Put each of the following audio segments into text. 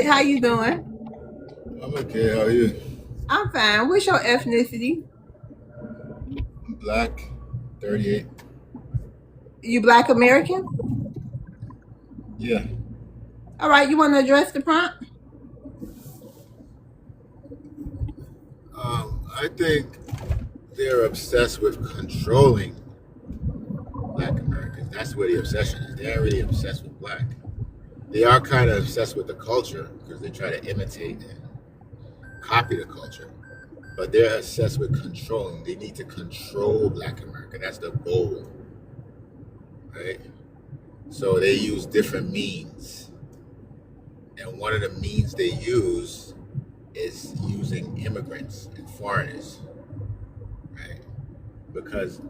How you doing? I'm okay. How are you? I'm fine. What's your ethnicity? I'm black, 38. You Black American? Yeah. All right. You want to address the prompt? I think they're obsessed with controlling black Americans. That's where the obsession is. They're really obsessed with black. They are kind of obsessed with the culture because they try to imitate and copy the culture. But they're obsessed with controlling. They need to control black America. That's the goal, right? So they use different means. And one of the means they use is using immigrants and foreigners, right? Because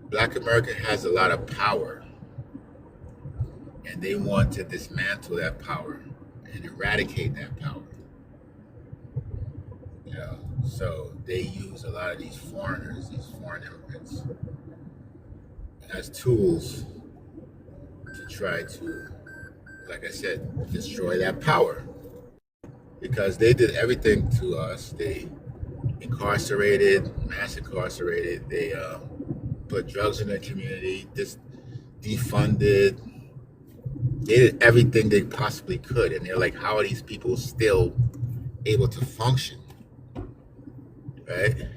Black America has a lot of power, and they want to dismantle that power and eradicate that power. You know, so they use a lot of these foreigners, these foreign immigrants, as tools to try to, like I said, destroy that power. Because they did everything to us. They incarcerated, mass incarcerated. They put drugs in the community, just defunded. They did everything they possibly could, and they're like, how are these people still able to function, right?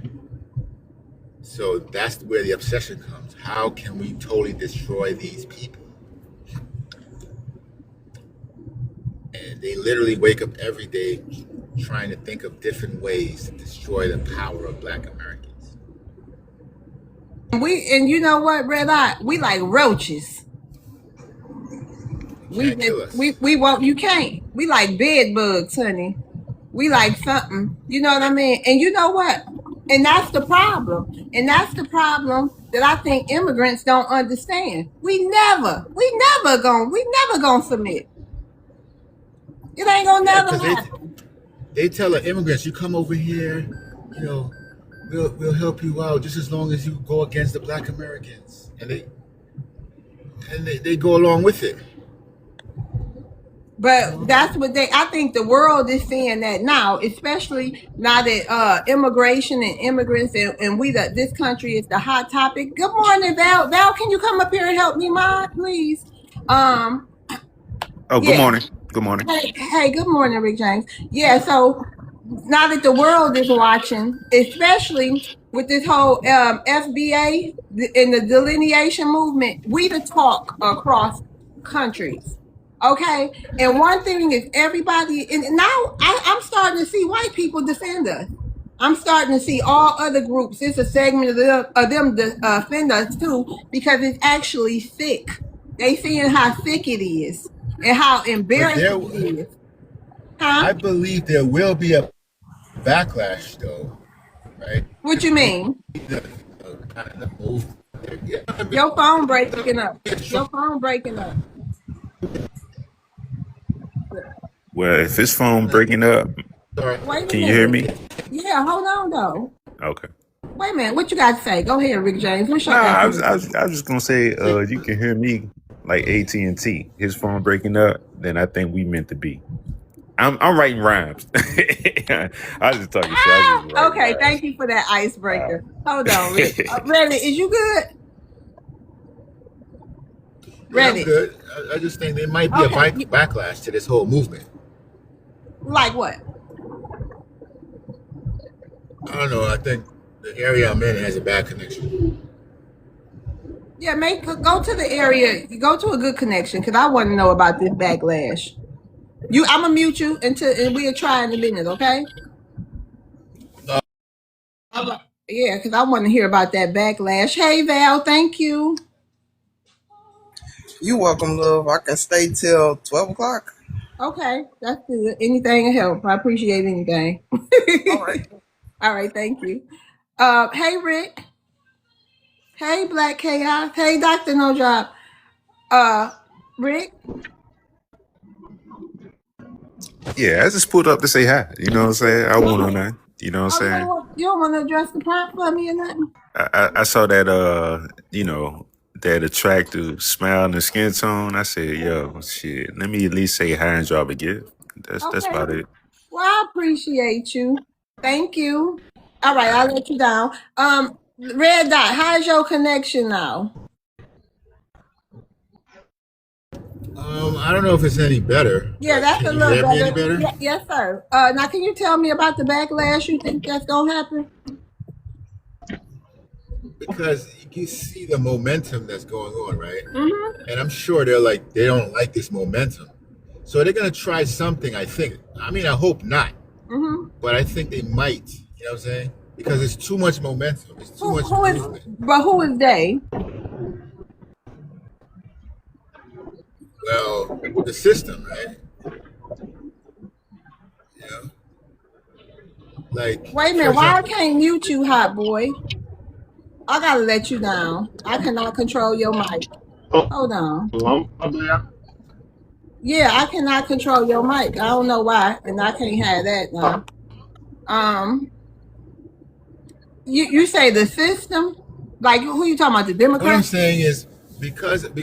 So that's where the obsession comes. How can we totally destroy these people? And they literally wake up every day trying to think of different ways to destroy the power of Black Americans. And you know what, Red Eye? We like roaches. You can't kill us. We won't. You can't. We like bed bugs, honey. We like something. You know what I mean? And you know what? And that's the problem. And that's the problem that I think immigrants don't understand. We never gonna submit. It ain't gonna Yeah, never because happen. they tell the immigrants, you come over here, you know, we'll help you out just as long as you go against the Black Americans, and they go along with it. But that's what I think the world is seeing that now, especially now that immigration and immigrants and this country is the hot topic. Good morning, Val. Val, can you come up here and help me, Mom, please? Oh, good Yeah. morning. Good morning. Hey, good morning, Rick James. Yeah, so now that the world is watching, especially with this whole FBA and the delineation movement, we the talk across countries. Okay, and one thing is everybody, and now I'm starting to see white people defend us. I'm starting to see all other groups. It's a segment of them defend us too, because it's actually sick. They seeing how sick it is and how embarrassing it is. I believe there will be a backlash, though, right? What you mean? Kind of the move. Your phone breaking up. Your phone breaking up. Well, if his phone breaking up, can you hear me? Yeah, hold on though. Okay. Wait a minute. What you got to say? Go ahead, Rick James. What's your I was just gonna say, you can hear me like AT&T. His phone breaking up, then I think we meant to be. I'm writing rhymes. I was just talking shit. Okay, rhymes. Thank you for that icebreaker. Hold on, Rick. Ready? Is you good? Ready? Yeah, I'm good. I just think there might be a backlash to this whole movement. Like what? I don't know. I think the area I'm in has a bad connection. Yeah, go to the area. Go to a good connection because I want to know about this backlash. I'm gonna mute you and we'll try in a minute, okay? Yeah, because I want to hear about that backlash. Hey, Val, thank you. You're welcome, love. I can stay till 12 o'clock. Okay, that's good. Anything to help. I appreciate anything. All right. All right, thank you. Hey, Rick. Hey, Black Chaos. Hey, Dr. No Job. Rick? Yeah, I just pulled up to say hi. You know what I'm saying? I won't know nothing. You know what I'm saying? You don't want to address the prompt for me or nothing? I saw that, that attractive smile and skin tone. I said, yo, shit, let me at least say hi and drop a gift. That's about it. Well, I appreciate you. Thank you. All right, I'll let you down. Red Dot, how's your connection now? I don't know if it's any better. Yeah, that's can a you little hear me any better. better? Yeah, yes, sir. Now, can you tell me about the backlash you think that's gonna happen? Because you see the momentum that's going on, right? Mm-hmm. And I'm sure they don't like this momentum. So they're gonna try something, I think. I mean, I hope not. Mm-hmm. But I think they might. You know what I'm saying? Because it's too much momentum. It's too much Who is? movement. But who is they? Well, the system, right? You know? Like, Wait a for minute. Why I example, can't mute you, hot boy? I gotta let you down. I cannot control your mic. Hold on. Yeah, I cannot control your mic. I don't know why, and I can't have that now. You say the system? Like who you talking about? The what I'm Democrats? saying is because of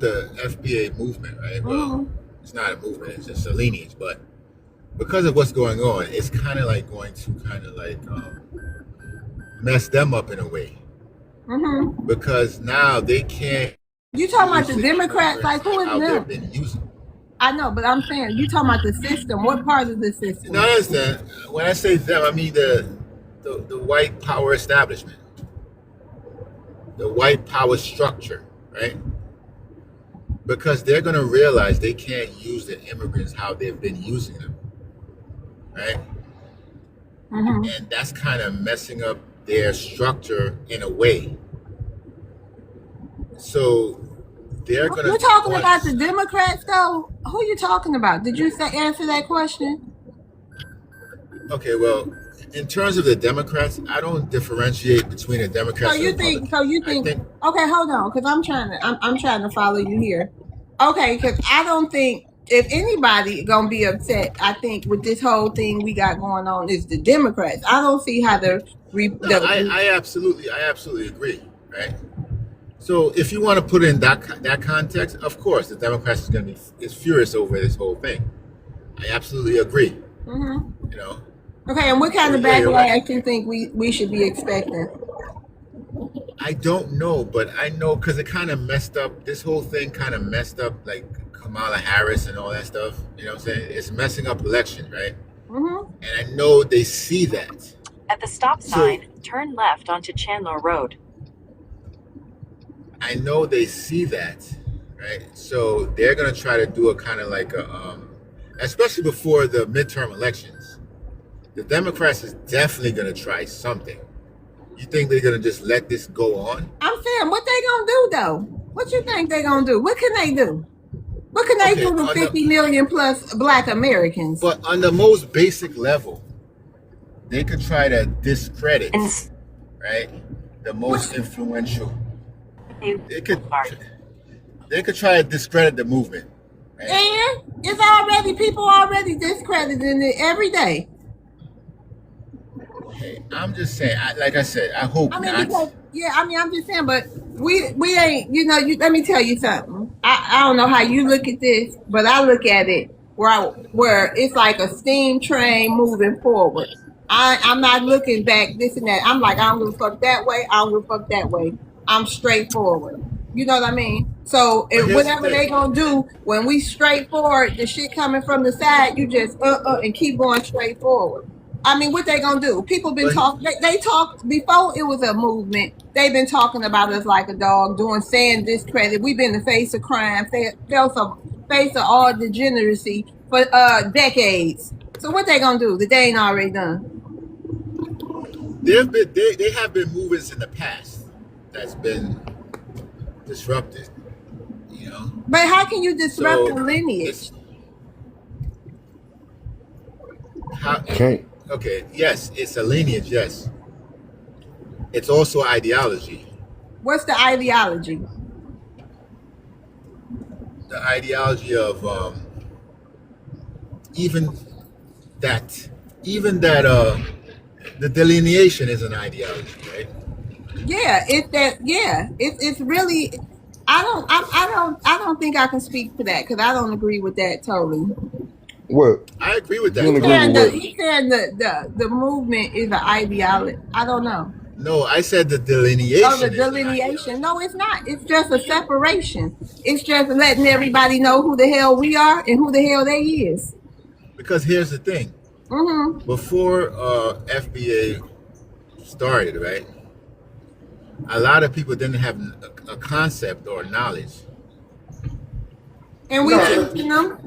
the FBA movement, right? Well, Mm-hmm. it's not a movement; it's just a lineage. But because of what's going on, it's kind of like going to mess them up in a way. Mm-hmm. Because now they can't. You talking about use the the Democrats? Like immigrants who is how they've them? been using. I know, but I'm saying you talking about the system. What part of the system? Now, I understand. When I say them, I mean the white power establishment, the white power structure, right? Because they're going to realize they can't use the immigrants how they've been using them, right? Mm-hmm. And that's kind of messing up their structure in a way. So they're going to. You're talking about the Democrats, though. Who you talking about? Did you answer that question? Okay, well, in terms of the Democrats, I don't differentiate between the Democrats So and you Republicans. think? Okay, hold on, because I'm trying to follow you here. Okay, because I don't think if anybody gonna be upset, I think with this whole thing we got going on is the Democrats. I don't see how I absolutely agree, right? So if you want to put in that context, of course, the Democrats is furious over this whole thing. I absolutely agree. Mm-hmm. You know. Okay, and what kind of Yeah, you're backlash right. you think we should be expecting? I don't know, but I know because it kind of messed up. This whole thing kind of messed up, like Kamala Harris and all that stuff. You know what I'm saying? It's messing up elections, right? Mm-hmm. And I know they see that. At the stop sign, turn left onto Chandler Road. I know they see that, right? So they're gonna try to do a kind of like especially before the midterm elections. The Democrats is definitely gonna try something. You think they're gonna just let this go on? I'm saying, what they gonna do though? What you think they gonna do? What can they do? What can they do to 50 million plus Black Americans? But on the most basic level, they could try to discredit, right? The most influential. They could try to discredit the movement. Right? And it's people already discrediting it every day. Hey, I'm just saying, like I said, I hope not. I'm just saying, but we ain't, let me tell you something. I don't know how you look at this, but I look at it where it's like a steam train moving forward. I'm not looking back, this and that. I'm like, I don't give a fuck that way. I don't give a fuck that way. I'm straightforward. You know what I mean? So if whatever they gonna do, when we straightforward, the shit coming from the side, you just and keep going straight forward. I mean, what they gonna do? People been talking. They talked before it was a movement. They've been talking about us like a dog, saying discredit. We've been the face of crime, face of all degeneracy for decades. So what they gonna do that they ain't already done? They have been movements in the past that's been disrupted. You know. But how can you disrupt the lineage? Okay, yes, it's a lineage, yes. It's also ideology. What's the ideology? The ideology of even that the delineation is an ideology, right? Yeah, it's really I don't think I can speak to that because I don't agree with that totally. What? I agree with You that. don't agree with what? He said the movement is an ideology. I don't know. No, I said the delineation. Oh, the delineation. No, it's not. It's just a separation. It's just letting everybody know who the hell we are and who the hell they is. Because here's the thing. Mm-hmm. Before FBA started, right? A lot of people didn't have a concept or knowledge. And we teaching them.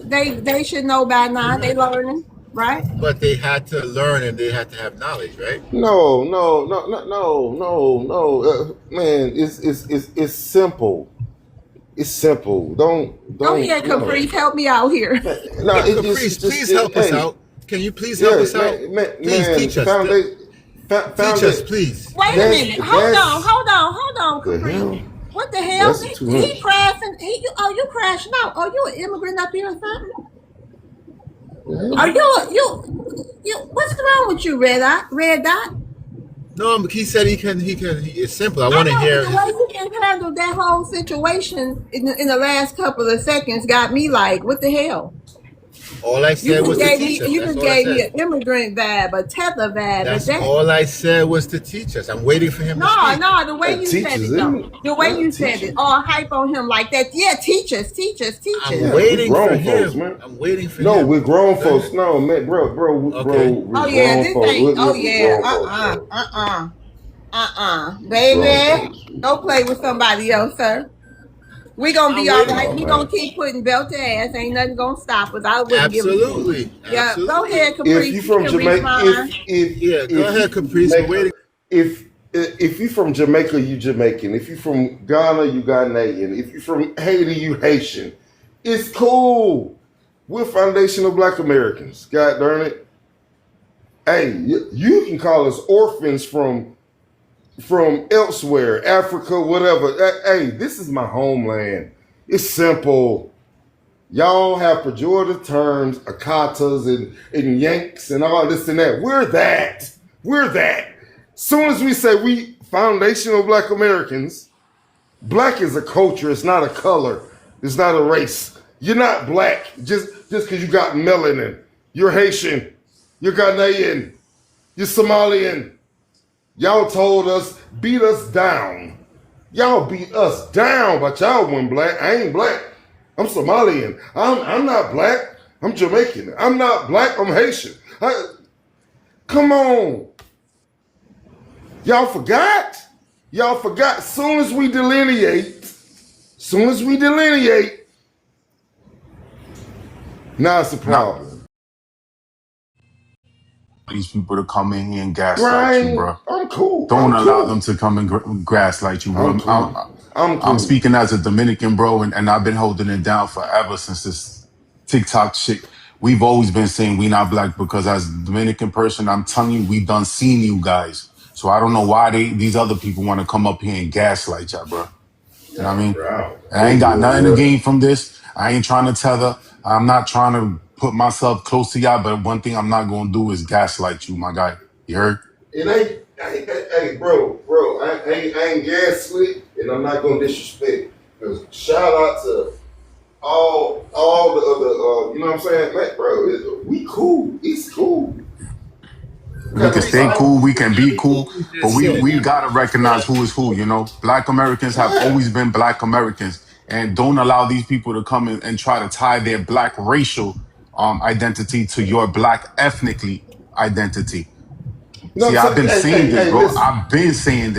They should know by now. They learning, right? But they had to learn and they had to have knowledge, right? No. Man, it's simple. It's simple. Don't. Go ahead, Caprice. Help me out here. No, Hey, it Caprice, just please help us out. Can you please help us out? Please teach us. Teach us, please. Wait a minute. Hold on, The Caprice. hell? What the hell? That's too much. He crashing. You crashing out? Oh, you an immigrant up here or something? Are you? What's wrong with you, Red Dot? No, he said he can. It's simple. I want to hear. The way you can handle that whole situation in the last couple of seconds got me like, what the hell? All I said was to teach us. You just gave me an immigrant vibe, a tether vibe. That's all I said was to teach us. I'm waiting for him to speak. No, the way you said it, though. The way you said it, all hype on him like that. Yeah, teach us. I'm waiting for him. Man. I'm waiting for him. No, we're grown folks. No, man, bro. Okay. Oh yeah, this ain't. Oh yeah. Baby, don't play with somebody else, sir. We gonna be all right. We gonna keep putting belt to ass. Ain't nothing gonna stop us. I wouldn't give a Absolutely. Yeah, go ahead, Caprice. If you from Jamaica, Go ahead, Caprice. I'm waiting. If you from Jamaica, you Jamaican. If you from Ghana, you Ghanaian. If you from Haiti, you Haitian. It's cool. We're foundational Black Americans. God darn it. Hey, you can call us orphans from elsewhere, Africa, whatever. Hey, this is my homeland. It's simple. Y'all have pejorative terms, akatas and yanks and all this and that. We're that. Soon as we say we foundational Black Americans, Black is a culture. It's not a color. It's not a race. You're not Black just because you got melanin. You're Haitian. You're Ghanaian. You're Somalian. Y'all told us, beat us down. Y'all beat us down, but y'all weren't Black. I ain't Black. I'm Somalian. I'm not Black. I'm Jamaican. I'm not Black. I'm Haitian. Come on. Y'all forgot? Soon as we delineate, now it's a problem. These people to come in here and gaslight you, bro. I'm cool. Don't allow them to come and gaslight you, bro. I'm cool. I'm speaking as a Dominican, bro, and I've been holding it down forever since this TikTok shit. We've always been saying we not Black because as a Dominican person, I'm telling you, we done seen you guys. So I don't know why these other people want to come up here and gaslight y'all, bro. You know what I mean? I ain't got nothing to gain from this. I ain't trying to tether. I'm not trying to put myself close to y'all, but one thing I'm not going to do is gaslight you, my guy. You heard? It ain't, hey, bro, I ain't gaslit, and I'm not going to disrespect. Because shout out to all the other, you know what I'm saying? Like, bro, we cool. It's cool. We can stay cool, we can be cool, but we gotta recognize who is who, you know? Black Americans have always been Black Americans, and don't allow these people to come in and try to tie their Black racial identity to your Black ethnically identity. See, I've been saying this, bro. I've been saying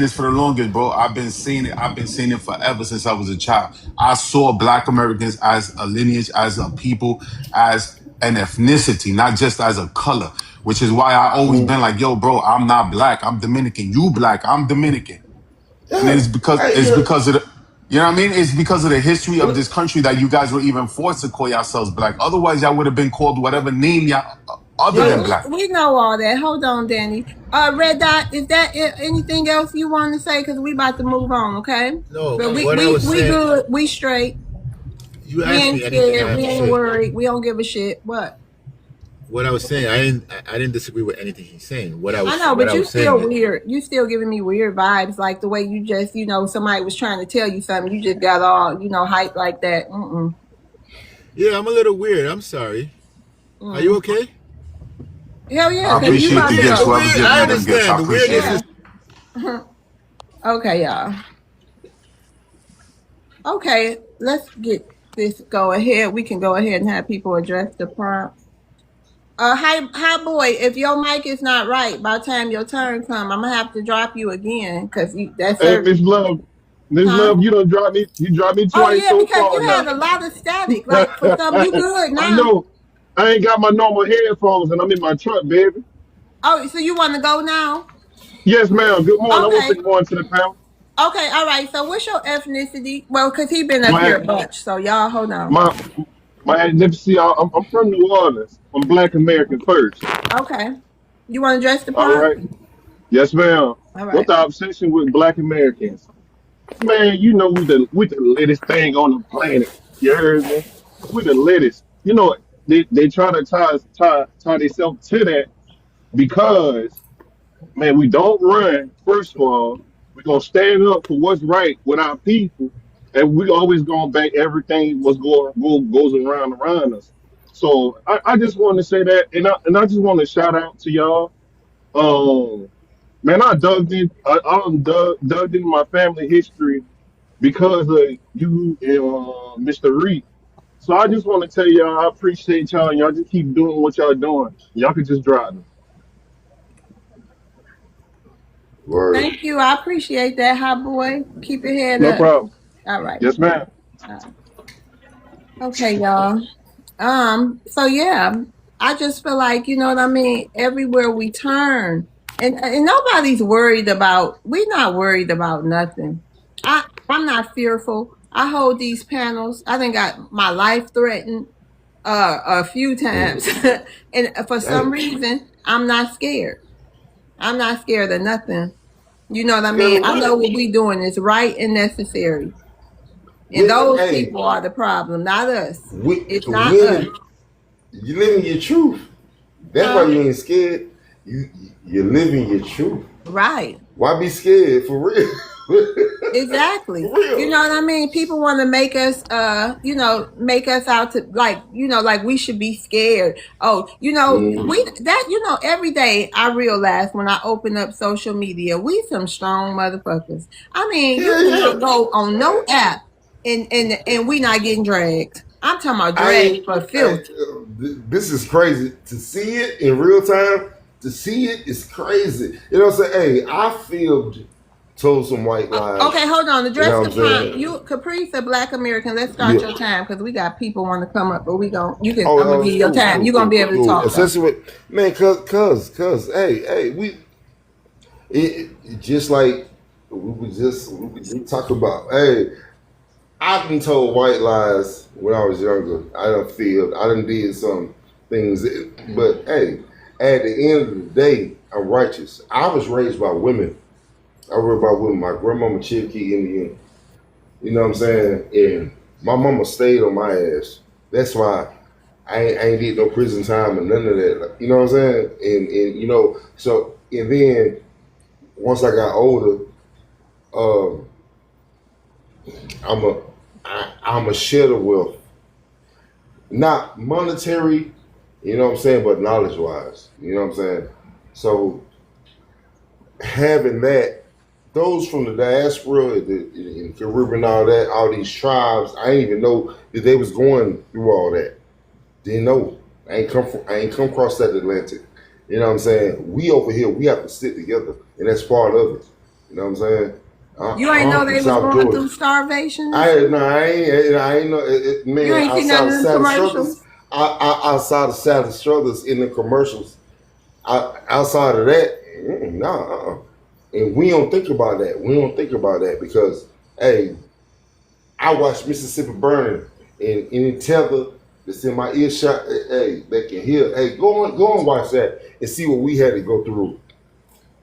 this for the longest, bro. I've been saying it forever since I was a child. I saw Black Americans as a lineage, as a people, as an ethnicity, not just as a color, which is why I always been like, yo, bro, I'm not Black. I'm Dominican. You Black. I'm Dominican. And it's because of the, you know what I mean? It's because of the history of this country that you guys were even forced to call yourselves Black. Otherwise, y'all would have been called whatever name y'all other than Black. We know all that. Hold on, Danny. Red Dot, is that anything else you want to say? Because we about to move on, okay? No, but we saying, good. We straight. You we ain't me scared. We ain't worried. We don't give a shit. What? What I was saying, I didn't disagree with anything he's saying. I know, but you still weird. You still giving me weird vibes, like the way you just, somebody was trying to tell you something. You just got all, hype like that. Yeah, I'm a little weird. I'm sorry. Are you okay? Hell yeah, I because you appreciate about the to gifts. go. Whoever give I me them gifts, I understand. The appreciate weirdness it. Yeah. is Okay, y'all. Okay, let's get this go ahead. We can go ahead and have people address the prompt. Hi, boy. If your mic is not right by the time your turn come, I'm gonna have to drop you again because that's Hey, certain. Miss Huh? Love, you done dropped me. You dropped me Oh twice yeah, so because far you had now. a lot of static. Like for some, you good I now. know. I ain't got my normal headphones, and I'm in my truck, baby. Oh, so you want to go now? Yes, ma'am. Good morning. I want Okay. to go into the panel. Okay. All right. So what's your ethnicity? Well, because he been up here My a bunch. So y'all hold on. my let me see. I'm from New Orleans. I'm Black American first. Okay. You want to address the All right. prompt? Yes, ma'am. All What right. the obsession with Black Americans? Man, you know we the latest thing on the planet. You heard me? We the latest. You know they try to tie themselves to that because man, we don't run. First of all, we're gonna stand up for what's right with our people, and we always gonna back everything what's goes around us. So I just want to say that, and I just want to shout out to y'all. Um, man, I dug in my family history because of you and Mr. Reed. So I just want to tell y'all I appreciate y'all, and y'all just keep doing what y'all doing. Y'all can just drive me. Word. Thank you. I appreciate that, hot boy. Keep your head No up. problem. All right. Yes, ma'am. Okay, y'all. So yeah, I just feel like, you know what I mean, everywhere we turn, and nobody's worried about, we're not worried about nothing. I'm not fearful. I hold these panels. I think got my life threatened a few times. And for some Dang. reason, I'm not scared. I'm not scared of nothing. You know what I Scared mean? of I know what? what we doing is right and necessary. And When, those hey, people are the problem, not us. It's not us. when you living your truth. That's why Huh? you ain't scared. You're living your truth. Right. Why be scared for real? Exactly. For You real. know what I mean? People want to make us make us out to like, like we should be scared. Oh, we Mm. that every day I realize when I open up social media, we some strong motherfuckers. I mean, you Yeah, cannot yeah. go on no app and we not getting dragged. I'm talking about I dragged ain't. for filth. This is crazy to see it in real time. To see it is crazy. You know what I'm saying? Hey, I filmed, told some white lies. Okay, hold on. You Address know what the I'm prompt. saying? You Caprice a Black American. Let's start Yeah. your time because we got people want to come up, but I'm gonna Oh, give you it's your cool, time. cool, You're gonna cool, be able to cool. talk though. Especially with man, cause, hey, it just like we talk about. Hey, I've been told white lies when I was younger. I done failed. I done did some things, but hey, at the end of the day, I'm righteous. I was raised by women. I was raised by women. My grandmama Cherokee Indian. You know what I'm saying? And my mama stayed on my ass. That's why I ain't did no prison time and none of that. You know what I'm saying? And so and then once I got older, um, I'm a I'm a shed of wealth, not monetary. You know what I'm saying, but knowledge wise. You know what I'm saying. So having that, those from the diaspora, in the Caribbean, all that, all these tribes, I didn't even know that they was going through all that. Didn't know. I ain't come across that Atlantic. You know what I'm saying? We over here, we have to sit together, and that's part of it. You know what I'm saying? You ain't know I'm from they was South going Georgia. through starvation and shit. I ain't know, You man. ain't seen Outside nothing of in the Saddle commercials. Struthers, outside of Saddle Struthers in the commercials, outside of that, nah. And we don't think about that. We don't think about that because, hey, I watched Mississippi Burning, and any tether that's in my earshot, hey, they can hear. Hey, go and watch that and see what we had to go through.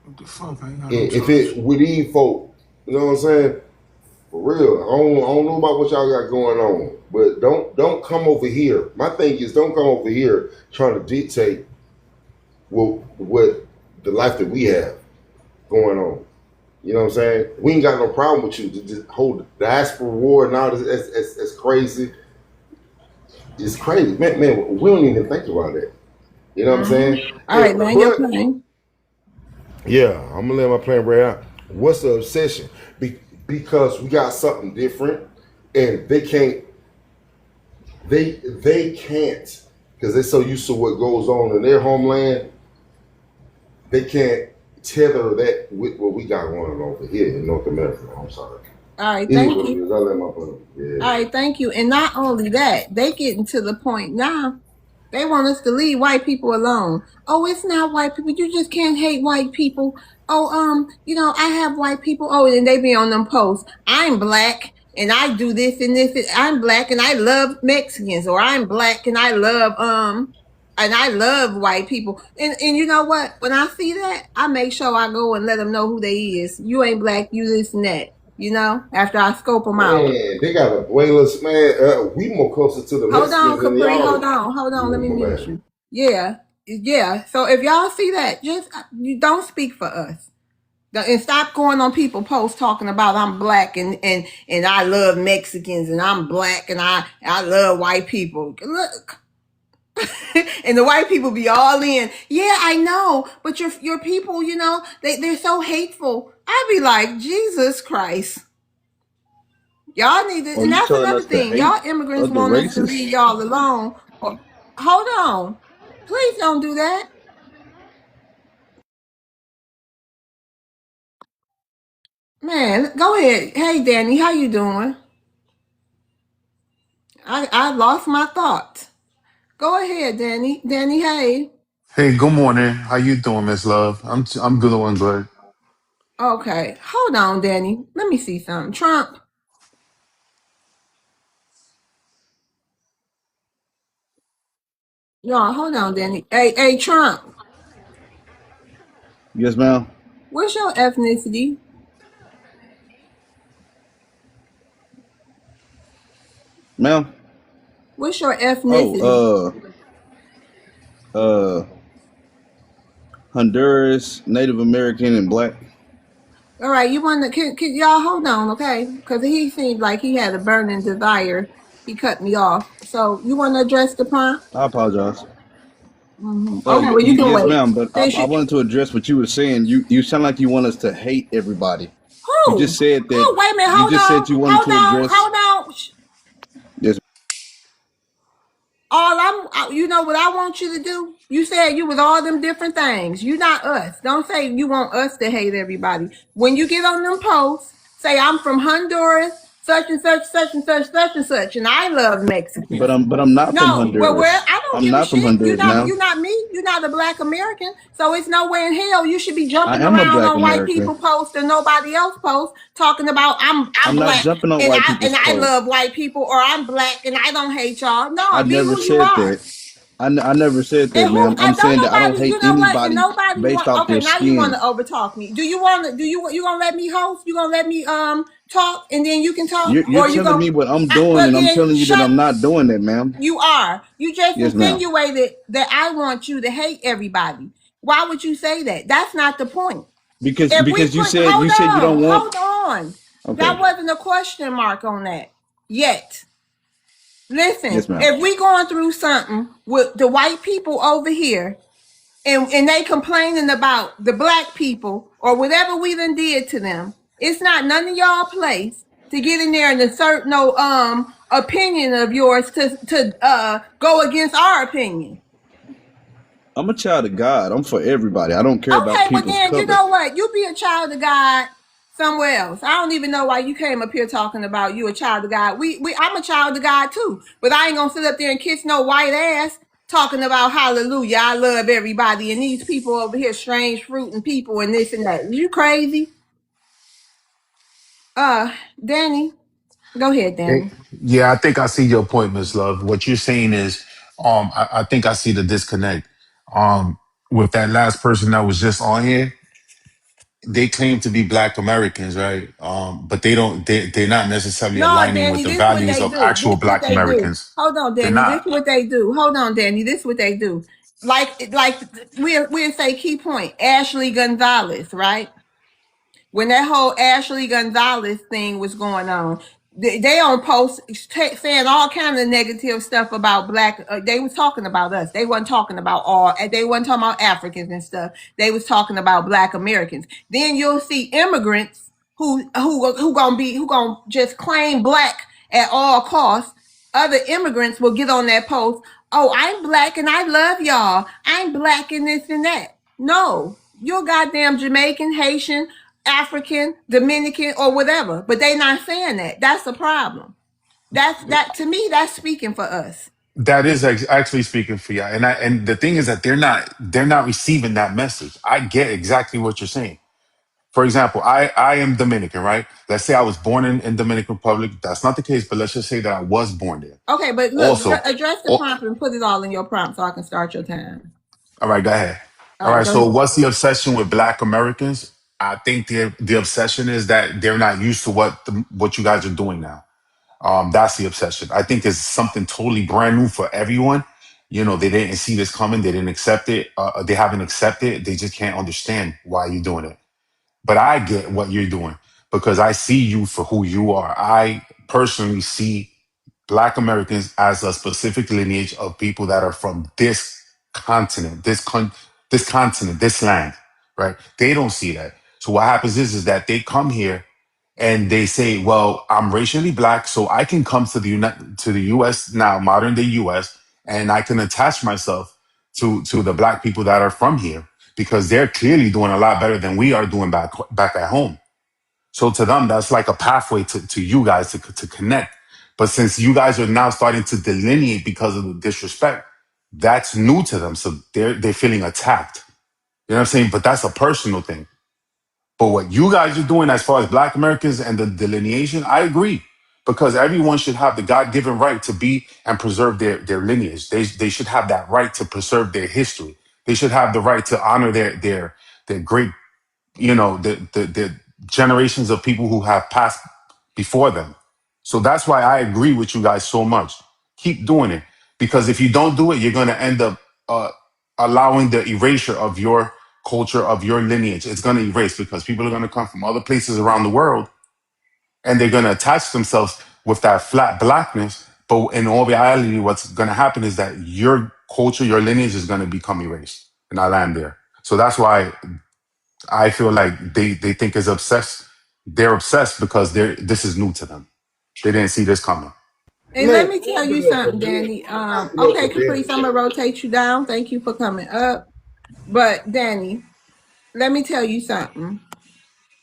What the fuck? I ain't got no And if charge. it with these folk, you know what I'm saying? For real, I don't know about what y'all got going on, but don't come over here. My thing is, don't come over here trying to dictate what the life that we have going on. You know what I'm saying? We ain't got no problem with you to just hold the diaspora war and all this. That's crazy. it's crazy, man. Man, we don't even think about that. You know what I'm saying? All right, land your But plane. yeah, I'm gonna let my plan right out. What's the obsession? Because we got something different, and they can't. They can't because they're so used to what goes on in their homeland. They can't tether that with what we got going on over here in North America. I'm sorry. All right, It is thank what it you. is. I let my plan. All Yeah. right, thank you. And not only that, they getting to the point now. They want us to leave white people alone. Oh, it's not white people. You just can't hate white people. Oh, I have white people. Oh, and they be on them posts. I'm black and I do this and this. I'm black and I love Mexicans, or I'm black and I love white people. And you know what? When I see that, I make sure I go and let them know who they is. You ain't black. You this and that. After I scope them out. Man, they got abuelas, man. We more closer to the Hold on, Mexicans than Capri. y'all. Hold on. Let me My mute bad. you. Yeah, yeah. So if y'all see that, just you don't speak for us. And stop going on people posts talking about I'm black and I love Mexicans and I'm black and I love white people. Look. And the white people be all in. Yeah, I know, but your people, they're so hateful. I be like, Jesus Christ. Y'all need to, Oh, and you that's telling another us to thing. hate Y'all immigrants other want us to races? leave y'all alone. Hold on. Please don't do that. Man, go ahead. Hey Danny, how you doing? I lost my thoughts. Go ahead, Danny. Danny, hey. Hey, good morning. How you doing, Miss Love? I'm doing good. Okay. Hold on, Danny. Let me see something. Trump. No, hold on, Danny. Hey, Trump. Yes, ma'am. What's your ethnicity? Ma'am. What's your Oh, ethnicity? Honduras, Native American, and black. All right, you want to can y'all hold on, okay? Because he seemed like he had a burning desire. He cut me off. So you want to address the prompt? I apologize. Okay, well you can Yes, wait. ma'am. But Since I you, wanted to address what you were saying. You sound like you want us to hate everybody. You who? just said that. Oh, wait a minute. You Hold just on. said you wanted Hold to on. address. Hold on. Yes. You know what I want you to do? You said you was all them different things. You not us. Don't say you want us to hate everybody. When you get on them posts, say I'm from Honduras, such and such, such and such, such and such, and I love Mexicans. But I'm not from No, well, where Honduras. I don't I'm give a not from shit. Honduras, ma'am. You're not me. You're not a black American. So it's nowhere in hell you should be I jumping am a around black on white American. people posts or nobody else posts talking about I'm I'm not black jumping on and white I and people's I love posts. white people, or I'm black and I don't hate y'all. I No, be never who you said are. that. I never said And that, who ma'am. I I'm don't saying that I don't nobody, hate you know what? And anybody nobody based want. off Okay, their now you want skin. to overtalk me. You gonna let me host? You gonna let me talk and then you can talk, You're or you telling gonna? me what I'm doing, Well, and I'm then telling you that shut. I'm not doing that, ma'am. You are. You just Yes, ma'am. insinuated that I want you to hate everybody. Why would you say that? That's not the point. If we Because put, you said you don't want. hold on. That Okay. wasn't a question mark on that yet. Yes, Listen, ma'am. if we going through something with the white people over here and they complaining about the black people or whatever we done did to them, it's not none of y'all place to get in there and assert no opinion of yours to go against our opinion. I'm a child of God. I'm for everybody. I don't care about Okay, well people's then you color. know what? You be a child of God somewhere else. I don't even know why you came up here talking about you a child of God. I'm a child of God too, but I ain't gonna sit up there and kiss no white ass talking about hallelujah. I love everybody and these people over here, strange fruit and people and this and that. You crazy? Danny, go ahead, Eh, Danny. yeah, I think I see your point, Miss Love. What you're saying is, I think I see the disconnect. With that last person that was just on here, they claim to be Black Americans, right? But they don't. They're not necessarily No, aligning with Danny, the this what values they of do. actual This what Black they do. Americans. Hold on, They're Danny. This not. what they do. Hold on, Danny. This what they do. Like we'll say key point. Ashley Gonzalez, right? When that whole Ashley Gonzalez thing was going on, They on posts saying all kind of negative stuff about black. They was talking about us. They wasn't talking about all. They wasn't talking about Africans and stuff. They was talking about Black Americans. Then you'll see immigrants who gonna just claim black at all costs. Other immigrants will get on that post. Oh, I'm black and I love y'all. I'm black and this and that. No, you're goddamn Jamaican, Haitian, African, Dominican, or whatever. But they not saying that. That's the problem. That to me, that's speaking for us. That is actually speaking for you, and the thing is that they're not receiving that message. I get exactly what you're saying. For example, I am Dominican, right? Let's say I was born in Dominican Republic. That's not the case, but let's just say that I was born there. Okay, but look, Also, address the oh, prompt and put it all in your prompt so I can start your time. all right, go ahead. All All right, right, go so ahead. what's the obsession with Black Americans? I think the obsession is that they're not used to what you guys are doing now. That's the obsession. I think it's something totally brand new for everyone. You know, they didn't see this coming. They didn't accept it. They haven't accepted it. They just can't understand why you're doing it. But I get what you're doing because I see you for who you are. I personally see Black Americans as a specific lineage of people that are from this continent, this continent, this land, right? They don't see that. So what happens is that they come here and they say, "Well, I'm racially black, so I can come to the U.S. now, modern day U.S., and I can attach myself to the black people that are from here because they're clearly doing a lot better than we are doing back at home." So to them, that's like a pathway to you guys to connect. But since you guys are now starting to delineate because of the disrespect, that's new to them. So they're feeling attacked. You know what I'm saying? But that's a personal thing. But what you guys are doing as far as Black Americans and the delineation, I agree. Because everyone should have the God-given right to be and preserve their lineage. They should have that right to preserve their history. They should have the right to honor their great, the generations of people who have passed before them. So that's why I agree with you guys so much. Keep doing it. Because if you don't do it, you're going to end up allowing the erasure of your culture, of your lineage. It's going to erase because people are going to come from other places around the world and they're going to attach themselves with that flat blackness. But in all reality, what's going to happen is that your culture, your lineage is going to become erased. And I land there. So that's why I feel like they think is obsessed. They're obsessed because this is new to them. They didn't see this coming. And let me tell you something, Danny. Okay, Caprice, I'm gonna rotate you down. Thank you for coming up. But Danny, let me tell you something.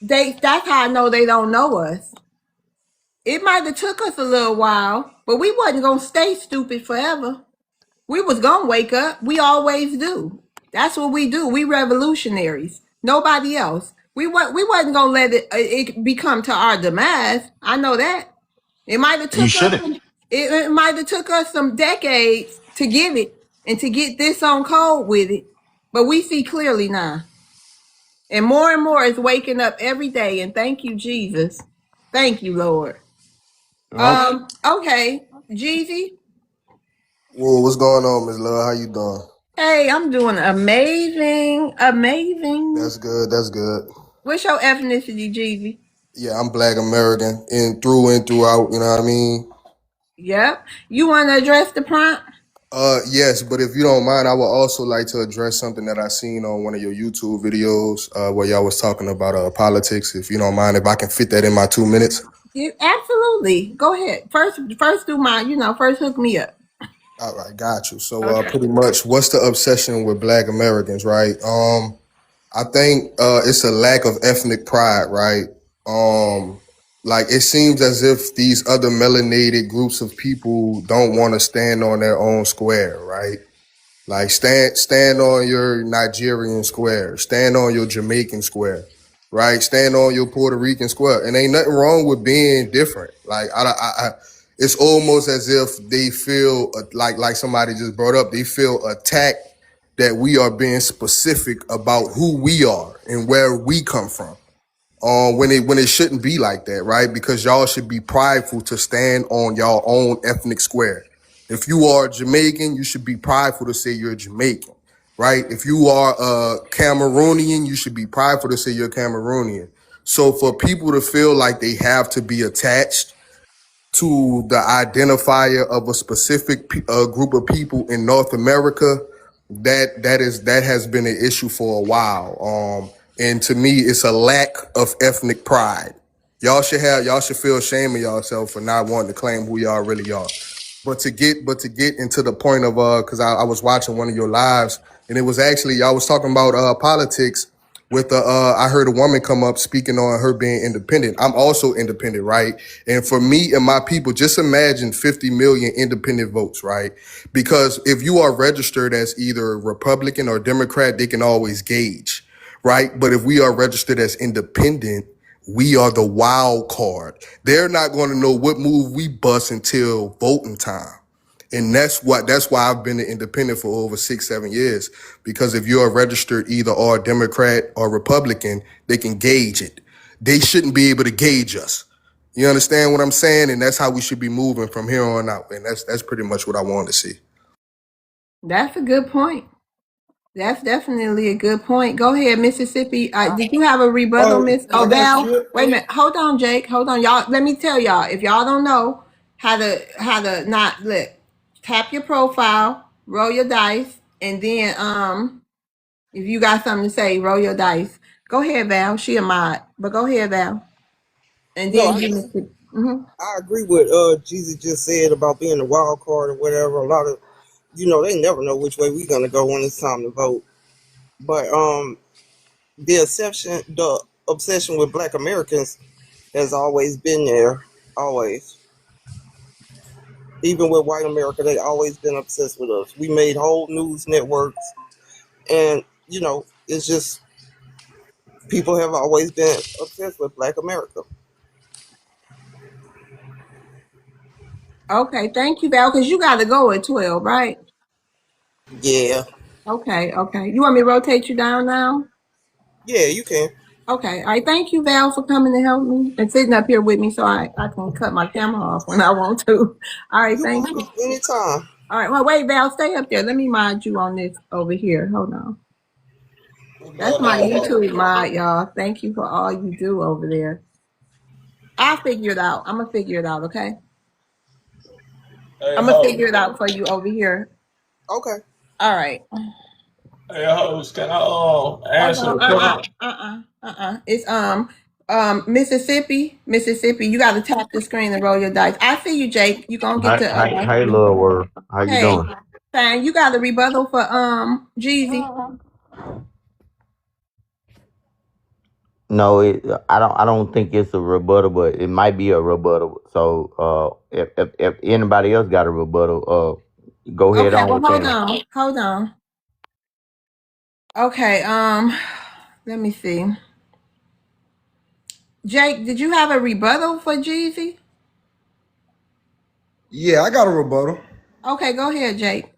That's how I know they don't know us. It might have took us a little while, but we wasn't gonna stay stupid forever. We was gonna wake up. We always do. That's what we do. We revolutionaries. Nobody else. We wasn't gonna let it become to our demise. I know that. It might have You took us shouldn't. it might have took us some decades to get it and to get this on code with it. But we see clearly now. And more is waking up every day. And thank you, Jesus. Thank you, Lord. Okay, Jeezy. Whoa, what's going on, Miss Love? How you doing? Hey, I'm doing amazing. Amazing. That's good. That's good. What's your ethnicity, Jeezy? Yeah, I'm Black American in through and throughout. You know what I mean? Yep. You want to address the prompt? Yes, but if you don't mind, I would also like to address something that I seen on one of your YouTube videos, where y'all was talking about politics. If you don't mind, if I can fit that in my 2 minutes. Yeah, absolutely. Go ahead. First do my, first hook me up. All right, got you. So, Okay. pretty much, what's the obsession with Black Americans, right? I think it's a lack of ethnic pride, right? Like it seems as if these other melanated groups of people don't want to stand on their own square, right? Like stand on your Nigerian square, stand on your Jamaican square, right? Stand on your Puerto Rican square, and ain't nothing wrong with being different. Like it's almost as if they feel like somebody just brought up, they feel attacked that we are being specific about who we are and where we come from. When it shouldn't be like that, right? Because y'all should be prideful to stand on y'all own ethnic square. If you are Jamaican, you should be prideful to say you're Jamaican, right? If you are Cameroonian, you should be prideful to say you're Cameroonian. So for people to feel like they have to be attached to the identifier of a specific group of people in North America, that has been an issue for a while. And to me, it's a lack of ethnic pride. Y'all should feel ashamed of yourself for not wanting to claim who y'all really are. But to get into the point of because I was watching one of your lives, and it was actually y'all was talking about politics with I heard a woman come up speaking on her being independent. I'm also independent, right? And for me and my people, just imagine 50 million independent votes, right? Because if you are registered as either Republican or Democrat, they can always gauge, right? But if we are registered as independent, we are the wild card. They're not going to know what move we bust until voting time. And that's why I've been an independent for over 6-7 years. Because if you're a registered either or Democrat or Republican, they can gauge it. They shouldn't be able to gauge us. You understand what I'm saying? And that's how we should be moving from here on out. And that's pretty much what I wanted to see. That's a good point. That's definitely a good point. Go ahead, Mississippi. Did you have a rebuttal, Miss? Oh, Val. Wait a minute. Hold on, Jake. Hold on, y'all. Let me tell y'all. If y'all don't know how to not tap your profile, roll your dice, and then if you got something to say, roll your dice. Go ahead, Val. She a mod, but go ahead, Val. And No, then I you, Mississippi. I agree with Jesus just said about being a wild card or whatever. A lot of they never know which way we're gonna go when it's time to vote. But the obsession with Black Americans has always been there, always. Even with white America, they always been obsessed with us. We made whole news networks, and it's just people have always been obsessed with Black America. Okay, thank you, Val, because you got to go at 12, right? Yeah, Okay. You want me to rotate you down now? yeah, you can. Okay. All right. Thank you, Val, for coming to help me and sitting up here with me so I can cut my camera off when I want to. All right. You Thank welcome you. anytime. All right. Well, wait, Val, stay up there. Let me mod you on this over here. Hold on. That's my YouTube mod, y'all. Thank you for all you do over there. I'll figure it out. I'm going to figure it out, okay? Hey, I'm going to figure it out for you over here. Okay. All right. hey, host, can I Hold answer on. the question? It's Mississippi. You got to tap the screen and roll your dice. I see you, Jake. You gonna get Hi, to hi, hi, little world. How you hey, doing? fine. You got a rebuttal for Jeezy. No, I don't think it's a rebuttal, but it might be a rebuttal. So, if anybody else got a rebuttal, go ahead Okay, on well with that. hold on. Okay, let me see. Jake, did you have a rebuttal for Jeezy? Yeah, I got a rebuttal. Okay, go ahead, Jake.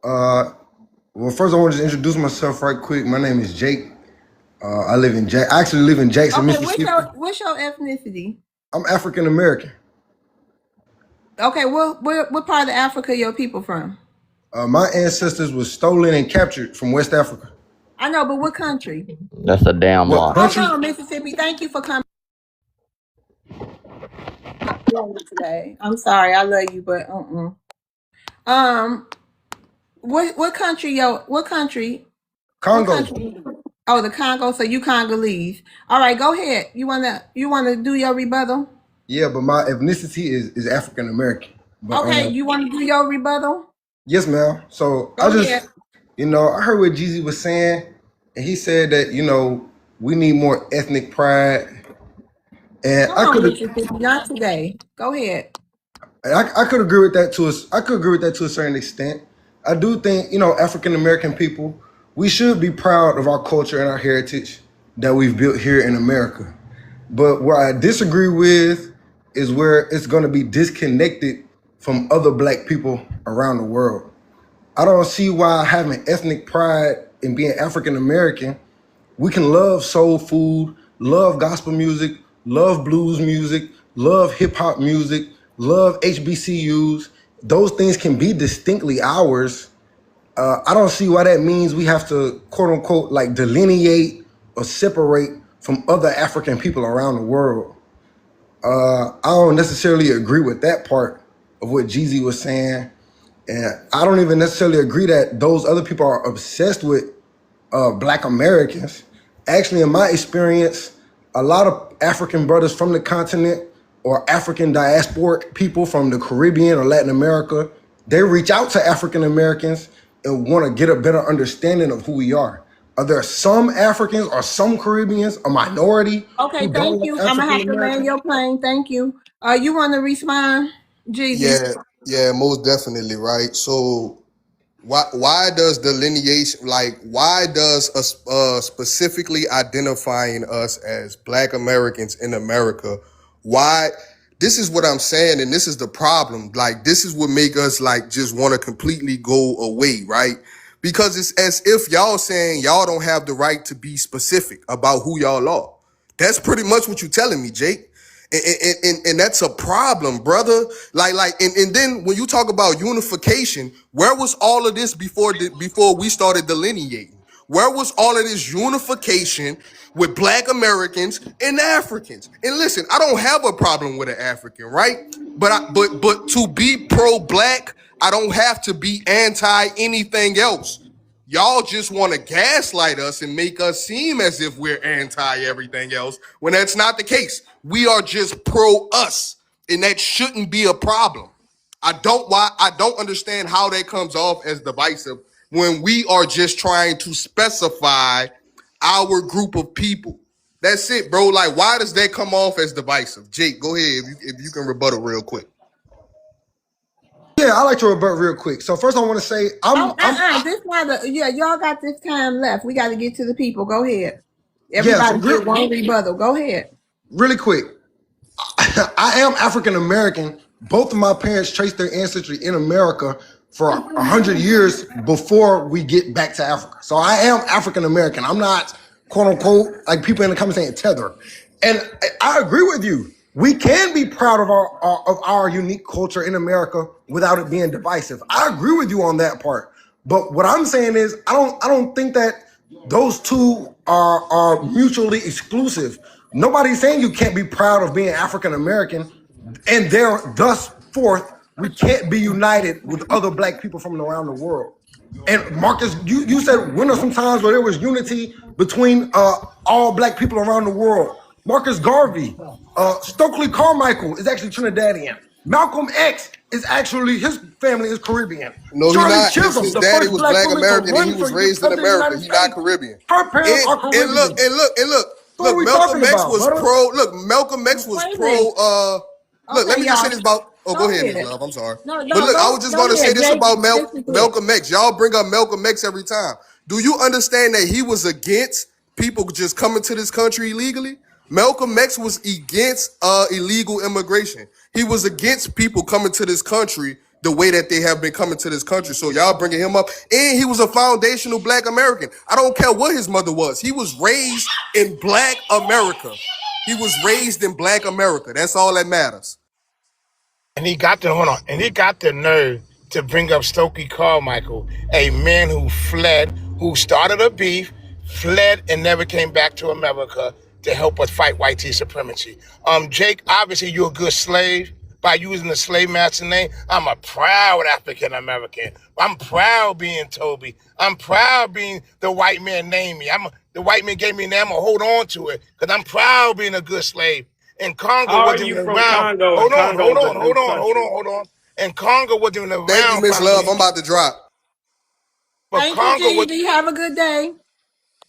Well, first I want to introduce myself right quick. My name is Jake. I actually live in Jackson, Okay, Mississippi. what's your ethnicity? I'm African American. Okay, what part of Africa your people from? My ancestors were stolen and captured from West Africa. I know, but what country? That's a damn What lie. Hold country? on, Mississippi. Thank you for coming today. I'm sorry, I love you, but what country? What country? What Congo. country? Oh, the Congo. So you Congolese. All right, go ahead. You wanna do your rebuttal? Yeah, but my ethnicity is African American. But Okay, you wanna do your rebuttal? yes, ma'am. So I Go ahead. just, I heard what Jeezy was saying, and he said that we need more ethnic pride, and Hold on, Mississippi. Not today. Go ahead. I could agree with that I could agree with that to a certain extent. I do think African American people, we should be proud of our culture and our heritage that we've built here in America. But where I disagree with is where it's going to be disconnected from other black people around the world. I don't see why having ethnic pride in being African American, we can love soul food, love gospel music, love blues music, love hip hop music, love HBCUs. Those things can be distinctly ours. I don't see why that means we have to quote unquote like, delineate or separate from other African people around the world. I don't see why having ethnic pride in being African American, we can love soul food, love gospel music, love hip hop music, love blues music, love HBCUs. Those things can be distinctly ours. I don't see why that means we have to quote unquote like delineate or separate from other African people around the world. I don't necessarily agree with that part of what Jeezy was saying, and I don't even necessarily agree that those other people are obsessed with Black Americans. Actually, in my experience, a lot of African brothers from the continent or African diasporic people from the Caribbean or Latin America, they reach out to African Americans and want to get a better understanding of who we are. Are there some Africans or some Caribbeans, a minority, Okay, who don't thank like you. I'm gonna African have to land Americans? your plane. Thank you. You want to respond, Jeezy? Yeah, yeah, most definitely, right? So why does delineation, like why does us specifically identifying us as Black Americans in America, why, this is what I'm saying, and this is the problem, like this is what make us like just want to completely go away, right? Because it's as if y'all saying y'all don't have the right to be specific about who y'all are. That's pretty much what you're telling me, Jake. And that's a problem, brother. And then when you talk about unification, where was all of this before we started delineating? Where was all of this unification with Black Americans and Africans? And listen, I don't have a problem with an African, right? But to be pro-Black, I don't have to be anti anything else. Y'all just want to gaslight us and make us seem as if we're anti everything else when that's not the case. We are just pro us, and that shouldn't be a problem. I don't understand how that comes off as divisive when we are just trying to specify our group of people. That's it, bro. Like, why does that come off as divisive? Jake, go ahead if you can rebuttal real quick. Yeah, I like to rebut real quick. So first, I want to say This why y'all got this time left. We got to get to the people. Go ahead. yeah. So Everybody get one rebuttal. Go ahead. really quick, I am African American. Both of my parents traced their ancestry in America for 100 years before we get back to Africa. So I am African American. I'm not quote unquote like people in the comments saying tether. And I agree with you. We can be proud of our unique culture in America without it being divisive. I agree with you on that part. But what I'm saying is I don't think that those two are mutually exclusive. Nobody's saying you can't be proud of being African American, and there thus forth we can't be united with other Black people from around the world. And Marcus, you said when are some times where there was unity between all Black people around the world? Marcus Garvey, Stokely Carmichael is actually Trinidadian. Malcolm X is actually, his family is Caribbean. No, he Charlie not. Chisholm, His the daddy first was Black Black woman to American and he run was for raised in president of the America. United He not States. Caribbean. Her parents are Caribbean. Look, What are we Malcolm talking X about, was brother? pro. Look, Malcolm X was Wait a pro. minute. Look, let Okay, me just say y'all. this about. Oh, Go go ahead, Miss ahead. Love. I'm sorry. No, But look, I go was just going to say ahead, this Jake. about This is it. Malcolm X. Y'all bring up Malcolm X every time. Do you understand that he was against people just coming to this country illegally? Malcolm X was against illegal immigration. He was against people coming to this country the way that they have been coming to this country. So y'all bringing him up. And he was a foundational Black American. I don't care what his mother was. He was raised in Black America. He was raised in Black America. That's all that matters. And he got the hold on, and he got the nerve to bring up Stokely Carmichael, a man who fled, who started a beef, fled, and never came back to America to help us fight white supremacy. Jake, obviously you're a good slave by using the slave master name. I'm a proud African American. I'm proud being Toby. I'm proud being the white man named me. The white man gave me a name. I'm gonna hold on to it because I'm proud being a good slave. And Congo How are wasn't you even from around. Congo? And Hold on, Congo hold is a on, new hold on, hold country. on, hold on. And Congo wasn't even Thank you, around Miss Love. I'm about to drop. but Thank you, Congo was Jeezy. Have a good day.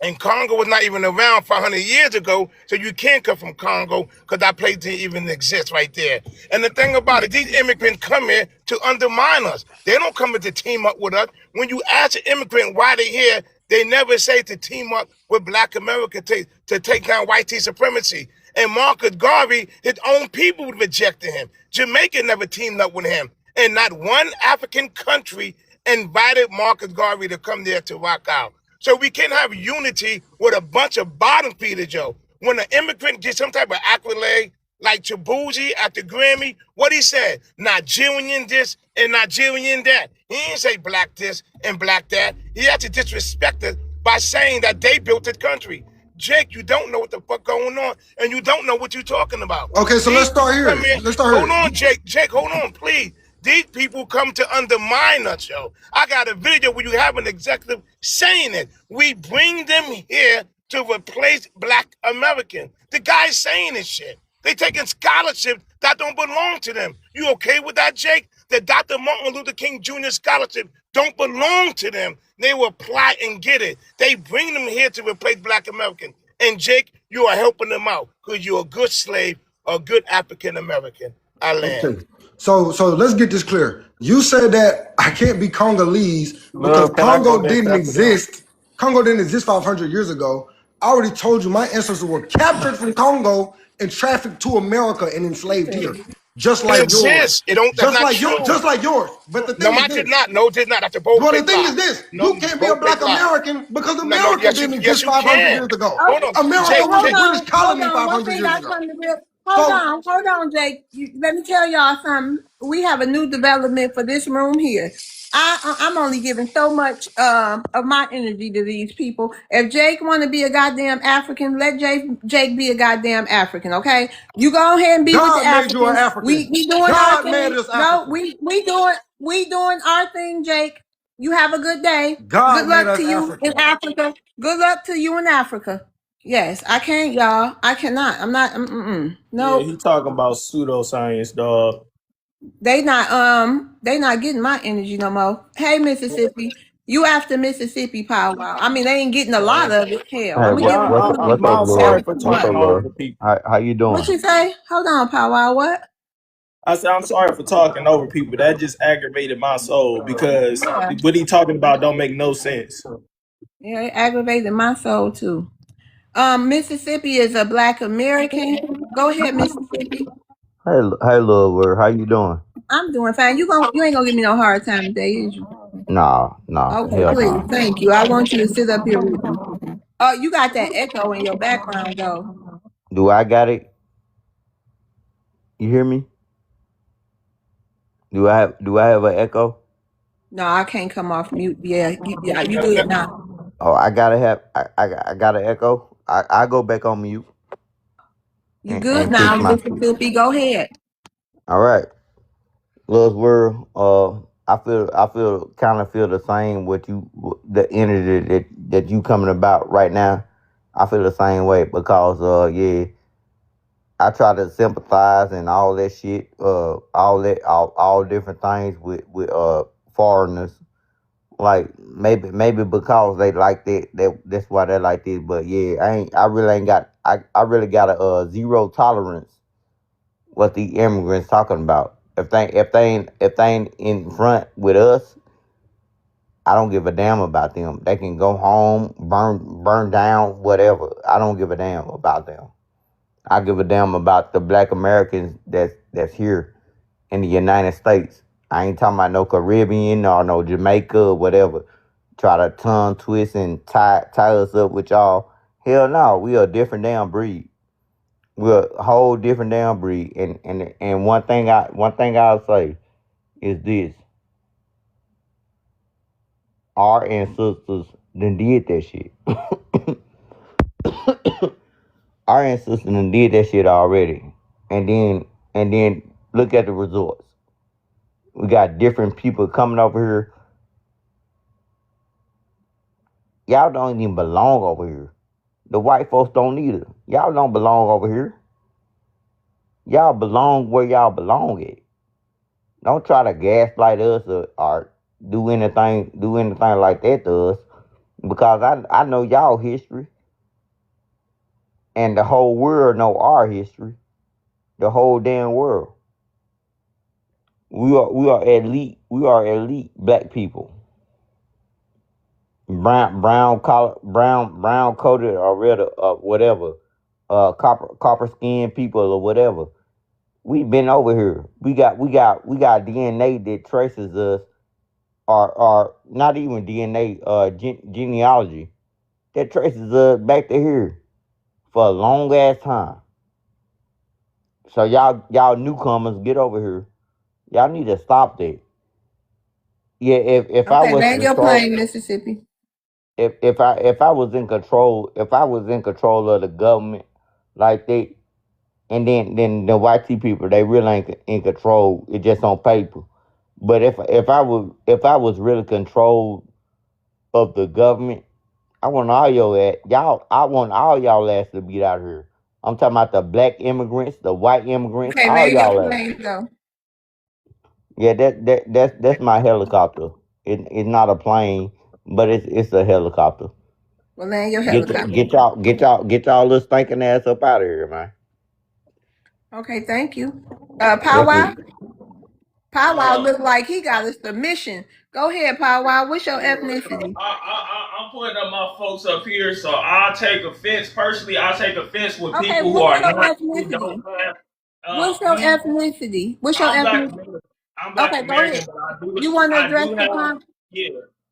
and Congo was not even around 500 years ago, so you can't come from Congo because that place didn't even exist right there. And the thing about it, these immigrants come here to undermine us. They don't come here to team up with us. When you ask an immigrant why they're here, they never say to team up with Black America to take down white supremacy. And Marcus Garvey, his own people rejected him. Jamaica never teamed up with him. And not one African country invited Marcus Garvey to come there to rock out. So we can't have unity with a bunch of bottom feeders, Joe. When an immigrant gets some type of accolade, like Tabuzi at the Grammy, what he said, Nigerian this and Nigerian that. He didn't say black this and black that. He had to disrespect it by saying that they built the country. Jake, you don't know what the fuck going on, and you don't know what you're talking about. Okay, so let's These start people here. come here. Let's start Hold here. on, Jake. Jake, hold on, please. These people come to undermine us, yo. I got a video where you have an executive saying it. We bring them here to replace Black Americans. The guy's saying this shit. They taking scholarships that don't belong to them. You okay with that, Jake? The Dr. Martin Luther King Jr. scholarship don't belong to them. They will apply and get it. They bring them here to replace Black Americans. And Jake, you are helping them out because you're a good slave, a good African American. I land. Okay. So let's get this clear. You said that I can't be Congolese because Love, can I go Congo next didn't after them? exist. Congo didn't exist 500 years ago. I already told you my ancestors were captured from Congo and trafficked to America and enslaved here, just It like yours. exists. It don't. That's not true. Just like yours. But the No, thing is mine did this. not. No, did not. That's a bold Well, the fake thing lie. is this. No, You can't be a bold Black fake lie. American because No, America yes, didn't yes, exist you 500 can. years ago. Hold on, America Okay, Jake. was a hold Jake. on, British hold colony on. One 500 thing years I ago. come to real. So Hold on, Jake. Let me tell y'all something. We have a new development for this room here. I'm only giving so much of my energy to these people. If Jake want to be a goddamn African, let Jake be a goddamn African. Okay, you go ahead and be with the God made you an Africans. African. We doing our God made thing. us No, African. we doing our thing, Jake. You have a good day. Good God made luck to us you in African. Africa. Good luck to you in Africa. Yes, I can't, y'all. I cannot. I'm not. Yeah, Nope. he talking about pseudoscience, dog. They not getting my energy no more. Hey, Mississippi, you after Mississippi powwow? I mean, they ain't getting a lot of it. Hell, Hey, I'm gonna Yeah, give them what's some. I'm what's up, not Hell, sorry love? for What's what? up, talking love? over people. How you What doing? you say? Hold on, powwow. What? I said I'm sorry for talking over people. That just aggravated my soul because Yeah, what he talking about don't make no sense. yeah, it aggravated my soul too. Mississippi is a Black American. Go ahead, Mississippi. Hey, love, word. How you doing? I'm doing fine. You ain't gonna give me no hard time today, is you? Nah, Okay, hell please. nah. Thank you. I want you to sit up here with me. Oh, you got that echo in your background though. Do I got it? You hear me? Do I have an echo? No, I can't come off mute. Yeah, you No, good no, now. Oh, I gotta have. I got an echo. I go back on mute You good and now, fix my. Mississippi. Go ahead. All right, love's word. I kind of feel the same. The energy that you coming about right now. I feel the same way because yeah, I try to sympathize and all that shit, all different things with foreigners. Like maybe because they like that's why they like this. But yeah, I really ain't got I really got a zero tolerance what the immigrants talking about. If they ain't in front with us, I don't give a damn about them. They can go home, burn down, whatever. I don't give a damn about them. I give a damn about the Black Americans that's here in the United States. I ain't talking about no Caribbean or no Jamaica or whatever. Try to tongue twist and tie us up with y'all. Hell no, we are a different damn breed. We're a whole different damn breed. And one thing I'll say is this: our ancestors done did that shit. Our ancestors done did that shit already. And then look at the results. We got different people coming over here. Y'all don't even belong over here. The white folks don't either. Y'all don't belong over here. Y'all belong where y'all belong at. Don't try to gaslight us or do anything like that to us. Because I know y'all history. And the whole world know our history. The whole damn world. We are elite. We are elite black people. Brown collar, brown coated or red or whatever. Copper skinned people or whatever. We've been over here. We got DNA that traces us, or not even DNA, genealogy that traces us back to here for a long ass time. So y'all newcomers, get over here. Y'all need to stop that. Yeah, if I Okay, was land to your start, plane, Mississippi. if I was in control, if I was in control of the government, like they, and then the white people, they really ain't in control. It's just on paper. But if I was really controlled of the government, I want all your ass, y'all. I want all y'all ass to be out here. I'm talking about the black immigrants, the white immigrants, Okay, all land your y'all ass. plane though. Yeah, that's my helicopter. It's not a plane, but it's a helicopter. Well, land your Get helicopter. get y'all little stinking ass up out of here, man. Okay, thank you. That's Powwow. it. Powwow Uh, look like he got a submission. Go ahead, Powwow. What's your ethnicity? I'm putting up my folks up here, so I take offense. Personally, I take offense with Okay, people who what's are your not, who don't ethnicity? have. What's your Me, ethnicity? What's your I'm black ethnicity? American. I'm black Okay, go American, ahead. but You want to I address do the have, prompt? yeah,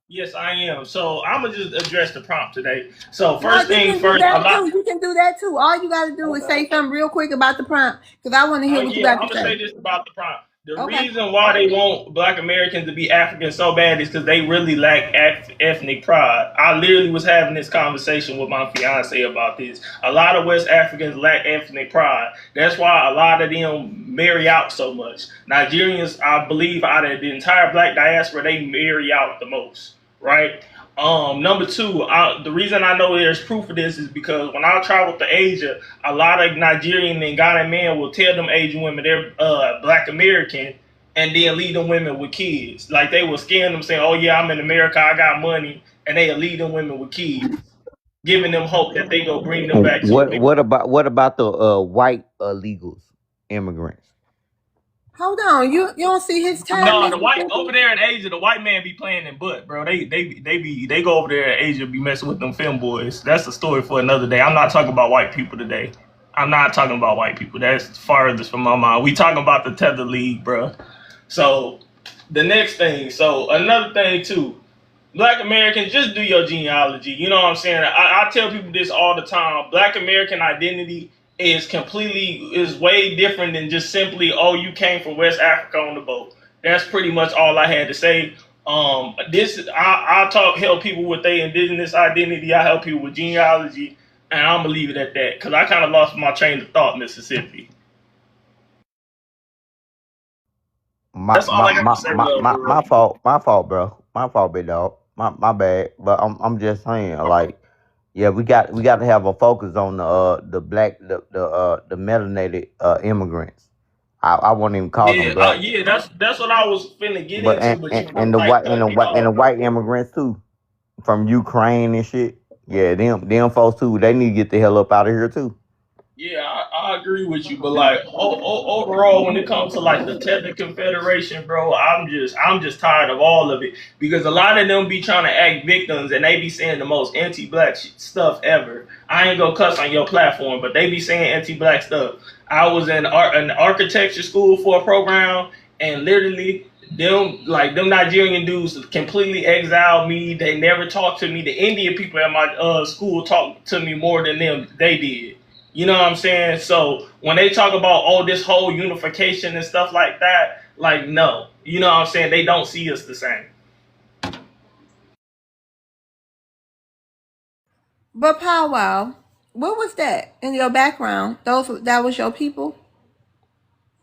yes, I am. So I'm gonna just address the prompt today. So No, first you thing can do first, a that lot. too. You can do that too. All you got to do is say something real quick about the prompt because I want to hear what you Yeah, got I'm to gonna say. say this about the prompt. The Okay. reason why they want Black Americans to be African so bad is because they really lack ethnic pride. I literally was having this conversation with my fiance about this. A lot of West Africans lack ethnic pride. That's why a lot of them marry out so much. Nigerians, I believe, out of the entire Black diaspora, they marry out the most, right? Number two, the reason I know there's proof of this is because when I traveled to Asia, a lot of Nigerian and Ghanaian men will tell them Asian women they're Black American, and then lead them women with kids. Like they will scam them saying, "Oh yeah, I'm in America, I got money," and they lead them women with kids, giving them hope that they go bring them back to America. What about the white illegals, immigrants? Hold on. You don't see his time, No, the white Mississippi? over there in Asia, the white man be playing in butt, bro. They go over there in Asia, be messing with them film boys. That's a story for another day. I'm not talking about white people today. I'm not talking about white people. That's farthest from my mind. We talking about the tether league, bro. So the next thing, so another thing too. Black Americans, just do your genealogy. You know what I'm saying? I tell people this all the time. Black American identity is way different than just simply, oh, you came from West Africa on the boat. That's pretty much all I had to say. I help people with their indigenous identity. I help people with genealogy, and I'm gonna leave it at that because I kind of lost my train of thought, Mississippi. My That's all my I got to my say, my love, my, bro. my fault. My fault, bro. My fault, big dog. My bad. But I'm just saying, like, yeah, we got to have a focus on the black the melanated immigrants. I won't even call them Yeah, black, yeah, that's what I was finna get but into, but you and the like white cut me and the off. white immigrants too from Ukraine and shit. Yeah, them folks too. They need to get the hell up out of here too. Yeah, I agree with you, but like overall, when it comes to like the Tether Confederation, bro, I'm just tired of all of it because a lot of them be trying to act victims and they be saying the most anti-black stuff ever. I ain't gonna cuss on your platform, but they be saying anti-black stuff. I was in an architecture school for a program, and literally them Nigerian dudes completely exiled me. They never talked to me. The Indian people at my school talked to me more than them they did. You know what I'm saying? So when they talk about this whole unification and stuff like that, like no. You know what I'm saying? They don't see us the same. But Powwow, what was that in your background? That was your people.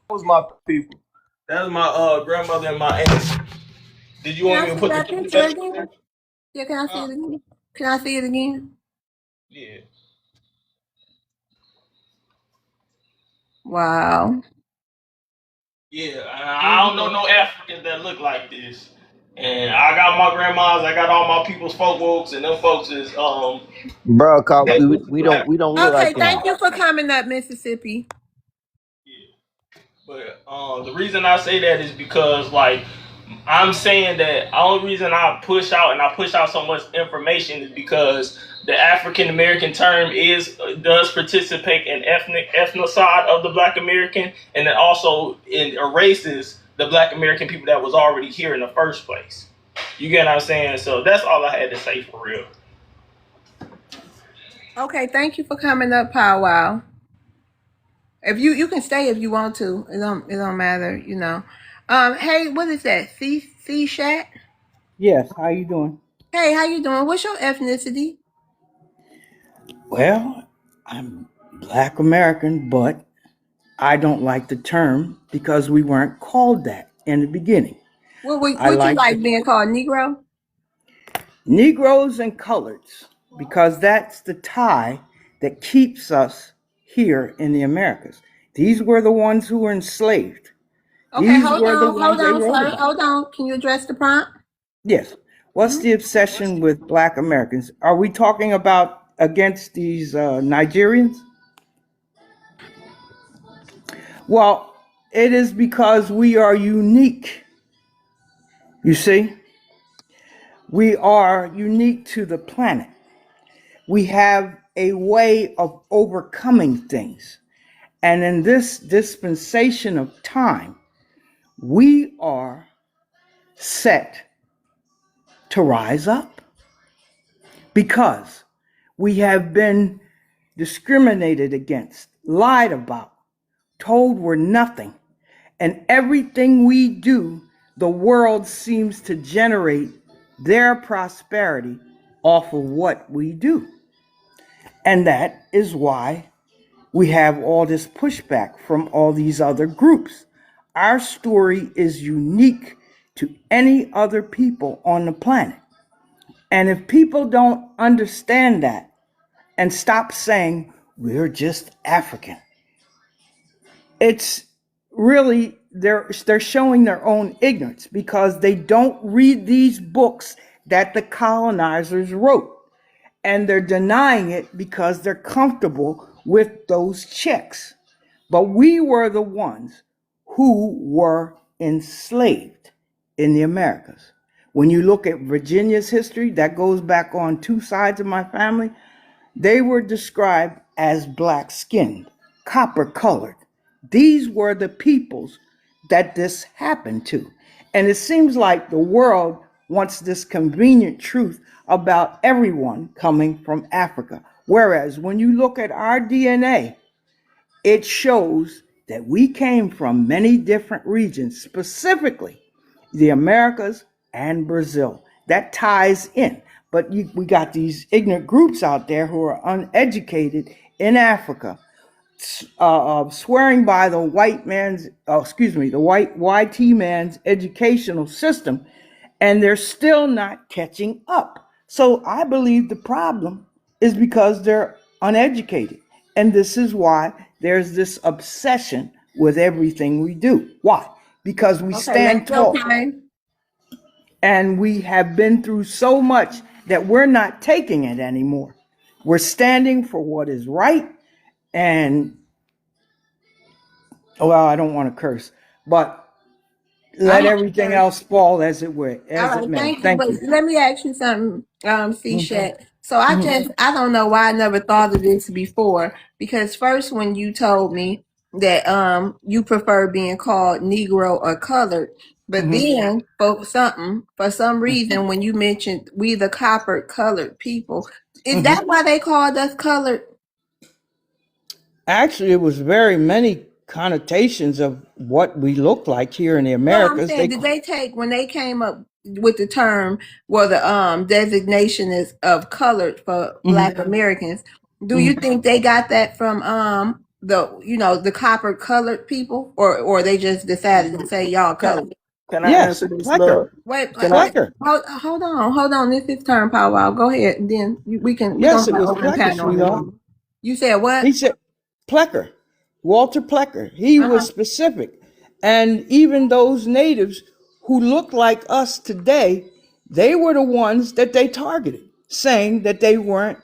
That was my people. That was my grandmother and my aunt. Did you Can want I me to see put the that picture picture? again? Yeah, can I see Huh? it again? Can I see it again? Yeah. Wow. Yeah. I don't know no Africans that look like this. And I got my grandmas, I got all my people's folk folks, and them folks is Bro, cause they we, look we don't African. we don't look Okay, like thank them. you for coming up, Mississippi. Yeah. But the reason I say that is because like I'm saying that the only reason I push out so much information is because the African American term does participate in ethnocide of the Black American, and it also erases the Black American people that was already here in the first place. You get what I'm saying? So that's all I had to say for real. Okay, thank you for coming up, Powwow. If you can stay if you want to. It don't matter, Hey, what is that? C Chat? Yes, how you doing? Hey, how you doing? What's your ethnicity? Well, I'm Black American, but I don't like the term because we weren't called that in the beginning. I What you like like the being called Negro? Negroes and coloreds because that's the tie that keeps us here in the Americas. These were the ones who were enslaved. Okay, These were the ones hold they on, wrote sir. about. Hold on. Can you address the prompt? Yes. What's the obsession with Black Americans? Are we talking about against these Nigerians? Well, it is because we are unique. You see, we are unique to the planet. We have a way of overcoming things. And in this dispensation of time, we are set to rise up because we have been discriminated against, lied about, told we're nothing. And everything we do, the world seems to generate their prosperity off of what we do. And that is why we have all this pushback from all these other groups. Our story is unique to any other people on the planet. And if people don't understand that and stop saying, we're just African, it's really, they're showing their own ignorance because they don't read these books that the colonizers wrote. And they're denying it because they're comfortable with those checks. But we were the ones who were enslaved in the Americas. When you look at Virginia's history, that goes back on two sides of my family. They were described as black skinned, copper colored. These were the peoples that this happened to. And it seems like the world wants this convenient truth about everyone coming from Africa. Whereas when you look at our DNA, it shows that we came from many different regions, specifically the Americas and Brazil. That ties in. But we got these ignorant groups out there who are uneducated in Africa, swearing by the the white YT man's educational system, and they're still not catching up. So I believe the problem is because they're uneducated. And this is why there's this obsession with everything we do. Why? Because we Okay, stand let's go, tall Karen. and we have been through so much that we're not taking it anymore. We're standing for what is right. And, well, I don't want to curse, but let I'm everything else fall as it were, all as it right, may. thank you. Thank But you. let me ask you something, C Mhm, Shat. So mhm, I don't know why I never thought of this before. Because first when you told me that you prefer being called Negro or colored, but mhm, then for some reason when you mentioned we the copper colored people, is mhm. that why they called us colored? Actually, it was very many connotations of what we look like here in the No, I'm Americas. saying, did they take when they came up with the term, well, the designation is of colored for Mhm, Black Americans? Do you mhm. think they got that from the copper colored people, or they just decided to say y'all Can colored? can I Yes, answer this, Plecker, love? Can I? Wait, Plecker. hold on. This is turn powwow. Go ahead, and then we Yes, gonna it have was open Plecker, panel on this sweetheart. one. You said what? He said, Plecker, Walter Plecker. He Uh-huh. was specific. And even those natives who look like us today, they were the ones that they targeted, saying that they weren't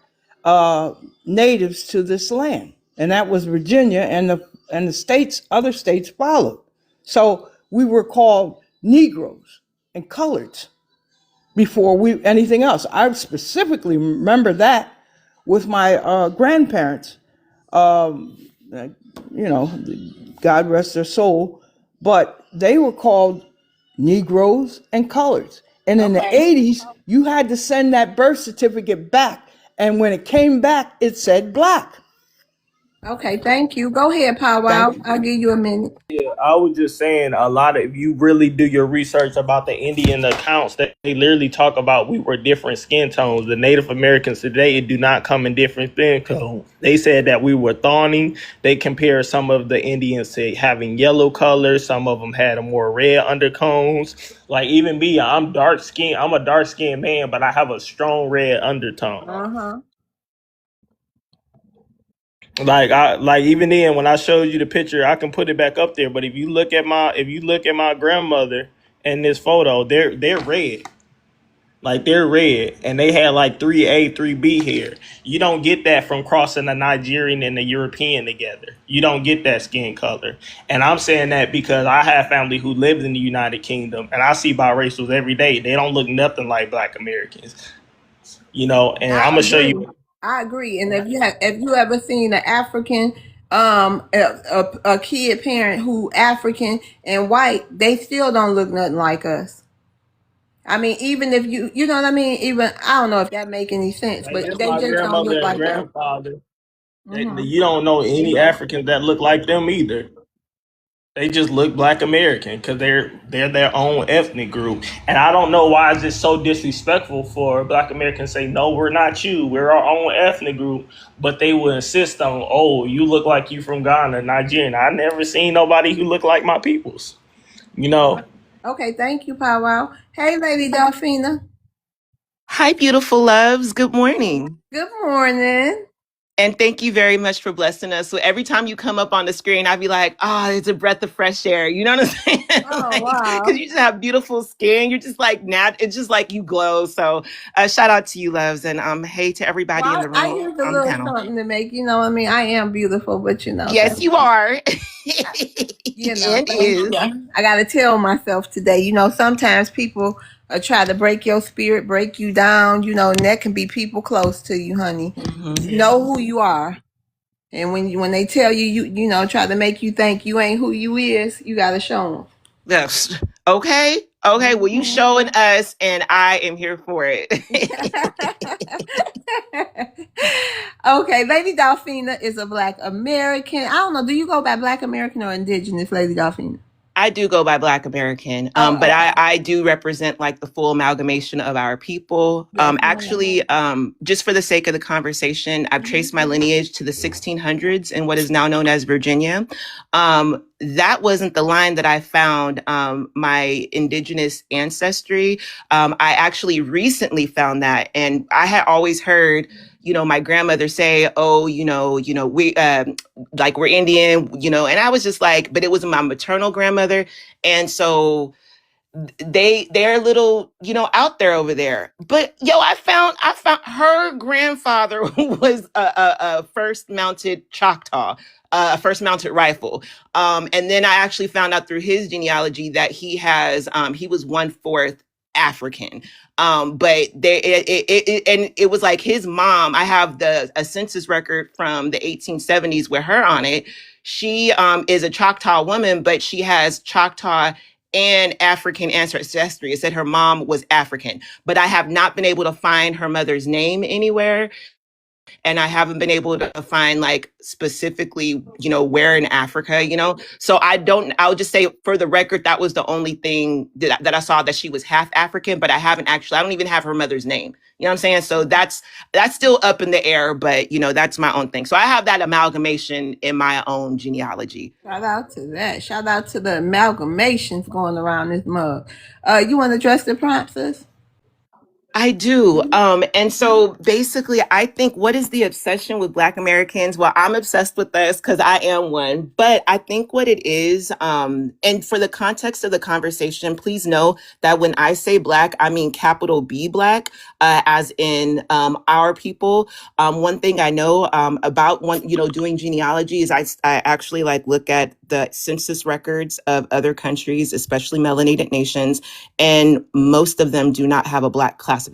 uh, natives to this land. And that was Virginia, and the states, other states followed. So we were called Negroes and coloreds before we anything else. I specifically remember that with my grandparents. Um, uh, God rest their soul, but they were called Negroes and coloreds. And in the Okay. 80s, you had to send that birth certificate back. And when it came back, it said black. Okay. Thank you. Go ahead, powwow. Thank you. I'll give you a minute. I was just saying a lot of if you really do your research about the Indian accounts that literally talk about we were different skin tones. The Native Americans today do not come in different skin tones. They said that we were thorny. They compare some of the Indians to having yellow color. Some of them had a more red undertones. Like even me, I'm dark skinned. I'm a dark skinned man, but I have a strong red undertone. Uh-huh. Like even then when I showed you the picture, I can put it back up there. But if you look at my grandmother in this photo, they're red. Like they're red and they had like 3A, 3B hair. You don't get that from crossing a Nigerian and a European together. You don't get that skin color. And I'm saying that because I have family who lives in the United Kingdom and I see biracials every day. They don't look nothing like Black Americans. And I'm gonna show you. I agree. And if you ever seen an African a kid parent who African and white, they still don't look nothing like us. I mean, even if you know what I mean, even I don't know if that make any sense, Like but this they my just don't grandmother look and like us. grandfather. Mm-hmm. You don't know any Africans that look like them either. They just look Black American because they're their own ethnic group. And I don't know why is it so disrespectful for Black Americans to say, no, we're not you. We're our own ethnic group. But they will insist on, oh, you look like you from Ghana, Nigerian. I never seen nobody who looked like my peoples. Okay, thank you, Powwow. Hey, Lady Delphina. Hi, beautiful loves. Good morning. Good morning. And thank you very much for blessing us. So every time you come up on the screen, I'd be like, oh, it's a breath of fresh air. You know what I'm saying? Oh, wow. Because you just have beautiful skin. You're just like, it's just like you glow. So shout out to you, loves. And hey to everybody in the room. I use a little something to make, I am beautiful, but Yes, you are. And I got to tell myself today, sometimes people try to break your spirit, break you down, and that can be people close to you, honey. Mm-hmm. Know who you are. And when they tell you, try to make you think you ain't who you is, you got to show them. Yes. Okay. Well, you showing us, and I am here for it. Okay, Lady Delphina is a Black American. I don't know. Do you go by Black American or Indigenous, Lady Delphina? I do go by Black American, but I do represent like the full amalgamation of our people. Actually, just for the sake of the conversation, I've traced my lineage to the 1600s in what is now known as Virginia. That wasn't the line that I found my indigenous ancestry. I actually recently found that, and I had always heard, my grandmother say, oh, we like we're Indian, and I was just like, but it was my maternal grandmother. And so they're a little, out there over there. But I found her grandfather was a first mounted Choctaw, a first mounted rifle. And then I actually found out through his genealogy that he was 1/4 African. But it was like his mom. I have a census record from the 1870s with her on it. She is a Choctaw woman, but she has Choctaw and African ancestry. It said her mom was African, but I have not been able to find her mother's name anywhere. And I haven't been able to find like specifically, where in Africa, So I'll just say for the record, that was the only thing that I saw that she was half African, but I don't even have her mother's name. You know what I'm saying? So that's still up in the air, but that's my own thing. So I have that amalgamation in my own genealogy. Shout out to that. Shout out to the amalgamations going around this mug. You want to address the prompts, sis? I do. And so basically, I think what is the obsession with Black Americans? Well, I'm obsessed with this because I am one. But I think what it is, and for the context of the conversation, please know that when I say Black, I mean capital B Black, as in our people. One thing I know about doing genealogy is I actually look at the census records of other countries, especially melanated nations, and most of them do not have a Black classification.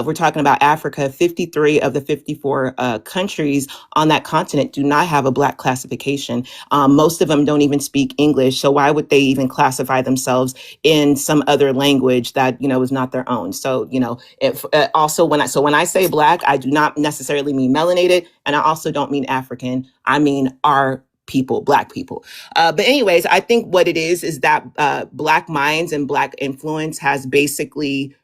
We're talking about Africa. 53 of the 54 countries on that continent do not have a Black classification. Most of them don't even speak English. So why would they even classify themselves in some other language that, is not their own? So, when I say Black, I do not necessarily mean melanated. And I also don't mean African. I mean our people, Black people. But anyways, I think what it is that Black minds and Black influence has basically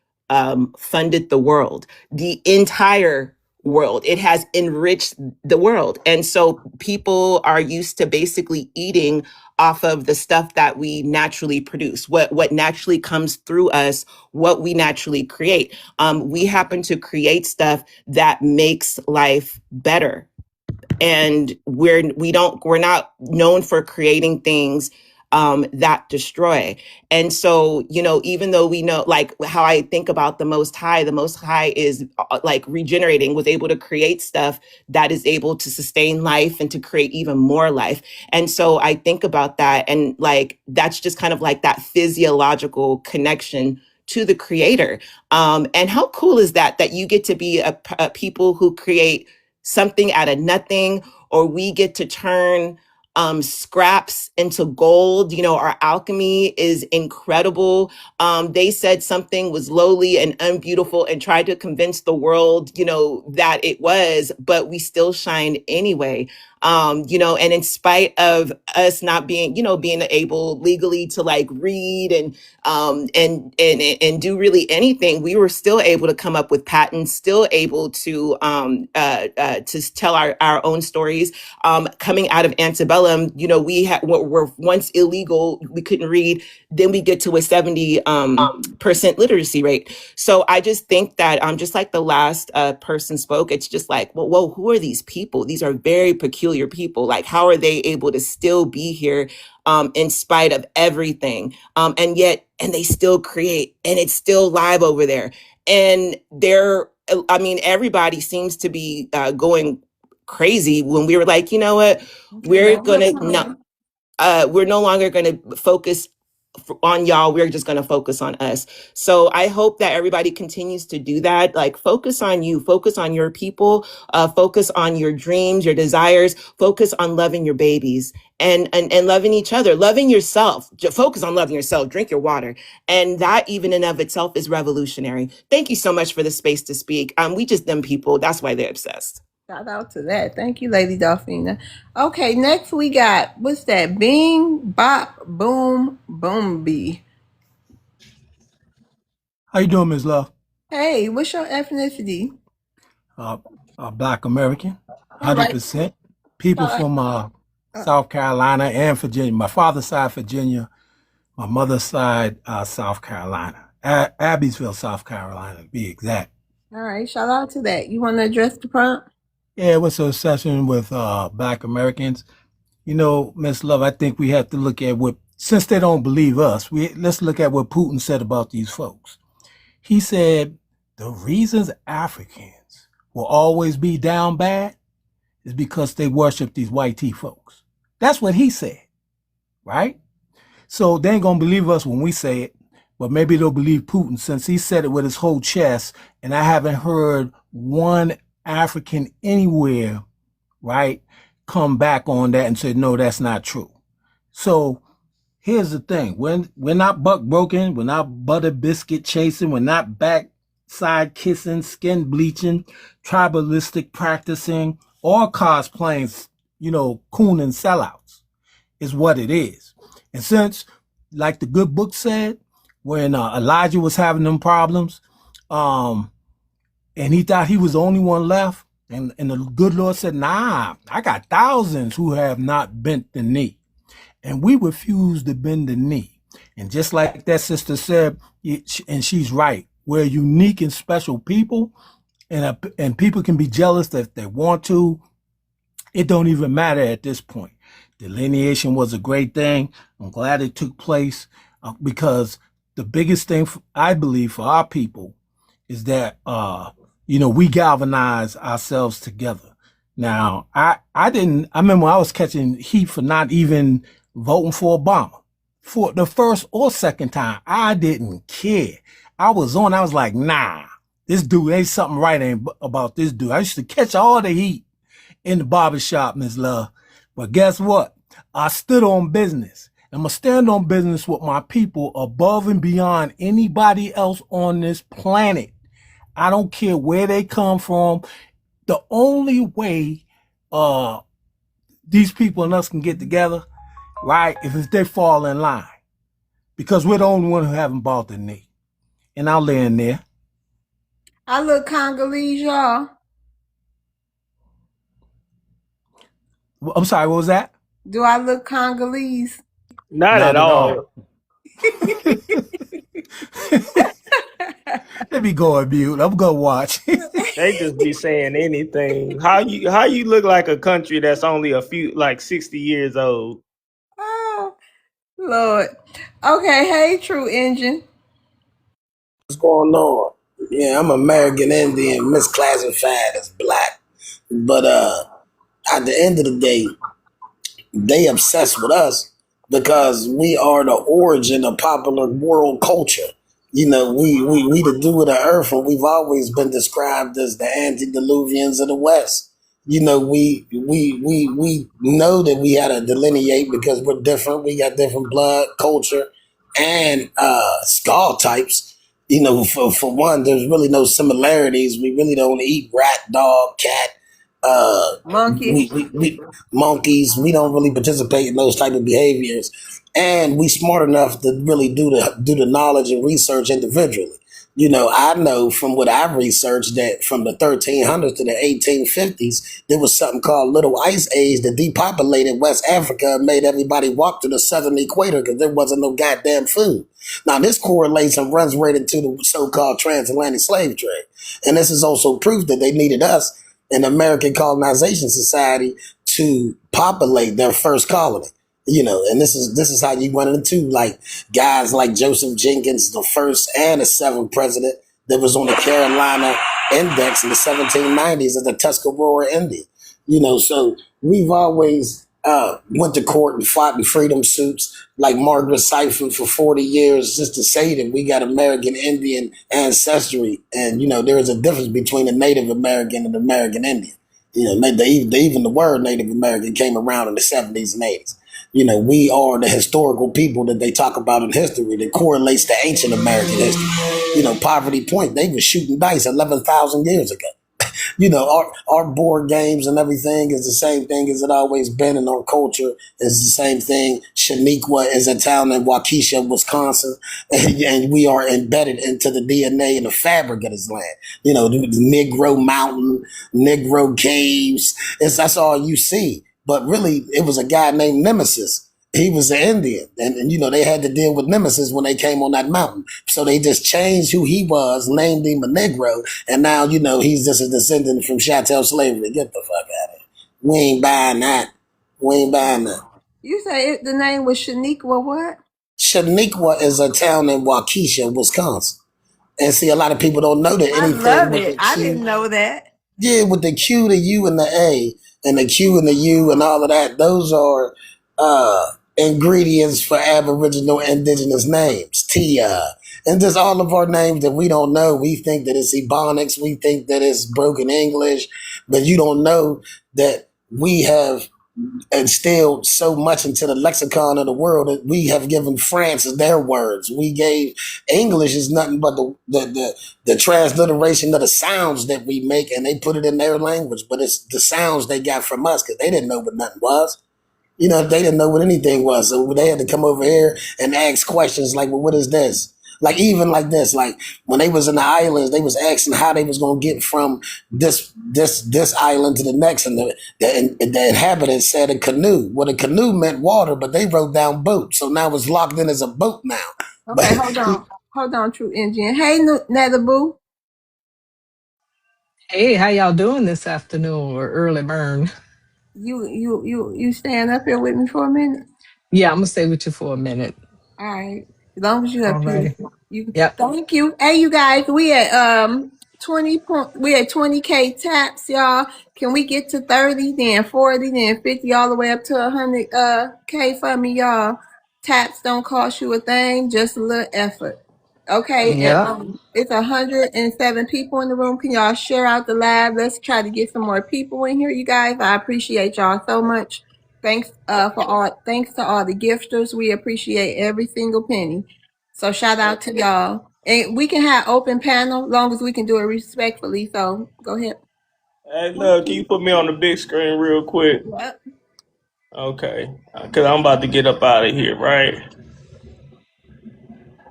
funded the world, the entire world. It has enriched the world. And so people are used to basically eating off of the stuff that we naturally produce, what naturally comes through us, what we naturally create. We happen to create stuff that makes life better, and we're not known for creating things that destroy. And so, even though we know, like how I think about the Most High is like regenerating, was able to create stuff that is able to sustain life and to create even more life. And so I think about that, and like that's just kind of like that physiological connection to the creator. And how cool is that you get to be a people who create something out of nothing, or we get to turn scraps into gold. Our alchemy is incredible. They said something was lowly and unbeautiful and tried to convince the world, that it was, but we still shine anyway. And in spite of us not being, being able legally to like read and do really anything, we were still able to come up with patents, still able to tell our own stories. Coming out of antebellum, were once illegal, we couldn't read. Then we get to a 70% literacy rate. So I just think that just like the last person spoke, it's just like, well, whoa, who are these people? These are very peculiar people. Like, how are they able to still be here in spite of everything? And they still create, and it's still live over there. And everybody seems to be going crazy when we were like, you know what, we're no longer going to focus on y'all. We're just going to focus on us. So I hope that everybody continues to do that. Like, focus on you, focus on your people, focus on your dreams, your desires, focus on loving your babies and loving each other, loving yourself. Focus on loving yourself, drink your water. And that even in of itself is revolutionary. Thank you so much for the space to speak. We just them people. That's why they're obsessed. Shout out to that. Thank you, Lady Dolphina. Okay, next we got, what's that? Bing, bop, boom, boom, bee. How you doing, Ms. Love? Hey, what's your ethnicity? Black American, All right. 100%. People from South Carolina and Virginia. My father's side, Virginia. My mother's side, South Carolina. Abbeville, South Carolina, to be exact. All right, shout out to that. You want to address the prompt? Yeah, what's the obsession with Black Americans? Ms. Love, I think we have to look at since they don't believe us, let's look at what Putin said about these folks. He said the reasons Africans will always be down bad is because they worship these white tea folks. That's what he said, right? So they ain't gonna believe us when we say it, but maybe they'll believe Putin since he said it with his whole chest, and I haven't heard one African anywhere, right, come back on that and say, no, that's not true. So here's the thing. We're not buck broken. We're not butter biscuit chasing. We're not backside kissing, skin bleaching, tribalistic practicing, or cosplaying, coon and sellouts is what it is. And since, like the good book said, when Elijah was having them problems, and he thought he was the only one left, and the good Lord said, nah, I got thousands who have not bent the knee. And we refuse to bend the knee. And just like that sister said, and she's right, we're unique and special people, and people can be jealous if they want to. It don't even matter at this point. Delineation was a great thing. I'm glad it took place because the biggest thing, I believe, for our people is that, we galvanize ourselves together. Now, I remember I was catching heat for not even voting for Obama. For the first or second time, I didn't care. I was like, nah, this dude, ain't something right about this dude. I used to catch all the heat in the barbershop, Ms. Love. But guess what? I stood on business. I'm going to stand on business with my people above and beyond anybody else on this planet. I don't care where they come from. The only way these people and us can get together, right? If they fall in line, because we're the only one who haven't bought the knee. And I'll lay in there. I look Congolese, y'all. I'm sorry, what was that? Do I look Congolese? Not at Not at all. all. Let me go on mute. I'm gonna watch. They just be saying anything. How you look like a country that's only a few like 60 years old? Oh, Lord. Okay, hey, True Engine. What's going on? Yeah, I'm American Indian, misclassified as black. But at the end of the day, they obsessed with us because we are the origin of popular world culture. You know, we the dew of the earth, and we've always been described as the antediluvians of the West. You know, we know that we had to delineate because we're different. We got different blood, culture, and skull types. You know, for one, there's really no similarities. We really don't eat rat, dog, cat. Monkey. We monkeys. We don't really participate in those type of behaviors, and we smart enough to really do the knowledge and research individually. You know, I know from what I've researched that from the 1300s to the 1850s, there was something called Little Ice Age that depopulated West Africa and made everybody walk to the southern equator because there wasn't no goddamn food. Now, this correlates and runs right into the so-called transatlantic slave trade. And this is also proof that they needed us in American Colonization Society to populate their first colony. You know, and this is how you run into like guys like Joseph Jenkins, the first and the seventh president that was on the Carolina Index in the 1790s as a Tuscarora Indian. You know, so we've always went to court and fought in freedom suits like Margaret Siphon for 40 years just to say that we got American Indian ancestry. And, you know, there is a difference between a Native American and American Indian. You know, even the word Native American came around in the 70s and 80s. You know, we are the historical people that they talk about in history that correlates to ancient American history. You know, Poverty Point, they were shooting dice 11,000 years ago. You know, our board games and everything is the same thing as it always been in our culture. It's the same thing. Shaniqua is a town in Waukesha, Wisconsin, and we are embedded into the DNA and the fabric of this land. You know, the Negro Mountain, Negro Caves, that's all you see. But really, it was a guy named Nemesis. He was an Indian, and you know they had to deal with Nemesis when they came on that mountain. So they just changed who he was, named him a Negro, and now you know he's just a descendant from chattel slavery. Get the fuck out of here. We ain't buying that. We ain't buying that. You say the name was Shaniqua what? Shaniqua is a town in Waukesha, Wisconsin. And see, a lot of people don't know that I anything love with it. the I Q. didn't know that. Yeah, with the Q, the U, and the A, and the Q and the U, and all of that, those are ingredients for Aboriginal indigenous names. Tia. And just all of our names that we don't know. We think that it's Ebonics, we think that it's broken English, but you don't know that we have instilled so much into the lexicon of the world that we have given France their words. We gave English is nothing but the transliteration of the sounds that we make, and they put it in their language. But it's the sounds they got from us because they didn't know what nothing was. You know, they didn't know what anything was, so they had to come over here and ask questions like, "Well, what is this?" Like even like this, like when they was in the islands, they was asking how they was gonna get from this island to the next, and the inhabitants said a canoe. Well, a canoe meant water, but they wrote down boat, so now it's locked in as a boat now. Okay, But hold on, True Engine. Hey, Netherboo. Hey, how y'all doing this afternoon or early burn? You stand up here with me for a minute? Yeah, I'm gonna stay with you for a minute. All right. As long as you All up here. righty. You Yep. thank you. Hey you guys, we at 20K taps, y'all. Can we get to 30, then 40, then 50, all the way up to 100 K for me, y'all? Taps don't cost you a thing, just a little effort. Okay, and Yep. it's 107 people in the room. Can y'all share out the live? Let's try to get some more people in here, you guys. I appreciate y'all so much. Thanks thanks to all the gifters. We appreciate every single penny. So shout out to y'all. And we can have open panel long as we can do it respectfully. So go ahead. Hey, look, can you put me on the big screen real quick? Yep. Okay, because I'm about to get up out of here, right?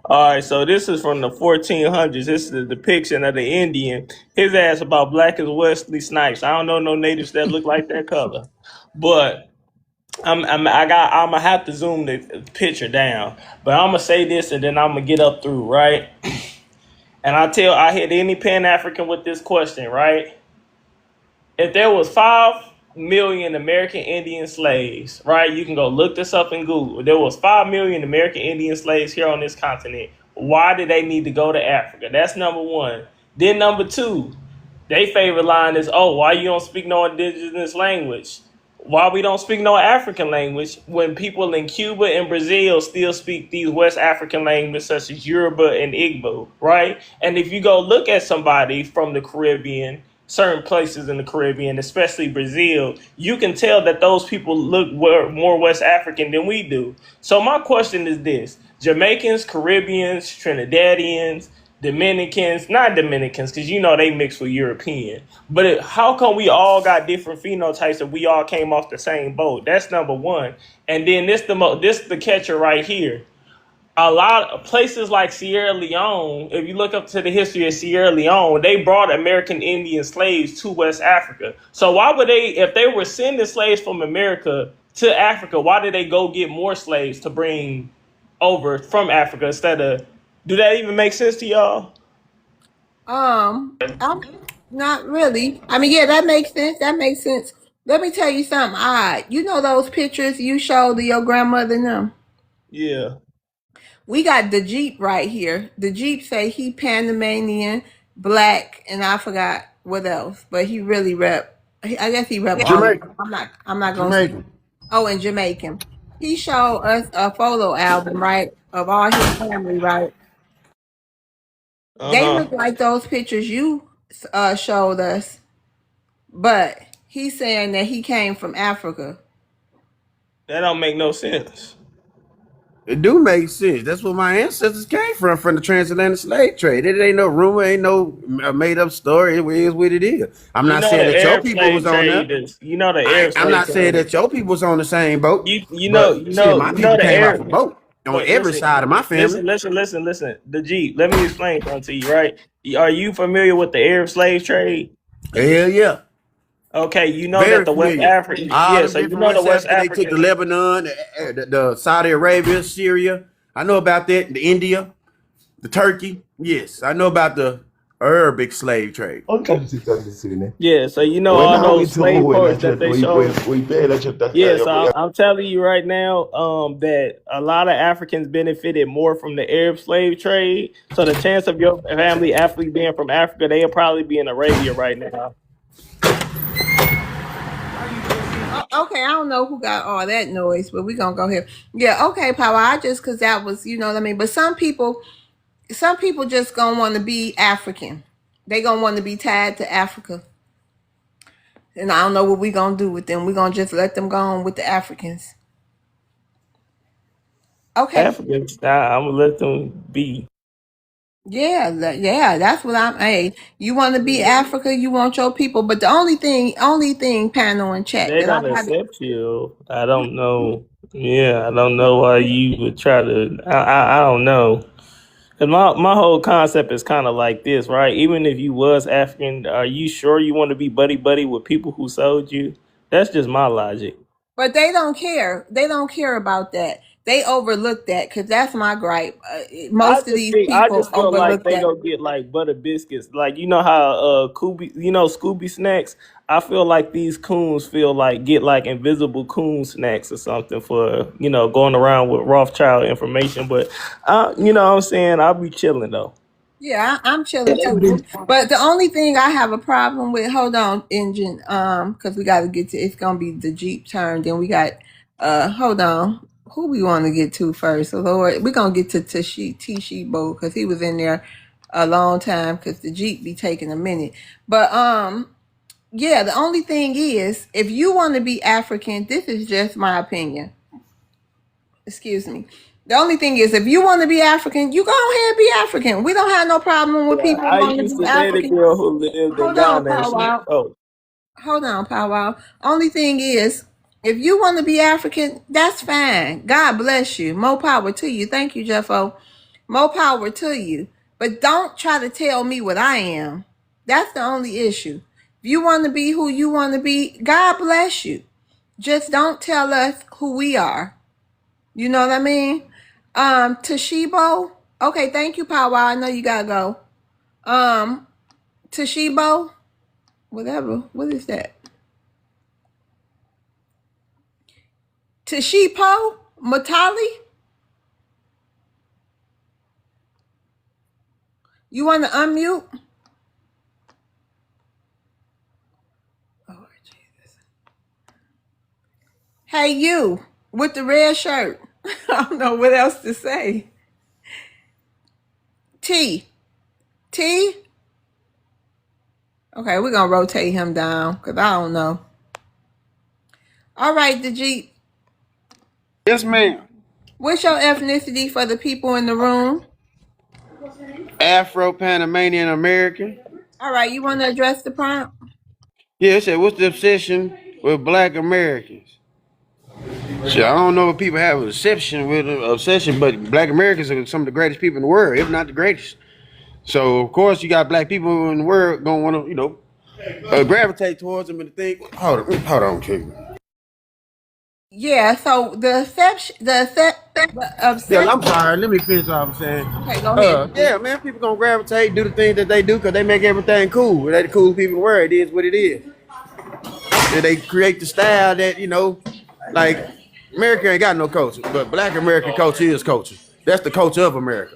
All right, so this is from the 1400s. This is a depiction of the Indian. His ass about black as Wesley Snipes. I don't know no natives that look like that color, but I'm gonna have to zoom the picture down. But I'm gonna say this and then I'm gonna get up through, right? And I hit any Pan African with this question, right? If there was 5 million American Indian slaves, right? You can go look this up in Google. If there was 5 million American Indian slaves here on this continent, why did they need to go to Africa? That's number one. Then number two, they favorite line is, oh, why you don't speak no indigenous language? Why we don't speak no African language when people in Cuba and Brazil still speak these West African languages such as Yoruba and Igbo, right? And if you go look at somebody from the Caribbean, certain places in the Caribbean, especially Brazil, you can tell that those people look more West African than we do. So my question is this: Jamaicans, Caribbeans, Trinidadians, Dominicans, not Dominicans, because you know they mix with European. But how come we all got different phenotypes and we all came off the same boat? That's number one. And then this the catcher right here. A lot of places like Sierra Leone, if you look up to the history of Sierra Leone, they brought American Indian slaves to West Africa. So why would they, if they were sending slaves from America to Africa, why did they go get more slaves to bring over from Africa instead of? Do that even make sense to y'all? I'm not really. I mean, yeah, that makes sense. That makes sense. Let me tell you something odd. You know those pictures you showed to your grandmother and them? Yeah. We got the Jeep right here. The Jeep say he Panamanian, black, and I forgot what else. But he really I guess he rep all of them. Jamaican. I'm not gonna say. Jamaican. Oh, and Jamaican. He showed us a photo album, right, of all his family, right? Uh They look huh. like those pictures you showed us, but he's saying that he came from Africa. That don't make no sense. It do make sense. That's where my ancestors came from the transatlantic slave trade. It ain't no rumor, ain't no made up story. It is what it is. I'm You not know saying the that your Arab people was slave on there. trade is. You know the Arab I'm slave not saying trade. that your people was on the same boat, You know but you shit, know my you know people the came off a Arab. boat on But every side of my family. listen. The Jeep. Let me explain something to you, right? Are you familiar with the Arab slave trade? Hell yeah. Okay, you know that Very the West familiar. African. All Yeah, them so you different know the West West Africa, they took the African. Lebanon, the Saudi Arabia, Syria. I know about that. The India, the Turkey. Yes, I know about the Arabic slave trade. Yeah, so you know all those slave ports that they showed. Yeah, so I'm telling you right now, that a lot of Africans benefited more from the Arab slave trade. So the chance of your family actually being from Africa, they'll probably be in Arabia right now. Okay, I don't know who got all that noise, but we gonna go here. Yeah, okay, Power. I just cause that was, you know what I mean. But some people just gonna want to be African. They gonna want to be tied to Africa, and I don't know what we gonna do with them. We gonna just let them go on with the Africans. Okay. Africans, I'm gonna let them be. Yeah, yeah, that's what I'm. Hey, you want to be Africa, you want your people, but the only thing, panel and chat They that I don't got. accept you. I don't know. Yeah, I don't know why you would try to. I don't know. Cause my whole concept is kind of like this, right? Even if you was African, are you sure you want to be buddy buddy with people who sold you? That's just my logic. But they don't care. They don't care about that. They overlook that because that's my gripe. Most of these I people just feel like overlook they that. go get like butter biscuits, like you know how Scooby snacks. I feel like these coons feel like get like invisible coon snacks or something for going around with Rothschild information. But you know what I'm saying, I'll be chilling though. Yeah, I'm chilling too. But the only thing I have a problem with, hold on, engine, because we got to get to. It's gonna be the Jeep turn. Then we got, hold on, who we want to get to first? Lord, we're gonna get to Tishibo because he was in there a long time because the Jeep be taking a minute. But yeah, the only thing is, if you want to be African, this is just my opinion. Excuse me. The only thing is, if you want to be African, you go ahead and be African. We don't have no problem with Yeah, people I wanting used to be to date a African. girl who lived in Hold on, Ghana, and Pow she Wow. oh Hold on, Pow Wow. Only thing is, If you want to be African, that's fine. God bless you. More power to you. Thank you, Jeffo. More power to you. But don't try to tell me what I am. That's the only issue. If you want to be who you want to be, God bless you. Just don't tell us who we are. You know what I mean? Toshibo. Okay, thank you, Power. I know you gotta go. Toshibo. Whatever. What is that? Toshipo? Matali? You want to unmute? Oh, Jesus. Hey, you with the red shirt. I don't know what else to say. T. T? Okay, we're going to rotate him down because I don't know. All right, the Jeep. Yes, ma'am. What's your ethnicity for the people in the room? Afro-Panamanian American. All right, you want to address the prompt? Yeah, it said, what's the obsession with black Americans? So I don't know if people have an obsession, but black Americans are some of the greatest people in the world, if not the greatest. So of course you got black people in the world gonna want to, gravitate towards them and think. Hold on, King. Yeah, so the Yeah, obsession. I'm sorry. Let me finish what I was saying. Okay, go ahead. Yeah, man, people gonna gravitate, do the things that they do because they make everything cool. They the cool people in the world. It is what it is. And they create the style that like America ain't got no culture, but Black American culture is culture. That's the culture of America.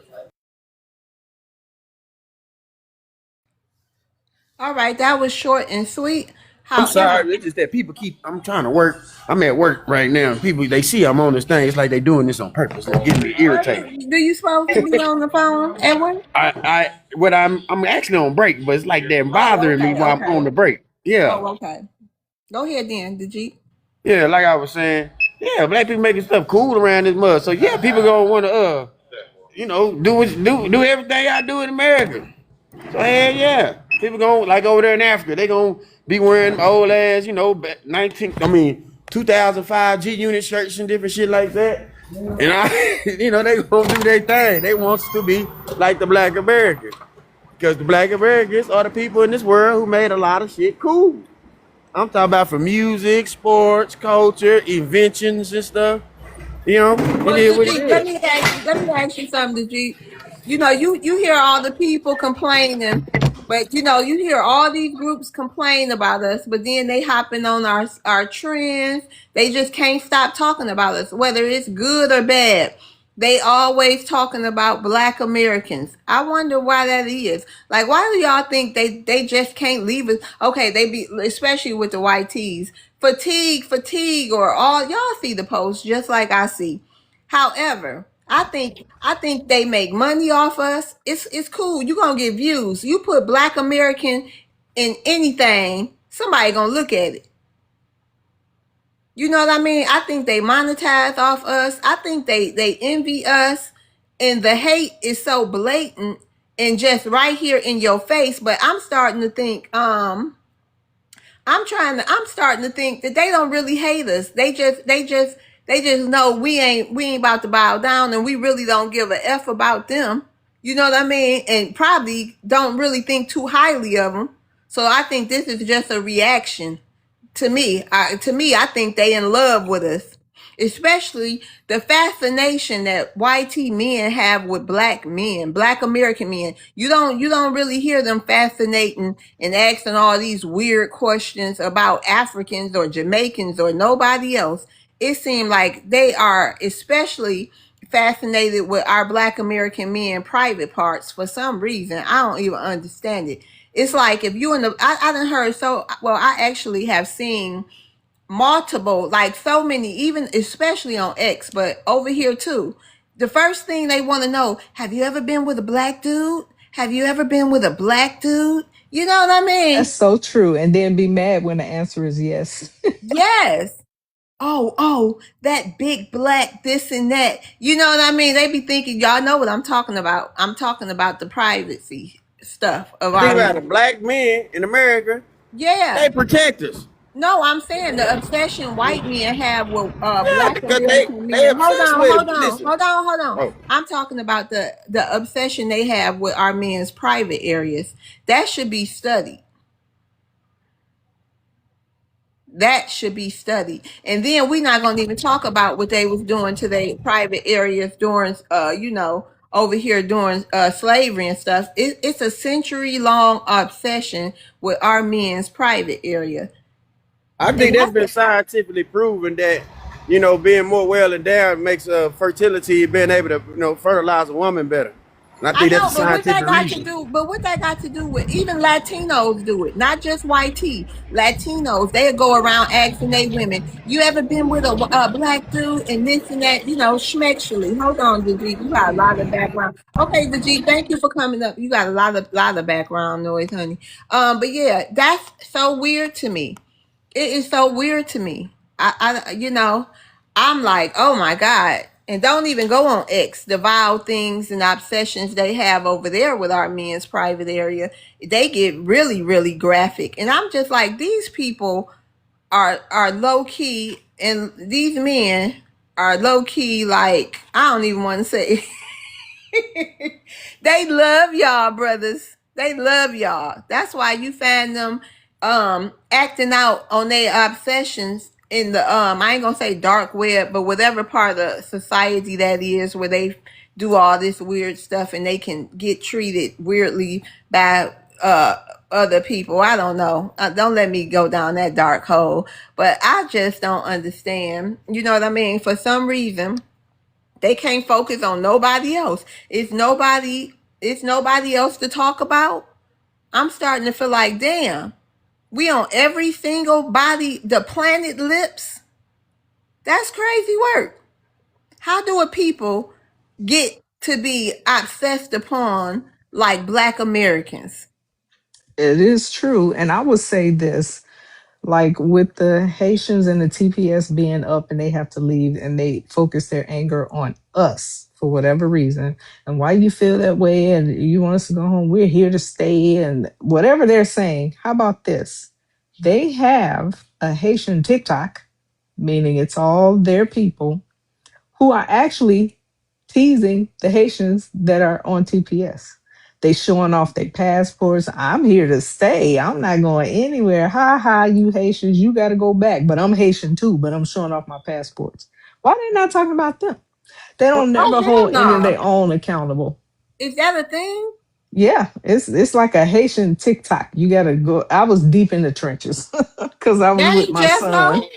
All right, that was short and sweet. I'm However, sorry. It's just that people keep. I'm trying to work. I'm at work right now. And people, they see I'm on this thing. It's like they doing this on purpose. They're getting me irritated. do you supposed to be on the phone at work? I'm actually on break, but it's like they're bothering me while I'm on the break. Yeah, Oh, okay. Go ahead then, the Jeep. yeah. Like I was saying, yeah, black people making stuff cool around this mud. So yeah, people gonna want to do everything I do in America. So hell yeah, people gonna like over there in Africa. They gonna be wearing old ass, 2005 G Unit shirts and different shit like that. And they gonna do their thing. They want to be like the Black American, because the Black Americans are the people in this world who made a lot of shit cool. I'm talking about for music, sports, culture, inventions and stuff. Well, It is what it Deji, is. let me ask you something, Deji. You hear all the people complaining, but you hear all these groups complain about us, but then they hopping on our trends. They just can't stop talking about us, whether it's good or bad. They always talking about Black Americans. I wonder why that is. Like, why do y'all think they just can't leave us? Okay, they be, especially with the white tees, fatigue, or all y'all see the posts just like I see. However, I think they make money off us. It's cool. You gonna get views. You put Black American in anything, somebody gonna look at it. You know what I mean? I think they monetize off us. I think they envy us, and the hate is so blatant and just right here in your face. But I'm starting to think, I'm starting to think that they don't really hate us. They just know we ain't about to bow down, and we really don't give a F about them. You know what I mean? And probably don't really think too highly of them. So I think this is just a reaction to me, I think they in love with us, especially the fascination that YT men have with Black men, Black American men. You don't really hear them fascinating and asking all these weird questions about Africans or Jamaicans or nobody else. It seems like they are especially fascinated with our Black American men private parts for some reason. I don't even understand it. It's like if you in the I done heard so well, I actually have seen multiple, like so many, even especially on X, but over here too. The first thing they want to know, have you ever been with a Black dude? Have you ever been with a Black dude? You know what I That's mean? so true. And then be mad when the answer is yes. Yes. Oh, that big Black this and that. You know what I mean? They be thinking, y'all know what I'm talking about. I'm talking about the privacy stuff of Think our. about it. Black men in America, Yeah. they protect us. No, I'm saying the obsession white men have with Yeah, black because they American they men. Hold obsessed on, with hold it. on, Listen. hold on, hold on. Oh, I'm talking about the obsession they have with our men's private areas. That should be studied. That should be studied. And then we're not gonna even talk about what they was doing to their private areas during over here during slavery and stuff. It's a century long obsession with our men's private area. I And think that's been scientifically proven that being more well endowed makes fertility, being able to fertilize a woman better. And I I think that's know, a but what that scientific got to reason. do, with even Latinos do it, not just white tea. Latinos, they go around asking they women, you ever been with a black dude and this and that, schmexually. Hold on, Deji, you got a lot of background. Okay, Deji, thank you for coming up. You got a lot of background noise, honey. But yeah, that's so weird to me. It is so weird to me. I'm like, oh my God. And don't even go on X, the vile things and obsessions they have over there with our men's private area. They get really, really graphic. And I'm just like, these people are low key, and these men are low key, like, I don't even want to say. They love y'all, brothers. They love y'all. That's why you find them acting out on their obsessions in the I ain't gonna say dark web, but whatever part of the society that is where they do all this weird stuff and they can get treated weirdly by other people. I don't know. Don't let me go down that dark hole. But I just don't understand. You know what I mean? For some reason, they can't focus on nobody else. It's nobody else to talk about. I'm starting to feel like, damn, we on every single body, the planet lips. That's crazy work. How do a people get to be obsessed upon like black Americans? It is true. And I would say this, like with the Haitians and the TPS being up and they have to leave and they focus their anger on us for whatever reason. And why you feel that way and you want us to go home, we're here to stay and whatever they're saying. How about this? They have a Haitian TikTok, meaning it's all their people who are actually teasing the Haitians that are on TPS. They showing off their passports. I'm here to stay. I'm not going anywhere. Ha ha, you Haitians, you got to go back. But I'm Haitian too. But I'm showing off my passports. Why they not talking about them? They don't Oh never hell hold any of no! their own accountable. Is that a thing? Yeah, it's like a Haitian TikTok. You got to go. I was deep in the trenches because I was with Dang, my son. Jeffo.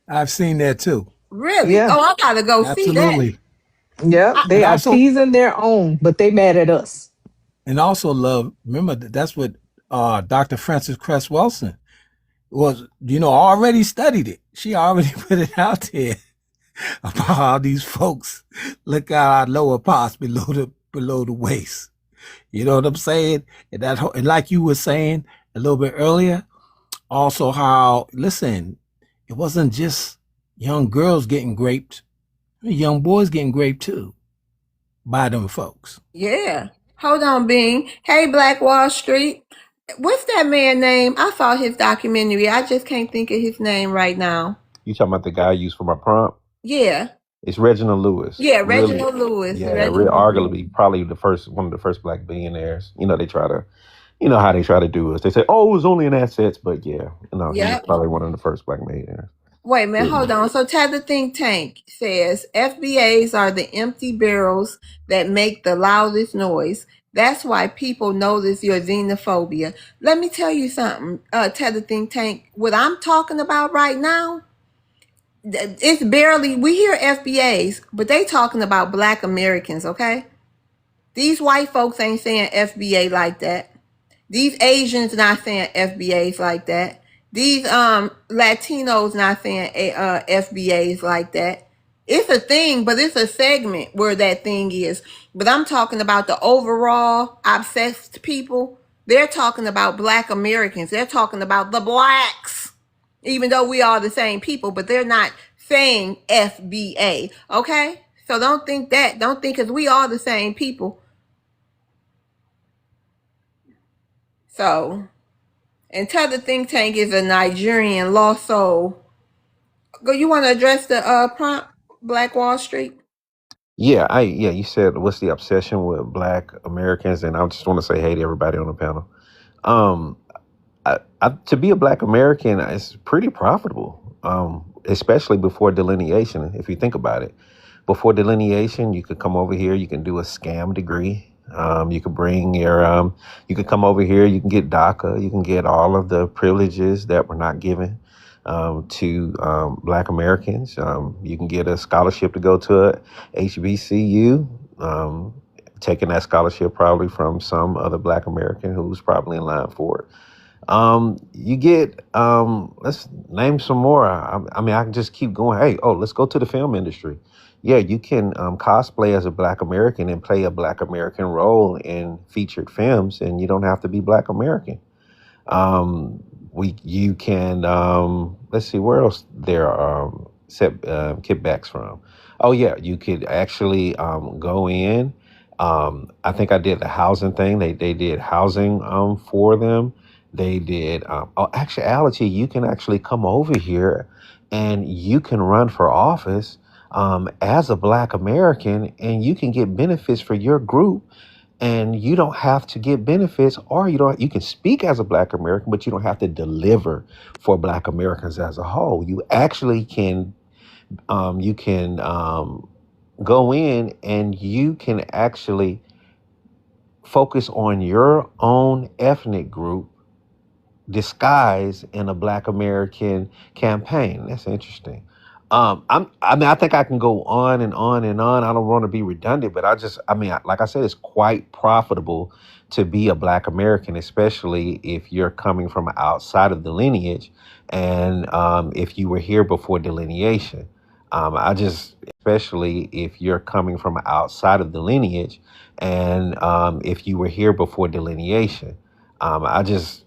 I've seen that too. Really? Yeah, Oh, I gotta go see that. Absolutely. yep. I, And They are also teasing their own, but they mad at us. love, remember that's what Dr. Frances Cress Wilson was, already studied it. She already put it out there about how these folks look at our lower parts below the waist. You know what I'm saying? And like you were saying a little bit earlier, also how, listen, it wasn't just young girls getting raped, young boys getting raped too by them folks. yeah. Hold on, Bing. Hey, Black Wall Street. What's that man name? I saw his documentary. I just can't think of his name right now. You talking about the guy I used for my prompt? Yeah. It's Reginald Lewis. Yeah, Really, Reginald Lewis. yeah, Reginald Lewis. arguably probably one of the first black billionaires. They try to, how they try to do it. They say, oh, it was only in assets, but yeah, he was Yep. probably one of the first black millionaires. Wait a minute, Yeah. hold on. So Tether Think Tank says FBAs are the empty barrels that make the loudest noise. That's why people notice your xenophobia. Let me tell you something, Tether Think Tank. What I'm talking about right now, it's barely, we hear FBAs, but they talking about black Americans, okay? These white folks ain't saying FBA like that. These Asians not saying FBAs like that. These Latinos not saying FBAs like that. It's a thing, but it's a segment where that thing is. But I'm talking about the overall obsessed people. They're talking about black Americans. They're talking about the blacks. Even though we are the same people, but they're not saying FBA. Okay? So don't think that. Don't think because we are the same people. So And t'other think tank is a Nigerian lost soul. Go, you want to address the prompt, Black Wall Street? Yeah. You said what's the obsession with Black Americans, and I just want to say hey to everybody on the panel. Um, to be a Black American is pretty profitable, especially before delineation. If you think about it, before delineation, you could come over here, you can do a scam degree. You could bring your, you could come over here, you can get DACA, you can get all of the privileges that were not given to Black Americans. You can get a scholarship to go to a HBCU. Taking that scholarship probably from some other Black American who's probably in line for it. You get, let's name some more. I mean, I can just keep going. Hey, let's go to the film industry. Yeah, you can cosplay as a Black American and play a Black American role in featured films, and you don't have to be Black American. You can, let's see, where else there are set kickbacks from. Oh yeah, you could actually go in. I think I did the housing thing. They did housing for them. They did. Actually, you can actually come over here and you can run for office as a Black American, and you can get benefits for your group, and you don't have to get benefits, or you can speak as a Black American, but you don't have to deliver for Black Americans as a whole. You actually can go in and you can actually focus on your own ethnic group disguised in a Black American campaign. That's interesting. I think I can go on and on and on. I don't want to be redundant, but like I said, it's quite profitable to be a Black American, especially if you're coming from outside of the lineage, and if you were here before delineation. Especially if you're coming from outside of the lineage, and if you were here before delineation. It's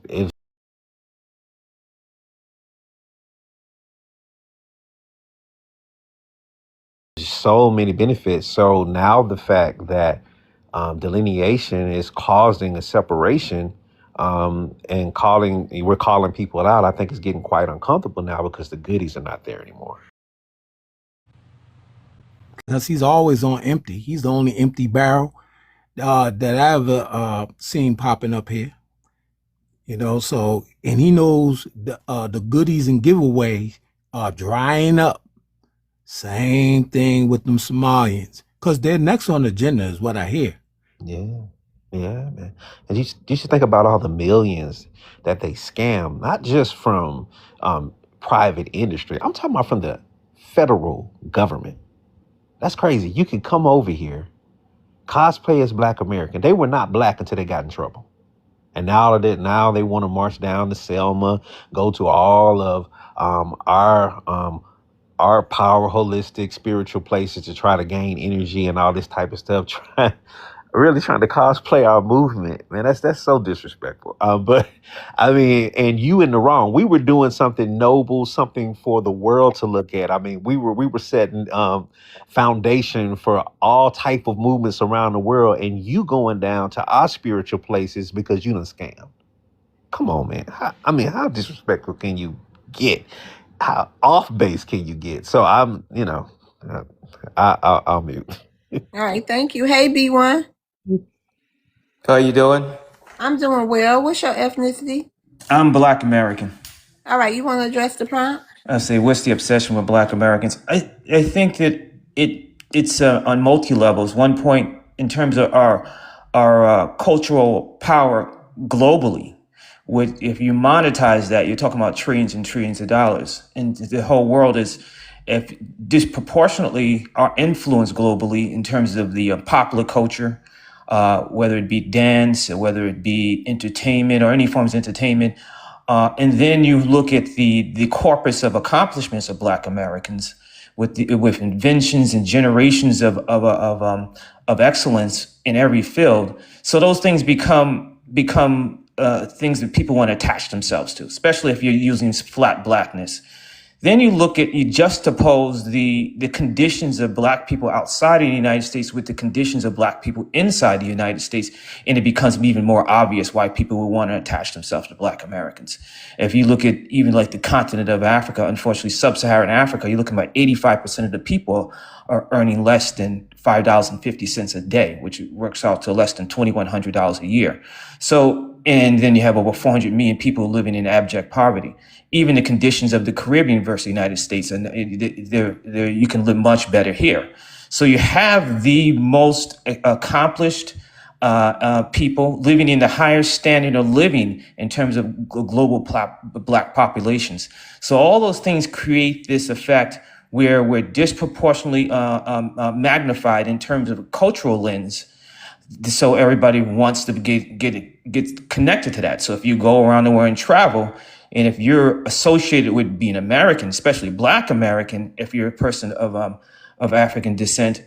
so many benefits. So now the fact that delineation is causing a separation, and we're calling people out, I think it's getting quite uncomfortable now because the goodies are not there anymore. Because he's always on empty. He's the only empty barrel that I ever seen popping up here. So, and he knows the goodies and giveaways are drying up. Same thing with them Somalians, because they're next on the agenda, is what I hear. Yeah, man. And you should think about all the millions that they scam, not just from private industry. I'm talking about from the federal government. That's crazy. You can come over here, cosplay as Black American. They were not Black until they got in trouble. And now they want to march down to Selma, go to all of our power, holistic, spiritual places to try to gain energy and all this type of stuff. Really trying to cosplay our movement, man. That's so disrespectful. But I mean, and you in the wrong. We were doing something noble, something for the world to look at. I mean, we were setting foundation for all type of movements around the world, and you going down to our spiritual places because you done scam. Come on, man. How disrespectful can you get? How off base can you get? So I'll mute. All right, thank you. Hey, B1. How you doing? I'm doing well. What's your ethnicity? I'm Black American. All right, you want to address the prompt? I say, what's the obsession with Black Americans? I think that it's on multi levels. One point in terms of our cultural power globally. If you monetize that, you're talking about trillions and trillions of dollars, and the whole world is disproportionately are influenced globally in terms of the popular culture. Whether it be dance, or whether it be entertainment or any forms of entertainment. And then you look at the corpus of accomplishments of Black Americans with inventions and generations of excellence in every field. So those things become things that people want to attach themselves to, especially if you're using flat Blackness. Then you juxtapose the conditions of black people outside of the United States with the conditions of black people inside the United States, and it becomes even more obvious why people would want to attach themselves to black Americans. If you look at even like the continent of Africa, unfortunately, sub-Saharan Africa, you're looking at 85% of the people are earning less than $5.50 a day, which works out to less than $2,100 a year. So, and then you have over 400 million people living in abject poverty. Even the conditions of the Caribbean versus the United States, and you can live much better here. So you have the most accomplished people living in the higher standard of living in terms of global black populations. So all those things create this effect where we're disproportionately magnified in terms of a cultural lens. So everybody wants to get connected to that. So if you go around the world and travel, and if you're associated with being American, especially Black American, if you're a person of African descent,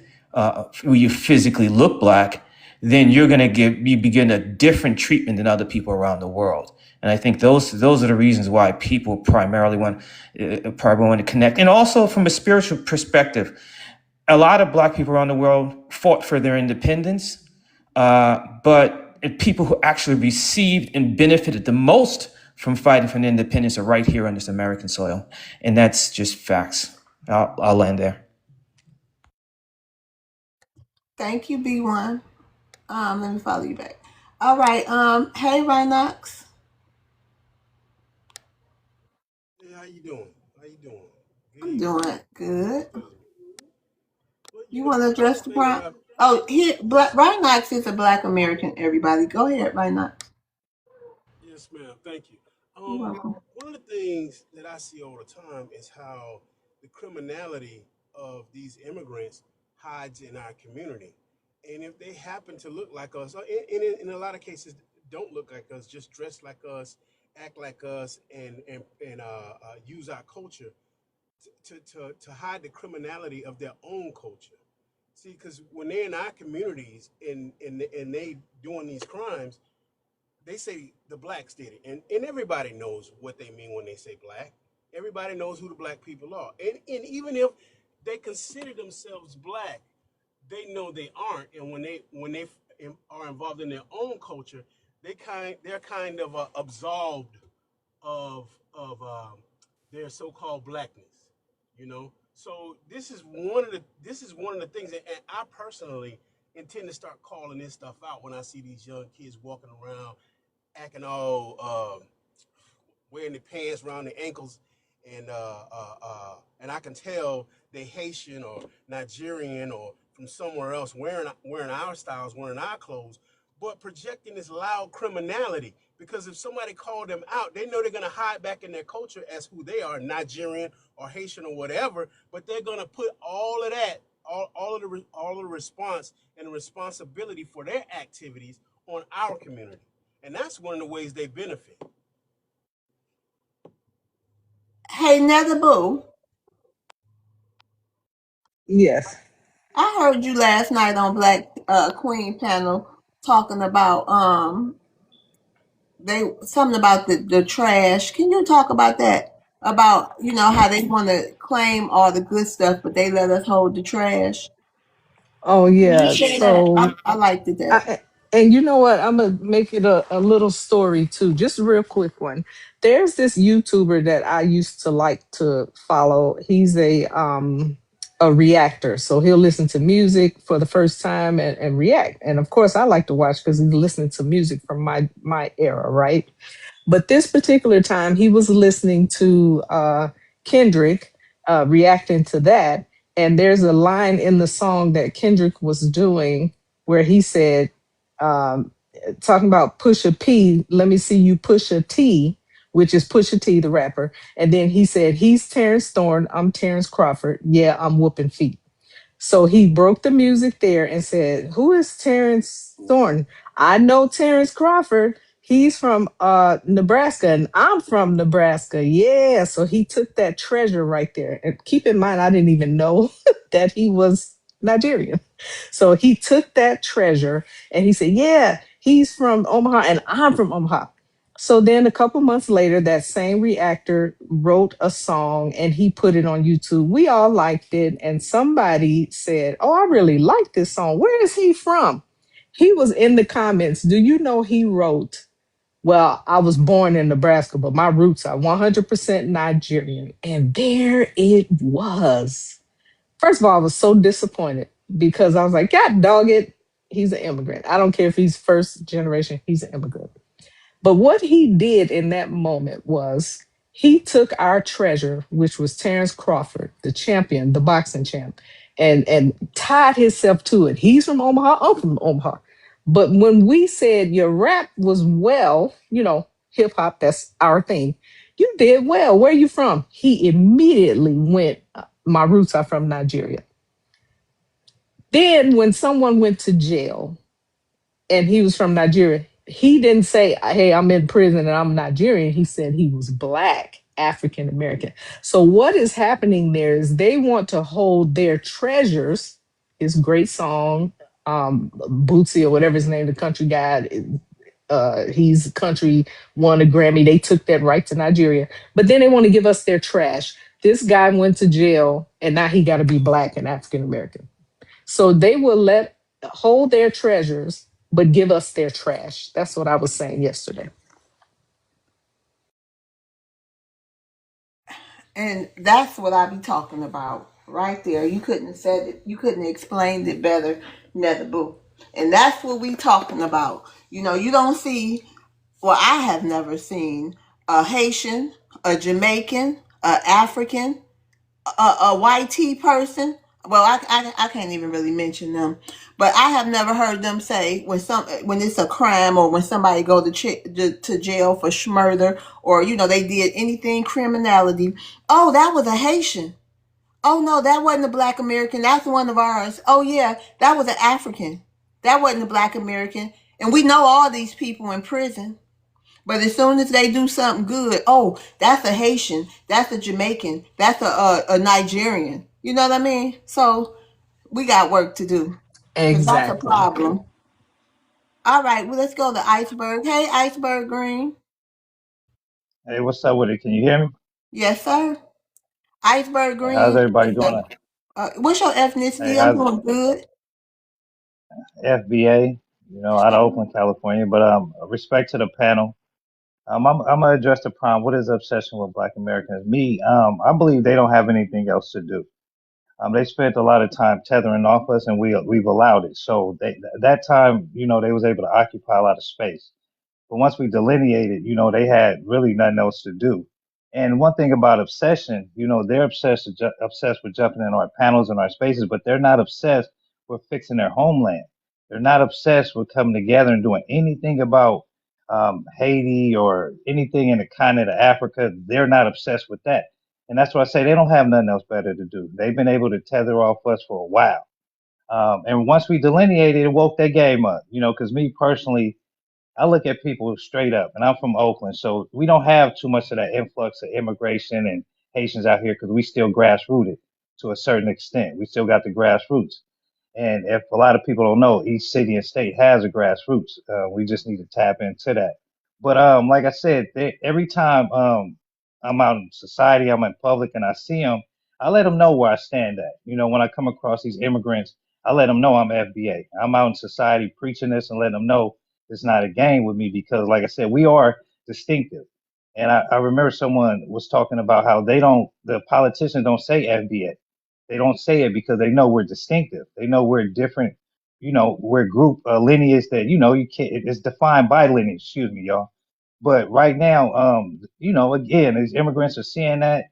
who you physically look Black, then you're going to begin a different treatment than other people around the world. And I think those are the reasons why people primarily want to connect. And also from a spiritual perspective, a lot of Black people around the world fought for their independence, but people who actually received and benefited the most from fighting for independence are right here on this American soil. And that's just facts. I'll land there. Thank you, B1. Let me follow you back. All right. Hey, Rhinox. Hey, how you doing? How you doing? Good I'm evening. doing good. Well, You know, want to address the one thing that prompt? Oh, here, Rhinox is a Black American, everybody. Go ahead, Rhinox. yes, ma'am. Thank you. You're welcome. One of the things that I see all the time is how the criminality of these immigrants hides in our community, and if they happen to look like us, or in a lot of cases don't look like us, just dress like us, act like us, and use our culture to hide the criminality of their own culture. See, because when they're in our communities and they doing these crimes, they say the blacks did it, and everybody knows what they mean when they say black. Everybody knows who the black people are, and even if they consider themselves black, they know they aren't. And when they are involved in their own culture, they're kind of absolved of their so-called blackness, you know. So this is one of the things and I personally intend to start calling this stuff out when I see these young kids walking around acting all wearing the pants around the ankles, and I can tell they Haitian or Nigerian or from somewhere else wearing our styles, wearing our clothes, but projecting this loud criminality. Because if somebody called them out, they know they're gonna hide back in their culture as who they are, Nigerian or Haitian or whatever. But they're gonna put all of that, all of the response and the responsibility for their activities on our community, and that's one of the ways they benefit. Hey, Nether Boo. Yes. I heard you last night on Black Queen panel talking about they something about the trash. Can you talk about that? About how they want to claim all the good stuff, but they let us hold the trash. Oh Can you yeah. share that? So I liked it that. and you know what? I'm gonna make it a little story too, just a real quick one. There's this YouTuber that I used to like to follow. He's a reactor, so he'll listen to music for the first time and react. And of course, I like to watch because he's listening to music from my era, right? But this particular time, he was listening to Kendrick, reacting to that. And there's a line in the song that Kendrick was doing where he said, um, talking about Pusha P, let me see you push a T, which is Pusha T, the rapper. And then he said, he's Terrence Thorne, I'm Terrence Crawford. Yeah, I'm whooping feet. So he broke the music there and said, who is Terrence Thornton? I know Terrence Crawford. He's from Nebraska and I'm from Nebraska. Yeah. So he took that treasure right there. And keep in mind, I didn't even know that he was Nigerian. So he took that treasure and he said, yeah, he's from Omaha and I'm from Omaha. So then a couple months later, that same reactor wrote a song and he put it on YouTube. We all liked it. And somebody said, "Oh, I really like this song. Where is he from?" He was in the comments. Do you know he wrote, "Well, I was born in Nebraska, but my roots are 100% Nigerian." And there it was. First of all, I was so disappointed because I was like, God dog it. He's an immigrant. I don't care if he's first generation, he's an immigrant. But what he did in that moment was he took our treasure, which was Terrence Crawford, the champion, the boxing champ, and tied himself to it. He's from Omaha, I'm from Omaha. But when we said your rap was well, hip hop, that's our thing. You did well. Where are you from? He immediately went, my roots are from Nigeria. Then when someone went to jail and he was from Nigeria, he didn't say, "Hey, I'm in prison and I'm Nigerian." He said he was Black, African American. So, what is happening there is they want to hold their treasures, his great song, Bootsy or whatever his name, the country guy. He's country, won a Grammy. They took that right to Nigeria, but then they want to give us their trash. This guy went to jail and now he got to be Black and African American. So they will hold their treasures, but give us their trash. That's what I was saying yesterday. And that's what I be talking about right there. You couldn't have said it. You couldn't have explained it better, Nether Boo. And that's what we talking about. You don't see, well, I have never seen a Haitian, a Jamaican, a African, a white tea person. Well, I can't even really mention them, but I have never heard them say when it's a crime or when somebody go to jail for schmurder or they did anything criminality. Oh, that was a Haitian. Oh no, that wasn't a Black American. That's one of ours. Oh yeah, that was an African. That wasn't a Black American. And we know all these people in prison. But as soon as they do something good, oh, that's a Haitian, that's a Jamaican, that's a Nigerian. You know what I mean? So we got work to do because that's a Exactly. problem. All right, well, let's go to Iceberg. Hey, Iceberg Green. Hey, what's up with it? Can you hear me? Yes, sir. Iceberg Hey, how's Green. everybody doing? What's your Hey, ethnicity? I'm how's doing good. FBA? Out of Oakland, California. But respect to the panel. I'm gonna address the problem. What is obsession with Black Americans? Me, I believe they don't have anything else to do. They spent a lot of time tethering off us, and we've allowed it. So that time, they was able to occupy a lot of space. But once we delineated, they had really nothing else to do. And one thing about obsession, they're obsessed with jumping in our panels and our spaces, but they're not obsessed with fixing their homeland. They're not obsessed with coming together and doing anything about Haiti or anything in the continent of Africa. They're not obsessed with that. And that's why I say they don't have nothing else better to do. They've been able to tether off us for a while. And once we delineated, it woke their game up, because me personally, I look at people straight up, and I'm from Oakland, so we don't have too much of that influx of immigration and Haitians out here because we still grassrooted to a certain extent. We still got the grassroots. And if a lot of people don't know, each city and state has a grassroots. We just need to tap into that. But like I said, every time I'm out in society, I'm in public, and I see them, I let them know where I stand at. When I come across these immigrants, I let them know I'm FBA. I'm out in society preaching this and letting them know it's not a game with me because, like I said, we are distinctive. And I remember someone was talking about how the politicians don't say FBA. They don't say it because they know we're distinctive. They know we're different. We're group lineage that you can't. It's defined by lineage. Excuse me, y'all. But right now, again, as immigrants are seeing that,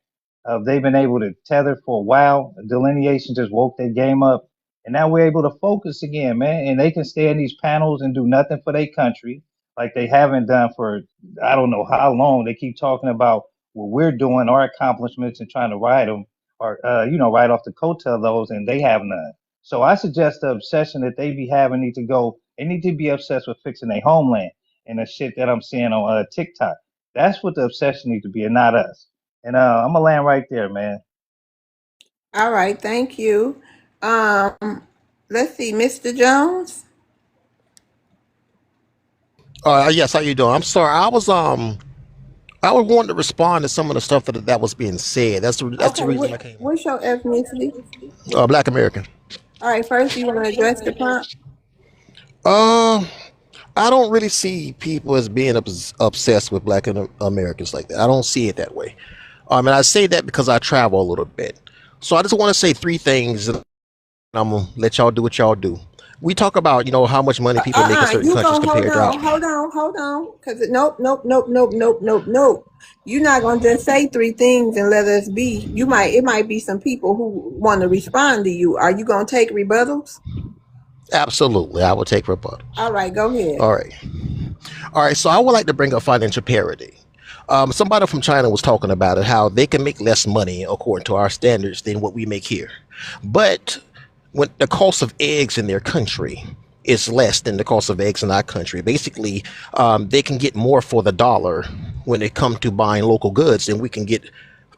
they've been able to tether for a while. Delineation just woke their game up, and now we're able to focus again, man. And they can stay in these panels and do nothing for their country, like they haven't done for I don't know how long. They keep talking about what we're doing, our accomplishments, and trying to ride them, or ride off the coattail of those, and they have none. So I suggest the obsession that they be having need to go. They need to be obsessed with fixing their homeland and the shit that I'm seeing on TikTok. That's what the obsession needs to be, and not us. And I'm gonna land right there, man. All right, thank you. Let's see, Mr. Jones. Yes, how you doing? I'm sorry. I was wanting to respond to some of the stuff that was being said. That's the Okay, reason I came what's your ethnicity? in. Black American. All right, first, do you want to address the prompt? Uh, I don't really see people as being obsessed with Americans like that. I don't see it that way. And I say that because I travel a little bit. So I just want to say three things, and I'm gonna let y'all do what y'all do. We talk about how much money people make in certain You countries gonna compared to our. hold on, cause nope. You're not gonna just say three things and let us be. It might be some people who want to respond to you. Are you gonna take rebuttals? Absolutely, I will take rebuttals. All right, go ahead. All right. All right, so I would like to bring up financial parity. Somebody from China was talking about it, how they can make less money according to our standards than what we make here. But when the cost of eggs in their country is less than the cost of eggs in our country, basically, they can get more for the dollar when it comes to buying local goods than we can get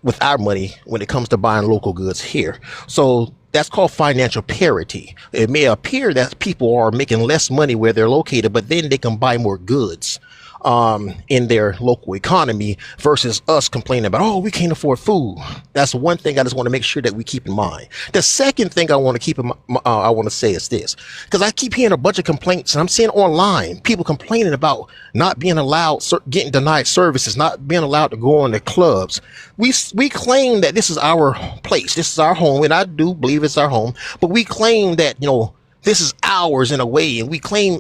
with our money when it comes to buying local goods here. So that's called financial parity. It may appear that people are making less money where they're located, but then they can buy more goods in their local economy versus us complaining about, oh, we can't afford food. That's one thing I just want to make sure that we keep in mind. The second thing I want to I want to say is this, because I keep hearing a bunch of complaints, and I'm seeing online people complaining about not being allowed, getting denied services, not being allowed to go on the clubs. We claim that this is our place, this is our home, and I do believe it's our home, but we claim that this is ours in a way, and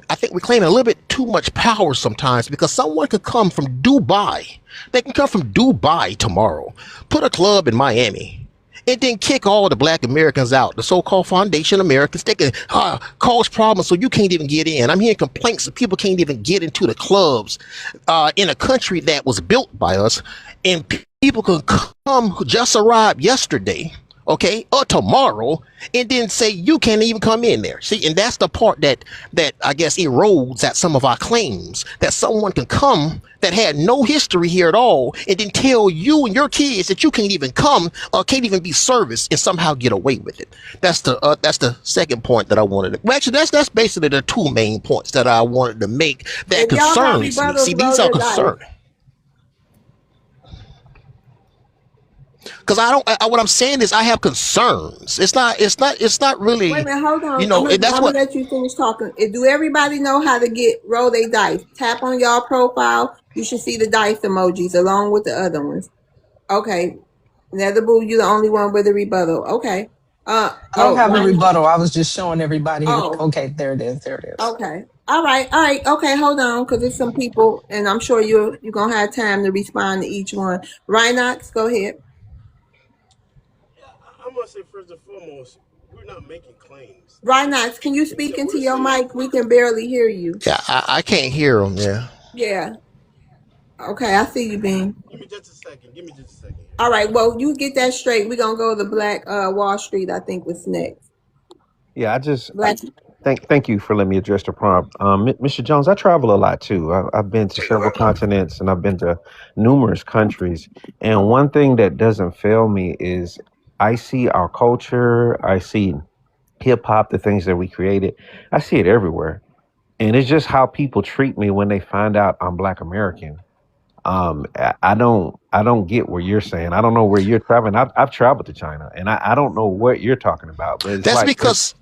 I think we claim a little bit too much power sometimes, because someone could come from Dubai. They can come from Dubai tomorrow, put a club in Miami, and then kick all the black Americans out, the so-called foundation Americans. They can cause problems so you can't even get in. I'm hearing complaints that people can't even get into the clubs in a country that was built by us, and people can come who just arrived yesterday, okay, or tomorrow, and then say you can't even come in there. See, and that's the part that I guess erodes at some of our claims, that someone can come that had no history here at all and then tell you and your kids that you can't even come or can't even be serviced and somehow get away with it. That's the second point that I wanted to. Well, actually, that's basically the two main points that I wanted to make that If y'all got concerns me. rebuttals, See, these are concerning. Because what I'm saying is I have concerns. It's not really. Wait a minute, hold on. That's I'm what. gonna let you finish talking. Do everybody know how to roll their dice? Tap on y'all profile. You should see the dice emojis along with the other ones. Okay. Netherboo, you're the only one with a rebuttal. Okay. I don't have a Rhino. rebuttal. I was just showing everybody here. Oh, Okay, there it is. There it is. okay. All right. Okay, hold on, because there's some people, and I'm sure you're gonna have time to respond to each one. Rhinox, go ahead. I must say, first and foremost, we're not making claims. Rhinox, can you speak into your mic? We can barely hear you. Yeah, I can't hear them. Yeah. Yeah. Okay, I see you, Bean. Give me just a second. All right, well, you get that straight. We're going to go to Black Wall Street, I think, was next. Yeah, Black. thank you for letting me address the prompt. Mr. Jones, I travel a lot too. I've been to several continents and I've been to numerous countries. And one thing that doesn't fail me is I see our culture, I see hip hop, the things that we created. I see it everywhere. And it's just how people treat me when they find out I'm Black American. I don't get what you're saying. I don't know where you're traveling. I've traveled to China, and I don't know what you're talking about. But it's That's because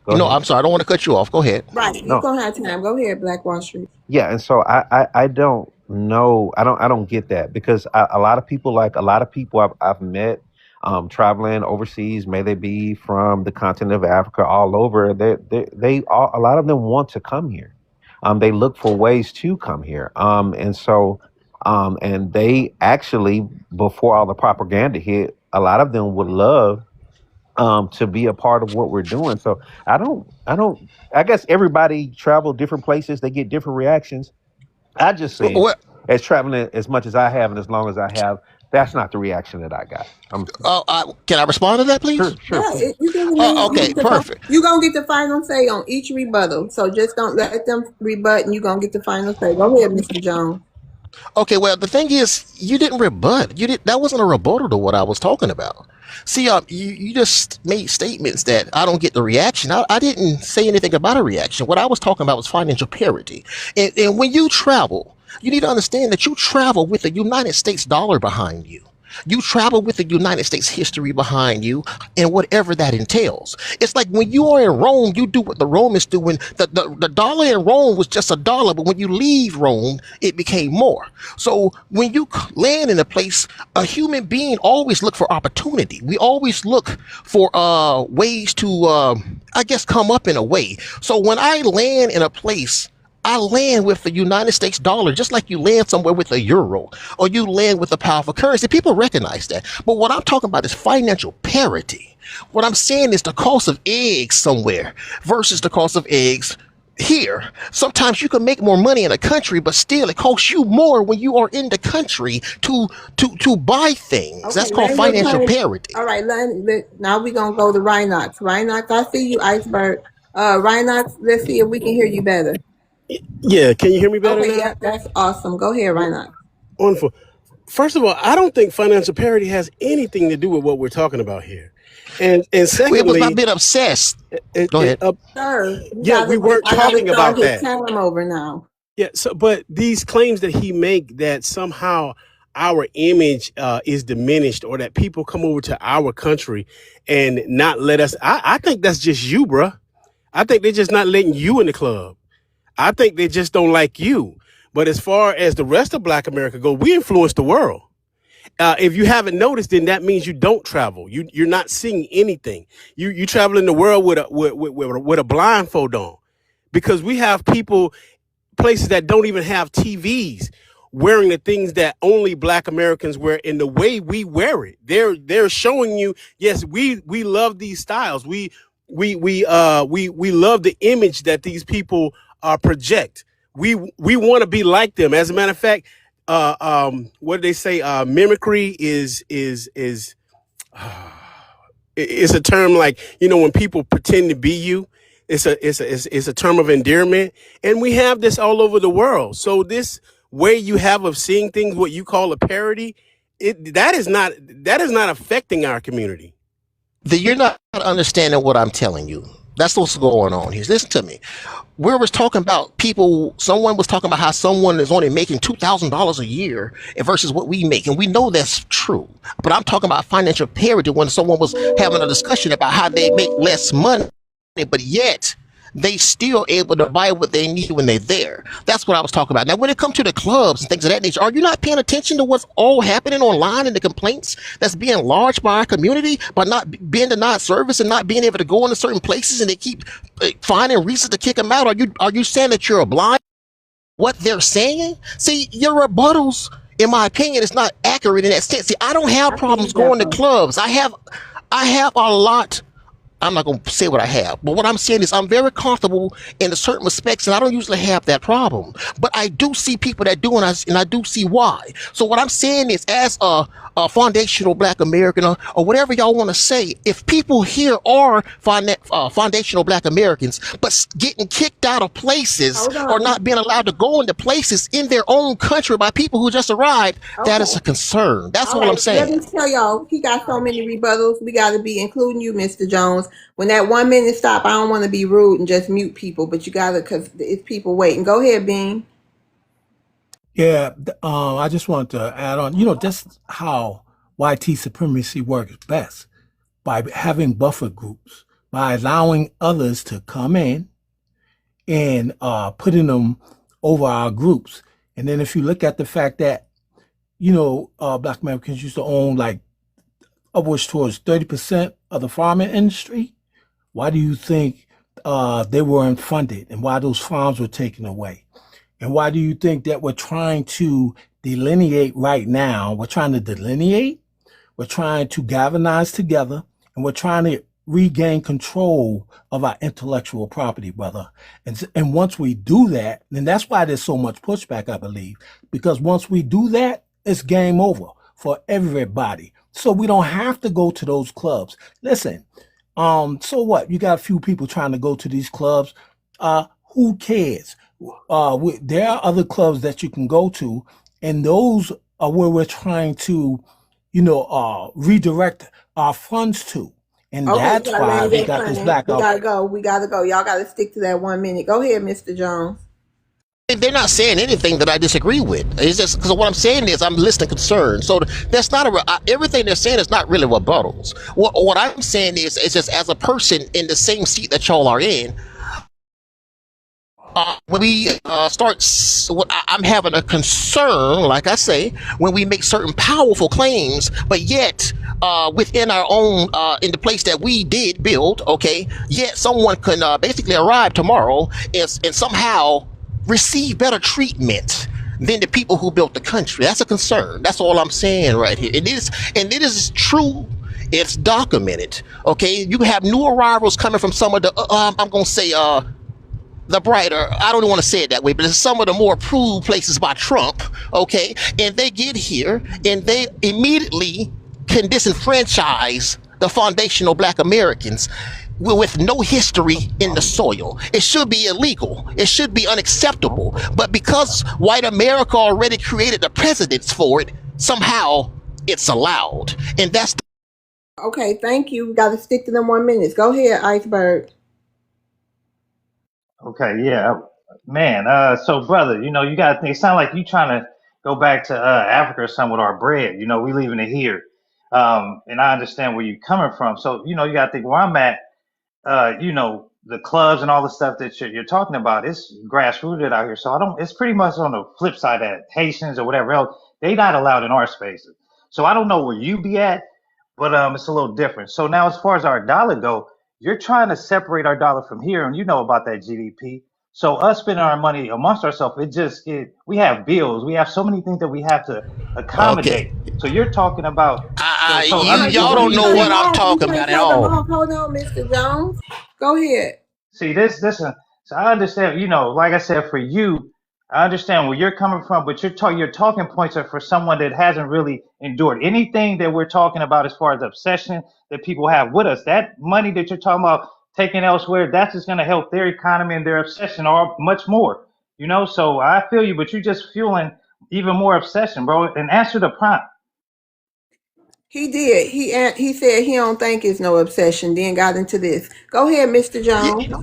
I'm sorry. I don't want to cut you off. Go ahead. Right, you're gonna have time. Go ahead, Black Wall Street. Yeah, and so I don't know. I don't get that because a lot of people I've met traveling overseas, may they be from the continent of Africa, all over. They all, a lot of them want to come here. They look for ways to come here. And they actually, before all the propaganda hit, a lot of them would love to be a part of what we're doing. So I guess everybody travel different places, they get different reactions. I just say, as traveling as much as I have and as long as I have, that's not the reaction that I got. Can I respond to that, please? Sure. Okay, perfect. You're gonna get the final say on each rebuttal. So just don't let them rebut, and you're gonna get the final say. Go ahead, Mr. Jones. Okay, well, the thing is, you didn't rebut. You did. That wasn't a rebuttal to what I was talking about. See, you just made statements that I don't get the reaction. I didn't say anything about a reaction. What I was talking about was financial parity. And when you travel, you need to understand that you travel with the United States dollar behind you. You travel with the United States history behind you and whatever that entails. It's like when you are in Rome, you do what the Romans do. When the dollar in Rome was just a dollar, but when you leave Rome, it became more. So when you land in a place, a human being always look for opportunity. We always look for ways to, I guess, come up in a way. So when I land in a place, I land with the United States dollar, just like you land somewhere with a euro or you land with a powerful currency. People recognize that. But what I'm talking about is financial parity. What I'm saying is the cost of eggs somewhere versus the cost of eggs here. Sometimes you can make more money in a country, but still it costs you more when you are in the country to buy things. Okay, That's called let me financial turn it. parity. All right, now we're gonna go to Rhinox. Rhinox, I see you, Iceberg. Rhinox, let's see if we can hear you better. Yeah, can you hear me better Okay, now? yep, that's awesome. Go ahead, Rhinox. Wonderful. First of all, I don't think financial parity has anything to do with what we're talking about here. And Well, it was not secondly, being obsessed. it, Go it, ahead. uh, Sir, you yeah, we gotta weren't I gotta talking start about his that. time over now. Yeah. So, but these claims that he make that somehow our image is diminished or that people come over to our country and not let us, I think that's just you, bruh. I think they're just not letting you in the club. I think they just don't like you. But as far as the rest of Black America go, we influence the world. If you haven't noticed, then that means you don't travel. You're not seeing anything. You travel in the world with with a blindfold on, because we have people places that don't even have TVs wearing the things that only Black Americans wear in the way we wear it. They're showing you, yes, we love these styles. We love the image that these people project. We want to be like them. As a matter of fact, what do they say? Mimicry is it's a term, like, when people pretend to be you. It's a term of endearment, and we have this all over the world. So this way you have of seeing things, what you call a parody, that is not affecting our community. You're not understanding what I'm telling you. That's what's going on here. Listen to me. We was talking about people. Someone was talking about how someone is only making $2,000 a year versus what we make, and we know that's true. But I'm talking about financial parity when someone was having a discussion about how they make less money, but yet they still able to buy what they need when they're there. That's what I was talking about. Now, when it comes to the clubs and things of that nature, are you not paying attention to what's all happening online and the complaints that's being lodged by our community by not being denied service and not being able to go into certain places, and they keep finding reasons to kick them out? Are you saying that you're blind what they're saying? See, your rebuttals, in my opinion, is not accurate in that sense. See, I don't have I see problems you, that going to part. clubs. I have a lot. I'm not going to say what I have, but what I'm saying is I'm very comfortable in certain respects, and I don't usually have that problem. But I do see people that do, and I do see why. So what I'm saying is, as a foundational Black American, or whatever y'all want to say, if people here are foundational Black Americans, but getting kicked out of places Hold or on. not being allowed to go into places in their own country by people who just arrived, that is Okay. a concern. That's All all I'm right. Let saying. me tell y'all, he got so many rebuttals. We gotta be, including you, Mr. Jones. When that 1 minute stop, I don't want to be rude and just mute people, but you gotta, because it's people waiting. Go ahead, Bean. Yeah, I just want to add on. That's how YT supremacy works best, by having buffer groups, by allowing others to come in and putting them over our groups. And then if you look at the fact that Black Americans used to own like upwards towards 30% of the farming industry, why do you think they weren't funded, and why those farms were taken away? And why do you think that we're trying to delineate right now? We're trying to delineate, we're trying to galvanize together, and we're trying to regain control of our intellectual property, brother. And once we do that, then that's why there's so much pushback, I believe, because once we do that, it's game over for everybody. So we don't have to go to those clubs. Listen, so what? You got a few people trying to go to these clubs. Who cares? There are other clubs that you can go to, And those are where we're trying to, redirect our funds to. And Okay, you that's gotta why land we that got this plane. black We out. gotta go. We gotta go. Y'all gotta stick to that 1 minute. Go ahead, Mr. Jones. They're not saying anything that I disagree with. It's just because what I'm saying is I'm listening concerned. So that's not everything they're saying is not really rebuttals. What I'm saying is just as a person in the same seat that y'all are in, when we I'm having a concern, like I say, when we make certain powerful claims, but yet within our own, in the place that we did build, okay, yet someone can basically arrive tomorrow and somehow receive better treatment than the people who built the country. That's a concern. That's all I'm saying right here. And it is true. It's documented. Okay, you have new arrivals coming from some of the I'm gonna say the brighter, I don't want to say it that way, but it's some of the more approved places by Trump, okay? And they get here and they immediately can disenfranchise the foundational black Americans with no history in the soil. It should be illegal. It should be unacceptable. But because white America already created the precedents for it, somehow it's allowed. And that's Okay, thank you. We gotta stick to them 1 minute. Go ahead, Iceberg. Okay, yeah, man. So brother, you got to think. It sounds like you trying to go back to Africa or something with our bread. We leaving it here, and I understand where you're coming from. So you got to think where I'm at. The clubs and all the stuff that you're talking about, it's grassrooted out here. So I don't, it's pretty much on the flip side that Haitians or whatever else, they not allowed in our spaces. So I don't know where you be at, but it's a little different. So now as far as our dollar go, you're trying to separate our dollar from here, and you know about that GDP. So us spending our money amongst ourselves, we have bills, we have so many things that we have to okay. accommodate. So you're talking about, so Y'all You don't know understand. cut what him I'm off. You talking can't about at cut him all. off. Hold on, Mr. Jones. Go ahead. See, so I understand, like I said, for you, I understand where you're coming from, but your talking points are for someone that hasn't really endured anything that we're talking about as far as obsession that people have with us. That money that you're talking about taking elsewhere, that's just going to help their economy and their obsession or much more, So I feel you, but you're just fueling even more obsession, bro. And answer the prompt. He did. He said he don't think it's no obsession. Then got into this. Go ahead, Mr. Jones.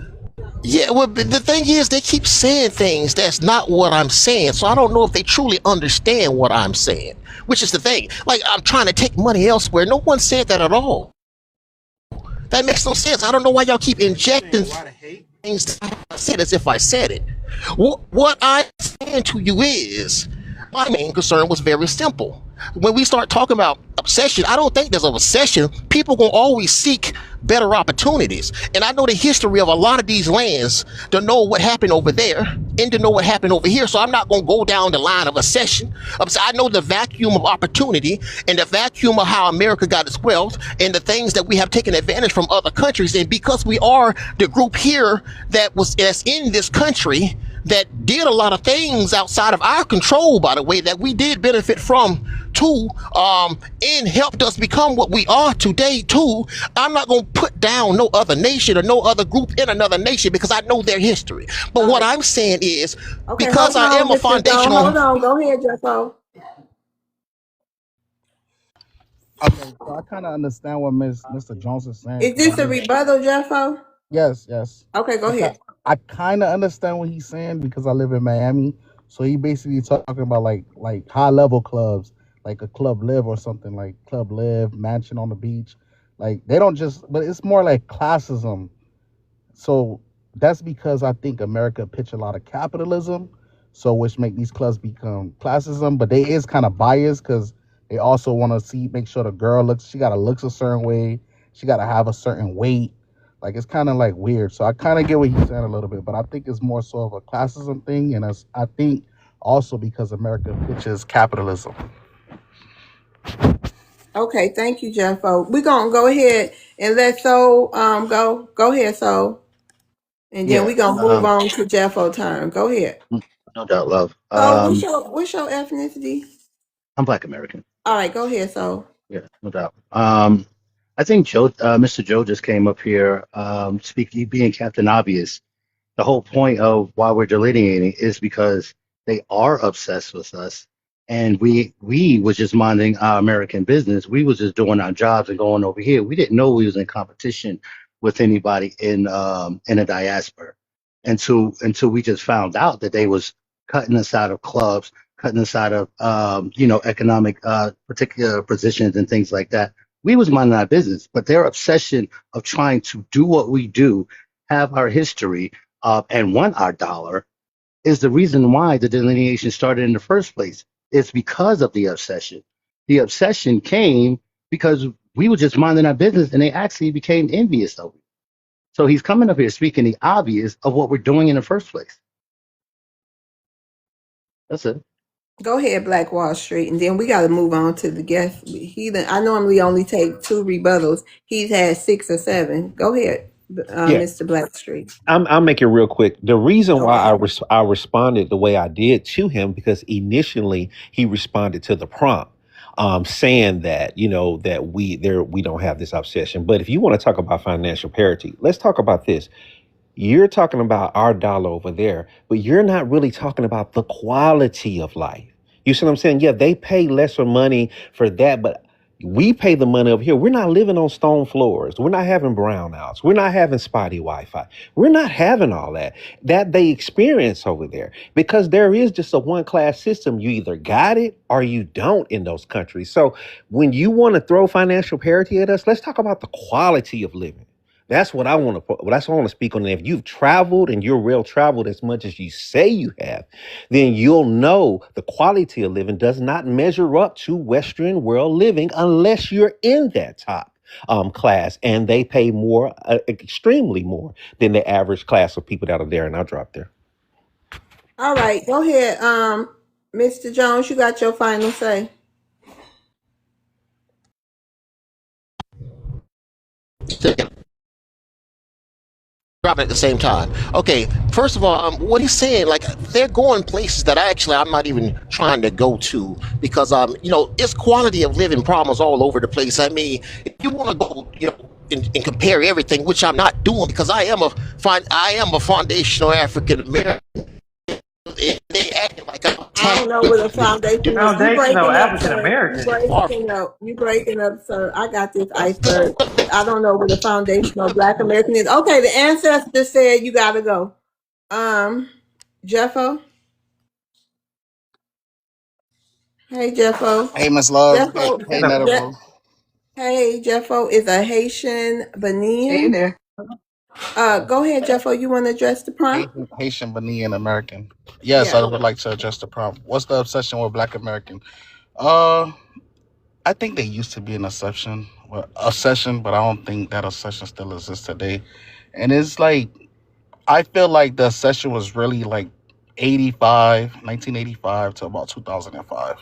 Yeah, well, the thing is, they keep saying things that's not what I'm saying. So I don't know if they truly understand what I'm saying, which is the thing. Like, I'm trying to take money elsewhere. No one said that at all. That makes no sense. I don't know why y'all keep injecting things that I said as if I said it. What I'm saying to you is, my main concern was very simple. When we start talking about obsession, I don't think there's an obsession. People gonna always seek better opportunities. And I know the history of a lot of these lands to know what happened over there and to know what happened over here. So I'm not gonna go down the line of obsession. I know the vacuum of opportunity and the vacuum of how America got its wealth and the things that we have taken advantage from other countries. And because we are the group here that's in this country that did a lot of things outside of our control, by the way, that we did benefit from too, and helped us become what we are today too. I'm not going to put down no other nation or no other group in another nation because I know their history. But what I'm saying is, Okay, because hold I on, am a Mr. Jones. foundational. Hold on. Go ahead, Jeffo. Okay, so I kind of understand what Mr. Jones is saying. Is this a rebuttal, Jeffo? Yes, yes. Okay, go ahead. I kind of understand what he's saying because I live in Miami. So he basically talking about like high level clubs, like a Club Live or something like Club Live, Mansion on the Beach. Like they don't just, but it's more like classism. So that's because I think America pitch a lot of capitalism, so which make these clubs become classism. But they is kind of biased because they also want to make sure the girl she gotta looks a certain way, she gotta have a certain weight. Like it's kind of like weird. So I kind of get what he's saying a little bit, but I think it's more so of a classism thing, and I think also because America pitches capitalism. Okay, thank you, Jeffo. We're gonna go ahead and let So go. Go ahead, So. And then Yeah, we're gonna move on to Jeffo turn. Go ahead. no doubt, love. So what's your ethnicity? I'm Black American. All right, go ahead, So. Yeah, no doubt. I think Mr. Joe just came up here, being Captain Obvious. The whole point of why we're delineating is because they are obsessed with us, and we was just minding our American business. We was just doing our jobs and going over here. We didn't know we was in competition with anybody in a diaspora until we just found out that they was cutting us out of clubs, cutting us out of economic particular positions and things like that. We was minding our business, but their obsession of trying to do what we do, have our history, and want our dollar is the reason why the delineation started in the first place. It's because of the obsession. The obsession came because we were just minding our business and they actually became envious of it. So he's coming up here speaking the obvious of what we're doing in the first place. That's it. Go ahead, Black Wall Street, and then we got to move on to the guest. I normally only take 2 rebuttals. He's had 6 or 7. Go ahead, Yeah, Mr. Black Street. I'll make it real quick. The reason why Okay. I responded the way I did to him because initially he responded to the prompt, saying that that we don't have this obsession. But if you want to talk about financial parity, let's talk about this. You're talking about our dollar over there, but you're not really talking about the quality of life. You see what I'm saying? Yeah, they pay lesser money for that, but we pay the money over here. We're not living on stone floors. We're not having brownouts. We're not having spotty Wi-Fi. We're not having all that they experience over there because there is just a one-class system. You either got it or you don't in those countries. So when you want to throw financial parity at us, let's talk about the quality of living. That's what I want to. That's what I want to speak on. If you've traveled and you're real traveled as much as you say you have, then you'll know the quality of living does not measure up to Western world living unless you're in that top class, and they pay more, extremely more than the average class of people that are there. And I'll drop there. All right, go ahead, Mr. Jones. You got your final say. Dropping at the same time. Okay, first of all, what he's saying, like they're going places that I'm not even trying to go to because it's quality of living problems all over the place. I mean, if you want to go, and compare everything, which I'm not doing because I am a foundational African American. They acting like I'm I don't know what a foundation is. You Foundational breaking up, African sir. American. You breaking up, sir. I got this iceberg. I don't know what a foundational Black American is. Okay, the ancestor said you gotta go. Jeffo. Hey, Jeffo. Hey, Miss Love. Hey, Jeffo. hey, Netable. Hey, Jeffo is a Haitian Hey Benin. there. Go ahead, Jeffo. You want to address the prompt? Haitian Benin American. Yes, Yeah. I would like to adjust the prompt. What's the obsession with Black American? Uh, I think they used to be an obsession, but I don't think that obsession still exists today. And it's like I feel like the obsession was really like 1985 to about 2005,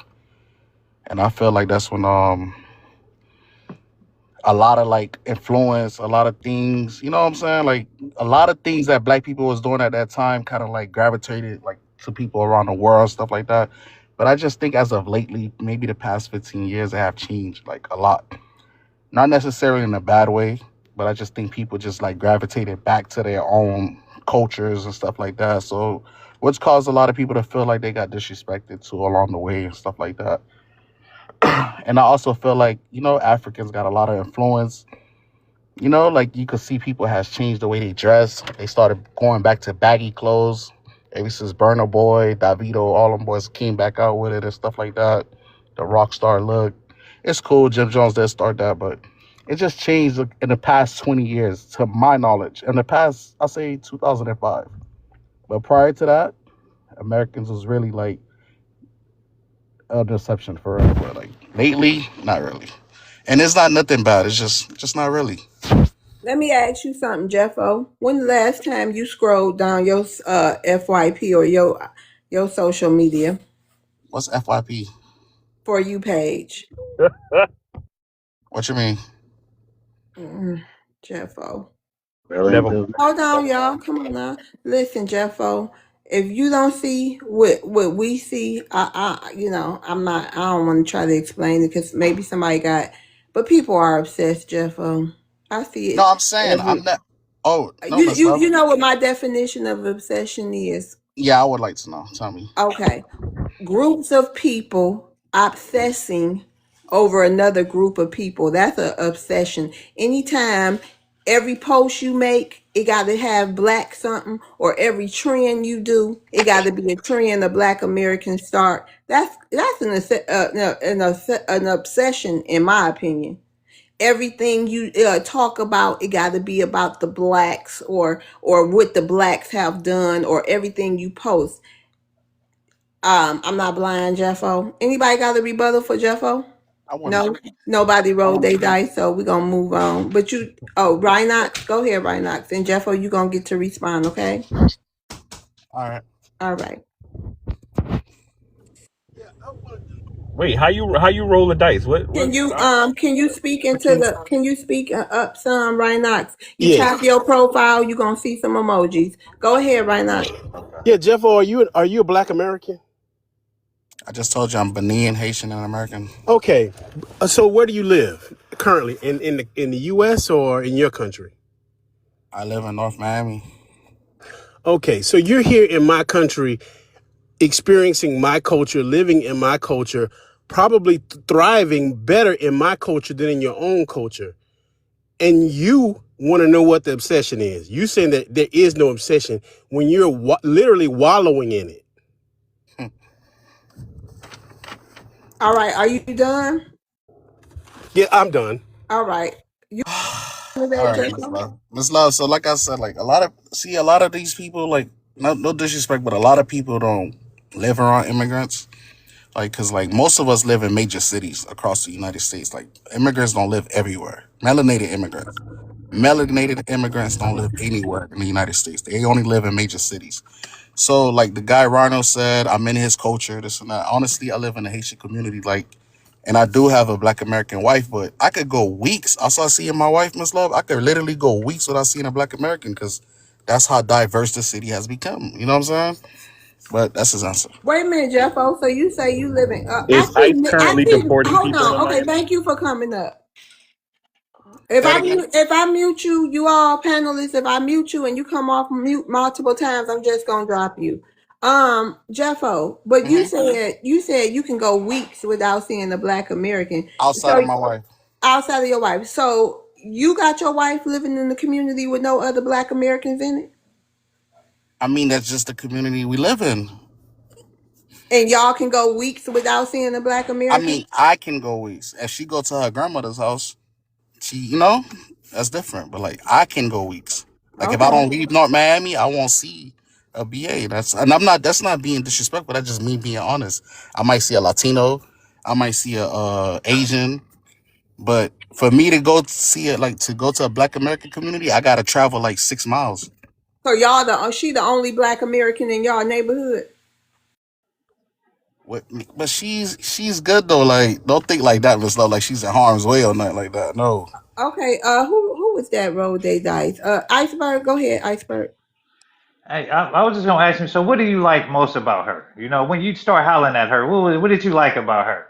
and I feel like that's when a lot of like influence, a lot of things, you know what I'm saying? Like a lot of things that black people was doing at that time kind of like gravitated like to people around the world, stuff like that. But I just think as of lately, maybe the past 15 years, they have changed like a lot. Not necessarily in a bad way, but I just think people just like gravitated back to their own cultures and stuff like that. So which caused a lot of people to feel like they got disrespected too along the way and stuff like that. And I also feel like, Africans got a lot of influence. Like you could see people has changed the way they dress. They started going back to baggy clothes. Ever since Burna Boy, Davido, all them boys came back out with it and stuff like that. The rock star look. It's cool. Jim Jones did start that, but it just changed in the past 20 years, to my knowledge. In the past, I say 2005. But prior to that, Americans was really like a deception for real. But like lately, not really. And it's not nothing bad. It's just not really. Let me ask you something, Jeffo. When the last time you scrolled down your FYP or your social media What's FYP? For You page? What you mean? Jeffo. Really? Never. Hold on, y'all. Come on now. Listen, Jeffo. If you don't see what we see, I'm not. I don't want to try to explain it because maybe somebody got. But people are obsessed, Jeffo. I see No, it I'm saying I'm every. not. Oh no, You Miss Love. know what my definition of obsession is? Yeah, I would like to know. Tell me. Okay. groups of people obsessing over another group of people. That's an obsession. Anytime every post you make, it got to have black something, or every trend you do, it got to be a trend of Black American start. That's an obsession, in my opinion. Everything you talk about, it got to be about the blacks, or what the blacks have done, or everything you post. I'm not blind, Jeffo. Anybody got a rebuttal for Jeffo? I want No, nobody I rolled want their dice, so we're gonna move on. But Rhinox, go ahead, Rhinox, and Jeffo, you gonna get to respond, okay? all right. All right. Yeah, I wanted to. Wait, how you roll the dice? What? Can you speak up some, Rhinox? You Yeah, tap your profile, you gonna see some emojis. Go ahead, Rhinox. Okay. yeah, Jeffo, are you a Black American? I just told you I'm Benin, Haitian, and American. Okay, so where do you live currently? In the U.S. or in your country? I live in North Miami. Okay, so you're here in my country, experiencing my culture, living in my culture, probably thriving better in my culture than in your own culture. And you want to know what the obsession is. You saying that there is no obsession when you're literally wallowing in it. All right, are you done? Yeah, I'm done. All right. You All right, Miss Love. Miss Love. So, like I said, like a lot of these people, like no disrespect, but a lot of people don't live around immigrants. Like, cause like most of us live in major cities across the United States. Like, immigrants don't live everywhere. Melanated immigrants don't live anywhere in the United States. They only live in major cities. So, like the guy Rhino said, I'm in his culture, this and that. Honestly, I live in the Haitian community, like, and I do have a Black American wife, but I could go weeks outside seeing my wife, Miss Love. I could literally go weeks without seeing a Black American because that's how diverse the city has become. You know what I'm saying? But that's his answer. Wait a minute, Jeffo. So you say you live in Is ICE currently deporting hold people in on. Okay, Miami? thank you for coming up. If Say it I again. mute you, you all panelists, if I mute you and you come off mute multiple times, I'm just gonna drop you. Jeffo, but Hmm. you said you can go weeks without seeing a Black American. Outside of So my wife. outside of your wife. So you got your wife living in the community with no other Black Americans in it? I mean, that's just the community we live in. And y'all can go weeks without seeing a Black I American? mean, I can go weeks. If she go to her grandmother's house, she, that's different. But like, I can go weeks. Like, if I Okay. don't leave North Miami, I won't see a BA. And I'm not. That's not being disrespectful. That's just me being honest. I might see a Latino. I might see a Asian. But for me to go see it, like to go to a Black American community, I gotta travel like 6 miles. So she the only Black American in y'all neighborhood? But she's good though. Like, don't think like that, Miss Love. Like she's in harm's way or nothing like that. No. Okay, who was that rolled they dice? Iceberg, go ahead, Iceberg. Hey, I was just gonna ask him. So, what do you like most about her? You know, when you start hollering at her, what did you like about her?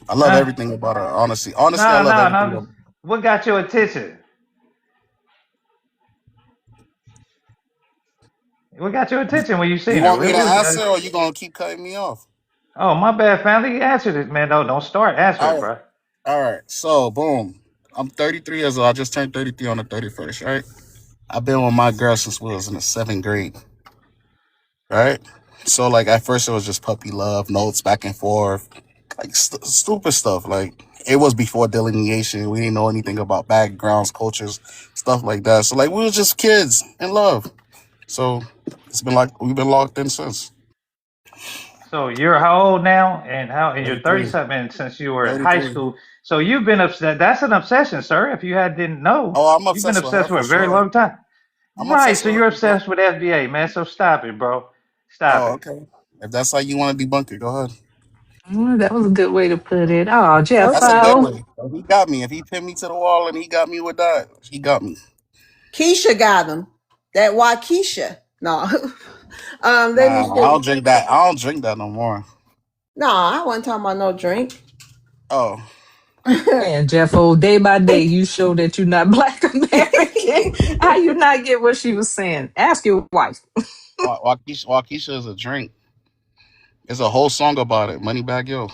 I love Huh? everything about her. Honestly, I No, love no, everything. no. What got your attention? What got your attention when you You seen her? want me to answer, or you gonna keep cutting me off? Oh, my bad, family. You answered it, man. No, don't start answering, All right, bro. all right. So, boom. I'm 33 years old. I just turned 33 on the 31st. Right. I've been with my girl since we was in the 7th grade. Right. So, like at first, it was just puppy love, notes back and forth, like stupid stuff. Like it was before delineation. We didn't know anything about backgrounds, cultures, stuff like that. So, like we were just kids in love. So it's been like we've been locked in since. So you're how old now? And you're 30 33. something since you were in high 33. school. So you've been upset. That's an obsession, sir. If you didn't know, Oh, I'm you've been obsessed with her obsessed for for a very sure. long time. I'm Right. obsessed So with her you're for sure. obsessed with FBA, man. So stop it, bro. Stop Oh, it. okay. If that's how you want to debunk it, go ahead. That was a good way to put it. Oh, That's a good Jeffo. way. So he got me. If he pinned me to the wall and he got me with that, he got me. Keisha got him. That Keisha. No. Let me Nah, I don't see. drink that. I don't drink that no more. No, I wasn't talking about no drink. Oh, Man, Jeffo, day by day, you show that you're not Black American. How you not get what she was saying? Ask your wife. Waukesha is a drink. There's a whole song about it. Moneybag Yo.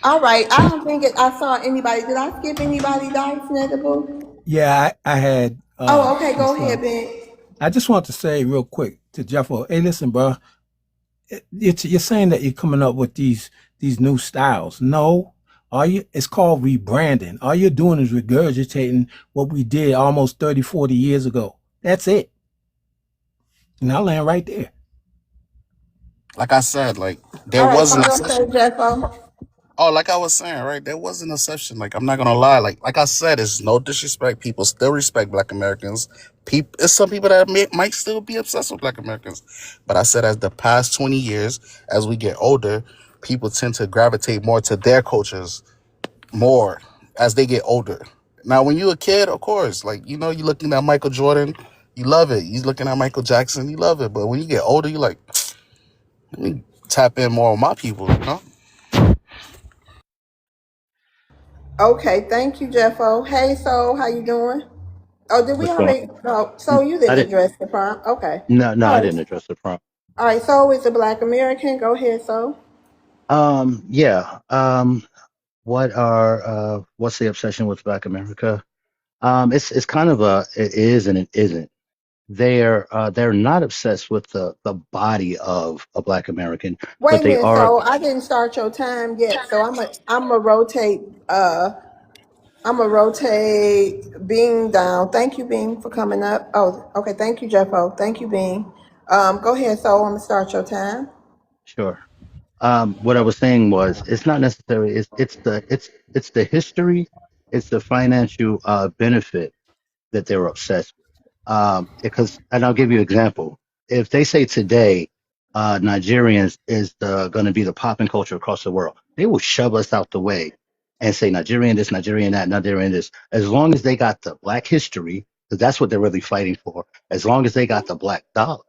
All right. I don't think I saw anybody. Did I skip anybody, Dice Netable? Yeah, I had Oh, okay. some Go stuff. ahead, Ben. I just want to say real quick to Jeff, hey, listen, bro, you're saying that you're coming up with these new styles. No, all you it's called rebranding. All you're doing is regurgitating what we did almost 30, 40 years ago. That's it. And I'll land right there. Like I said, like there All right. was an Follow up, exception. Jeffo. Oh, like I was saying, right? There was an exception. Like I'm not gonna lie. Like I said, it's no disrespect. People still respect Black Americans. People, it's some people that might still be obsessed with Black Americans. But I said, as the past 20 years, as we get older, people tend to gravitate more to their cultures more as they get older. Now, when you're a kid, of course, like you're looking at Michael Jordan, you love it. You're looking at Michael Jackson, you love it. But when you get older, you're like, let me tap in more on my people. Okay. Thank you, Jeffo. Hey, so how you doing? Oh, did we What's going already? Oh, so you I didn't didn't. address the prompt. Okay. No, All I right. didn't address the prompt. All right. So is a Black American. Go ahead. So. Yeah. What's the obsession with Black America? It's kind of it is and it isn't. They're not obsessed with the body of a Black American, but Wait a they minute. are. So I didn't start your time yet. So I'm a rotate. I'm gonna rotate Bing down. Thank you, Bing, for coming up. Oh, okay. Thank you, Jeffo. Thank you, Bing. Go ahead. So I'm gonna start your time. Sure. What I was saying was, it's not necessarily. It's the history, it's the financial benefit that they're obsessed with. Because, and I'll give you an example. If they say today, Nigerians is going to be the popping culture across the world, they will shove us out the way and say Nigerian this, Nigerian that, Nigerian this. As long as they got the Black history, because that's what they're really fighting for. As long as they got the Black dollar,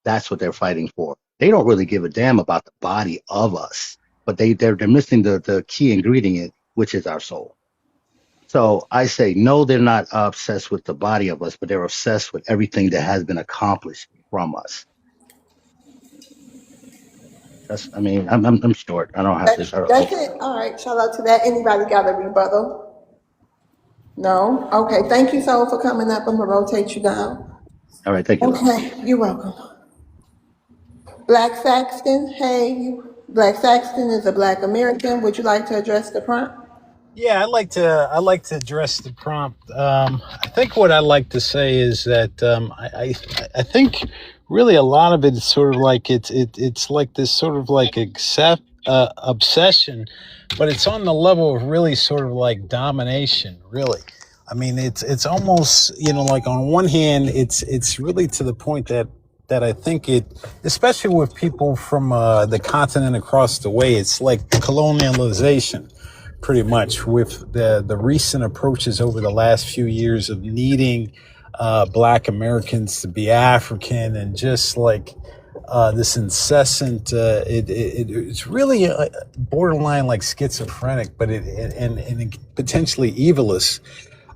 that's what they're fighting for. They don't really give a damn about the body of us, but they're missing the key ingredient, which is our soul. So I say, no, they're not obsessed with the body of us, but they're obsessed with everything that has been accomplished from us. I mean, I'm short. I don't have to. That's it. All right. Shout out to that. Anybody got a rebuttal? No. Okay. Thank you, so for coming up. I'm gonna rotate you down. All right, thank you, love. Okay. You're welcome. Black Saxton. Hey, Black Saxton is a Black American. Would you like to address the prompt? Yeah, I like to address the prompt. I think what I like to say is that I think really a lot of it is sort of like it's like this sort of like obsession, but it's on the level of really sort of like domination. Really, I mean it's almost like on one hand it's really to the point that I think especially with people from the continent across the way, it's like colonialization pretty much with the recent approaches over the last few years of needing Black Americans to be African and just like this incessant, it's really borderline like schizophrenic, but and potentially evilous.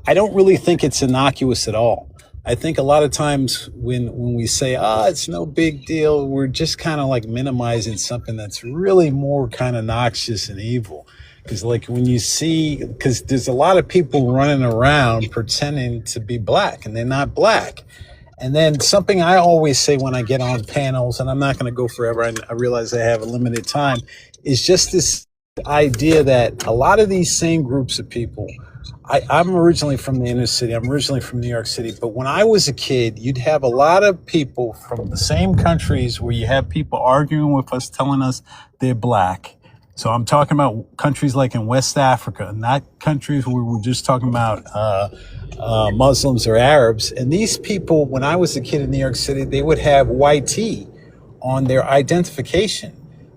I don't really think it's innocuous at all. I think a lot of times when we say, it's no big deal, we're just kind of like minimizing something that's really more kind of noxious and evil. Because like when you see, because there's a lot of people running around pretending to be Black and they're not Black. And then something I always say when I get on panels, and I'm not going to go forever, I realize I have a limited time, is just this idea that a lot of these same groups of people, I'm originally from the inner city. I'm originally from New York City. But when I was a kid, you'd have a lot of people from the same countries where you have people arguing with us, telling us they're Black. So I'm talking about countries like in West Africa, not countries where we're just talking about Muslims or Arabs. And these people, when I was a kid in New York City, they would have YT on their identification.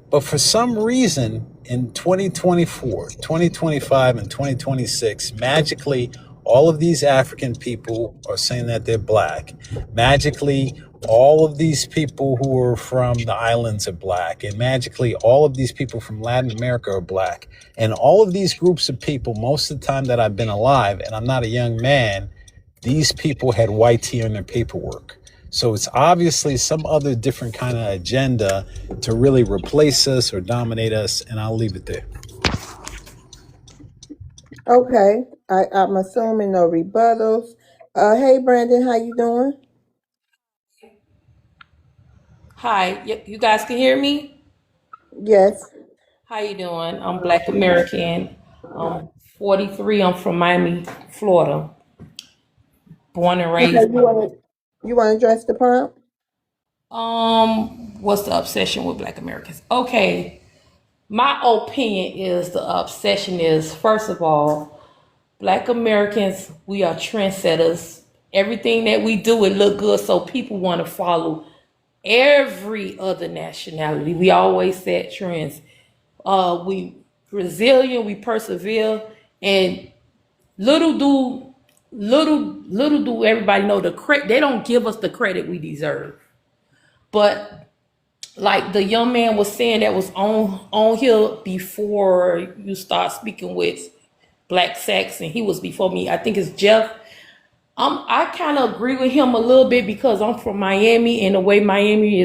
But for some reason, in 2024, 2025, and 2026, magically, all of these African people are saying that they're Black. Magically, all of these people who are from the islands are Black. And magically, all of these people from Latin America are Black. And all of these groups of people, most of the time that I've been alive, and I'm not a young man, these people had YT on their paperwork. So it's obviously some other different kind of agenda to really replace us or dominate us, and I'll leave it there. Okay, I'm assuming no rebuttals. Hey Brandon, how you doing? Hi, you guys can hear me? Yes. How you doing? I'm Black American. I'm 43. I'm from Miami, Florida. Born and Okay, raised. you want to address the prompt? What's the obsession with Black Americans? Okay, my opinion is the obsession is, first of all, Black Americans, we are trendsetters. Everything that we do, it look good, so people want to follow every other nationality. We always set trends. We resilient, we persevere, and little do everybody know the credit. They don't give us the credit we deserve. But like the young man was saying that was on here before you start speaking with Black Saxon, he was before me. I think it's Jeff. I kind of agree with him a little bit because I'm from Miami, and the way Miami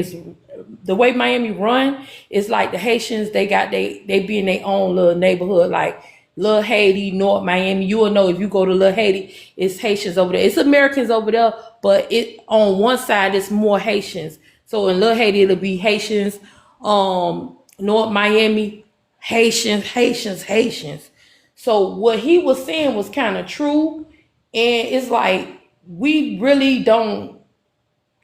run is like the Haitians. They be in their own little neighborhood, like Little Haiti, North Miami. You will know if you go to Little Haiti, it's Haitians over there. It's Americans over there, but it on one side it's more Haitians. So in Little Haiti it'll be Haitians. North Miami, Haitians. So what he was saying was kind of true. And it's like we really don't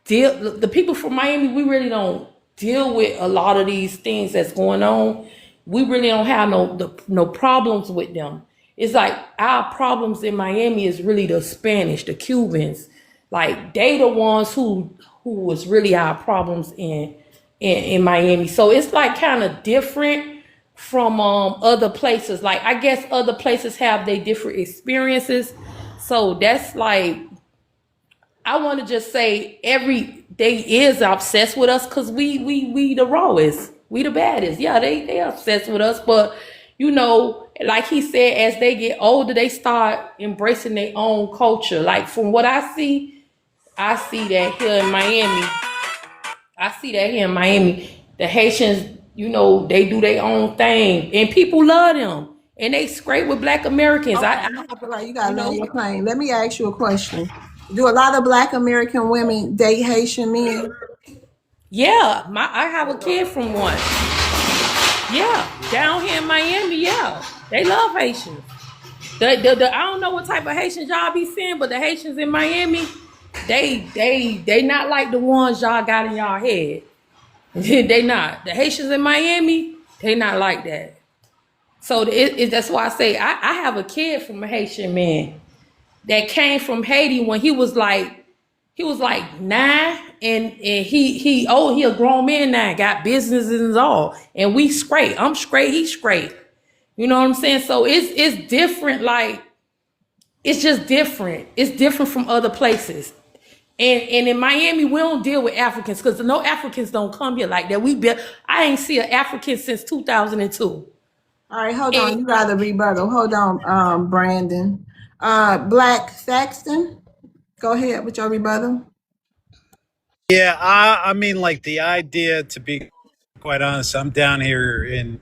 deal. The people from Miami, we really don't deal with a lot of these things that's going on. We really don't have no problems with them. It's like our problems in Miami is really the Spanish, the Cubans. Like they the ones who was really our problems in Miami. So it's like kind of different from other places. Like I guess other places have their different experiences. So that's like, I want to just say they is obsessed with us because we the rawest, we the baddest. Yeah, they obsessed with us, but you know, like he said, as they get older, they start embracing their own culture. Like from what I see that here in Miami. The Haitians, you know, they do their own thing, and people love them, and they scrape with Black Americans. Okay, you gotta land your plane. Let me ask you a question. Do a lot of Black American women date Haitian men? Yeah, I have a kid from one. Yeah, down here in Miami, yeah, they love Haitians. I don't know what type of Haitians y'all be seeing, but the Haitians in Miami, they not like the ones y'all got in y'all head. They not. The Haitians in Miami, they not like that. So that's why I say I have a kid from a Haitian man that came from Haiti when he was like 9, and he a grown man now, got businesses and all, and we straight. I'm straight, he's straight. You know what I'm saying? So it's different. Like it's just different. It's different from other places. And in Miami, we don't deal with Africans because no Africans don't come here like that. I ain't see an African since 2002. All right, hold on. You got to rebuttal. Hold on, Brandon. Black Saxton, go ahead with your rebuttal. Yeah, I mean, like the idea, to be quite honest, I'm down here in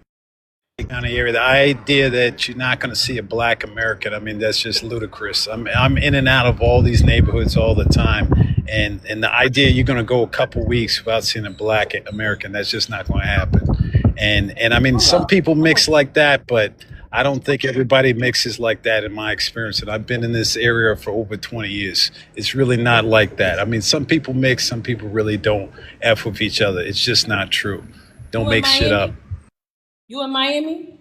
kind of area. The idea that you're not going to see a Black American, I mean, that's just ludicrous. I'm in and out of all these neighborhoods all the time, and the idea you're going to go a couple weeks without seeing a Black American, that's just not going to happen. And I mean, some people mix like that, but I don't think everybody mixes like that in my experience. And I've been in this area for over 20 years. It's really not like that. I mean, some people mix, some people really don't F with each other. It's just not true. Don't make shit up. You in Miami?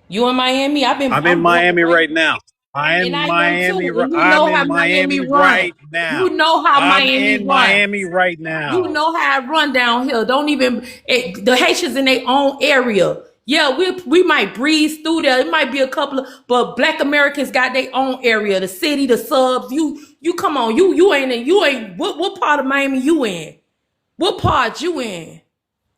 You in Miami? I'm in Miami right now. I'm in Miami right now. You know how Miami in Miami right now. You know how it run down here. Don't even the Haitians in their own area. Yeah, we might breeze through there. It might be a couple of, but Black Americans got their own area, the city, the subs. You come on, you ain't what part of Miami you in? What part you in?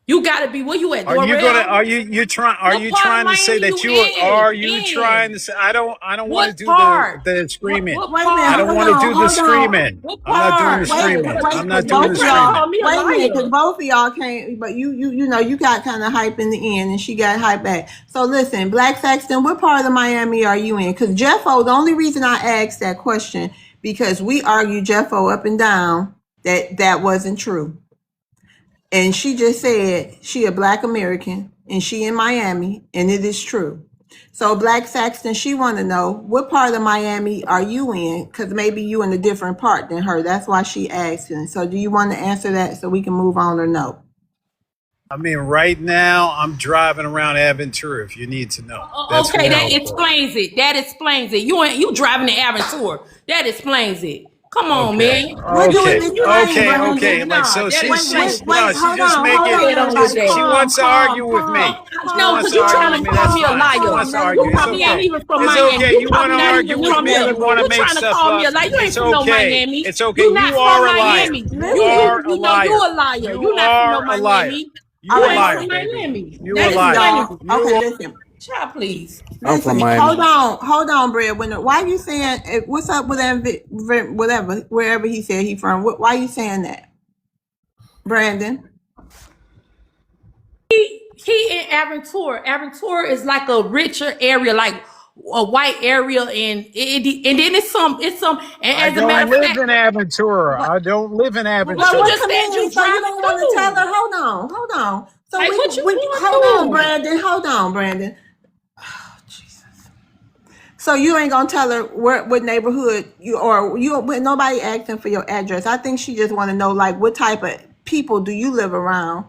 You gotta be where you at, Are you gonna? Dorel? Are What you part of trying to say Miami that you you are? Are you in? trying to say? I don't want to What do part? the screaming. What Wait a I minute, don't part? hold want to on, do the hold on. screaming. What I'm not doing the part? Wait, screaming. wait, I'm because not doing both the of You trying to y'all, call screaming. me a wait a minute, because liar? both of y'all came, but you know, you got kind of hype in the end, and she got hype back. So listen, Black Saxton, what part of Miami are you in? Because Jeffo, the only reason I asked that question because we argued Jeffo up and down that wasn't true, and she just said she a Black American and she in Miami, and it is true. So Black Saxton, she want to know what part of Miami are you in? Because maybe you in a different part than her. That's why she asking. So do you want to answer that so we can move on or no? I mean, right now I'm driving around Aventura. If you need to know, that's Okay, where that I'm from. explains it. That explains it. You driving the Aventura. That explains it. Come on, Okay, man. What do okay, it explain, okay. Brandon? Like, Nah, so that Wait, explains it. no, wait, she's just hold making. on, Head on with everybody. She that. Calm, wants to calm, argue with me. calm, She No, calm, wants because to you argue trying with to calm, me. call That's me a calm, fine. She liar. calm. wants to Let it argue. You It's probably ain't breathe. okay. even from It's Miami. okay. You You want probably to not Let even argue it, with from me. let here. it You want to You make breathe. trying to stuff call me up. a liar. You ain't It's from no okay. Miami. It's okay. You You not from are a liar. Miami. You Listen, are a You know you liar. a liar. You You not from no are a liar. Miami. all You You a right, ain't so from liar, baby. Miami. You a That listen, liar. explains y'all. it. You Okay, are. listen. Child, please. I'm from Listen, Miami. hold on, Breadwinner. Why you saying what's up with that? Whatever, wherever he said he from. Why you saying that, Brandon? He in Aventura. Aventura is like a richer area, like a white area, and then it's some. And I as a matter don't of live fact, in Aventura. What? I don't live in but you What Aventura. just said you community? So you driving don't want to tell her? through. Hold on. So Like what you we hold on, going through? Brandon. Hold on, Brandon. So you ain't gonna tell her what neighborhood you when nobody asking for your address. I think she just want to know like what type of people do you live around.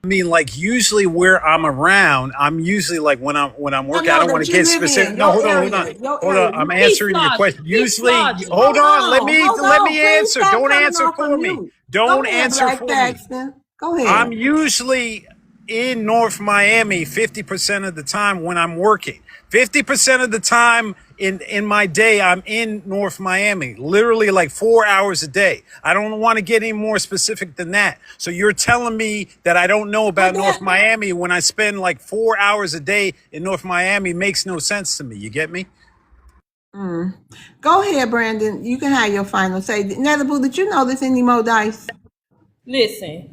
I mean, like usually where I'm around, I'm usually like when I'm No, working. I no, don't want that to you get live specific. in No, your hold on, area, your hold on. area. I'm Keep answering your flogging. question. Keep Usually, flogging. hold on. Hold Let on. me Please answer. stop Don't coming answer off of for me. mute. Go Don't ahead, answer Black for me. Saxton. Go ahead. I'm usually in North Miami 50% of the time when I'm working. 50% of the time in my day, I'm in North Miami, literally like 4 hours a day. I don't want to get any more specific than that. So you're telling me that I don't know Well, about North that, Miami when I spend like 4 hours a day in North Miami makes no sense to me. You get me? mm. Go ahead, Brandon. You can have your final say. Netherpool, did you know this any more dice? Listen,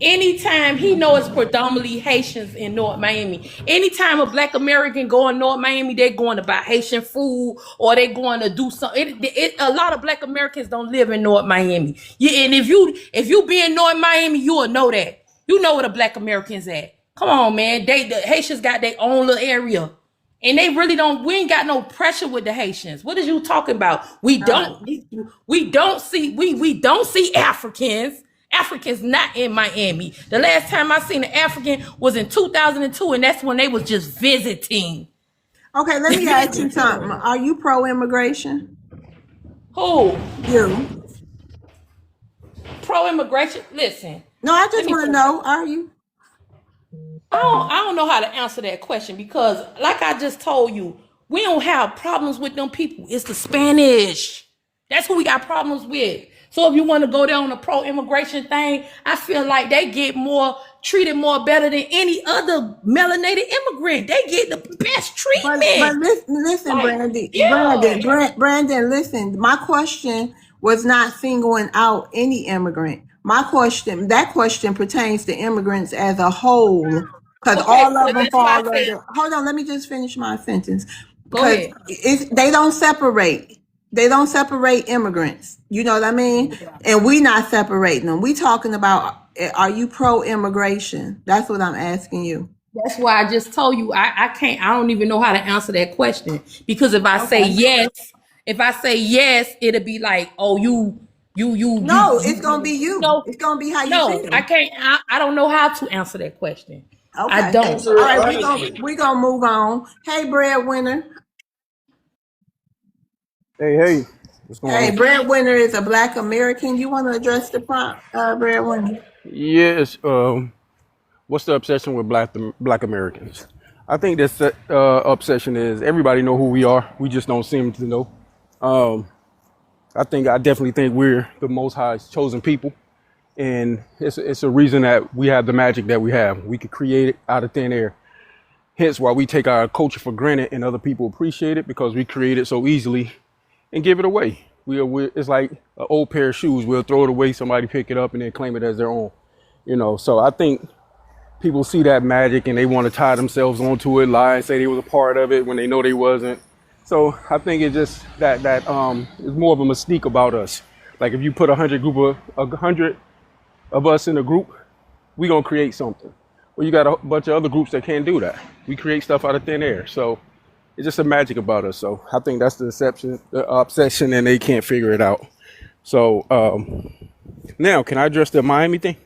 anytime he knows it's predominantly Haitians in North Miami. Anytime a Black American go in North Miami, they're going to buy Haitian food or they're going to do something. A lot of Black Americans don't live in North Miami. Yeah, and if you be in North Miami, you will know that. You know where the Black Americans at. Come on, man. The Haitians got their own little area. And they really don't. We ain't got no pressure with the Haitians. What are you talking about? We All right. don't. We don't see. We don't see Africans. Africans not in Miami. The last time I seen an African was in 2002, and that's when they was just visiting. Okay, let me ask you something. Are you pro-immigration? Who? You. Pro immigration? Listen, No, I let just me want to tell you. know, are you? I don't know how to answer that question because, like I just told you, we don't have problems with them people. It's the Spanish. That's who we got problems with. So if you want to go down on a pro-immigration thing, I feel like they get more treated more better than any other melanated immigrant. They get the best But treatment. listen, Like, Brandon, yeah. Brandon, listen. My question was not singling out any immigrant. That question pertains to immigrants as a whole, because Okay, all of well, them that's why I fall said, under. Hold on, let me just finish my sentence, go because ahead. they don't separate. They don't separate immigrants. You know what I mean? And we not separating them. We talking about, are you pro-immigration? That's what I'm asking you. That's why I just told you I don't even know how to answer that question. Because Okay. if I say yes, it'll be like, oh, No, it's gonna be you you. know, It's gonna be how you no, I feel. can't I don't know how to answer that question. I Okay. don't. Answer All it right, honestly. we gonna move on. Hey, breadwinner. Hey, what's going Hey, on? breadwinner is a Black American. You want to address the prompt, breadwinner? Yes. What's the obsession with Black Americans? I think this obsession is everybody know who we are. We just don't seem to know. I definitely think we're the Most High's chosen people, And it's a reason that we have the magic that we have. We could create it out of thin air. Hence why we take our culture for granted and other people appreciate it because we create it so easily and give it away. It's like an old pair of shoes. We'll throw it away, somebody pick it up and then claim it as their own. So I think people see that magic and they want to tie themselves onto it, lie and say they was a part of it when they know they wasn't. So I think it's just that it's more of a mystique about us. Like if you put 100 of us in a group, we gonna create something. Well, you got a bunch of other groups that can't do that. We create stuff out of thin air. So it's just a magic about us. So I think that's the obsession, and they can't figure it out. So now, can I address the Miami thing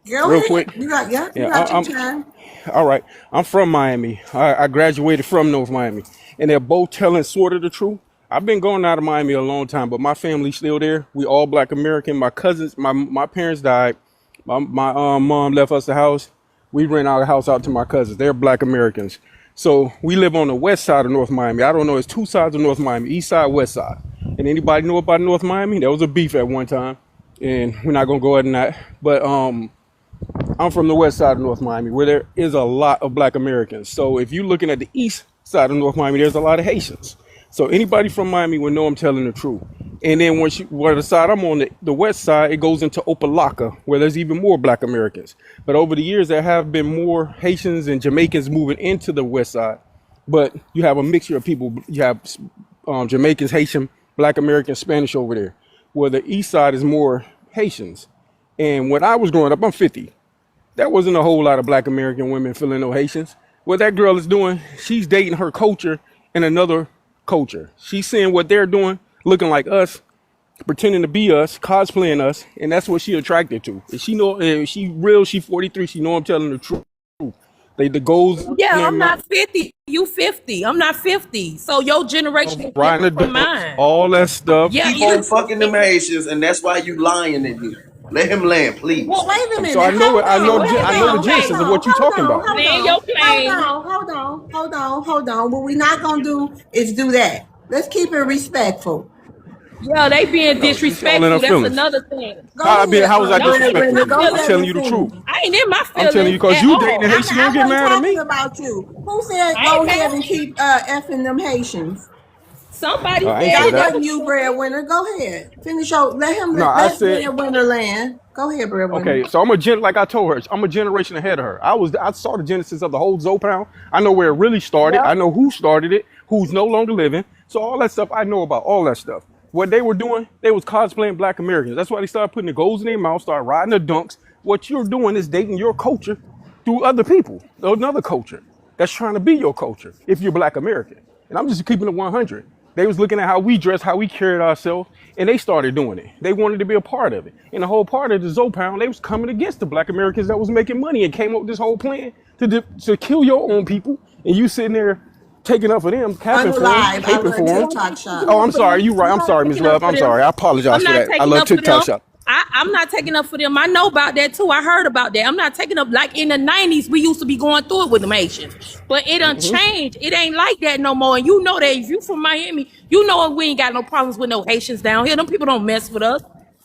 Go real ahead. quick? You got Yeah, your time. all right. I'm from Miami. I graduated from North Miami, and they're both telling sort of the truth. I've been going out of Miami a long time, but my family's still there. We all Black American. My cousins, my parents died. My mom left us the house. We rent our house out to my cousins. They're Black Americans. So we live on the west side of North Miami. I don't know. It's two sides of North Miami, east side, west side. And anybody know about North Miami? There was a beef at one time, and we're not gonna go ahead and that. But I'm from the west side of North Miami, where there is a lot of Black Americans. So if you're looking at the east side of North Miami, there's a lot of Haitians. So anybody from Miami will know I'm telling the truth. And then where the side I'm on, the west side, it goes into Opelika, where there's even more Black Americans. But over the years, there have been more Haitians and Jamaicans moving into the west side. But you have a mixture of people. You have Jamaicans, Haitian, Black American, Spanish over there, where the east side is more Haitians. And when I was growing up, I'm 50. There wasn't a whole lot of Black American women feeling no Haitians. What that girl is doing, she's dating her culture in another culture. She's seeing what they're doing, looking like us, pretending to be us, cosplaying us, and that's what she attracted to. If she know, if she real, she 43, she know I'm telling the truth. The goals in Yeah, their I'm mouth, not 50. You 50. I'm not 50. So your generation is riding the different from ducks, mine. all that stuff. Yeah, Keep on fucking them Haitians, and that's why you lying in here. Let him land, Well, please. wait a So I minute. know it. Hold I know. on. Wait a I know the minute. Okay. genesis of what you're talking about. Land your plane. Hold on. What we're not gonna do is do that. Let's keep it respectful. Yeah, they being No, she's all in her disrespectful. That's feelings. another thing. Go ahead, How was I No, I ain't in disrespectful my to Brenda. you? Go I'm ahead feelings. telling and you the truth. finish. I ain't in my I'm telling you feelings because at you dating a all. Haitian. I Don't get wasn't mad at talking me. about you. Who said I go ain't ahead and mad. keep effing them Haitians? Somebody I ain't said say That it. That's that. what wasn't you, breadwinner. Go ahead. Finish your No, I let said breadwinner land. Go ahead, breadwinner. okay. So like I told her, I'm a generation ahead of her. I saw the genesis of the whole Zopound. I know where it really started. Yep. I know who started it, who's no longer living. So all that stuff I know about all that stuff. What they were doing, they was cosplaying Black Americans. That's why they started putting the golds in their mouth, started riding the dunks. What you're doing is dating your culture through other people, another culture that's trying to be your culture if you're Black American. And I'm just keeping it 100. They was looking at how we dressed, how we carried ourselves, and they started doing it. They wanted to be a part of it. And the whole part of the Zopound, they was coming against the Black Americans that was making money and came up with this whole plan to kill your own people. And you sitting there taking up for them, capping for them, Unalive. I caping run for them. TikTok shop. Oh, I'm sorry. You right. I'm I'm not sorry, Miss taking up Love. for I'm them. sorry. I apologize I'm for not that. I taking love up for TikTok them. shop. I'm not taking up for them. I know about that too. I heard about that. I'm not taking up like in the 90s, we used to be going through it with them Haitians. But it done changed. It ain't like that no more. And you know that if you from Miami, you know we ain't got no problems with no Haitians down here. Them people don't mess with us.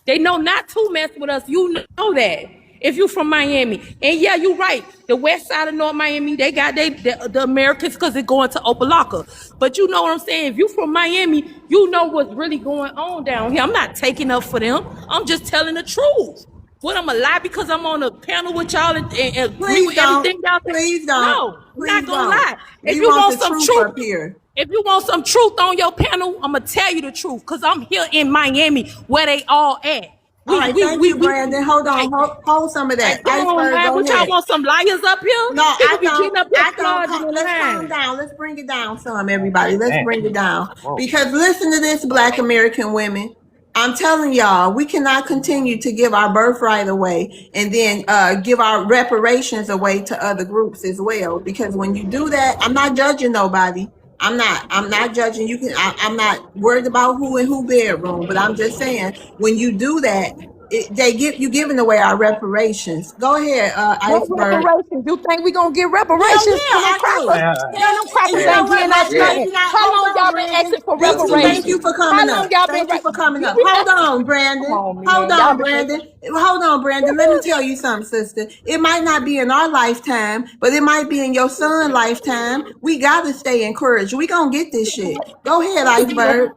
They know not to mess with us. You know that. If you from Miami. And yeah, you're right. The west side of North Miami, they got the Americans because they're going to Opelika. But you know what I'm saying? If you from Miami, you know what's really going on down here. I'm not taking up for them. I'm just telling the truth. What, I'm a lie because I'm on a panel with y'all and agree Please with don't. everything y'all say? Please don't. No, I'm not Please gonna don't. lie. If We you want want the some truth truth, up here. if you want some truth on your panel, I'm gonna tell you the truth because I'm here in Miami where they all at. All right, thank you, Brandon. Hold on, hold some of that. Like, come on, Iceberg, man. go What y'all ahead. want, some liars up here? No, I People be don't. getting up here I don't. flogging in Let's calm line. down. Let's bring it down some, everybody. Let's Dang. bring it down. Whoa. Because listen to this, Black American women. I'm telling y'all, we cannot continue to give our birthright away and then give our reparations away to other groups as well. Because when you do that, I'm not judging nobody. I'm not judging. I'm not worried about who in who bedroom, but I'm just saying when you do that, you giving away our reparations. Go ahead, What Iceberg. reparations? You think we gonna get Hell reparations for yeah, them I do. crackers? Man, Hell, them and crackers you know ain't what? getting us nothing. Maybe not. How long Hold y'all on, been Brandon. asking for Vicky, thank reparations? you for How coming long up. y'all been? Thank you for coming You up. be Hold asking? on, Come Brandon. on, Hold man. Y'all on, been Brandon. asking. Hold on, Brandon. Let me tell you something, sister. It might not be in our lifetime, but it might be in your son's lifetime. We gotta stay encouraged. We gonna get this shit. Go ahead, Iceberg.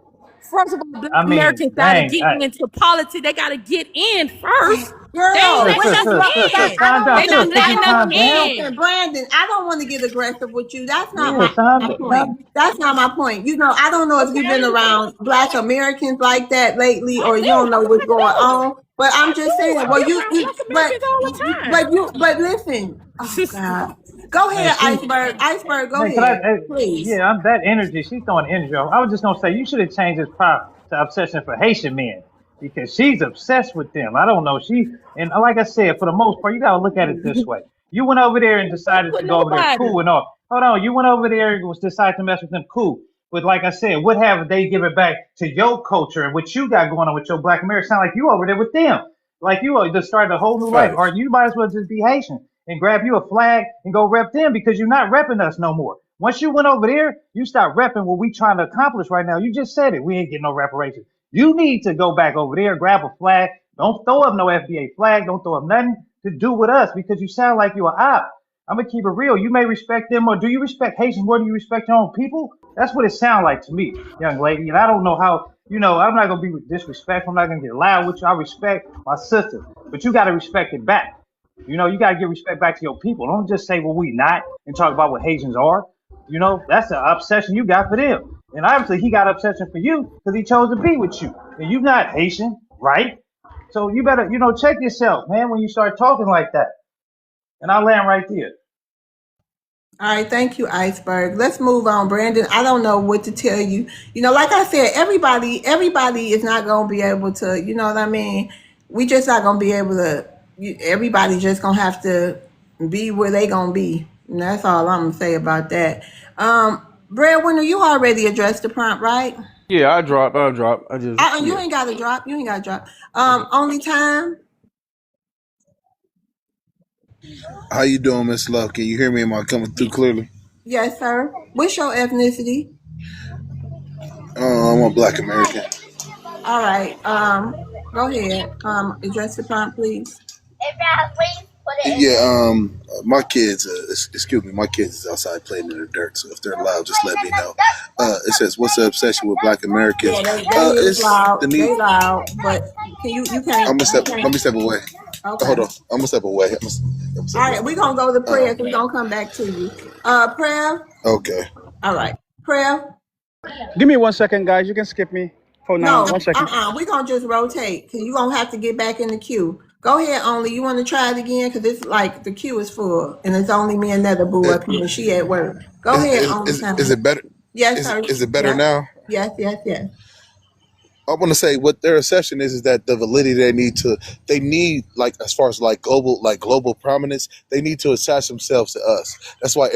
First of all, Black I mean, Americans gotta dang, get into politics. They gotta get in first. They ain't Girl, letting what us is wrong? Like, in. I calm don't down, They want to. not could I you letting us don't calm down? in. listen, Brandon. I don't want to get aggressive with you. That's not Yeah, my point. That's not my point. You know, I don't know if you've been around Black Americans like that lately, I or you don't do. know what's going I do. on. But I'm I just do. saying. I Well, be around Black Americans all the but listen. Oh God, go Man, ahead, Iceberg. Iceberg, go man, ahead, please. yeah, I'm that energy. She's throwing energy off. I was just gonna say you should have changed this prop to obsession for Haitian men because she's obsessed with them. I don't know. And like I said, for the most part, you gotta look at it this way. You went over there and decided time. to For go over there nobody. cool and all. Hold on, you went over there and was decided to mess with them cool. But like I said, what have they given back to your culture and what you got going on with your Black America? Sound like you over there with them. Like you just started a whole new life. Or Facts. you might as well just be Haitian and grab you a flag and go rep them because you're not repping us no more. Once you went over there, you start repping what we trying to accomplish right now. You just said it. We ain't getting no reparations. You need to go back over there, grab a flag. Don't throw up no FBA flag. Don't throw up nothing to do with us because you sound like you're an op. I'm gonna keep it real. You may respect them, or do you respect Haitians more than you respect your own people? That's what it sounds like to me, young lady. And I don't know how. I'm not gonna be disrespectful. I'm not gonna get loud with you. I respect my sister, but you gotta respect it back. You gotta give respect back to your people. Don't just say what we not and talk about what Haitians are. That's the obsession you got for them. And obviously he got obsession for you because he chose to be with you. And you're not Haitian, right? So you better, check yourself, man, when you start talking like that. And I land right there. All right, thank you, Iceberg. Let's move on, Brandon. I don't know what to tell you. Like I said, everybody is not gonna be able to. You know what I mean? We just not gonna be able to. Everybody just gonna have to be where they gonna be. And that's all I'm gonna say about that. Breadwinner, you already addressed the prompt, right? Yeah, I drop. I drop. I just You yeah. ain't got to drop. You ain't got to drop. Okay. Only time. How you doing, Miss Love? Can you hear me? Am I coming through clearly? Yes, sir. What's your ethnicity? I'm a Black American. All right. Go ahead. Address the prompt, please. Yeah. My kids. Excuse me. My kids is outside playing in the dirt. So if they're loud, just let me know. It says, "What's the obsession with Black Americans?" Yeah, they is It's loud. the need. They loud, but you can't. I'm gonna You step. Let can't. me step away. Okay. Hold on. I'm gonna step away. I'm gonna step All away. right. We're gonna go to prayer. We're gonna come back to you. Prayer. Okay. All right. Prayer. Give me 1 second, guys. You can skip me for now. No. 1 second. We're gonna just rotate because you're gonna have to get back in the queue. Go ahead, only. You want to try it again because it's like the queue is full and it's only me and Nether Boo Is, up here. She at work. Go ahead, only is time. it better? Yes, sir. Is it better Yes. now? Yes. Yes. Yes. I want to say what their obsession is that the validity they need like as far as global prominence, they need to attach themselves to us. That's why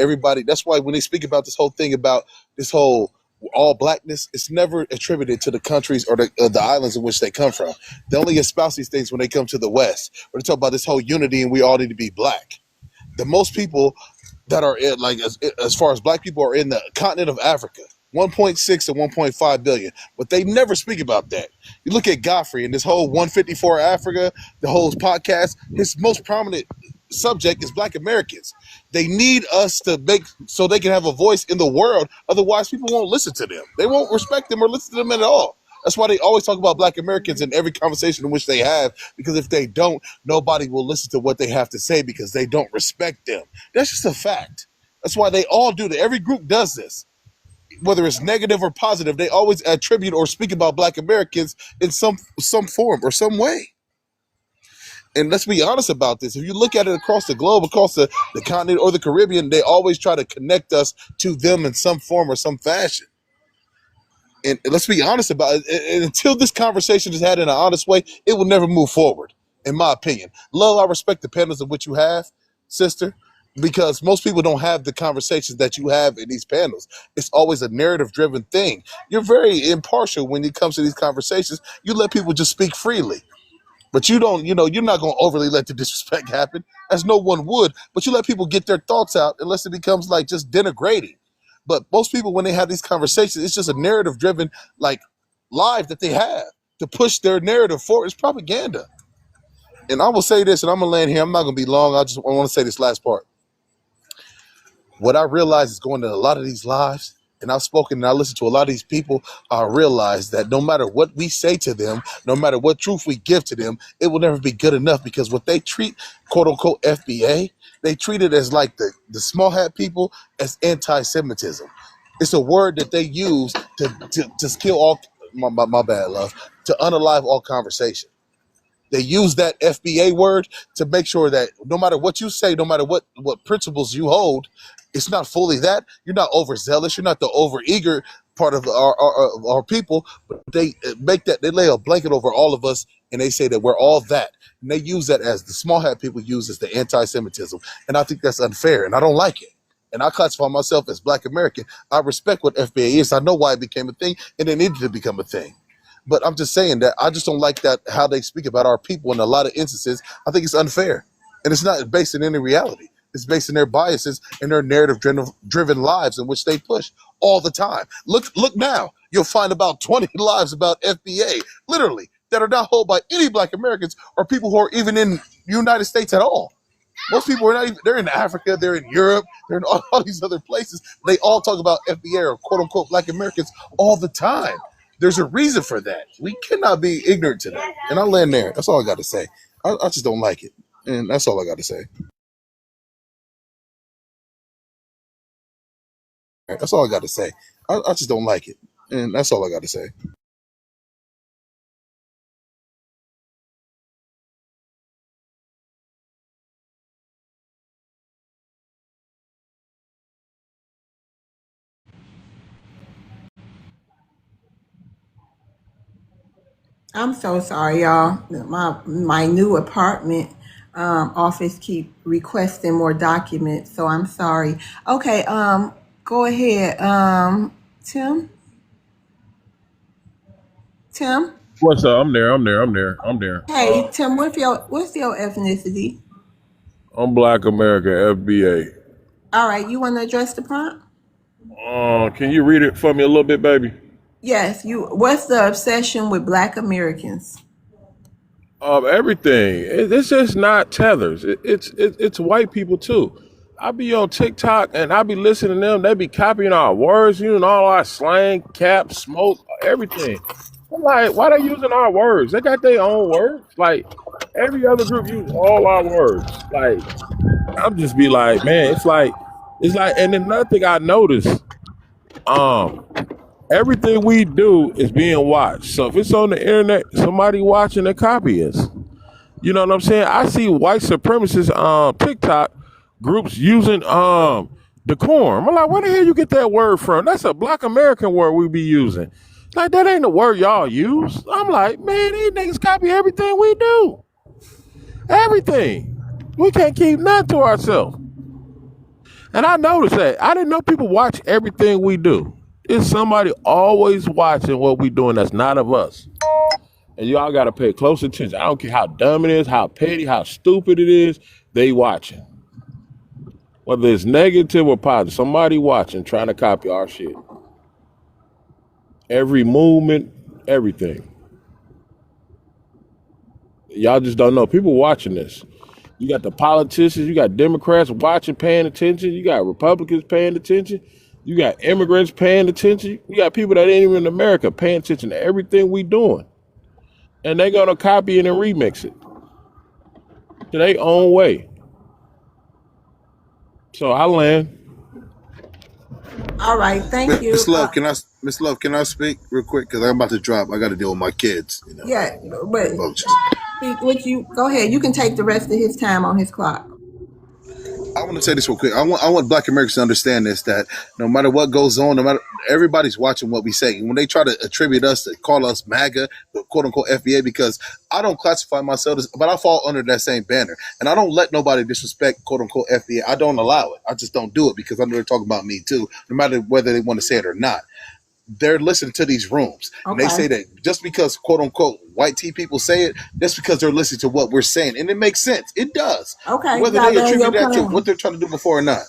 when they speak about this whole thing about this whole all blackness, it's never attributed to the countries or the islands in which they come from. They only espouse these things when they come to the West, where they talk about this whole unity and we all need to be black. The most people that are in, like as far as black people are in the continent of Africa, 1.6 to 1.5 billion, but they never speak about that. You look at Godfrey and this whole 154 Africa, the whole podcast, his most prominent subject is Black Americans. They need us to make so they can have a voice in the world. Otherwise, people won't listen to them. They won't respect them or listen to them at all. That's why they always talk about Black Americans in every conversation in which they have, because if they don't, nobody will listen to what they have to say because they don't respect them. That's just a fact. That's why they all do that. Every group does this. Whether it's negative or positive, they always attribute or speak about Black Americans in some form or some way. And let's be honest about this. If you look at it across the globe, across the continent or the Caribbean, they always try to connect us to them in some form or some fashion. And let's be honest about it. And until this conversation is had in an honest way, it will never move forward, in my opinion. Love, I respect the panels of what you have, sister, because most people don't have the conversations that you have in these panels. It's always a narrative-driven thing. You're very impartial when it comes to these conversations. You let people just speak freely. But you don't, you're not going to overly let the disrespect happen, as no one would. But you let people get their thoughts out, unless it becomes like just denigrating. But most people, when they have these conversations, it's just a narrative driven, like, live that they have to push their narrative forward. It's propaganda. And I will say this, and I'm going to land here. I'm not going to be long. I want to say this last part. What I realize is going to a lot of these lives, and I've spoken and I listen to a lot of these people, I realize that no matter what we say to them, no matter what truth we give to them, it will never be good enough, because what they treat, quote unquote, FBA, they treat it as like the small hat people as anti-Semitism. It's a word that they use to kill all, my bad, love, to unalive all conversation. They use that FBA word to make sure that no matter what you say, no matter what principles you hold, it's not fully that. You're not overzealous. You're not the overeager part of our people. But they make that, they lay a blanket over all of us, and they say that we're all that. And they use that as the small hat people use as the anti-Semitism. And I think that's unfair, and I don't like it. And I classify myself as Black American. I respect what FBA is. I know why it became a thing, and it needed to become a thing. But I'm just saying that I just don't like that how they speak about our people in a lot of instances. I think it's unfair. And it's not based in any reality. It's based in their biases and their narrative driven lives in which they push all the time. Look now. You'll find about 20 lives about FBA, literally, that are not held by any Black Americans or people who are even in the United States at all. Most people are not even, they're in Africa, they're in Europe, they're in all these other places. They all talk about FBA or quote unquote Black Americans all the time. There's a reason for that. We cannot be ignorant to that. And I'll land there. That's all I got to say. I just don't like it. And that's all I got to say. That's all I got to say. I just don't like it. And that's all I got to say. I'm so sorry, y'all. My new apartment office keep requesting more documents, so I'm sorry. Okay, go ahead, Tim. Tim. What's up? I'm there. Hey, Tim. What's your ethnicity? I'm Black America, FBA. All right, you want to address the prompt? Can you read it for me a little bit, baby? Yes. What's the obsession with Black Americans? Everything. It's just not tethers. It's white people too. I be on TikTok and I be listening to them. They be copying our words, using all our slang, cap, smoke, everything. I'm like, why they using our words? They got their own words. Like every other group use all our words. Like I'm just be like, man, it's like, and then another thing I noticed, um, everything we do is being watched. So if it's on the internet, somebody watching and copy us. You know what I'm saying? I see white supremacists TikTok groups using decorum. I'm like, where the hell you get that word from? That's a Black American word we be using. Like that ain't the word y'all use. I'm like, man, these niggas copy everything we do. Everything. We can't keep nothing to ourselves. And I noticed that. I didn't know people watch everything we do. It's somebody always watching what we doing that's not of us. And y'all got to pay close attention. I don't care how dumb it is, how petty, how stupid it is, they watching. Whether it's negative or positive, somebody watching, trying to copy our shit. Every movement, everything. Y'all just don't know. People watching this. You got the politicians, you got Democrats watching, paying attention. You got Republicans paying attention. You got immigrants paying attention. You got people that ain't even in America paying attention to everything we doing. And they gonna copy it and remix it to their own way. So I land. All right, thank you. Miss Love, can I speak real quick? Because I'm about to drop. I got to deal with my kids. Yeah, but Folks. would you go ahead? You can take the rest of his time on his clock. I want to say this real quick. I want Black Americans to understand this, that no matter what goes on, no matter everybody's watching what we say. And when they try to attribute us to call us MAGA, the quote unquote FBA, because I don't classify myself as, but I fall under that same banner. And I don't let nobody disrespect quote unquote FBA. I don't allow it. I just don't do it because I know they're talking about me too, no matter whether they want to say it or not. they're listening to these rooms. And they say that just because quote unquote white tea people say it, that's because they're listening to what we're saying. And it makes sense. It does. Okay, Whether got they that in your attribute that to plan. what they're trying to do before or not.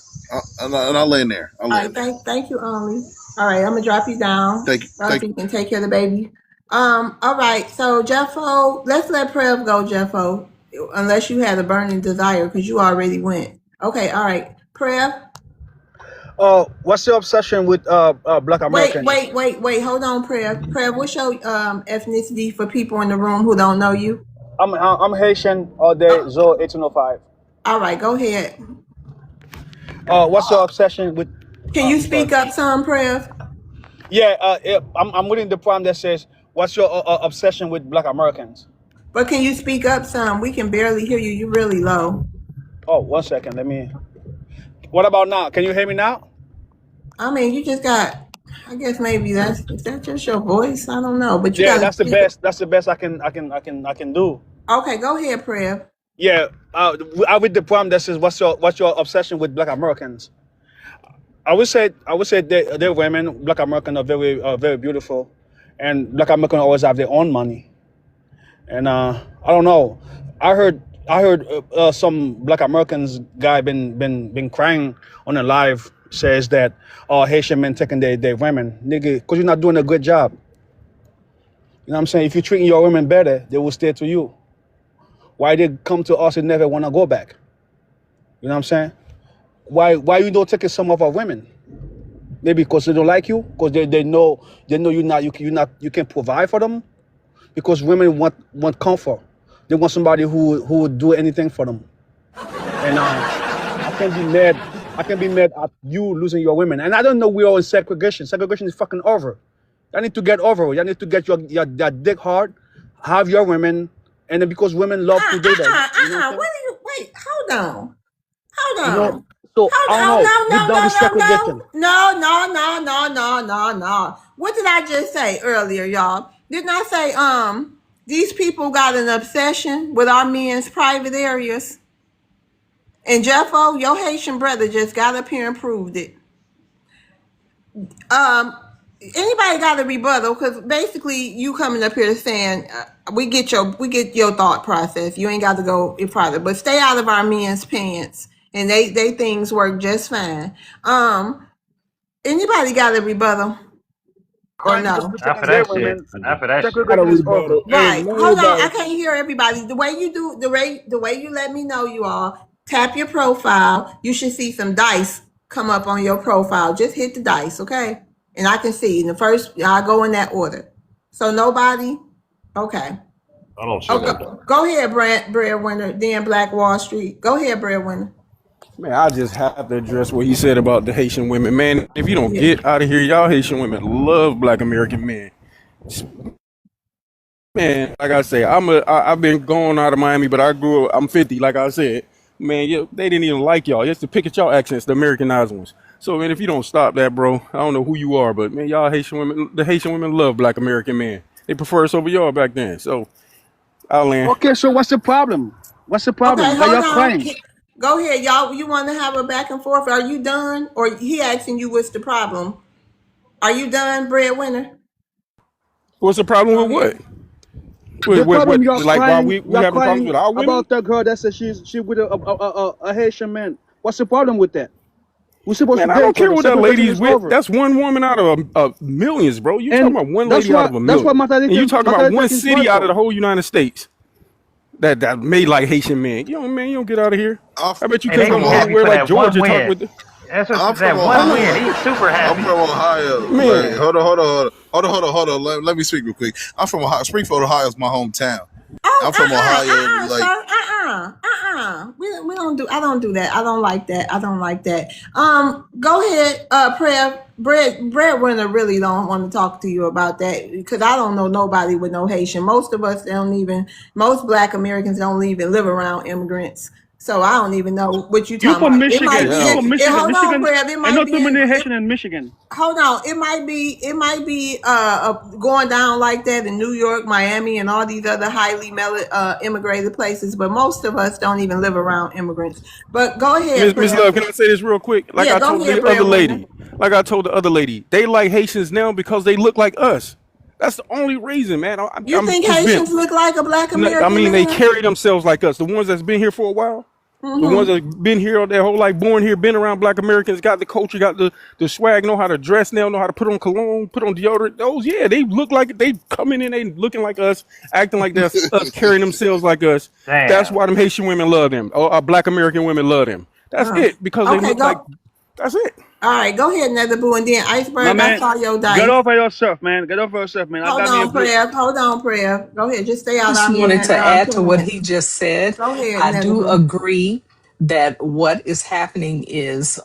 And I'll land there. All right, thank you, Only. All right, I'm gonna drop you down. Thank you. So you can take care of the baby. All right, so Jeffo, let's let Prev go, Jeffo, unless you had a burning desire, because you already went. Okay, all right. Prev? What's your obsession with Black Americans? Wait. Hold on, Prev. Prev, what's your ethnicity for people in the room who don't know you? I'm Haitian all day, Zo 1805. All right, go ahead. What's your obsession with? Can you speak up some, Prev? Yeah, I'm reading the poem that says, "What's your obsession with Black Americans?" But can you speak up some? We can barely hear you. You're really low. Oh, 1 second. Let me. What about now? Can you hear me now? I mean, you just got. I guess maybe is that just your voice? I don't know, but you Yeah, got. that's the best. That's the best I can do. Okay, go ahead, Prev. Yeah, I read the poem that says, "What's your obsession with Black Americans?" I would say they're women. Black Americans are very beautiful, and Black Americans always have their own money. And I don't know. I heard some Black Americans guy been crying on a live, says that Haitian men taking their women, nigga, because you're not doing a good job. You know what I'm saying? If you're treating your women better, they will stay to you. Why they come to us and never want to go back? You know what I'm saying? Why you don't take some of our women? Maybe because they don't like you, because they know you can't provide for them. Because women want comfort. They want somebody who would do anything for them. And I can't be mad at you losing your women. And I don't know we're all in segregation. Segregation is fucking over. Y'all need to get over it. Y'all need to get your dick hard, have your women, and then because women love to do that. Wait, hold on. Hold on. You know, so I don't know. We're done with segregation. No. What did I just say earlier, y'all? Didn't I say these people got an obsession with our men's private areas? And Jeffo, your Haitian brother just got up here and proved it. Anybody got a rebuttal? Because basically, you coming up here saying we get your thought process. You ain't got to go further, but stay out of our men's pants, and they things work just fine. Anybody got a rebuttal? Or no? After that shit. After that shit. Segregation is over. Right. Hold on. I can't hear everybody. The way you do, the way you let me know, you all tap your profile. You should see some dice come up on your profile. Just hit the dice, okay? And I can see. In the first, I'll go in that order. So nobody. Okay. I don't see that. Go ahead, Breadwinner. Then Black Wall Street. Go ahead, Breadwinner. Man, I just have to address what he said about the Haitian women. Man, if you don't get out of here, y'all Haitian women love Black American men. Man, like I say, I've been going out of Miami, but I'm 50, like I said. Man, they didn't even like y'all. It's to pick at y'all accents, the Americanized ones. So, man, if you don't stop that, bro, I don't know who you are, but, man, y'all Haitian women, the Haitian women love Black American men. They prefer us over y'all back then. So, I'll land. Okay, so what's the problem? What's the problem? Okay, Why hold you're on. crying? Go ahead, y'all. You want to have a back and forth? Are you done? Or he asking you what's the problem? Are you done, Breadwinner? What's the problem with what? The problem you're like, crying, we having problems with our women? about the girl that says she with a Haitian man. What's the problem with that? We're supposed Man, to I don't care each what other. that lady's Segregation is with. over. That's one woman out of millions, bro. You And talking about one that's lady out of a what million. And you talking about one is city out of for. the whole United States that made like Haitian men. You don't get out of here. I bet you Hey, they couldn't be go happy nowhere for like that one Georgia talk win. with the That's I'm what from that one Ohio. win. He's super I'm happy. from Ohio. Man. Like, hold on. Let me speak real quick. I'm from Ohio. Springfield, Ohio is my hometown. I'm from Ohio. Like, sir. We don't do. I don't do that. I don't like that. Go ahead, Breadwinner really don't want to talk to you about that because I don't know nobody with no Haitian. Most of us don't even. Most Black Americans don't even live around immigrants. So I don't even know what you You talking from about. It might Michigan. be You Yeah. in, from Michigan. hold on, Michigan. Brad. It I might know be too many in, Haitian in Michigan. hold on. It might be going down like that in New York, Miami, and all these other highly immigrated places. But most of us don't even live around immigrants. But go ahead, Miss Prayer. Love, can I say this real quick? Yeah, go ahead, Other breadwinner. lady, like I told the other lady, they like Haitians now because they look like us. That's the only reason, man. You I'm think just been. Haitians look like a black No, I American mean, they man? carry themselves like us. The ones that's been here for a while, the ones Mm-hmm. that been here their whole life, born here, been around Black Americans, got the culture, got the swag, know how to dress now, know how to put on cologne, put on deodorant. Those, yeah, they look like they coming in, they looking like us, acting like that's us, carrying themselves like us. That's Damn. why them Haitian women love them, or Black American women love them. That's it, because they Okay, look like. go. That's it. All right, go ahead, Nether Boo, and then My Iceberg. I man, saw your get dice. over yourself, man. Get over yourself, man. I Hold got me a on, blue. prayer. Hold on, prayer. Go ahead. Just stay out Just our wanted man to add to what tournament. he just said. Go ahead, I do Netherby. agree that what is happening is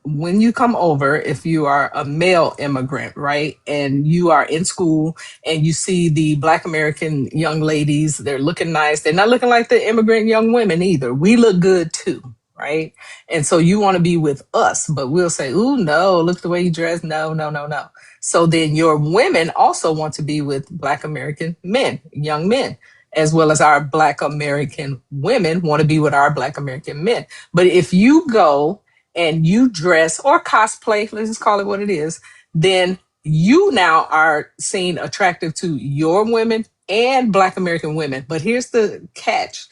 when you come over, if you are a male immigrant, right, and you are in school and you see the Black American young ladies, they're looking nice. They're not looking like the immigrant young women either. We look good too, right? And so you want to be with us, but we'll say, "Ooh, no, look the way you dress." No, no, no, no. So then your women also want to be with Black American men, young men, as well as our Black American women want to be with our Black American men. But if you go and you dress or cosplay, let's just call it what it is, then you now are seen attractive to your women and Black American women. But here's the catch: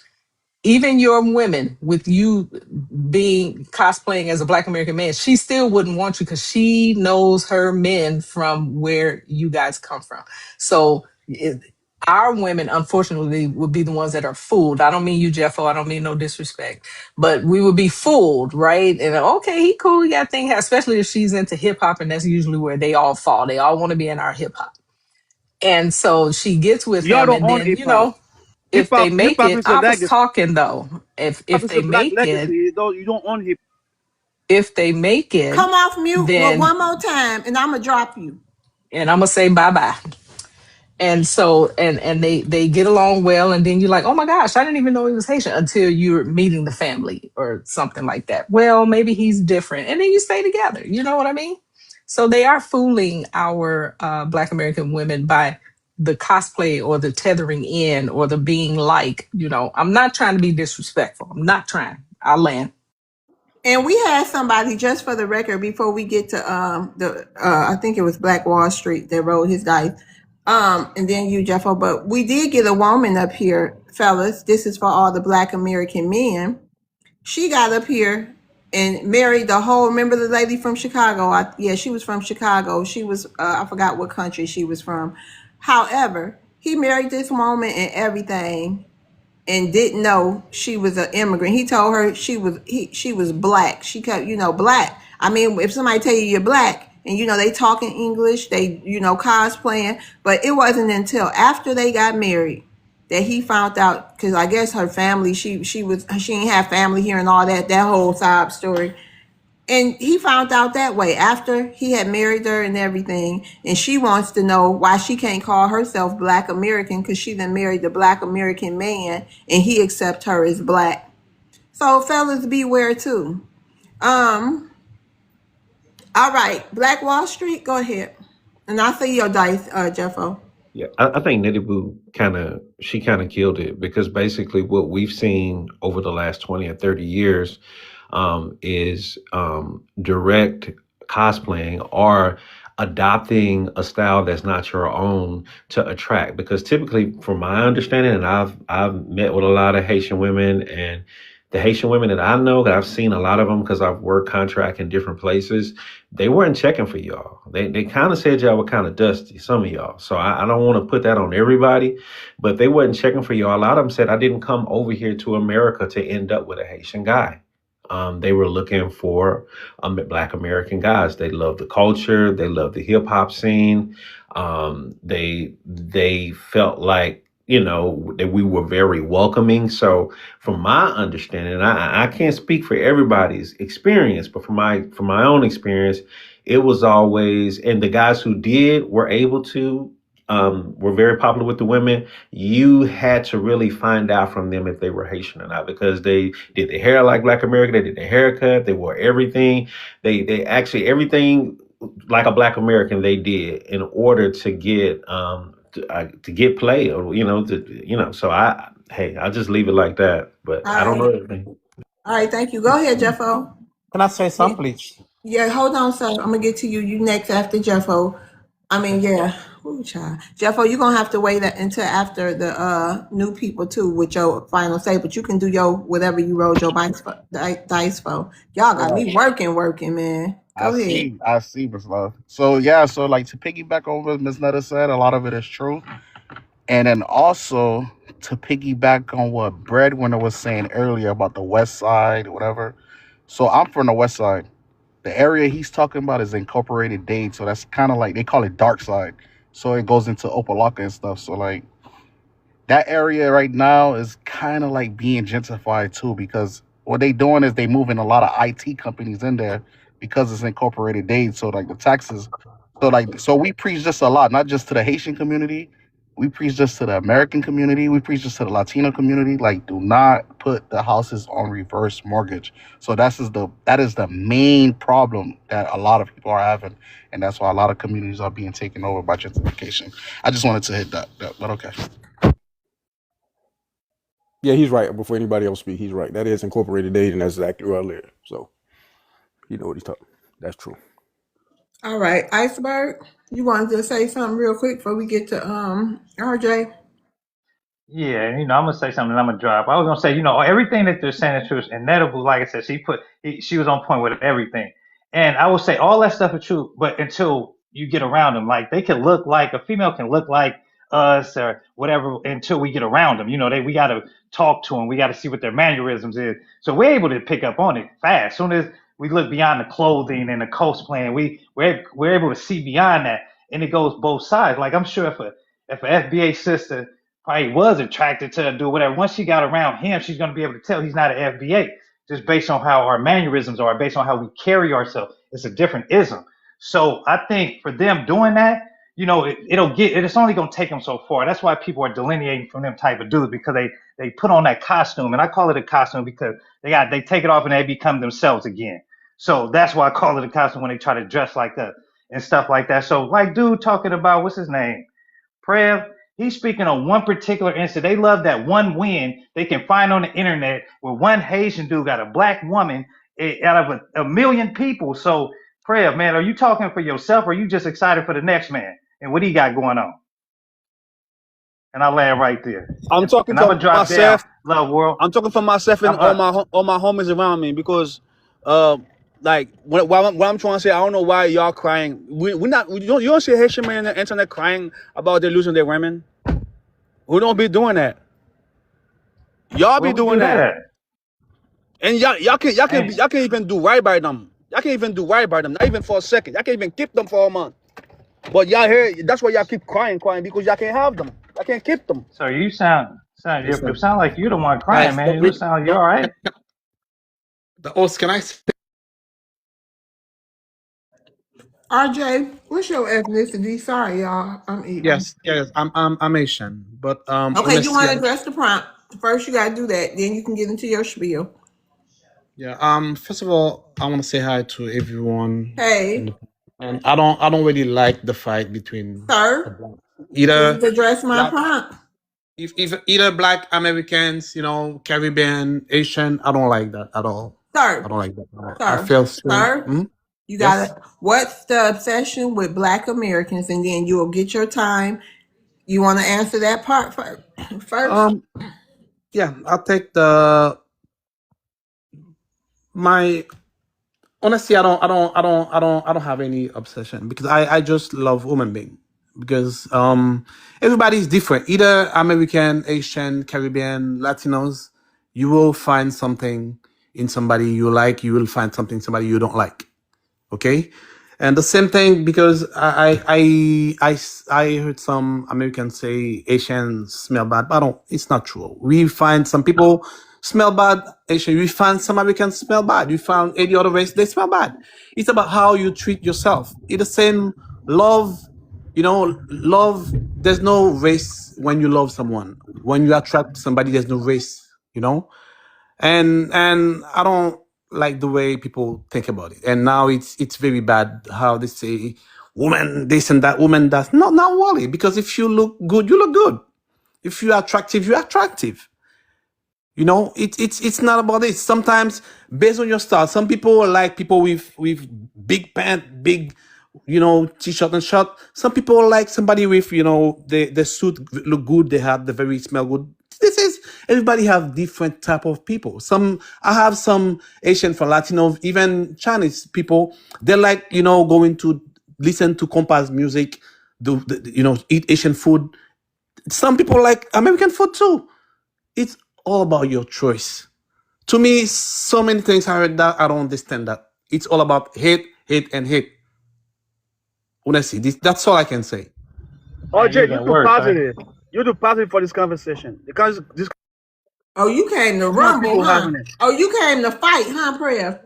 even your women, with you being cosplaying as a Black American man, she still wouldn't want you because she knows her men from where you guys come from. So our women, unfortunately, would be the ones that are fooled. I don't mean you, Jeffo. I don't mean no disrespect, but we would be fooled, right? And okay, he cool. He got thing, especially if she's into hip hop, and that's usually where they all fall. They all want to be in our hip hop, and so she gets with Y'all him, don't and own then hip hop. if they Hip make hop it, is a I was legacy. talking though. Hip hop If is a they black make it, legacy. You don't own hip. if they make it, Come off mute then one more time, and I'm gonna drop you. and I'm gonna say bye bye. And so and they get along well, and then you're like, oh my gosh, I didn't even know he was Haitian until you're meeting the family or something like that. Well, maybe he's different, and then you stay together. You know what I mean? So they are fooling our Black American women by the cosplay or the tethering in or the being like. I'm not trying to be disrespectful. I'm not trying. I'll land. And we had somebody, just for the record, before we get to the I think it was Black Wall Street that rolled his dice. And then you, Jeffo. But we did get a woman up here, fellas. This is for all the Black American men. She got up here and married the whole. Remember the lady from Chicago? Yeah, she was from Chicago. She was I forgot what country she was from. However, he married this woman and everything, and didn't know she was an immigrant. He told her she was black. She kept, black. I mean, if somebody tell you you're black and they talking English, they cosplaying, but it wasn't until after they got married that he found out, because I guess her family, she didn't have family here and all that whole sob story. And he found out that way after he had married her and everything. And she wants to know why she can't call herself Black American, because she then married the Black American man and he accepts her as black. So fellas, beware too. All right, Black Wall Street, go ahead. And I see your dice, Jeffo. Yeah, I think Nitty Boo kind of killed it because basically what we've seen over the last 20 or 30 years is direct cosplaying or adopting a style that's not your own to attract. Because typically, from my understanding, and I've met with a lot of Haitian women, and the Haitian women that I know, that I've seen a lot of them because I've worked contract in different places, they weren't checking for y'all. They kind of said y'all were kind of dusty, some of y'all. So I don't want to put that on everybody, but they wasn't checking for y'all. A lot of them said, I didn't come over here to America to end up with a Haitian guy. They were looking for Black American guys. They love the culture. They love the hip hop scene. They felt like, that we were very welcoming. So from my understanding, I can't speak for everybody's experience, but from my own experience, it was always, and the guys who did were able to were very popular with the women, you had to really find out from them if they were Haitian or not because they did their hair like Black American, they did their haircut, they wore everything, they actually everything like a Black American they did in order to get play or So I'll just leave it like that. But All I don't know right. everything. All right, thank you. Go ahead, Jeffo. Can I say Yeah, something, please? yeah, hold on, sir. I'm gonna get to you. You next after Jeffo. I mean, yeah. Ooh, child. Jeffo, you're gonna have to wait until after the new people too with your final say, but you can do your whatever you rolled your dice for. Y'all got me Right. working, man. Go ahead. I see, Miss Love. So yeah, so like to piggyback on what Miss Netta said, a lot of it is true. And then also to piggyback on what Breadwinner was saying earlier about the West Side, whatever. So I'm from the West Side. The area he's talking about is Incorporated Dade, so that's kind of like they call it Dark Side. So it goes into Opalaka and stuff. So like that area right now is kind of like being gentrified too because what they doing is they moving a lot of IT companies in there because it's incorporated Dade. So like the taxes, so we preach this a lot, not just to the Haitian community. We preach this to the American community. We preach this to the Latino community. Like, do not put the houses on reverse mortgage. So that is the main problem that a lot of people are having, and that's why a lot of communities are being taken over by gentrification. I just wanted to hit that but okay. Yeah, he's right. Before anybody else speak, he's right. That is incorporated data, and that's exactly where I live. So you know what he's talking. That's true. All right, Iceberg. You wanted to say something real quick before we get to RJ? Yeah, and I'm gonna say something. And I'm gonna drop. I was gonna say, everything that they're saying is true. And Netta, like I said, she was on point with everything. And I would say all that stuff is true, but until you get around them, like they can look like a female can look like us or whatever until we get around them. We got to talk to them. We got to see what their mannerisms is. So we're able to pick up on it fast. As soon as we look beyond the clothing and the cosplaying, we're able to see beyond that, and it goes both sides. Like I'm sure if a FBA sister probably was attracted to a dude, whatever. Once she got around him, she's going to be able to tell he's not an FBA just based on how our mannerisms are, based on how we carry ourselves. It's a different ism. So I think for them doing that, it's only going to take them so far. That's why people are delineating from them type of dudes because they put on that costume, and I call it a costume because they take it off and they become themselves again. So that's why I call it a costume when they try to dress like that and stuff like that. So like dude talking about what's his name? Prev, he's speaking on one particular incident. They love that one win they can find on the internet where one Haitian dude got a black woman out of a million people. So, Prev, man, are you talking for yourself or are you just excited for the next man and what he got going on? And I'll land right there. I'm talking And I'm for going to drop down, myself. love world. I'm talking for myself and all my homies around me because, like what I'm trying to say, I don't know why y'all crying. You don't see Haitian men on the internet crying about they losing their women. We don't be doing that. Y'all be doing that. And y'all can't even do right by them. Y'all can't even do right by them, not even for a second. Y'all can't even keep them for a month. But y'all here, that's why y'all keep crying because y'all can't have them. Y'all can't keep them. So you sound like you the one crying, Guys, man. You sound like you're all right. the host, can I say? RJ, what's your ethnicity? Sorry, y'all. I'm eating. Yes, I'm Asian, but Okay, you honestly, want to address the prompt. First, you got to do that. Then you can get into your spiel. yeah. First of all, I want to say hi to everyone, Hey, and I don't really like the fight between sir, either please address my black, prompt. if either Black Americans, Caribbean, Asian. I don't like that at all. Sir, I don't like that. I sir, feel so. sir, you got Yes. to. What's the obsession with Black Americans? And then you will get your time. You want to answer that part first? Yeah, I'll take my honestly, I don't have any obsession because I just love human being because everybody's different. Either American, Asian, Caribbean, Latinos, you will find something in somebody you like. You will find something in somebody you don't like. Okay, and the same thing because I heard some Americans say Asians smell bad, but I don't. It's not true. We find some people smell bad Asian. We find some Americans smell bad. We found any other race they smell bad. It's about how you treat yourself. It's the same love. Love there's no race when you love someone. When you attract somebody, there's no race, you know. And I don't like the way people think about it. And now it's very bad how they say woman this and that, woman that. No, not really. Because if you look good, you look good. If you're attractive, you're attractive. You know, it's not about it. Sometimes based on your style, some people like people with big pants, big, you know, t-shirt and shirt. Some people like somebody with, you know, the suit look good, they have the very smell good. This is everybody have different type of people. Some I have some Asian for Latino, even Chinese people. They like, you know, going to listen to compas music, you know, eat Asian food. Some people like American food too. It's all about your choice. To me, so many things I heard that I don't understand that. It's all about hate, hate, and hate. Honestly, that's all I can say. Oh, And Jay, use you that too word, sir. positive. You too positive for this conversation because this Oh, you came to smart rumble, people huh? having it. Oh, you came to fight, huh, Prayer?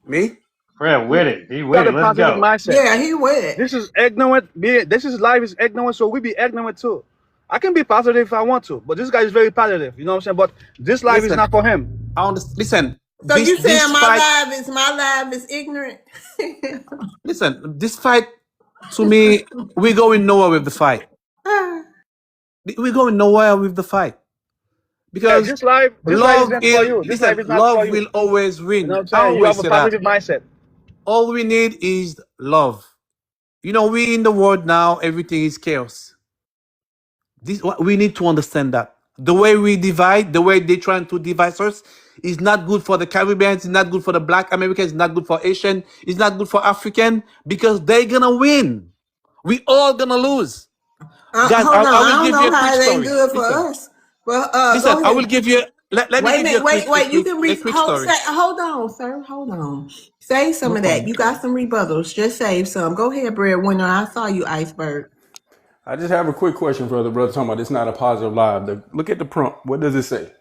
Me? Fred You with it. He with got it. a Let's positive go. mindset. Yeah, he with it. This is ignorant. This is life is ignorant, so we be ignorant too. I can be positive if I want to, but this guy is very positive. You know what I'm saying? But this life is Listen, not for him. I understand. Listen, So you this saying fight. my life is ignorant? Listen, this fight. To me, we're going nowhere with the fight. We're going nowhere with the fight Yeah, because this life isn't for you. This life listen, is not for love you. will always You know what win. I'm I saying? You always have a say that. positive mindset. All we need is love. You know, we in the world now, everything is chaos. We need to understand that the way we divide, the way they're trying to divide us, is not good for the Caribbeans. It's not good for the Black Americans. It's not good for Asian. It's not good for African because they're gonna win. We all gonna lose, guys. Hold on, I I will don't give you know a quick how it ain't story. good for Listen, us. But listen. go I will ahead. give you. Let me Wait a give you minute, wait. You can a quick story. hold on, sir. Hold on. Say some No of that. problem. You got some rebuttals. Just save some. Go ahead, breadwinner. I saw you, iceberg. I just have a quick question for the brother talking about it's not a positive live. Look at the prompt. What does it say?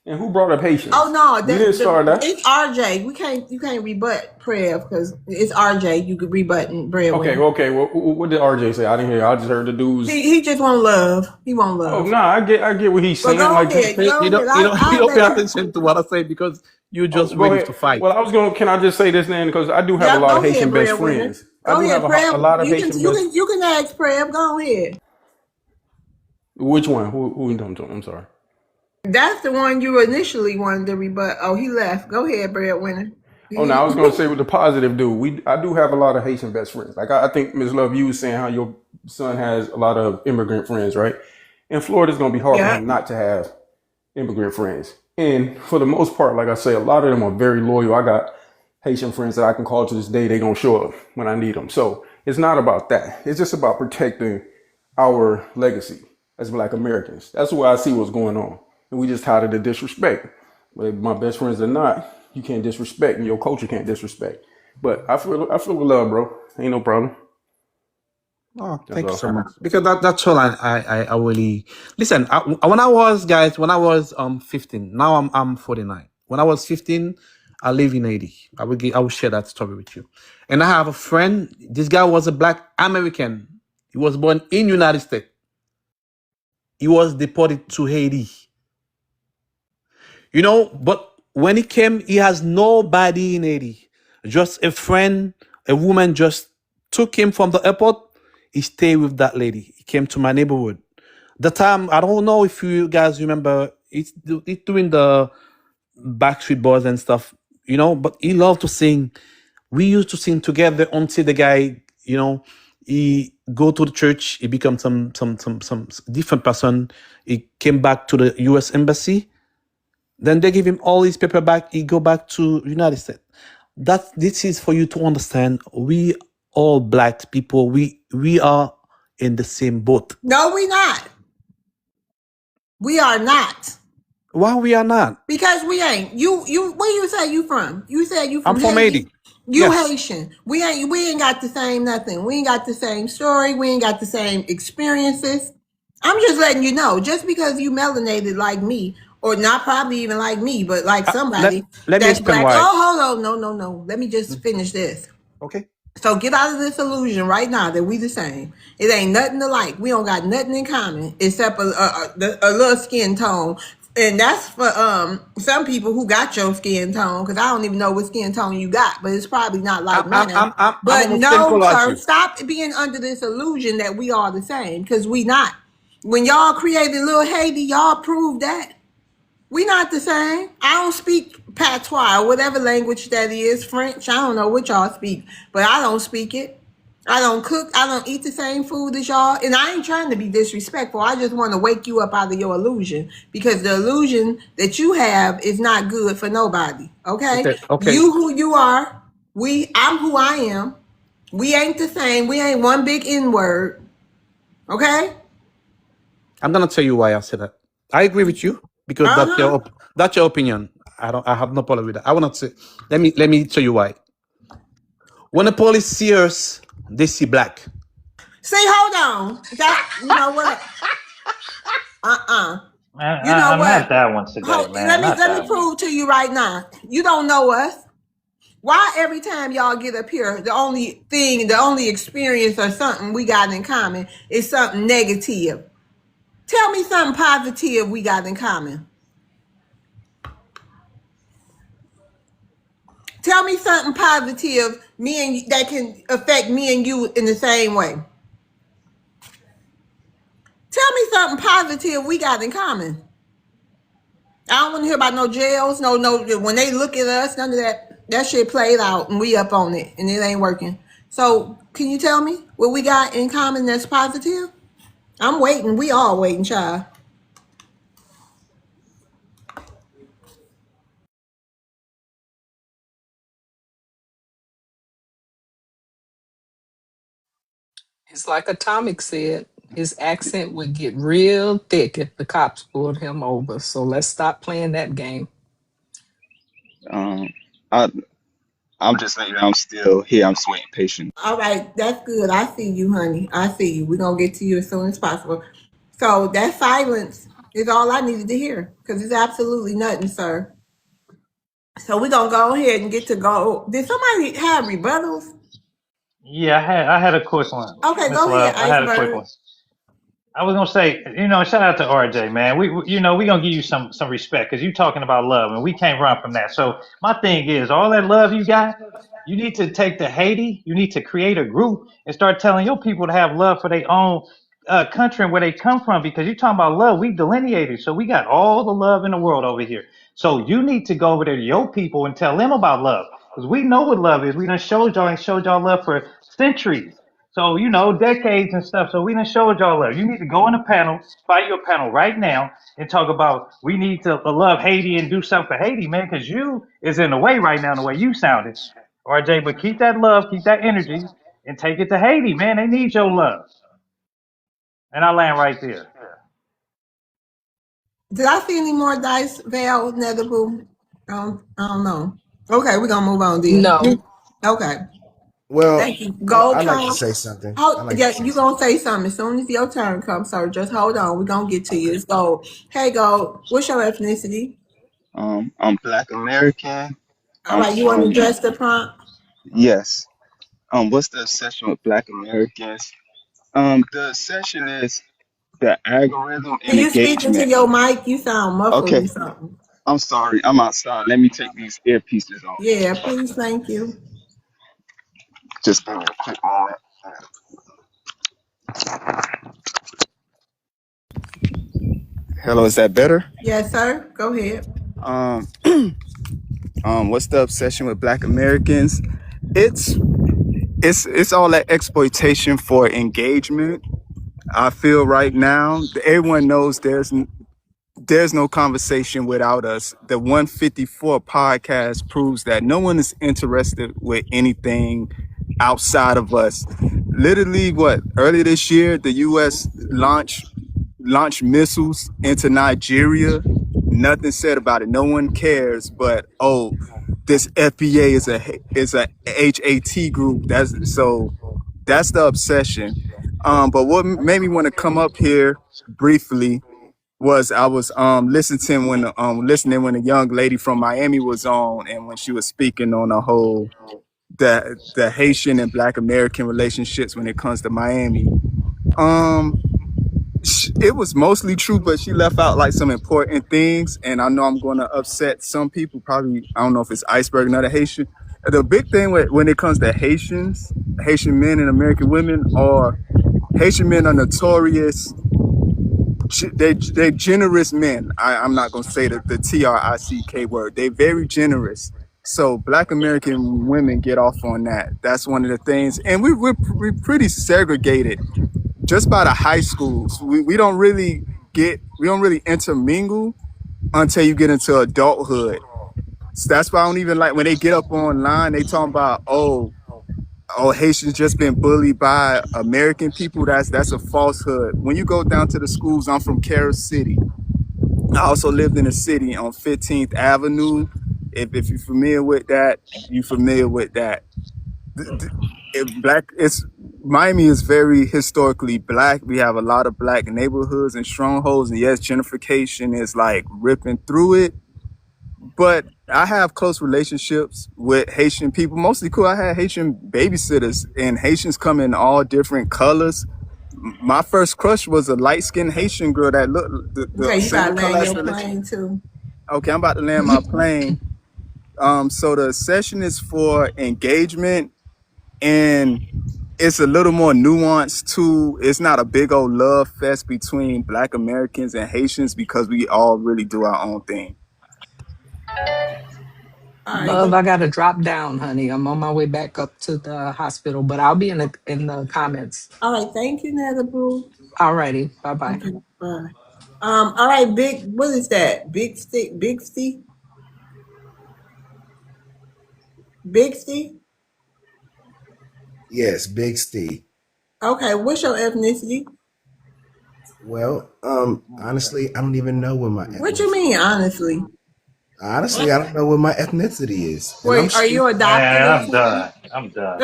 And who brought up Oh Haitians? no, We didn't start that. it's RJ. You can't rebut prayer because it's RJ. You could rebut and Okay, breadwinner. okay. What did RJ say? I didn't hear. I just heard the dudes. He just want love. He want Oh love. no, I get what he's But saying. go Like, ahead. Go You ahead. don't. You don't. You I'll don't pay let you. attention to what I say because you're oh, just go ready ahead. to fight. Well, I was going. Can I just say this then? Because I do have a Yeah, lot of go ahead, Haitian best breadwinner. friends. I Go do have ahead, Prev. a lot of You can Haitian best. you can ask Prev. Go ahead. Which one? Who you talking to? I'm sorry. That's the one you initially wanted to rebut. Oh, he left. Go ahead, breadwinner. Oh no, I was gonna say with the positive dude. I do have a lot of Haitian best friends. Like I think Ms. Love, you was saying how your son has a lot of immigrant friends, right? In Florida, it's gonna be hard for Yeah. him not to have immigrant friends. And for the most part, like I say, a lot of them are very loyal. I got Haitian friends that I can call to this day. They don't show up when I need them. So it's not about that. It's just about protecting our legacy as Black Americans. That's where I see what's going on. And we just tired of the disrespect. Whether my best friends or not, you can't disrespect, and your culture can't disrespect. But I feel with love, bro. Ain't no problem. Oh, That's thank you all. so much. Because that's all I really listen. When I was 15. Now I'm 49. When I was 15, I live in Haiti. I will share that story with you. And I have a friend. This guy was a Black American. He was born in United States. He was deported to Haiti. You know, but when he came, he has nobody in Haiti. Just a friend, a woman just took him from the airport. He stayed with that lady. He came to my neighborhood. The time, I don't know if you guys remember, it's doing the Backstreet Boys and stuff, you know, but he loved to sing. We used to sing together until the guy, you know, he go to the church, he become some different person. He came back to the US Embassy. Then they give him all his paper back. He go back to United States. This is for you to understand. We all Black people. We are in the same boat. No, we not. We are not. Why we are not? Because we ain't. You where you say you from? You said you I'm from from Haiti. Haiti. You Yes. Haitian. We ain't got the same nothing. We ain't got the same story. We ain't got the same experiences. I'm just letting you know, just because you melanated like me, or not probably even like me, but like somebody Let me that's explain Black. why. Oh, hold on. No. Let me just finish this. Okay. So get out of this illusion right now that we the same. It ain't nothing alike. We don't got nothing in common except a little skin tone. And that's for some people who got your skin tone, because I don't even know what skin tone you got, but it's probably not like mine. I'm But almost same no, color as sir, you. stop being under this illusion that we are the same, because we not. When y'all created Little Haiti, y'all proved that. We not the same. I don't speak patois or whatever language that is, French. I don't know what y'all speak, but I don't speak it. I don't cook. I don't eat the same food as y'all. And I ain't trying to be disrespectful. I just want to wake you up out of your illusion, because the illusion that you have is not good for nobody. Okay? Okay, okay. You who you are. I'm who I am. We ain't the same. We ain't one big N word. Okay? I'm gonna tell you why I said that. I agree with you because Uh-huh. that's your opinion. I have no problem with that. I wanna say, let me tell you why. When the police see us, they see black. See, hold on. You know what? Uh-uh. You know Not what? that one today, man. Not Let me that one. prove to you right now. You don't know us. Why every time y'all get up here, the only experience or something we got in common is something negative? Tell me something positive we got in common. Tell me something positive that can affect me and you in the same way. Tell me something positive we got in common. I don't want to hear about no jails, no. When they look at us, none of that. That shit played out, and we up on it, and it ain't working. So, can you tell me what we got in common that's positive? I'm waiting. We all waiting, child. It's like Atomic said, his accent would get real thick if the cops pulled him over. So let's stop playing that game. Um, I, I'm just letting you know I'm still here. I'm just waiting patiently. All right, that's good. I see you, honey. I see you. We're gonna get to you as soon as possible. So that silence is all I needed to hear, because it's absolutely nothing, sir. So we're gonna go ahead and get to go. Did somebody have rebuttals? Yeah, I had a quick one, Okay, Miss go ahead, Love. I had a quick Iceberg. one. I was gonna say, shout out to RJ, man. We gonna give you some respect because you talking about love, and we can't run from that. So my thing is, all that love you got, you need to take to Haiti. You need to create a group and start telling your people to have love for their own country and where they come from. Because you talking about love, we delineated, so we got all the love in the world over here. So you need to go over there to your people and tell them about love, because we know what love is. We done showed y'all and showed y'all love for centuries. So, decades and stuff. So we done showed y'all love. You need to go in a panel, find your panel right now, and talk about we need to love Haiti and do something for Haiti, man, because you is in the way right now, the way you sounded. RJ, but keep that love, keep that energy, and take it to Haiti, man. They need your love. And I land right there. Did I see any more dice, Val, Netherable? I don't know. Okay, we're gonna move on then. No. Okay. Well, Thank you. Gold I like to Trump. say something. I Oh, like to yeah, say you something. gonna say something as soon as your turn comes, sir. Just hold on. We're gonna get to you. It's Gold. Hey, Gold. What's your ethnicity? I'm Black American. All I'm right, you want to from address the prompt? yes. What's the obsession with Black Americans? The obsession is the algorithm Can and you speak into engagement. your mic? You sound muffled Okay, or something. I'm sorry. I'm outside. Let me take these earpieces off. Yeah, please, thank you. Just give me a quick moment. Hello, is that better? Yes, sir. Go ahead. Um, what's the obsession with Black Americans? It's it's all that exploitation for engagement. I feel right now everyone knows there's no conversation without us. The 154 podcast proves that no one is interested with anything outside of us. Literally, what earlier this year, the U.S. launched missiles into Nigeria. Nothing said about it. No one cares. But oh, this FBA is a HAT group. That's the obsession. But what made me want to come up here briefly was I was listening when a young lady from Miami was on, and when she was speaking on the whole the Haitian and Black American relationships when it comes to Miami. Um, it was mostly true, but she left out like some important things, and I know I'm going to upset some people. Probably, I don't know if it's iceberg, not a Haitian. The big thing when it comes to Haitian men and American women, are Haitian men are notorious. They're generous men. I'm not going to say the TRICK word. They're very generous. So Black American women get off on that. That's one of the things, and we're pretty segregated just by the high schools. We don't really intermingle until you get into adulthood. So that's why I don't even like when they get up online, they talking about, Haitians just been bullied by American people. That's a falsehood. When you go down to the schools, I'm from Kansas City. I also lived in a city on 15th Avenue. If you're familiar with that, you're familiar with that. Miami is very historically Black. We have a lot of Black neighborhoods and strongholds, and yes, gentrification is like ripping through it. But I have close relationships with Haitian people, mostly cool. I had Haitian babysitters, and Haitians come in all different colors. My first crush was a light-skinned Haitian girl that looked the Okay, you same gotta color land as your her. plane too. Okay, I'm about to land my plane. So the session is for engagement, and it's a little more nuanced too. It's not a big old love fest between Black Americans and Haitians, because we all really do our own thing. All right, Love, go. I gotta drop down, honey. I'm on my way back up to the hospital, but I'll be in the comments. All right, thank you, Nether Boo. Alrighty, bye bye. Okay, bye. All right, big. What is that? Big stick, big stick, big stick. Yes, Big Steve. Okay, what's your ethnicity? Well, honestly, I don't even know what my What you ethnicity. mean, honestly? Honestly, I don't know what my ethnicity is, and I'm Wait, are sure. you adopted Man, or I'm something? done. I'm done.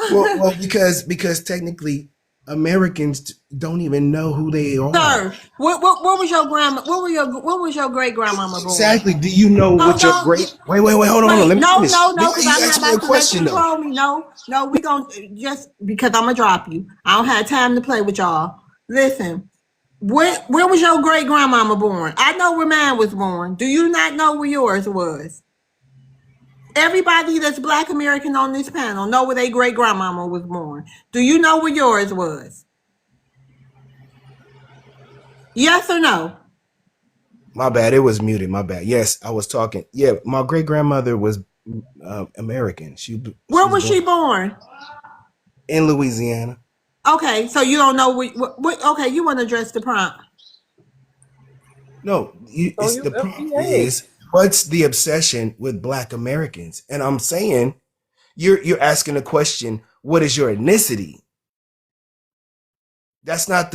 Well, because technically, Americans don't even know who they are. Sir, what was your grandma? What was your great grandmama born? Exactly. Do you know No, what your no, great? Wait. Hold on. wait, Let me no, finish. no, no, because You I'm not asked me a about to let you question though. troll me. No, no, we gonna just because I'm gonna drop you. I don't have time to play with y'all. Listen, where was your great grandmama born? I know where mine was born. Do you not know where yours was? Everybody that's Black American on this panel know where their great grandmama was born. Do you know where yours was? Yes or no? My bad. It was muted. My bad. Yes, I was talking. Yeah, my great grandmother was American. She Where was was born she born? in Louisiana. Okay, so you don't know what okay, you want to address the prompt. No, Don't it's use the prompt FBA. is what's the obsession with Black Americans? And I'm saying you're asking the question, what is your ethnicity? That's not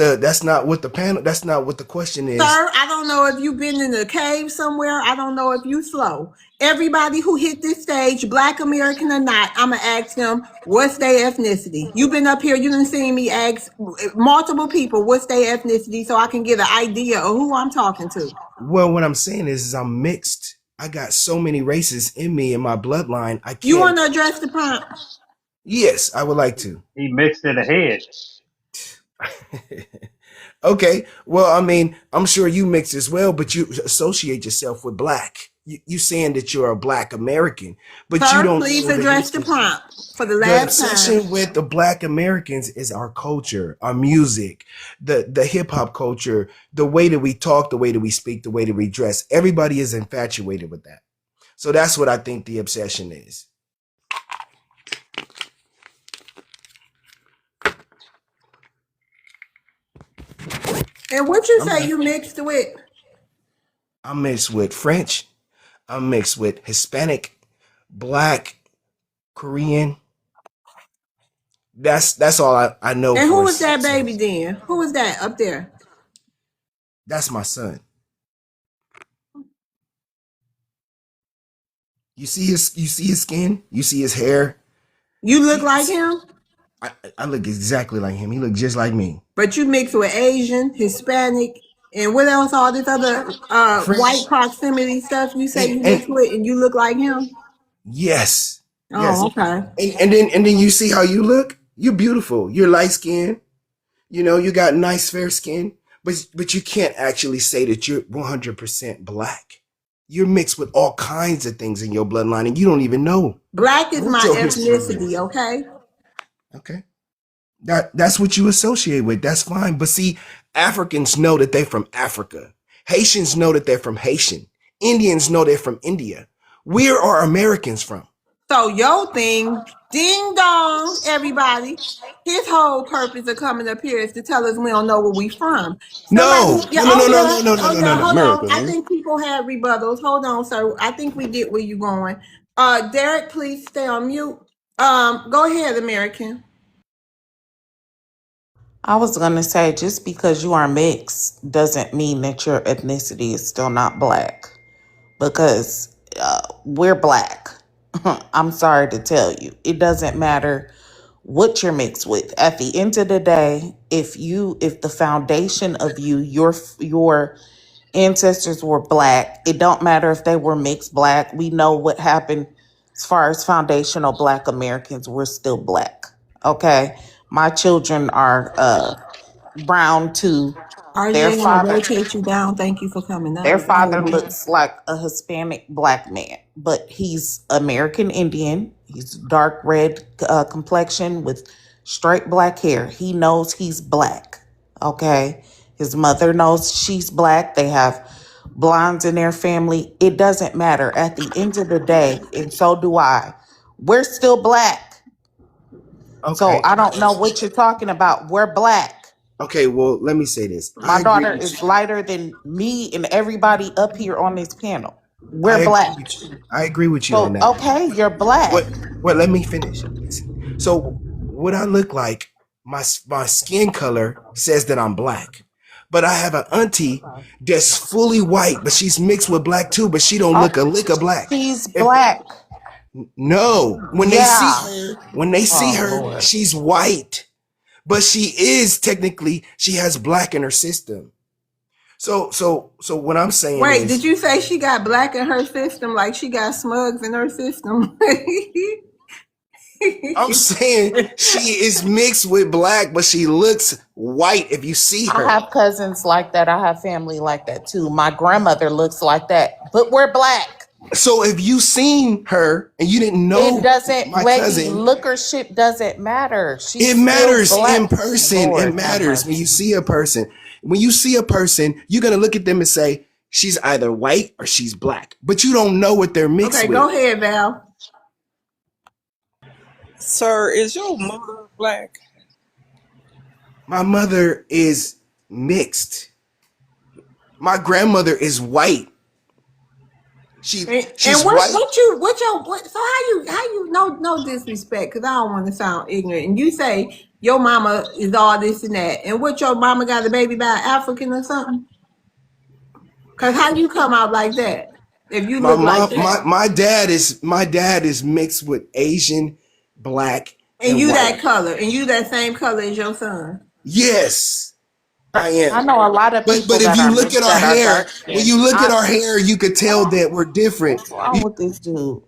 what the panel. That's not what the question Sir, is. I don't know if you've been in a cave somewhere. I don't know if you slow. Everybody who hit this stage, Black American or not, I'ma ask them what's their ethnicity. You've been up here, you done seen me ask multiple people what's their ethnicity so I can get an idea of who I'm talking to. Well, what I'm saying is I'm mixed. I got so many races in me in my bloodline. I You can't. want to address the prompt? Yes, I would like to. He mixed in the head. Okay. Well, I mean, I'm sure you mix as well, but you associate yourself with Black. You saying that you're a Black American, but you Sir, don't please know the address the history. prompt for the The last time. obsession with the Black Americans is our culture, our music, the hip hop culture, the way that we talk, the way that we speak, the way that we dress. Everybody is infatuated with that. So that's what I think the obsession is. And what you I'm say not, you mixed with? I'm mixed with French. I'm mixed with Hispanic, Black, Korean. That's all I know And who for was that certain. baby then? Who was that up there? That's my son. You see his skin. You see his hair. You look like He's him, I look exactly like him. He look just like me. but you mix with Asian, Hispanic, and what else? All this other white French proximity stuff you say and you mix with, and you look like him. yes. Yes. Oh, okay. And then you see how you look. You're beautiful. You're light skinned. You got nice fair skin, but you can't actually say that you're 100% black. You're mixed with all kinds of things in your bloodline, and you don't even know Black is what my your history ethnicity, is. okay? Okay, that's what you associate with. That's fine. But see, Africans know that they're from Africa. Haitians know that they're from Haitian. Indians know they're from India. Where are Americans from? So your thing, ding dong, everybody. His whole purpose of coming up here is to tell us we don't know where we from. Somebody, No, yeah, no, no, oh no, no, yeah, no, no, no, oh no, no, yeah, no. hold on. America, I man. think people have rebuttals. Hold on, sir. I think we get where you going. Derek, please stay on mute. Go ahead, American. I was gonna say, just because you are mixed doesn't mean that your ethnicity is still not black. Because we're black. I'm sorry to tell you, it doesn't matter what you're mixed with. At the end of the day, if the foundation of your ancestors were black, it don't matter if they were mixed black. We know what happened as far as foundational black Americans. We're still black. Okay, my children are brown too. Their RJ, gonna father rotate you down. Thank you for coming their up. Go father ahead, man. looks like a Hispanic black man, but he's American Indian. He's dark red complexion with straight black hair. He knows he's black. Okay. His mother knows she's black. They have blondes in their family. It doesn't matter. At the end of the day, and so do I, we're still black. So Okay, I don't know what you're talking about. We're black. okay. Well, let me say this. My daughter is lighter than me and everybody up here on this panel. I We're agree black. with you. I agree with you on So, that. okay, you're black. What? What? Let me finish. Listen. So, what I look like, my skin color says that I'm black, but I have an auntie that's fully white, but she's mixed with black too, but she don't Oh, look a lick of black. she's If black. no, Yeah. when they see Oh, her, Lord. she's white, but she is technically she has black in her system. So what I'm saying Wait, did is you say she got black in her system like she got smugs in her system? I'm saying she is mixed with black, but she looks white if you see I her. have cousins like that. I have family like that too. My grandmother looks like that, but we're black. So if you seen her and you didn't It know doesn't, my lady, cousin, lookership doesn't matter. it She's still matters in black. person. It Lord have matters when you mercy. see a person. When you see a person, you're gonna look at them and say, she's either white or she's black. But you don't know what they're mixed Okay, go with. ahead, Val. Sir, is your mother black? My mother is mixed. My grandmother is white. And She's white. so how you no disrespect because I don't want to sound ignorant and you say your mama is all this and that and what your mama got a baby by African or something because how you come out like that if you My look like mom, that my dad is mixed with Asian, black, and and you white. that color and you that same color as your son. Yes, I I am. know a lot of But people if that you are look at mixed our that are hair, dark when skinned. you look at our hair, you could tell that we're different. What's wrong with this dude?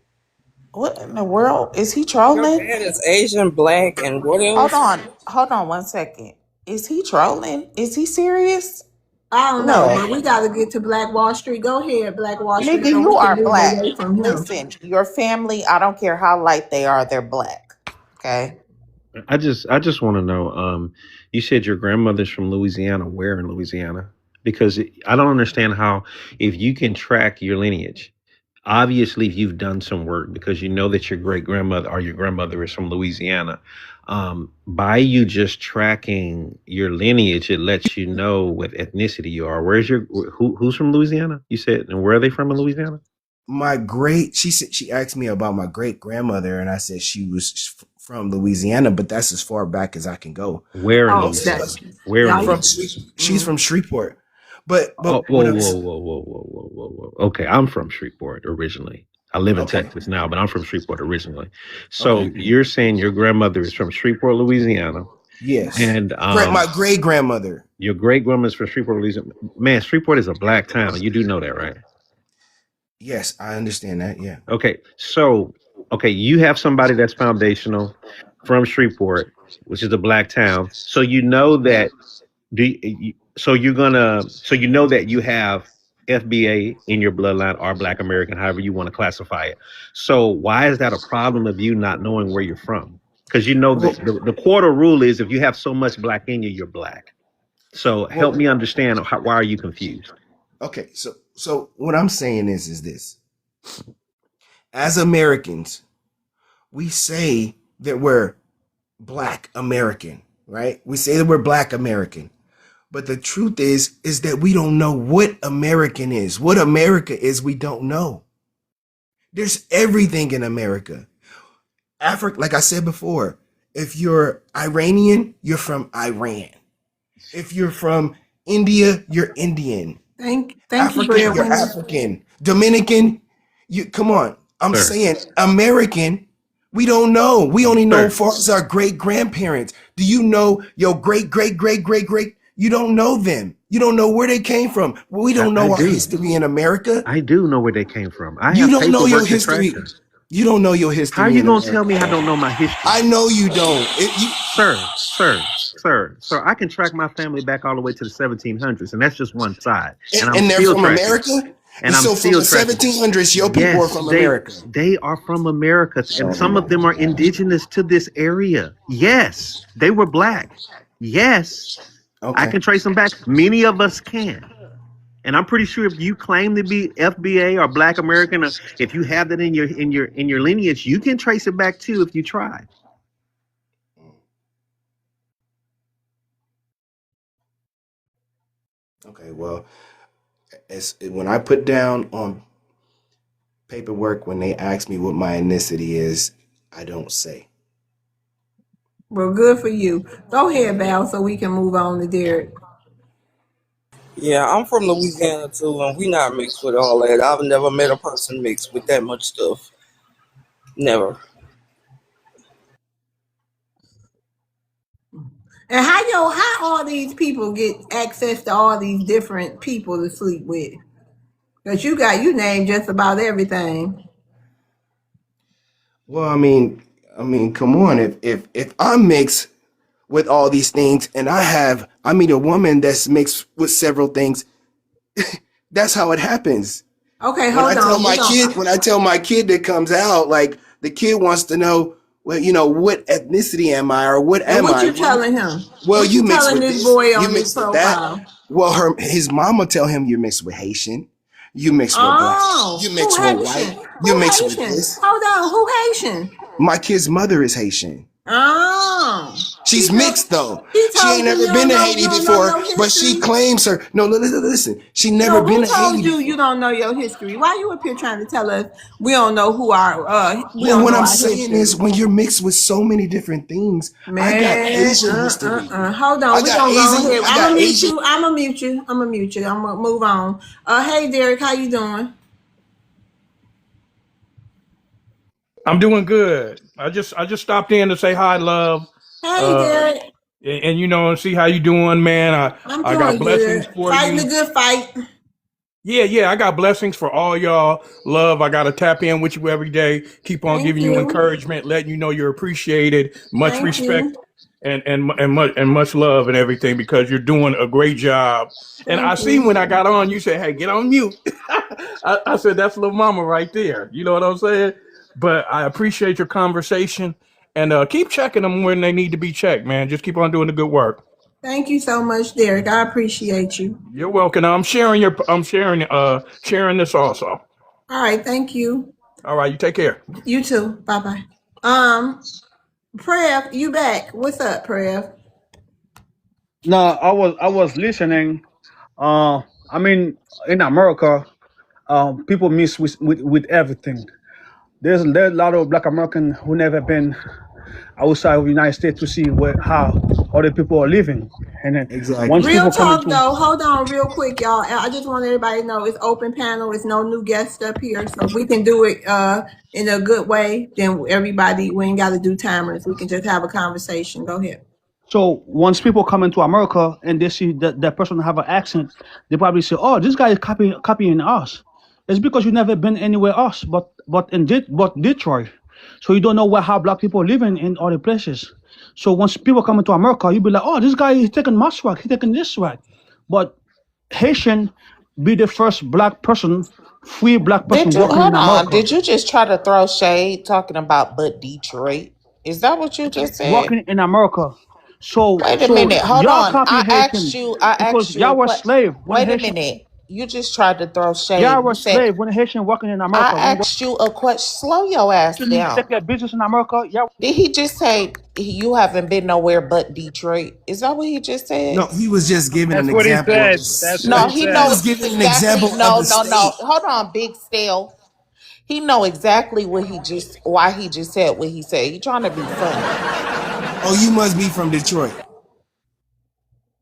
What in the world? Is he Your trolling? dad is Asian, black, and what Hold else? on. Hold on 1 second. Is he trolling? Is he serious? I don't know, Look, but we got to get to Black Wall Street. Go ahead, Black Wall Street, nigga, so you we can are move black. away from him. Listen, your family, I don't care how light they are, they're black. Okay. I just want to know. You said your grandmother's from Louisiana. Where in Louisiana? Because I don't understand how, if you can track your lineage, obviously you've done some work because you know that your great grandmother or your grandmother is from Louisiana. By you just tracking your lineage, it lets you know what ethnicity you are. Where's your who's from Louisiana? You said, and where are they from in Louisiana? She said she asked me about my great grandmother, and I said she was from Louisiana, but that's as far back as I can go. Where in Oh, Louisiana? that's Where in y'all. From Louisiana? she's from Shreveport, but Oh, what whoa, I'm whoa, whoa, whoa, whoa, whoa, whoa, whoa. Okay, I'm from Shreveport originally. I live in okay, Texas now, but I'm from Shreveport originally. So okay, you're saying your grandmother is from Shreveport, Louisiana, yes, and my great grandmother. your great grandma's from Shreveport, Louisiana. Man, Shreveport is a black town. You do know that, right? Yes, I understand that. Yeah, Okay, so Okay, you have somebody that's foundational from Shreveport, which is a black town. So you know that so you're gonna so you know that you have FBA in your bloodline or Black American, however you want to classify it. So why is that a problem of you not knowing where you're from? Because you know Well, the quarter rule is if you have so much black in you, you're black. So help well, me understand why are you confused? okay. So what I'm saying is this: as Americans, we say that we're Black American, right? We say that we're Black American. But the truth is that we don't know what American is. What America is, we don't know. There's everything in America. Africa, like I said before, if you're Iranian, you're from Iran. If you're from India, you're Indian. Thank you, African, you're breadwinner. African. Dominican, you come on. I'm Sir, saying American, we don't know. We only know sir, as far as our great grandparents. Do you know your great, great, great, great, great? You don't know them. You don't know where they came from. We don't I know our do. history in America. I do know where they came from. I You have don't know your paperwork to track history. them. You don't know your How are history you in gonna tell America. me I don't know my history? I know you don't. Sir, I can track my family back all the way to the 1700s, and that's just one side. And I'm And they're still from tracking. America. And I'm So from still the tracking. 1700s, your people are Yes, from America. they are from America, and Oh some of my them are gosh. indigenous to this area. Yes, they were black. Yes, I Okay. can trace them back. Many of us can. And I'm pretty sure if you claim to be FBA or Black American, or if you have that in your lineage, you can trace it back too if you try. Okay. Well, when I put down on paperwork when they ask me what my ethnicity is, I don't say. Well, good for you. Go ahead, Val, so we can move on to Derek. Yeah, I'm from Louisiana too, and we not mixed with all that. I've never met a person mixed with that much stuff. Never. And how all these people get access to all these different people to sleep with? Because you named just about everything. Well, I mean, come on. If I'm mixed with all these things, and I meet a woman that's mixed with several things, that's how it happens. Okay, When I hold tell on. my kid, when I tell my kid that comes out, like the kid wants to know, well, what ethnicity am I, or what And am what I? you telling him? Well, What you you mixed telling with this this, boy you on this mixed with that. profile? Well, his mama tell him you mixed with Haitian, you mixed with black, Oh, you who mixed with white, Haitian? you Who mixed with Haitian? this. Hold on, who Haitian? My kid's mother is Haitian. Oh, She's mixed though. he She ain't told never been to you Haiti don't know before, your but she history. claims her. No, listen. She never No, been who to told Haiti you you before. don't know your history? Why you up here trying to tell us we Well, don't what know I'm our saying history? is, when you're mixed with so many different things, I got Man, Asian history. hold on. I We're got gonna go Asian. ahead. I I'm got gonna mute Asian. you. I'm gonna mute you. I'm gonna mute you. I'm gonna move on. Hey Derek, how you doing? I'm doing good. I just stopped in to say hi, love. Hey Uh, Derek. and see how you doing, man. I'm I got doing blessings good. for Fighting the you. good fight. Yeah, I got blessings for all y'all. Love, I got to tap in with you every day. Keep on Thank giving you you. encouragement, letting you know you're appreciated. Much Thank respect you. and much love and everything because you're doing a great job. And I Thank see when you. I got on, you said, "Hey, get on mute." I said, "That's little mama right there." You know what I'm saying? But I appreciate your conversation and keep checking them when they need to be checked, man. Just keep on doing the good work. Thank you so much, Derek. I appreciate you. You're welcome. I'm sharing this also. All right, thank you. All right, you take care. You too. Bye bye. Prev, you back. What's up, Prev? No, I was listening. I mean, in America, people miss with everything. There's a lot of Black American who never been outside of the United States to see how other people are living, and then once Exactly. Real people come talk into though. Hold on real quick, y'all. I just want everybody to know it's open panel. It's no new guests up here. So if we can do it in a good way, then everybody, we ain't gotta do timers. We can just have a conversation. Go ahead. so once people come into America and they see that person have an accent, they probably say, "Oh, this guy is copying us." It's because you never been anywhere else, but Detroit. So you don't know how black people live in other places. So once people come into America, you be like, oh, this guy is taking my swag, he's taking this swag. But Haitian be the first black person, free black person Did you working hold in on? America. Did you just try to throw shade talking about but Detroit? Is that what you just said? Working in America. So Wait a so minute. Hold y'all on. copy Haitian I because asked you y'all a were question. slave when Wait a Haitian minute. You just tried to throw y'all shade. were You said slave when Haitian working in I America. When asked you a question. Slow your ass Haitian take down. their business in America, y'all Did he just say you haven't been nowhere but Detroit? Is that what he just said? No, he was just giving an That's what he example of said. the That's what No, he he he said. know was giving an exactly. example of No, the no, no. state. Hold on, Big Stale. He know exactly why he just said what he said. He trying to be funny, Oh, you must be from Detroit.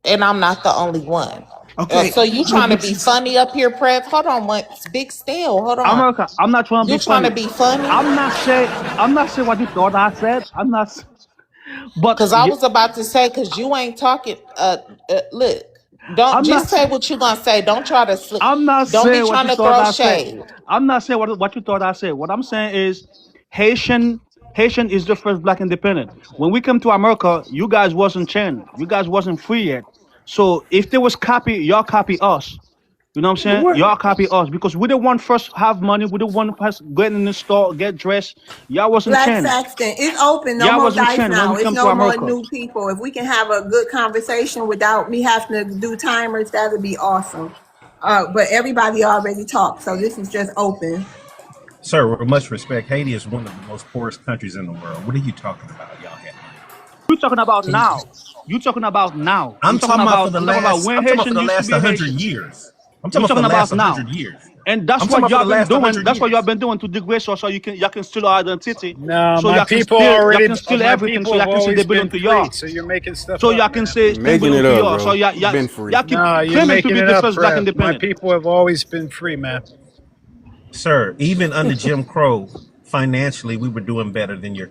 and I'm not the only one. Okay. So you look trying to big be funny up here, Prev? Hold on, once Big Stale. Hold on. America, I'm not trying to be You trying to funny. be funny? I'm not saying what you thought I said. But Cause I was about to say, cause you ain't talking. Look, don't I'm just not. say what you gonna say. Don't try to slip. I'm not Don't be saying what trying you to thought throw I said. shade. I'm not saying what you thought I said. What I'm saying is Haitian is the first black independent. When we come to America, you guys wasn't chained. You guys wasn't free yet. So if there was copy, y'all copy us. You know what I'm Yeah, but saying? what? Y'all copy us because we the one first have money. We the one first get in the store, get dressed. Y'all wasn't Black chained. Saxton, it's open. No Y'all more wasn't dice chained when now. we It's come to no more America. new people. If we can have a good conversation without me having to do timers, that would be awesome. But everybody already talked, so this is just open. Sir, with much respect, Haiti is one of the most poorest countries in the world. What are you talking about? Y'all have money. You talking about now? You talking about now? I'm talking about for the You talking about last. when I'm talking about for Haitian the used to last be 100 Haitian? years. I'm You talking about for talking the last about now? 100 years. And I'm that's talking what about for y'all the been last doing. 100 That's what y'all years. been doing to degrade us, so y'all can steal our identity, No, so y'all can steal my everything, so people have y'all can say they always been belong to free. y'all, So you're making stuff so up, y'all can man. say things Making belong it to up, y'all. So bro. y'all Been free. y'all keep No, you're claiming to making be it the up, first black Trev. My independent. people have always been free, man. Sir, even under Jim Crow, financially, we were doing better than your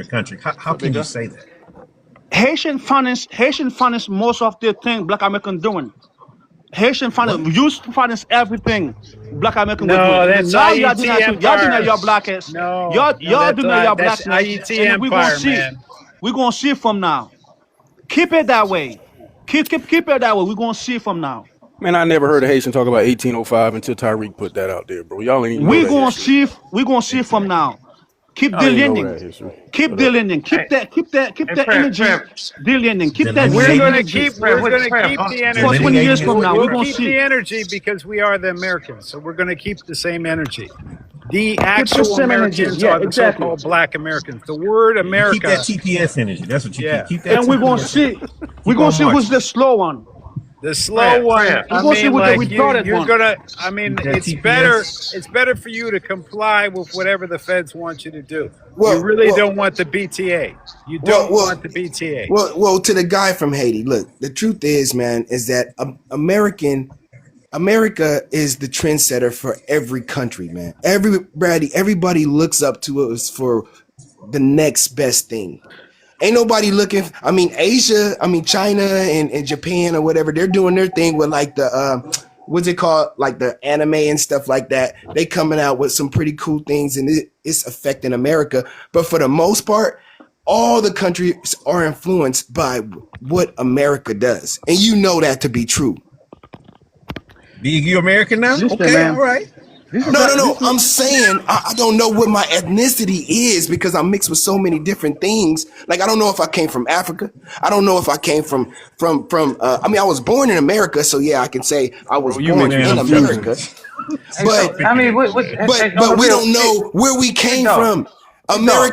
country. How What's up, can big you guy? say that? Haitian finance most of the thing Black American doing. Haitian What? finance used to finance everything Black American were doing, No, and then that's now y'all IET doing that too. Y'all doing that Empire. your blackness. No, Y'all no, y'all doing that your that's blackness, IET and then we're gonna Empire, see. man. We're gonna see from now. Keep it that way. Keep it that way. We're gonna see from now. Man, I never heard a Haitian talk about 1805 until Tyreek put that out there, bro. Y'all ain't even know We're that gonna history. see. We're gonna see from Exactly. now. Keep Y'all ain't know delineating. that history. Keep Shut up. delineating. Hey, Keep hey, that energy Prep, delineating. Keep We're Delineating. gonna energy. keep Prep, we're what, gonna Prep, keep the For 20 energy. years Delineating is from the now, we're We'll gonna program. keep the see. energy because we are the Americans. So we're gonna keep the same energy. The Keep the actual same energy. Americans Yeah, are the exactly. so-called Black Americans. The word Yeah, you keep that America, TPS energy. That's what you keep. yeah. Keep that And we're gonna TPS energy. see. We're Keep gonna on see who's marching. the slow one. The slow one, Prep. We're I gonna see mean, who's the like retarded you're one. gonna. I mean, Keep that TPS. it's better for you to comply with whatever the feds want you to do. You Well, really well, don't want the BTA. You well, don't want well, the BTA. well. To the guy from Haiti, look. The truth is, man, is that America is the trendsetter for every country, man. Everybody looks up to us for the next best thing. Ain't nobody looking. I mean, Asia. I mean, China and Japan or whatever. They're doing their thing with like the what's it called, like the anime and stuff like that. They coming out with some pretty cool things, and it's affecting America. But for the most part, all the countries are influenced by what America does, and you know that to be true. Big, you American now? Listen, Okay, all man. right. This All is No, a no, right. no. this is I'm saying I don't know what my ethnicity is because I'm mixed with so many different things. Like I don't know if I came from Africa. I don't know if I came from. I mean, I was born in America, so yeah, I can say I was Bro, you born mixing Man, in I'm some telling fusion. America. you. Hey, so But I mean, hey, on the we real, don't know where we big came dog, from.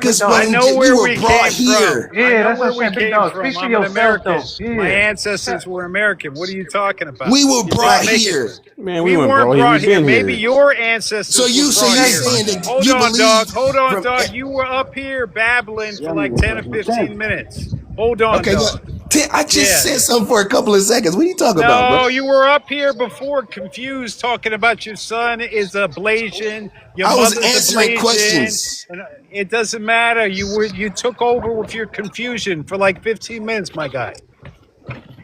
big America's dog. I wasn't. know We where were we brought came from. here. I Yeah, know that's what where I'm we saying, big came dog. from. Speak for I'm an yourself, though. American. My Yeah, ancestors were American. What are you talking about? We were You brought can't like, make it. here. Man, we We went, weren't bro. We brought here. been Maybe here. your So ancestors were you brought you here. My saying that God. Hold you on, dog. believe Hold on, from? dog. You were up here babbling for y'all like niggas 10 or talking sense. 15 minutes. Hold on, Okay, dog. I just Yeah. said something for a couple of seconds. What are you talking about, bro? No, you were up here before confused talking about your son is a Blasian, your I was mother's a answering Blasian, questions. and it doesn't matter. You took over with your confusion for like 15 minutes, my guy.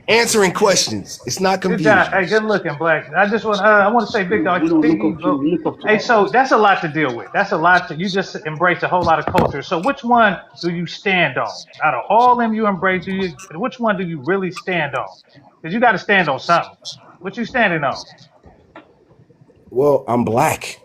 answering questions. It's not Good job. confusion. Hey, good looking, Black. I want to say, Victor, I think you go. Hey, so that's a lot to deal with. That's a lot to. You just embrace a whole lot of culture. So which one do you stand on? Out of all them you embrace, which one do you really stand on? Because you got to stand on something. What you standing on? Well, I'm black.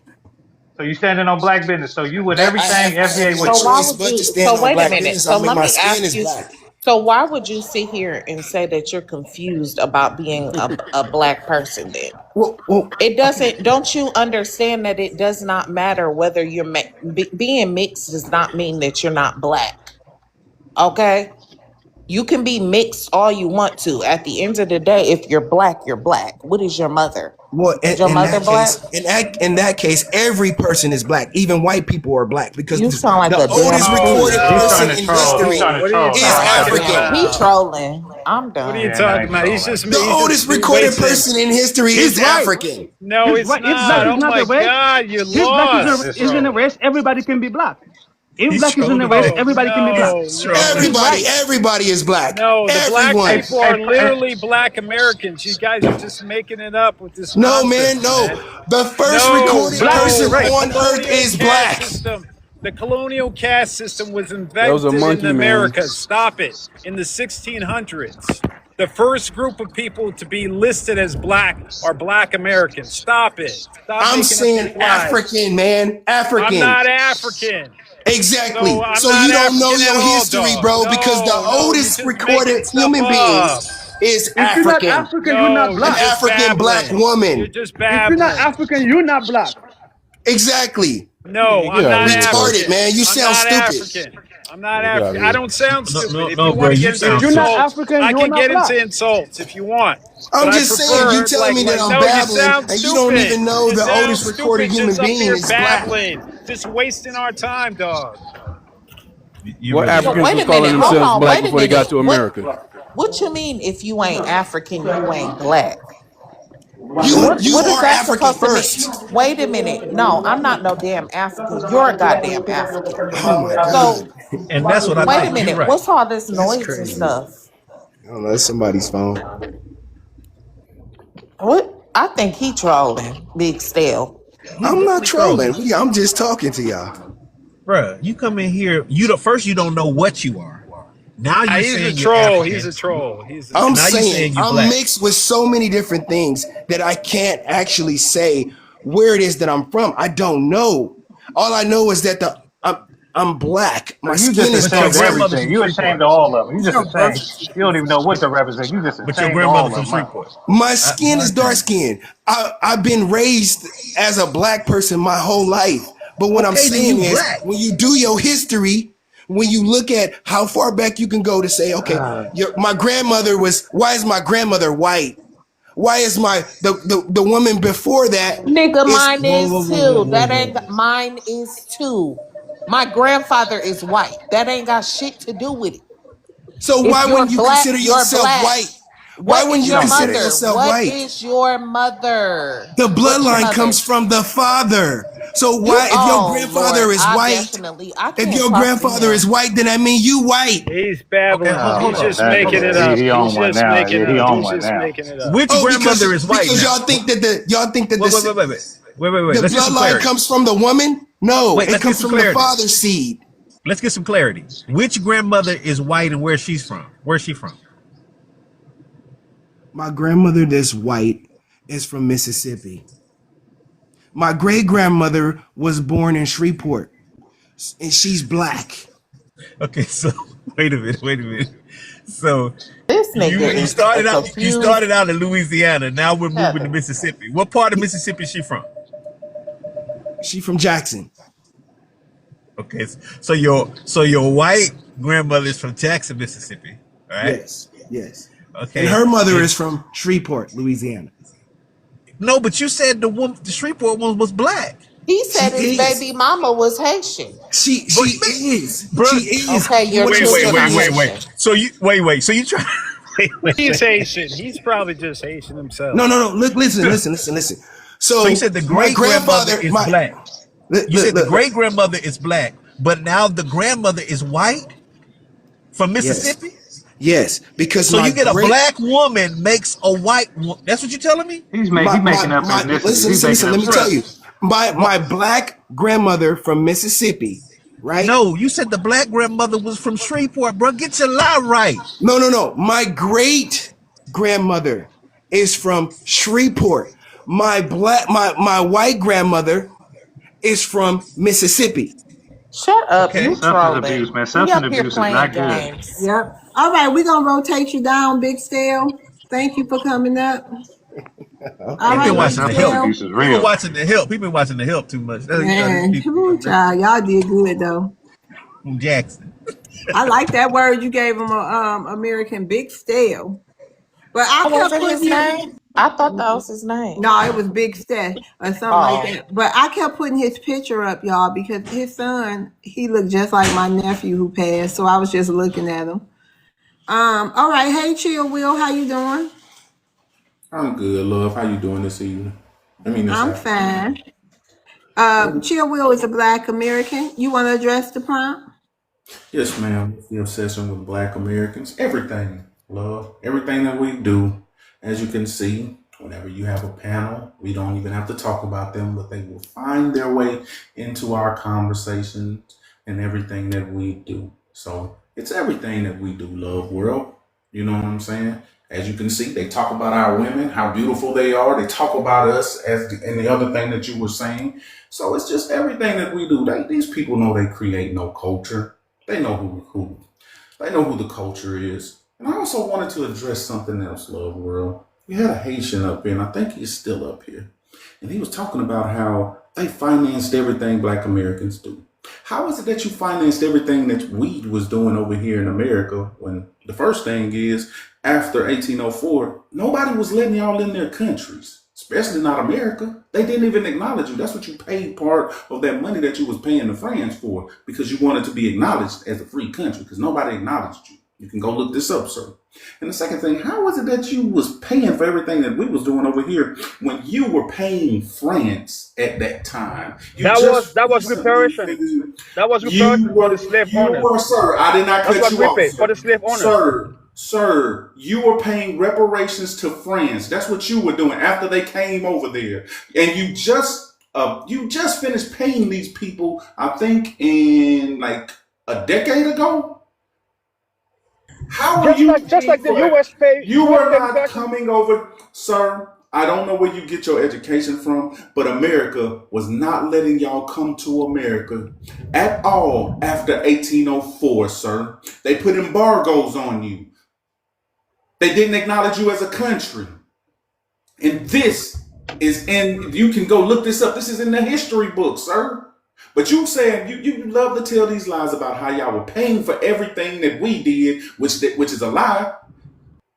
So you standing on black business. So you with I everything have FBA no with So you. why choice would but to you? stand So on wait a black minute. business. So I mean, let my me skin ask is you. black. So why would you sit here and say that you're confused about being a black person? Then Well, it doesn't. Don't you understand that it does not matter whether you're being mixed does not mean that you're not black. Okay. You can be mixed all you want to. At the end of the day, if you're black, you're black. What is your mother? well, Is your in mother that black? case, in that case, every person is black. Even white people are black because You sound like the a damn oldest Oh recorded fool. no, he's person starting to in troll. He's history starting to What are you troll. is Nah, he talking starting to African. troll. He about? trolling. I'm What are you Yeah, done. no, talking he's about? trolling. The oldest recorded Wasting. person in history He's is right. African. No, He's it's right. If black not. is Oh not my a race, God, you're if black lost. is in a race, everybody can be black. If He's black is in a trolling, race, man. No, everybody can be black. no, He's trolling. no. He's right. Everybody is black. No, the black Everyone. people are literally black Americans. You guys are just making it up with this No, man, nonsense, no. man. The first No, recorded Black is a person no, the race. on earth colonial is caste black. system. The colonial caste system was That was a invented in monkey man. America. Stop it. In the 1600s. The first group of people to be listed as black are black Americans. Stop it. Stop I'm making up saying these lies. African, man. I'm African. not African. So Exactly. I'm So not you don't know African at your all, history, dog. bro, because the No, no, you're oldest just making recorded stuff human being up. is If you're not African. African, you're not No, you're An black. just African black babbling. You're woman. just If you're not babbling. African, you're not black. Exactly. No, Get I'm out of not here, bro. Retarded, African. man. You I'm sound not stupid. African. I'm not Yeah, get out African. of I here. don't sound No, stupid. no, If you no, want bro. to You get into If sound you're not stupid. insults, African, I you're can not get black. into insults if you want. But I'm I just saying, you prefer telling me that I'm no, you babbling sound and you don't stupid. even know You the sound oldest recorded stupid just human up being here is black. babbling, just wasting our time, dog. You What really So are. Africans wait was a calling minute. No, Hold themselves on. black Wait a before they got minute. to America? What you mean if you ain't African, you ain't black? You What is are that African supposed to mean? first. Wait a minute. No, I'm not no damn African. You're a goddamn African. Oh my So God. And that's what I wait a think. You're minute. right. What's all this That's noise and crazy. stuff? I don't know, that's somebody's phone. What? I think he trolling Big Stale. He's I'm not definitely trolling. trolling. I'm just talking to y'all. Bruh, you come in here, first you don't know what you are. Now Nah, you he's a saying you're troll. He's African. a troll. He's a I'm Now you troll. saying saying you I'm black. mixed with so many different things that I can't actually say where it is that I'm from. I don't know. All I know is that I'm black. So My you just skin is But your ashamed of dark skinned. grandmother's everything. from You ashamed Shreveport. of all of them. You just No, bro. ashamed. You don't even know what to represent. You just But your ashamed of grandmother all of from them. Huh? Shreveport. My skin is dark skinned. I've been raised as a black person my whole life. But what I'm Okay, then you saying is black. when you do your history, when you look at how far back you can go to say, okay, my grandmother why is my grandmother white? Why is the woman before that Nigga, is mine Whoa, whoa, is whoa, whoa, too. whoa, That whoa, ain't whoa. mine is too. My grandfather is white. That ain't got shit to do with it. so If why you're wouldn't you black, consider you're yourself black. white? Why What wouldn't is You you your don't get consider it. mother? yourself What white? is your mother? The What's your bloodline mother? comes from the father. So You why, if your oh Lord, grandfather is white, I if can't your talk to grandfather is him. white, then that means you white. He's Okay, babbling. hold He's up. just That, Hold making up. it yeah, up. he on He's one just now. making Yeah, it he up. on He's one just now. making it up. Which Oh, grandmother is white because now? y'all think that Wait, wait, wait, wait, wait. Wait, wait, the wait. Let's get some bloodline clarity. comes from the woman? No, Wait, it let's get comes some from the clarity. father's seed. Let's get some clarity. Which grandmother is white and where she's from? Where's she from? My grandmother that's white is from Mississippi. My great grandmother was born in Shreveport, and she's black. Okay, so wait a minute, wait a minute. So This nigga you is a started out confused. in Louisiana. Now we're moving to Heather. Mississippi. What part of Mississippi is she from? She from Jackson. Okay, so your white grandmother is from Jackson, Mississippi. All right. Yes, yes. And Okay. her mother And is from Shreveport, Louisiana. no, but you said the Shreveport one was black. He She said his is. baby mama was Haitian. But She is. bro, She is. Okay, your wait, wait, children are wait, wait, wait. Haitian. So you wait. So you try He's wait. Haitian. He's probably just Haitian himself. No. Look, listen. So you So said the my great grandmother grandfather, is black. You said the look. great grandmother is black, but now the grandmother is white from Yes, Mississippi? Yes, because So my you get a great black woman makes a white woman. That's what you're telling me? He's my making up my ethnicities. listen, He's listen, making listen. up Let me stuff. tell Bruh. you, my What? black grandmother from Mississippi, right? No, you said the black grandmother was from Shreveport, bro. Get your lie right. No, no, no. My great grandmother is from Shreveport. My white grandmother is from Mississippi. Shut up, you Okay. Substance trolling. abuse, man. He Substance up here abuse is playing not good. games. Yep. All right, we're gonna rotate you down, Big Stale. Thank you for coming up. All He Okay, Yeah, been right, that Big watching the substance help. Stale. abuse is He been real. watching the help. He been watching the help too much. That's how these Man, people woo, child, y'all did good though. from Jackson. I like that word you gave him, American Big Stale. But I That kept wasn't putting his name? I thought that was his name. no, it was Big Stay or something like Oh. that. But I kept putting his picture up, y'all, because his son, he looked just like my nephew who passed. So I was just looking at him. All right, hey Chill Will, how you doing? I'm good, love. How you doing this evening? I mean this I'm afternoon. fine. Chill Will is a Black American. You want to address the prompt? Yes, ma'am. The obsession with Black Americans, everything, love, everything that we do. As you can see, whenever you have a panel, we don't even have to talk about them, but they will find their way into our conversations and everything that we do. So it's everything that we do, love world. You know what I'm saying? As you can see, they talk about our women, how beautiful they are. They talk about us and the other thing that you were saying. So it's just everything that we do. These people know they create no culture. They know they know who the culture is. And I also wanted to address something else, love world. We had a Haitian up here, and I think he's still up here. And he was talking about how they financed everything Black Americans do. How is it that you financed everything that we was doing over here in America when the first thing is after 1804, nobody was letting y'all in their countries, especially not America. They didn't even acknowledge you. That's what you paid part of that money that you was paying the France for, because you wanted to be acknowledged as a free country, because nobody acknowledged you. You can go look this up, sir. And the second thing, how was it that you was paying for everything that we was doing over here when you were paying France at that time? You just That was recently reparation. finished. That was reparation for the slave owners. Sir, I did not That's cut what you we off, pay for sir. the slave owners. Sir, you were paying reparations to France. That's what you were doing after they came over there. And you just finished paying these people, I think in like a decade ago. How are you Just paying like the for it? US pay You are not reparations. coming over, sir. I don't know where you get your education from, but America was not letting y'all come to America at all after 1804, sir. They put embargoes on you. They didn't acknowledge you as a country. And this is in, you can go look this up. This is in the history book, sir. But you saying you love to tell these lies about how y'all were paying for everything that we did, which is a lie.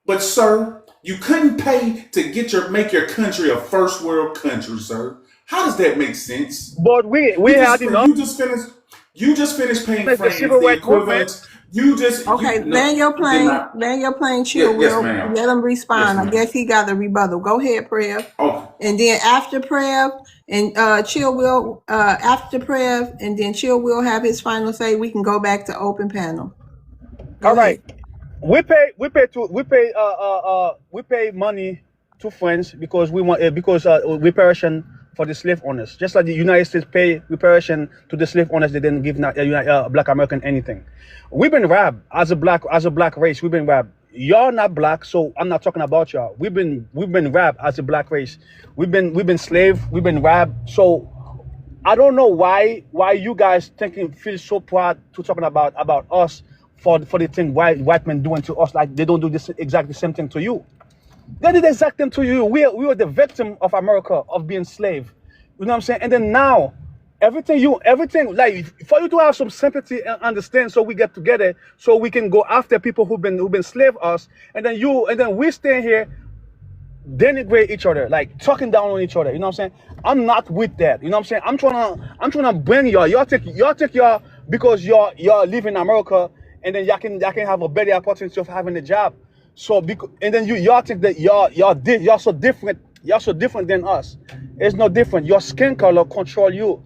But sir, you couldn't pay to make your country a first world country, sir. How does that make sense? But we had enough. You just finished paying The France civil the rights movement. equivalent. No, Land your you did plane, not. Chill Yes, Will. ma'am. Let him Yes, respond. I ma'am. guess he got a rebuttal. Go ahead, Prev. Okay. And then after Prev and Chill Will, after Prev, and then Chill Will have his final say. We can go back to open panel. Go All right. ahead. We pay money to France because we want reparation for the slave owners. Just like the United States pay reparation to the slave owners, they didn't give Black American anything. We've been robbed as a black race. We've been robbed. Y'all not black, so I'm not talking about y'all. We've been robbed as a black race. We've been slave. We've been robbed. So I don't know why you guys feel so proud to talking about us for the thing white men doing to us, like they don't do this exactly the same thing to you. They did the exact thing to you. We were the victim of America, of being slave. You know what I'm saying? And then now, everything like for you to have some sympathy and understand, so we get together, so we can go after people who've been slave us, and then we stay here denigrate each other, like talking down on each other. You know what I'm saying? I'm not with that. You know what I'm saying? I'm trying to bring y'all. Y'all take y'all because y'all live in America, and then y'all can have a better opportunity of having a job. So and then y'all think that y'all so different. Y'all so different than us. It's no different. Your skin color control you.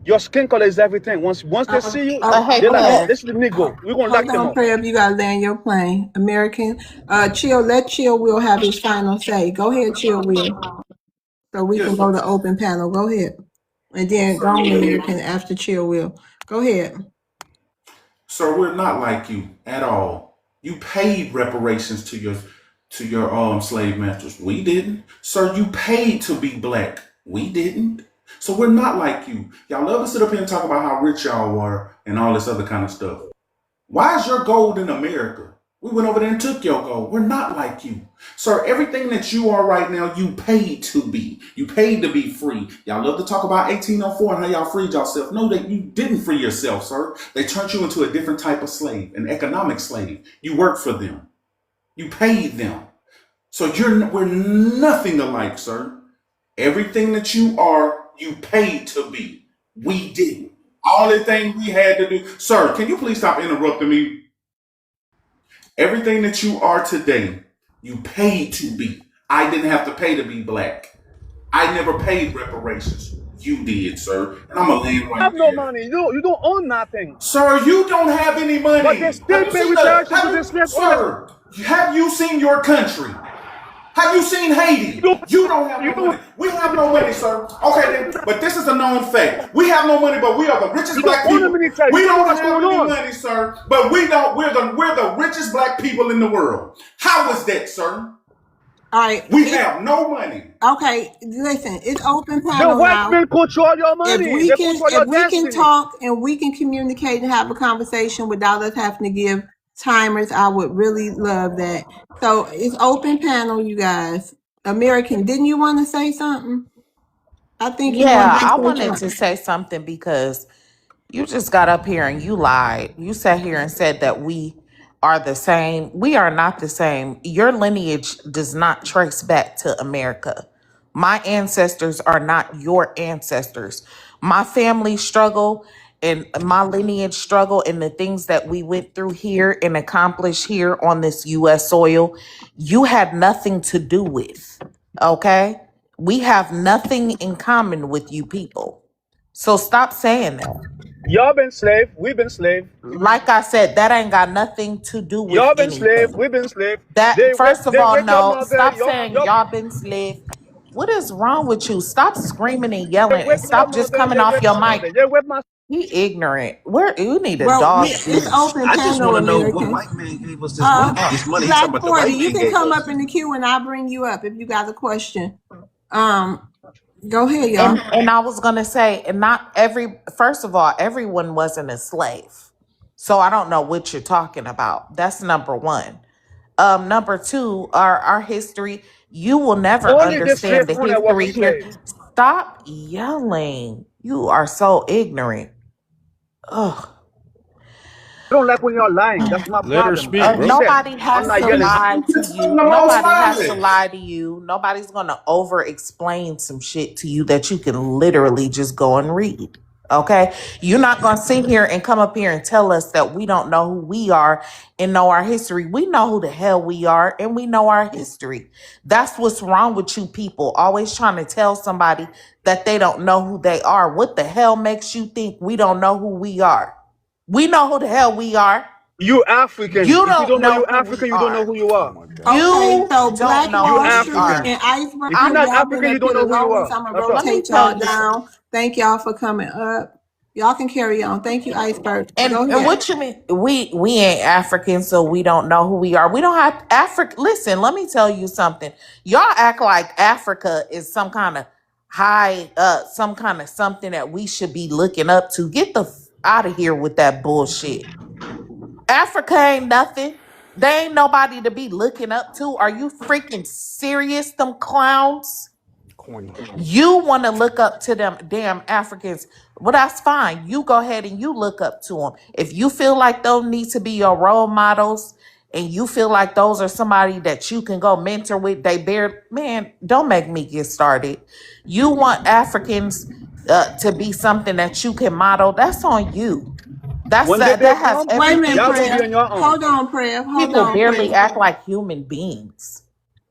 Your skin color is everything. Once they see you, Hey, they're like, oh, Fluff. this is the Negro. We're gonna Hold lock them on, up. prayer. You gotta land your plane. American, let Chill Will have his final say. Go ahead, Chill Will, so we can Yes, go to open panel. Go ahead, and then go sir. on American after Chill Will. Go ahead. Sir, we're not like you at all. You paid reparations to your slave masters. We didn't. Sir, you paid to be black. We didn't. So we're not like you. Y'all love to sit up here and talk about how rich y'all were and all this other kind of stuff. Why is your gold in America? We went over there and took your gold. We're not like you. Sir, everything that you are right now, you paid to be. You paid to be free. Y'all love to talk about 1804 and how y'all freed yourself. No, that you didn't free yourself, sir. They turned you into a different type of slave, an economic slave. You worked for them. You paid them. So we're nothing alike, sir. Everything that you are, you paid to be. We didn't. All the things we had to do. Sir, can you please stop interrupting me? Everything that you are today, you paid to be. I didn't have to pay to be black. I never paid reparations. You did, sir. And I'm going to land You right have no there. money. You don't own nothing. Sir, you don't have any But they money. still pay reparations to the slave owners. Sir, have you seen your country? Have you seen Haiti? You don't have no money. We have no money, sir. Okay, then, but this is a known fact. We have no money, but we are the richest black people. We don't have any money, sir, but we don't. We're the richest black people in the world. How is that, sir? All right. We have no money. Okay, listen, it's open The panel white now. men control your money. They control your If we can destiny. talk and we can communicate and have a conversation without us having to give timers, I would really love that. So it's open panel, you guys. American, didn't you want to say something? I think you wanted Yeah, to I say wanted to something. say something because you just got up here and you lied. You sat here and said that we are the same. We are not the same. Your lineage does not trace back to America. My ancestors are not your ancestors. My family struggle and my lineage struggle and the things that we went through here and accomplished here on this US soil, you had nothing to do with. Okay? We have nothing in common with you people. So stop saying that. Y'all been slave. We've been slave. Like I said, that ain't got nothing to do with Y'all been slave. anything. We've been slave. That first of They all, rape your no. mother. Stop saying y'all been slave. What is wrong with you? Stop screaming and They yelling and rape your stop just mother. coming They off rape your my mic. mother. They rape my. He ignorant. Where you need a Well, dog it's treat. open I just panel, want to know what American. white man gave us this money. This money. He's talking Black about the 40, white you man can gave come us. up in the queue and I'll bring you up if you got a question. Go ahead, y'all. And I was gonna say, and not every first of all, everyone wasn't a slave. So I don't know what you're talking about. That's number one. Number two, our history, you will never Only the slave understand the owner was a history here. slave. Stop yelling. You are so ignorant. Ugh. I don't like when you're lying. That's my Let her problem. speak, I'm bro. upset. Nobody I'm has not to yelling. lie to you. Nobody has to lie to you. Nobody's going to over explain some shit to you that you can literally just go and read. Okay? You're not going to sit here and come up here and tell us that we don't know who we are and know our history. We know who the hell we are and we know our history. That's what's wrong with you people. Always trying to tell somebody that they don't know who they are. What the hell makes you think we don't know who we are? We know who the hell we are. You African. You If you don't don't know know you who we African, you don't know are. who you Oh are. my God. Okay, You so don't Black know You Wall who we Street are. African. and Iceberg, If you're I'm not y'all been African, you up don't here know the who you longest. are. I'm gonna That's all. let me rotate tell y'all you something. down. Thank y'all for coming up. Y'all can carry on. Thank you, Iceberg. Go And ahead. what you mean? We ain't African, so we don't know who we are. We don't have Africa. Listen, let me tell you something. Y'all act like Africa is some kind of high, some kind of something that we should be looking up to. Get the out of here with that bullshit. Africa ain't nothing. They ain't nobody to be looking up to. Are you freaking serious, them clowns? Corny. You want to look up to them damn Africans. Well, that's fine. You go ahead and you look up to them. If you feel like those need to be your role models and you feel like those are somebody that you can go mentor with, man, don't make me get started. You want Africans to be something that you can model. That's on you. When the That day has come, Wait a everything minute, y'all to gonna do. be prayer. on your own. Hold on, prayer. Hold People on, prayer. barely act like human beings.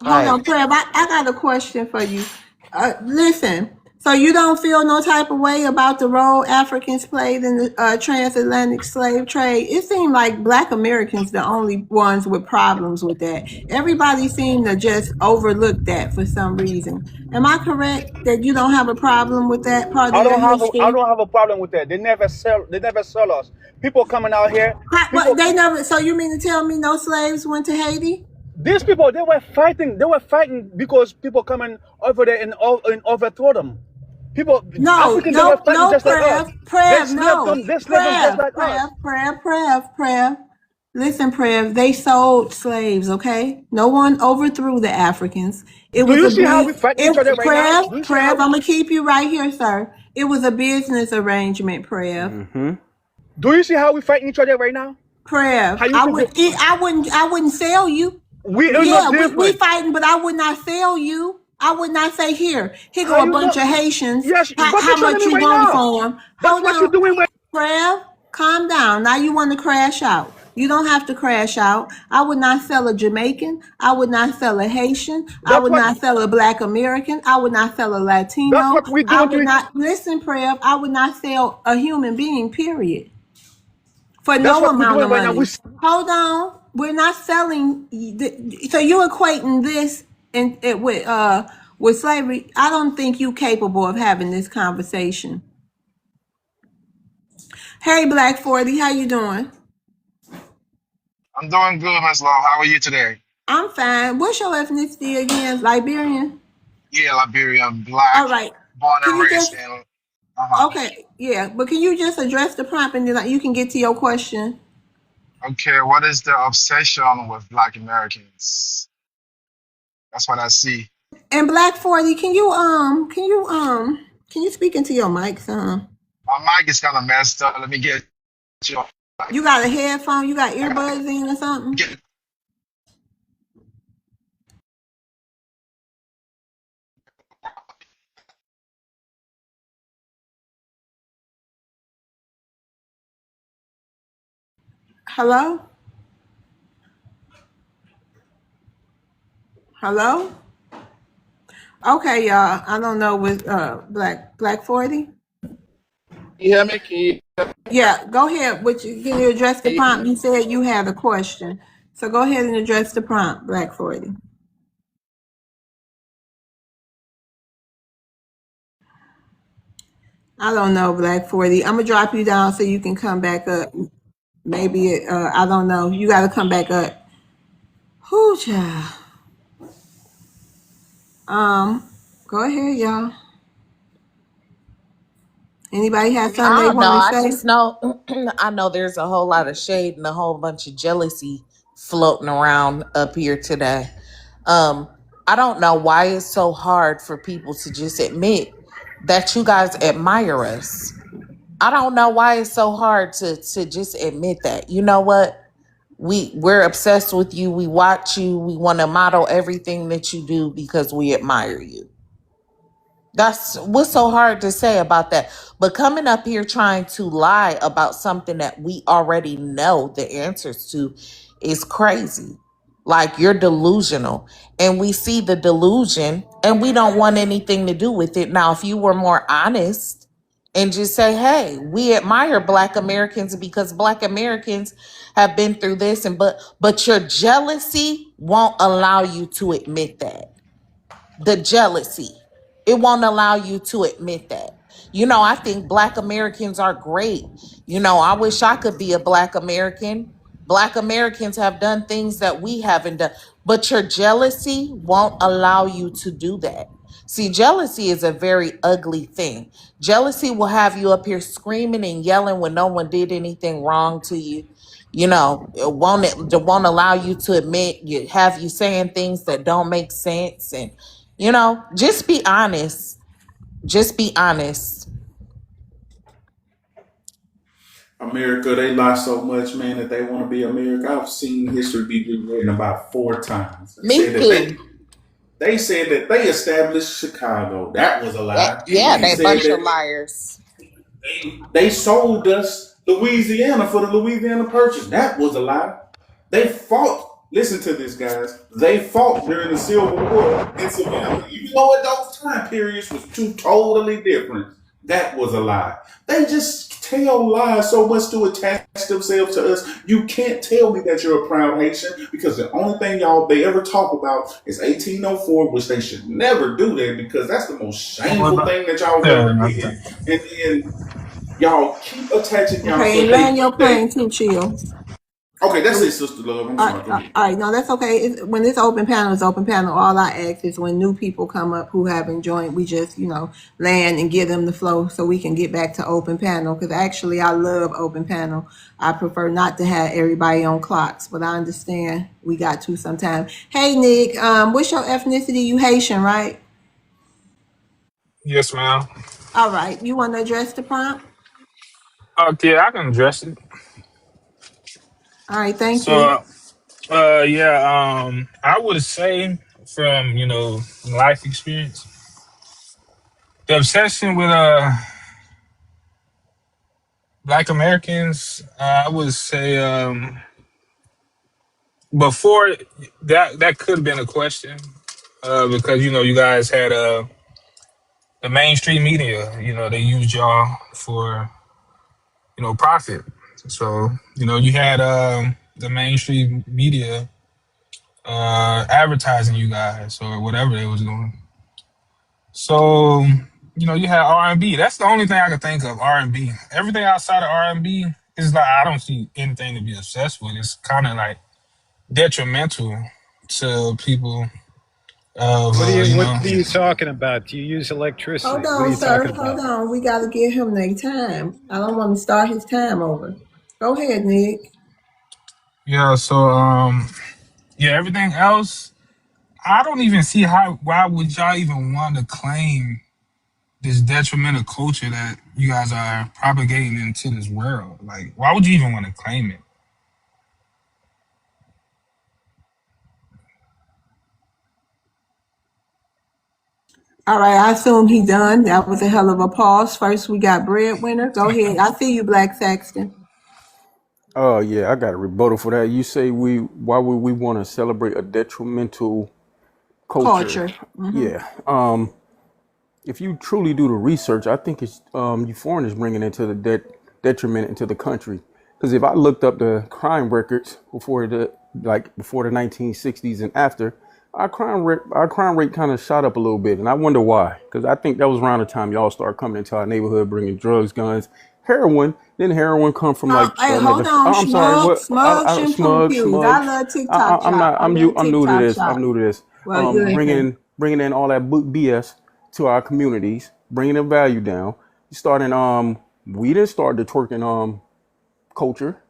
Hold Like, on, prayer. I got a question for you. Listen. So you don't feel no type of way about the role Africans played in the transatlantic slave trade? It seemed like Black Americans the only ones with problems with that. Everybody seemed to just overlook that for some reason. Am I correct that you don't have a problem with that part of I your don't have I history? don't have a problem with that. They never sell us. People coming out here, But people. they never. So you mean to tell me no slaves went to Haiti? These people, they were fighting. They were fighting because people coming over there and overthrow them. People, No, Africans, they were no, fighting no, just like us. They Prev, slaved no. them. They slaved them just like us. Prev. Listen, Prev, they sold slaves, okay? No one overthrew the Africans. It Do was you a see how big, we fighting each other right now? Do you see Prev, how? I'm gonna keep you right here, sir. It was a business arrangement, Prev. Do you see how we fighting each other right now? Prev, How you think I wouldn't sell you. we are no Yeah, we different? fighting, but I would not sell you. I would not say here How go a you bunch know? of Haitians. Yes, but you're How telling much me you right want now. for them? That's Hold what you're on, doing. Trev, calm down. Now you want to crash out. You don't have to crash out. I would not sell a Jamaican. I would not sell a Haitian. I That's would what. not sell a Black American. I would not sell a That's Latino. what we're I doing to would each. not listen, Prev. I would not sell a human being. Period. For That's no what we're amount doing of right now. money. Hold on. We're not selling. So you equating this and it with slavery? I don't think you capable of having this conversation. Hey, Black 40, how you doing? I'm doing good, Miss Love. How are you today? I'm fine. What's your ethnicity again? Liberian? Yeah, Liberian, black, All right. born Can and you raised just in. Uh-huh. okay, yeah, but can you just address the prompt and then you can get to your question? Okay, what is the obsession with Black Americans? That's what I see. And Black 40, can you speak into your mic, son? My mic is kind of messed up. Let me get you. You got a headphone, you got earbuds in or something? Get, Hello? Hello? Okay, y'all. I don't know with Black 40. you hear me? Yeah, go ahead. Can you address the prompt? You said you had a question. So go ahead and address the prompt, Black 40. I don't know, Black 40. I'm gonna drop you down so you can come back up. Maybe I don't know. You gotta come back up. Whoo, child. Go ahead, y'all. Anybody have something I they don't know. want to I say? just know I know there's a whole lot of shade and a whole bunch of jealousy floating around up here today. Um, I don't know why it's so hard for people to just admit that you guys admire us. I don't know why it's so hard to just admit that. You know what? We're obsessed with you. We watch you. We want to model everything that you do because we admire you. That's what's so hard to say about that. But coming up here trying to lie about something that we already know the answers to is crazy. Like you're delusional. And we see the delusion and we don't want anything to do with it. Now, if you were more honest and just say, hey, we admire Black Americans because Black Americans have been through this and but your jealousy won't allow you to admit that. The jealousy. It won't allow you to admit that. You know, I think Black Americans are great. You know, I wish I could be a Black American. Black Americans have done things that we haven't done, but your jealousy won't allow you to do that. See, jealousy is a very ugly thing. Jealousy will have you up here screaming and yelling when no one did anything wrong to you. You know, it won't allow you to admit you have you saying things that don't make sense and just be honest. Just be honest. America, they lie so much, man, that they want to be America. I've seen history be rewritten about 4 times. Me too. They said that they established Chicago. That was a lie. Yeah, They they said bunch of that liars. they sold us Louisiana for the Louisiana Purchase. That was a lie. They fought Listen to this, guys. They fought during the Civil War in Savannah. Even though at those time periods was two totally different, that was a lie. They just tell lies so much to attach themselves to us. You can't tell me that you're a proud Haitian because the only thing y'all they ever talk about is 1804, which they should never do that because that's the most shameful thing that y'all ever did. And then y'all keep attaching y'all Okay, to and land hate. your plane too, chill. Okay, that's it, sister love. I'm sorry. Go ahead. All right, no, that's okay. When it's open panel, it's open panel. All I ask is when new people come up who haven't joined, we just, land and give them the flow so we can get back to open panel. Because actually, I love open panel. I prefer not to have everybody on clocks, but I understand we got to sometime. Hey, Nick, what's your ethnicity? You Haitian, right? Yes, ma'am. All right, you want to address the prompt? Okay, I can address it. All right, thank you. So, yeah, I would say from life experience, the obsession with Black Americans, I would say before that could have been a question because you guys had the mainstream media, they used y'all for profit. So you had the mainstream media advertising you guys or whatever they was doing. So you had R&B. That's the only thing I could think of. R&B. Everything outside of R&B is like I don't see anything to be obsessed with. It's kind of like detrimental to people of What are you talking about? Do you use Hold electricity? What are on, you talking sir. Hold about? on. We got to give him their time. I don't want to start his time over. Go ahead, Nick. yeah. So yeah. Everything else, I don't even see why would y'all even want to claim this detrimental culture that you guys are propagating into this world? Like, why would you even want to claim it? All right, I assume he done. That was a hell of a pause. First, we got breadwinner. Go ahead. I see you, Black Saxton. Oh yeah, I got a rebuttal for that. You say why would we want to celebrate a detrimental culture? Culture. Yeah. If you truly do the research, I think it's you foreigners bringing into the detriment into the country. Because if I looked up the crime records before the 1960s and after, our crime rate kind of shot up a little bit, and I wonder why. Because I think that was around the time y'all started coming into our neighborhood, bringing drugs, guns, heroin. Then heroin come from like Hey, another. hold on. I'm sorry. Smug, What? smug shampoo Smug, fused. smug. I love TikTok I'm shop. not. I love I'm new to TikTok this. I'm shop. new to this. Well, you ain't. Bringing in all that BS to our communities, bringing the value down. Starting we didn't start the twerking culture.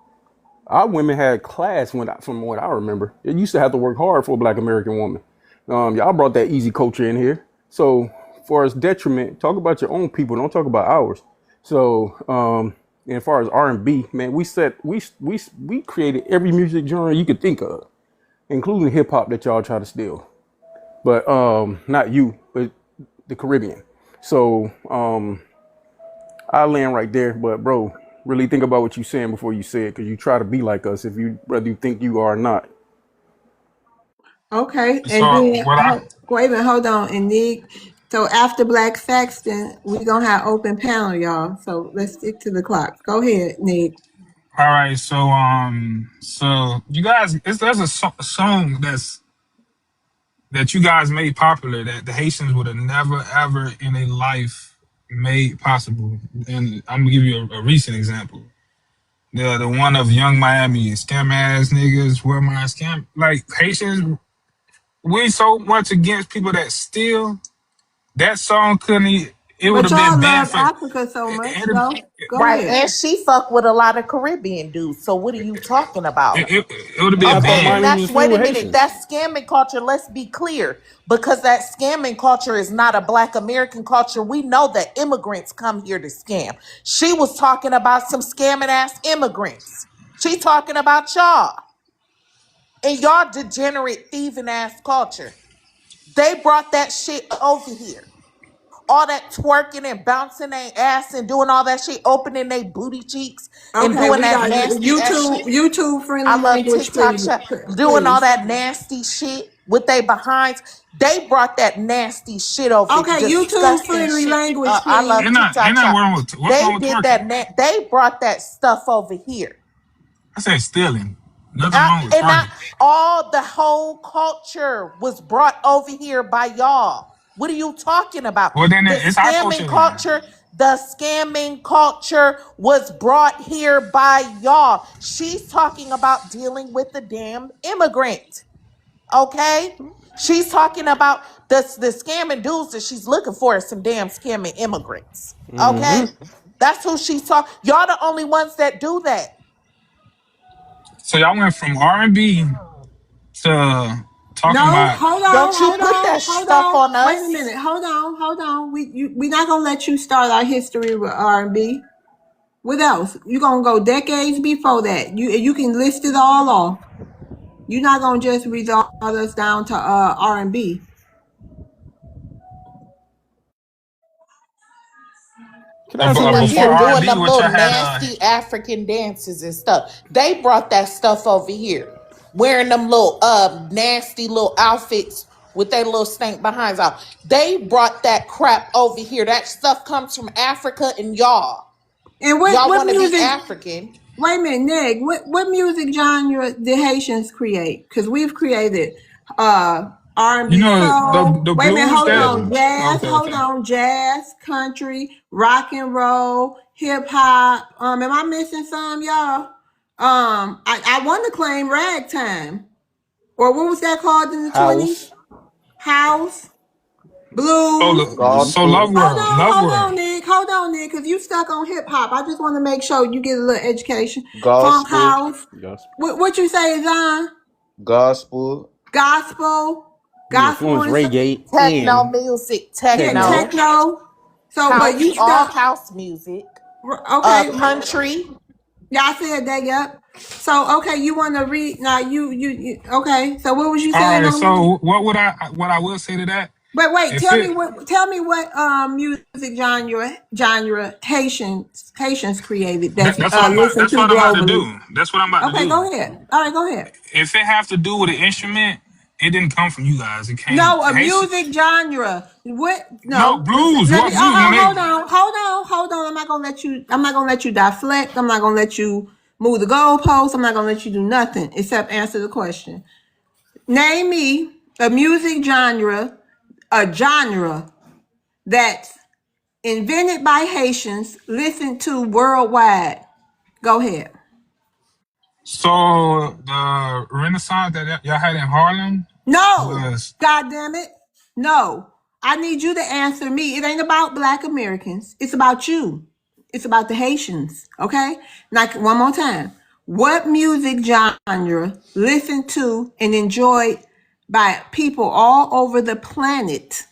Our women had class from what I remember. It used to have to work hard for a Black American woman. Y'all brought that easy culture in here. So for as detriment, talk about your own people. Don't talk about ours. So and as far as R&B, man, we created every music genre you could think of, including hip hop that y'all try to steal. But not you, but the Caribbean. So I land right there. But bro, really think about what you're saying before you say it, because you try to be like us if you whether you think you are or not. Okay, So and then what I wait a minute, hold on, and Nick. So after Black Saxton, we gonna have open panel, y'all. So let's stick to the clock. Go ahead, Nick. all right. So you guys, there's a song that you guys made popular that the Haitians would have never ever in their life made possible. And I'm gonna give you a recent example. The one of Young Miami, scam ass niggas, where my scam like Haitians, we so much against people that steal. That song couldn't. It would But have y'all been banned love for. Africa so much, though. Go Right, ahead. and she fuck with a lot of Caribbean dudes. So what are you talking about? It would have Yeah, I been thought Okay, banned. Miami that's was wait filled a with minute. Haitians. That's scamming culture. Let's be clear, because that scamming culture is not a Black American culture. We know that immigrants come here to scam. She was talking about some scamming ass immigrants. She talking about y'all and y'all degenerate thieving ass culture. They brought that shit over here. all that twerking and bouncing their ass and doing all that shit, opening their booty cheeks and Okay, doing we that got nasty ass YouTube shit. YouTube I friendly love language, TikTok please. shop doing all Please. that nasty shit with they behinds. They brought that nasty shit over, Okay, YouTube disgusting friendly shit. language, I please. love Ain't TikTok nothing shop. wrong with what's wrong They with did twerking. that. They brought that stuff over here. I said stealing. Nothing wrong with And twerking. all the whole culture was brought over here by y'all. What are you talking about? Well, then The it's our scamming culture then. culture, the scamming culture was brought here by y'all. She's talking about dealing with the damn immigrant. Okay? She's talking about the scamming dudes that she's looking for is some damn scamming immigrants. Okay? That's who she's talking. Y'all the only ones that do that. So y'all went from R&B to talking No, about. hold on, Don't you hold put on, that hold stuff on. on Wait a us. minute. Hold on. We're not gonna let you start our history with R&B. What else? You're gonna go decades before that. You can list it all off. You're not gonna just resort us down to R&B. Can I ask a Up in question? Before here doing R&B, them what y'all little had? nasty African dances and stuff. They brought that stuff over here. Wearing them little nasty little outfits with their little stank behinds out. They brought that crap over here. That stuff comes from Africa and y'all. And Y'all what want to be music? African. Wait a minute, Neg. What music genre did Haitians create? Because we've created You R&B, know soul. the Wait a minute, blues hold that. on, Yeah. jazz. Okay, Hold okay. on, jazz, country, rock and roll, hip hop. Am I missing some, y'all? I want to claim ragtime, or what was that called in the 20s? House. House, blues. So Love Gospel. Hold World, on, Love hold World. on, Nick. Hold on, Nick, because you stuck on hip hop. I just want to make sure you get a little education. Funk Gospel. house. Gospel. What you say, John? Gospel. Gospel, We gospel, influence and so, reggae Techno and music, yeah, techno. techno. techno. So, but House, you all stuck. house music. Okay, Country. yeah, I said that. Yep. So, okay, you want to read now? Okay. So, what was you All saying right. on that? So what I will say to that, But wait, if it tell me what music genre Haitians created that, that's listened that's to what I'm about to globally. do. That's what I'm about to Okay, do. go ahead. All right, go ahead. If it have to do with an instrument, it didn't come from you guys. It came No, a Haitian. music genre. What? No No. blues. Let What me. blues when they? Hold on. I'm not gonna let you. I'm not gonna let you deflect. I'm not gonna let you move the goalposts. I'm not gonna let you do nothing except answer the question. Name me a music genre that's invented by Haitians, listened to worldwide. Go ahead. So the Renaissance that y'all had in Harlem No, was. God damn it. No. I need you to answer me. It ain't about black Americans. It's about you. It's about the Haitians. Okay? Like one more time. What music genre listened to and enjoyed by people all over the planet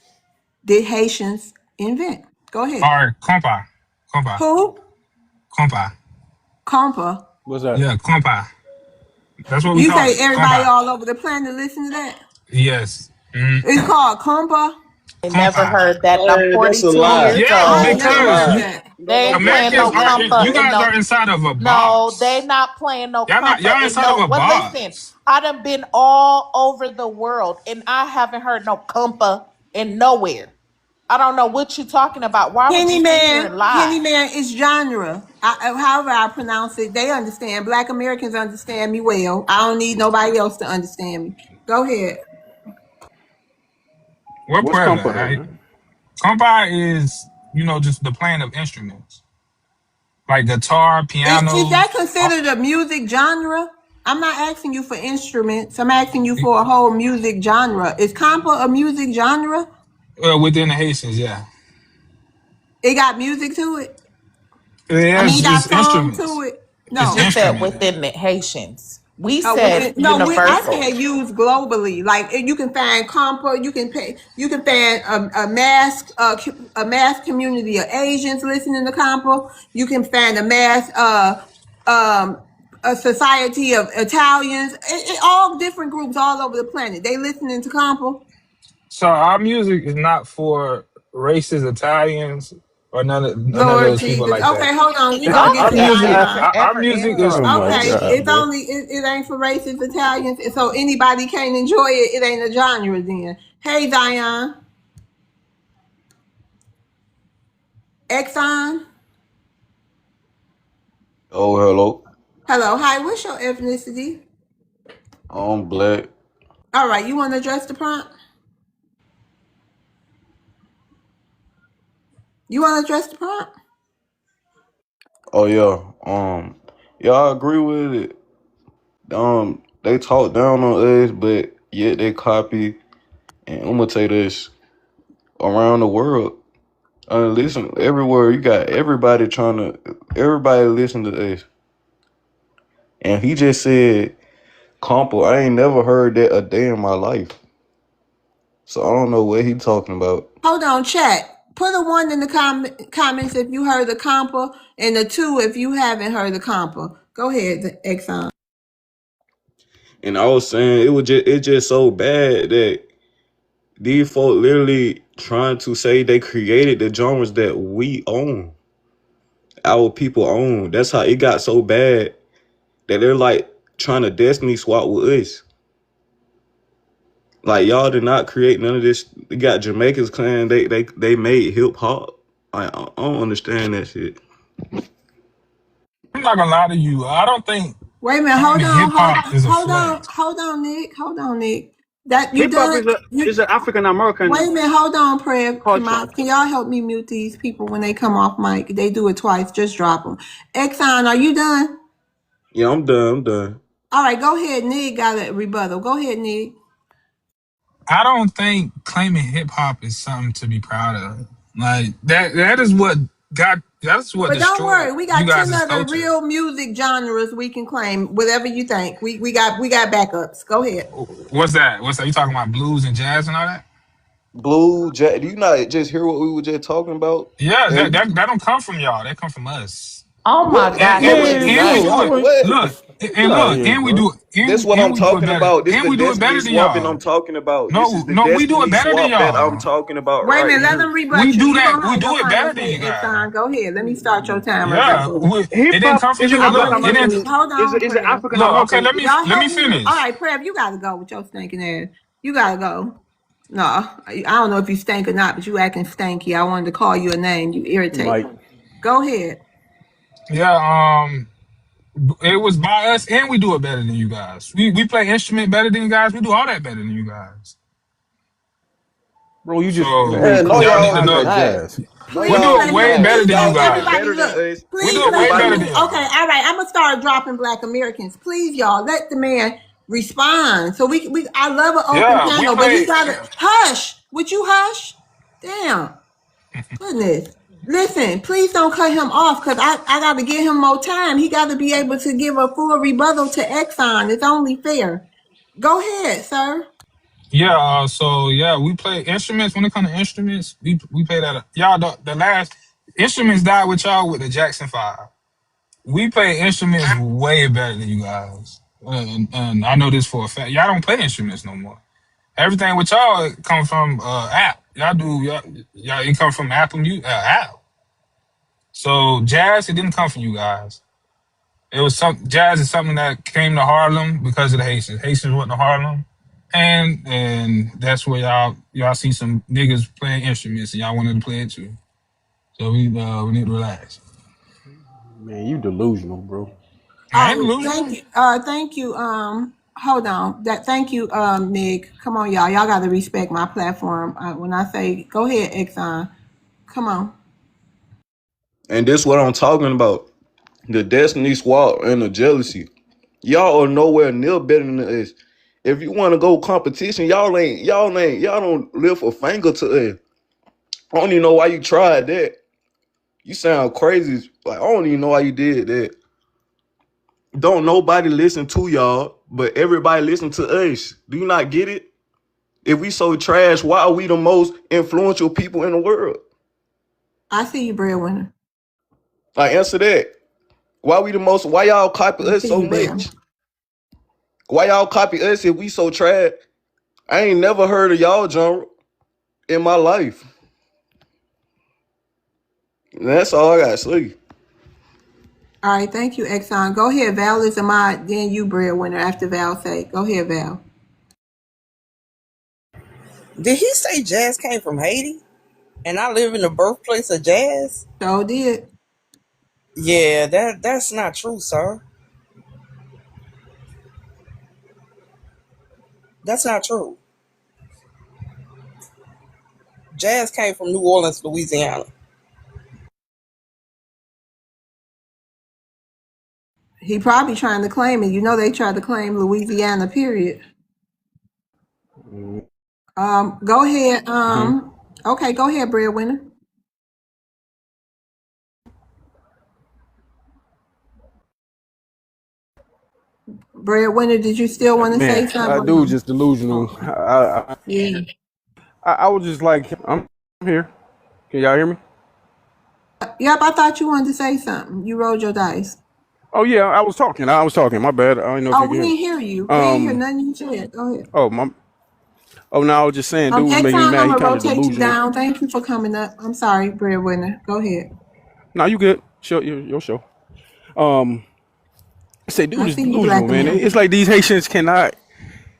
did Haitians invent? Go All ahead. right, compa, Who? compa. Compa. What's that? Yeah, compa. That's what we You call say it, everybody compa. all over the planet listen to that? Yes. It's called compa. I never Compa. heard that, and I'm Hey, that's a 42 lie. years Yeah, I old. ain't That's a never because heard lie. you that. No, They ain't playing no. no Americans are compa you and guys no. are inside of a No, they box. not playing no compa Y'all and inside of no. a Well, listen, box. I done been all over the world, and I haven't heard no compa in nowhere. I don't know what you talking about. Why would you sit here and lie? Henny Man is genre. However I pronounce it, they understand. Black Americans understand me well. I don't need nobody else to understand me. Go ahead. We're What's present. compa though, Right? man? Compa is just the playing of instruments like guitar, Is piano. that considered a music genre? I'm not asking you for instruments. I'm asking you for a whole music genre. Is compa a music genre? Within the Haitians, yeah. It got music to it. I mean, It's, it got it's song to instruments. it. It's You No. said instruments. within the Haitians. We Within said no, I universal. said use globally. Like you can find compa, you can find a mass community of Asians listening to compa. You can find um a society of Italians. All different groups all over the planet. They listening to compa. So our music is not for. racist Italians or none of Lord those people Jesus. like that. Okay, hold on. We gonna Our, get our to music, Zion. our music is Oh my Okay, God, it's bro. only it ain't for racist Italians, so anybody can't enjoy it. It ain't a genre then. Hey Zion, Exxon. Oh, hello. Hello, hi. What's your ethnicity? I'm black. All right, you want to address the prompt? You want to address the prompt? Oh yeah. Yeah, I agree with it. They talk down on us, but yet they copy and imitate us around the world. Listen, everywhere you got everybody listen to us. And he just said, "Compo." I ain't never heard that a day in my life. So I don't know what he talking about. Hold on, chat. Put a one in the comments if you heard the compa, and a two if you haven't heard the compa. Go ahead, Exxon. And I was saying it's just so bad that these folk literally trying to say they created the genres that we own, our people own. That's how it got so bad that they're like trying to destiny swap with us. Like y'all did not create none of this. You got Jamaica's clan. They made hip hop. I don't understand that shit. I'm not gonna lie to you. I don't think Wait a minute. Hold claiming on. hip hop is a flex. Hold on, Nick. Hold on, Nick. That you Hip hop done? is an African Wait American a minute. Hold on, prayer. culture. Can y'all help me mute these people when they come off mic? They do it twice. Just drop them. Exxon, are you done? Yeah, I'm done. I'm done. All right, go ahead. Nick got a rebuttal. Go ahead, Nick. I don't think claiming hip hop is something to be proud of. Like that is what that's what But don't destroyed worry, we you got 10 guys' other culture. real music genres we can claim. Whatever you think. We got backups. Go ahead. What's that? What's that? You talking about blues and jazz and all that? Blue Jack. Do you not just hear what we were just talking about? Yeah, And that don't come from y'all. That come from us. Oh my what? God, And no, we it Man, and we bro, do I it. do. went. What? Look Get and out of look here, and we bro. do it This what and I'm we do it talking better. about. This And the we do it destiny better than swapping I'm y'all. talking about. This is No, the no, we do it destiny better than swap that I'm y'all. talking about Wait a right minute, let here. them We rebut you. do You that. gonna We have do your it final better than say, you guys. Exxon. Go ahead. Let me start your timer back Yeah, up. Hip it didn't hop come from isn't you. a All black Look, right, it wait a didn't. minute. American. Hold on, Is an prayer. African Look, okay. American. Let me Y'all help me. All finish. right, Prev, you gotta go with your stinking ass. You gotta go. No, I don't know if you stink or not, but you acting stanky. I wanted to call you a name. You irritate Mike. me. Go ahead. Yeah, it was by us, and we do it better than you guys. We play instrument better than you guys. We do all that better than you guys. Bro, you just So man, Man, no, calm y'all down need to y'all with know that not. jazz. No, we Please do let it y'all him. way not. better Please than you Y'all let do it guys. everybody better than look. us. We Please do it let way the better Everybody. than man. Okay, y'all. all right. I'm gonna start dropping Black Americans. Please, y'all, let the man respond. So we I love an open Yeah, we panel, but he play. gotta hush. Would you hush? Damn. Goodness. Listen, please don't cut him off because I got to give him more time. He got to be able to give a full rebuttal to Exxon. It's only fair. Go ahead, sir. Yeah, so yeah, we play instruments. When it comes to instruments, we play that. Y'all, the last instruments died with y'all with the Jackson 5. We play instruments way better than you guys. And I know this for a fact. Y'all don't play instruments no more. Everything with y'all come from app. Y'all it come from Apple Music app. So jazz, it didn't come from you guys. It was jazz is something that came to Harlem because of the Haitians. Haitians went to Harlem, and that's where y'all see some niggas playing instruments, and y'all wanted to play it too. So we need to relax. Man, you delusional, bro. I ain't Oh, thank delusional. you. Thank you. Hold on. Thank you, Nick. Come on, y'all. Y'all got to respect my platform. When I say, go ahead, Exxon. Come on. And this what I'm talking about. The destiny swap and the jealousy. Y'all are nowhere near better than us. If you want to go competition, y'all don't lift a finger to us. I don't even know why you tried that. You sound crazy. Like I don't even know why you did that. Don't nobody listen to y'all, but everybody listen to us. Do you not get it? If we so trash, why are we the most influential people in the world? I see you, breadwinner. Like answer that. Why we the most? Why y'all copy I us see so you, Bam. much? Why y'all copy us if we so trash? I ain't never heard of y'all genre in my life. That's all I got, Slee. All right, thank you, Exxon. Go ahead, Val is a mod. Then you, breadwinner. After Val say, go ahead, Val. Did he say jazz came from Haiti? And I live in the birthplace of jazz? So did. Yeah, that's not true, sir. That's not true. Jazz came from New Orleans, Louisiana. He probably trying to claim it. You know they tried to claim Louisiana. Period. Go ahead. Hmm. Okay, go ahead, breadwinner. Breadwinner, did you still want to say Man, I do something? just delusional. Oh, yeah. I was just like, I'm here. Can y'all hear me? Yep, I thought you wanted to say something. You rolled your dice. Oh yeah, I was talking. I was talking. My bad. I don't know if Oh, you can we hear me. didn't hear you. We didn't hear Um. nothing you said. Go ahead. Oh my. Oh no, I was just saying, dude was making me Exxon, mad. I'm He gonna kind of rotate you delusional. down. Thank you for coming up. I'm sorry, breadwinner. Go ahead. No, you good. Show your show. Um. I say, I dude is see you, delusional, Black man. It's American. like these Haitians cannot.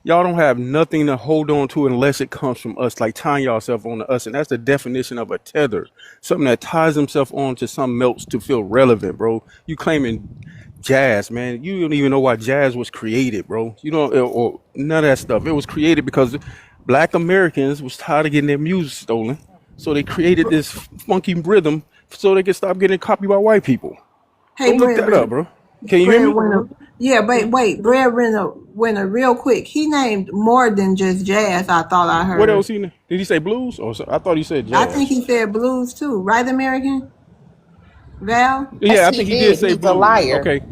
Y'all don't have nothing to hold on to unless it comes from us, like tying yourself on to us. And that's the definition of a tether. Something that ties himself on to something else to feel relevant, bro. You claiming jazz, man. You don't even know why jazz was created, bro. You don't, or none of that stuff. It was created because black Americans was tired of getting their music stolen. So they created this funky rhythm so they could stop getting copied by white people. Go Hey, look that up, bro. Can you hear me? breadwinner. Yeah, but wait, breadwinner, winner, real quick. He named more than just jazz. I thought I What else heard. did he say blues? Or I thought he said I think jazz. he said blues too, right, American Val? Yes, Yeah, I he think he did did. say He's a blues. liar. Okay.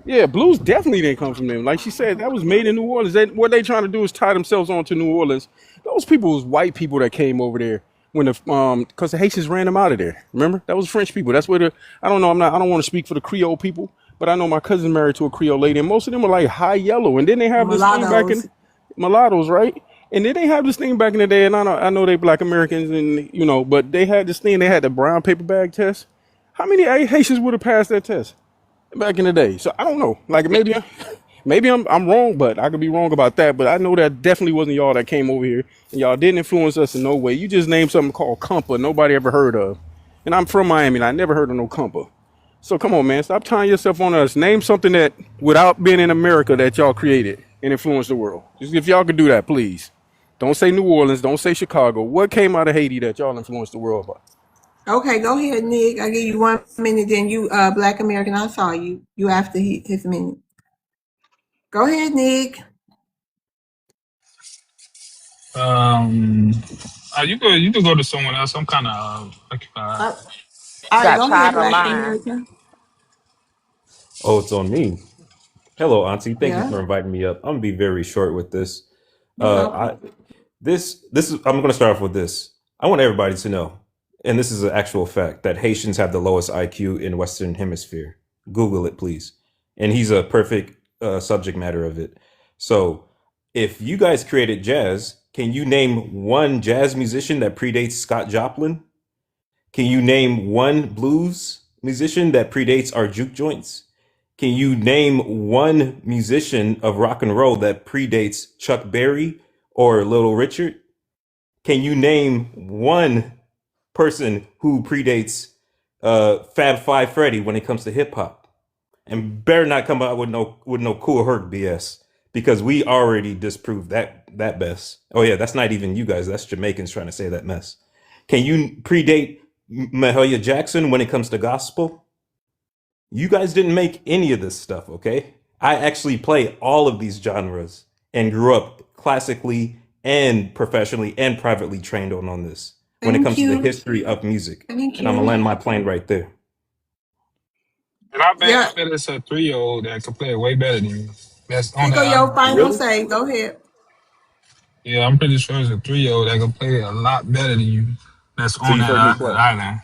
Yeah, blues definitely didn't come from them. Like she said, that was made in New Orleans. What they trying to do is tie themselves on to New Orleans. Those people was white people that came over there when because the Haitians ran them out of there. Remember? That was French people. That's where I don't know, I don't want to speak for the Creole people, but I know my cousin married to a Creole lady, and most of them were like high yellow. And then they have this thing back in Mulattoes. mulattoes, right? And then they have this thing back in the day, and I know they black Americans, and but they had this thing. They had the brown paper bag test. How many Haitians would have passed that test back in the day? So I don't know. Like maybe I'm wrong, but I could be wrong about that. But I know that definitely wasn't y'all that came over here, and y'all didn't influence us in no way. You just named something called compa nobody ever heard of, and I'm from Miami, and I never heard of no compa. So come on, man, stop tying yourself on us. Name something that, without being in America, that y'all created and influenced the world. Just if y'all could do that, please. Don't say New Orleans. Don't say Chicago. What came out of Haiti that y'all influenced the world by? Okay, go ahead, Nick. I give you 1 minute. Then you, Black American. I saw you. You after his minute. Go ahead, Nick. Um, you could go to someone else. I'm kind of occupied. Uh, all right, Got go ahead, tired of Black lying. American. Oh, it's on me. Hello, Auntie. Thank you Yeah, for inviting me up. I'm gonna be very short with this. you're I welcome. this is I'm gonna start off with this. I want everybody to know, and this is an actual fact, that Haitians have the lowest IQ in Western Hemisphere. Google it, please. And he's a perfect subject matter of it. So, if you guys created jazz, can you name one jazz musician that predates Scott Joplin? Can you name one blues musician that predates our juke joints? Can you name one musician of rock and roll that predates Chuck Berry or Little Richard? Can you name one person who predates Fab Five Freddy when it comes to hip hop? And better not come out with no Cool Herc BS, because we already disproved that mess. Oh yeah, that's not even you guys. That's Jamaicans trying to say that mess. Can you predate Mahalia Jackson when it comes to gospel? You guys didn't make any of this stuff, okay? I actually play all of these genres and grew up classically and professionally and privately trained on this when it Thank comes to the you. history of music. Thank And I'm gonna you. land my plane right there. And I bet, Yeah, I bet it's a 3 year old that could play it way better than you. That's on here the go your island. final Really? say. Go ahead. Yeah, I'm pretty sure it's a 3 year old that can play a lot better than you. That's So on you've heard me that play. island.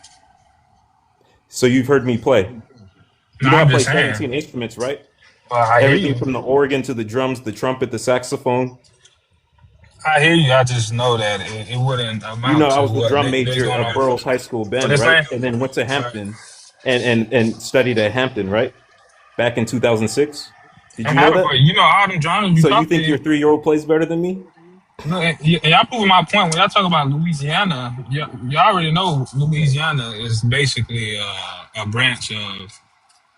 So you've heard me play. No, You know I I'm play just saying. 17 instruments, right? I hear Everything you. from the organ to the drums, the trumpet, the saxophone. I hear you. I just know that it wouldn't You know, amount I to was the what drum they're major doing at on. Burroughs High School, What Ben, they right? saying? And then went to Sorry. Hampton and studied at Hampton, right? Back in 2006. Did And you know have a that? question. You know all them genres you So you talked think your to. 3-year-old plays better than me? No, and y'all proving my point. When y'all talk about Louisiana, y'all already know Louisiana is basically a branch of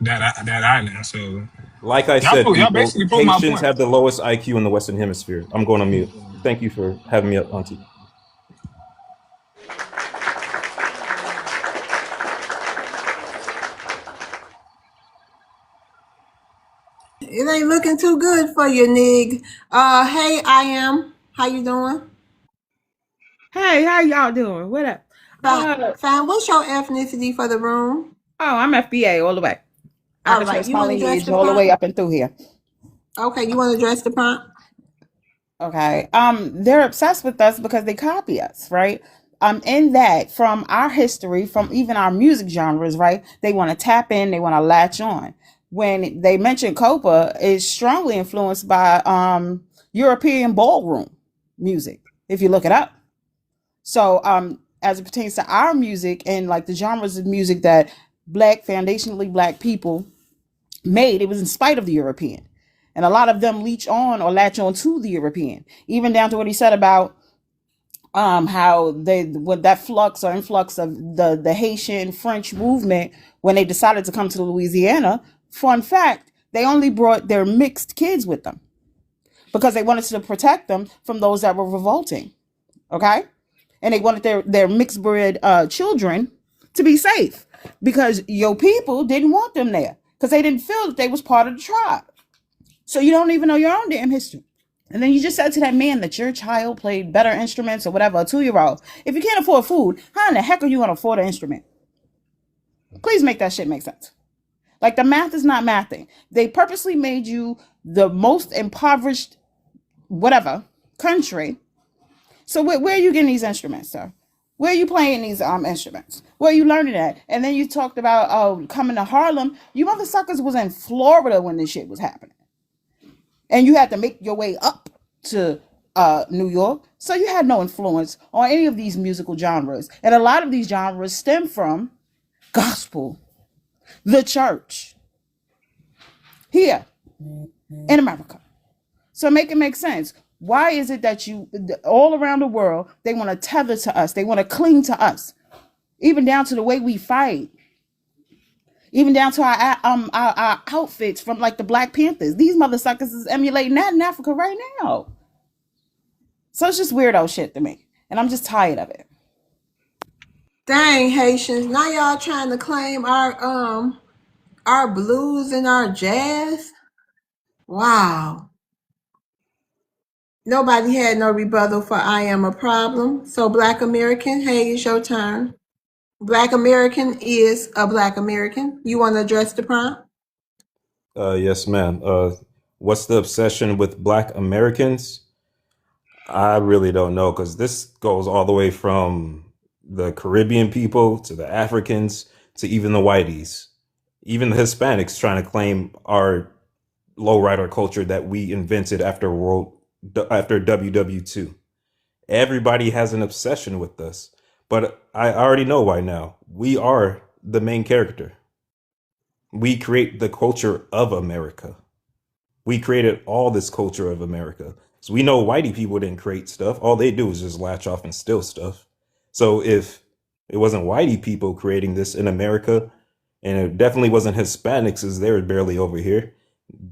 that island. So Like I said, y'all people, basically proving my Haitians point. have the lowest IQ in the Western Hemisphere. I'm going on mute. Thank you for having me up, Auntie. It ain't looking too good for you, Nig. Hey, I am. How you doing? Hey, how y'all doing? What up? Fine. Fine. What's your ethnicity for the room? Oh, I'm FBA all the way. I All can right. trace You my want to address lineage the all the way prompt? up and through here. Okay. You want to address the prompt? Okay. They're obsessed with us because they copy us, right? In that, from our history, from even our music genres, right? They want to tap in, they want to latch on. When they mention Copa, is strongly influenced by European ballroom music, if you look it up. So, as it pertains to our music and like the genres of music that foundationally black people made, it was in spite of the European. And a lot of them leech on or latch on to the European, even down to what he said about how they with that flux or influx of the Haitian French movement when they decided to come to Louisiana. Fun fact, they only brought their mixed kids with them because they wanted to protect them from those that were revolting. Okay, and they wanted their mixed bred children to be safe because your people didn't want them there because they didn't feel that they was part of the tribe. So you don't even know your own damn history. And then you just said to that man that your child played better instruments or whatever, a 2-year old. If you can't afford food, how in the heck are you going to afford an instrument? Please make that shit make sense. Like the math is not mathing. They purposely made you the most impoverished, whatever, country. So where are you getting these instruments, sir? Where are you playing these instruments? Where are you learning that? And then you talked about coming to Harlem. You motherfuckers was in Florida when this shit was happening. And you had to make your way up to New York. So you had no influence on any of these musical genres. And a lot of these genres stem from gospel, the church, here in America. So make it make sense. Why is it that you, all around the world, they want to tether to us, they want to cling to us, even down to the way we fight, even down to our outfits from like the Black Panthers. These motherfuckers is emulating that in Africa right now. So it's just weirdo shit to me, and I'm just tired of it. Dang, Haitians. Now y'all trying to claim our blues and our jazz? Wow. Nobody had no rebuttal for I am a problem. So Black American, hey, it's your turn. Black American is a Black American. You want to address the prompt? Yes, ma'am. What's the obsession with Black Americans? I really don't know because this goes all the way from the Caribbean people to the Africans to even the whiteys, even the Hispanics trying to claim our lowrider culture that we invented after WW2. Everybody has an obsession with us, but I already know why now. We are the main character. We create the culture of America. We created all this culture of America. So we know whitey people didn't create stuff. All they do is just latch off and steal stuff. So if it wasn't whitey people creating this in America, and it definitely wasn't Hispanics as they were barely over here,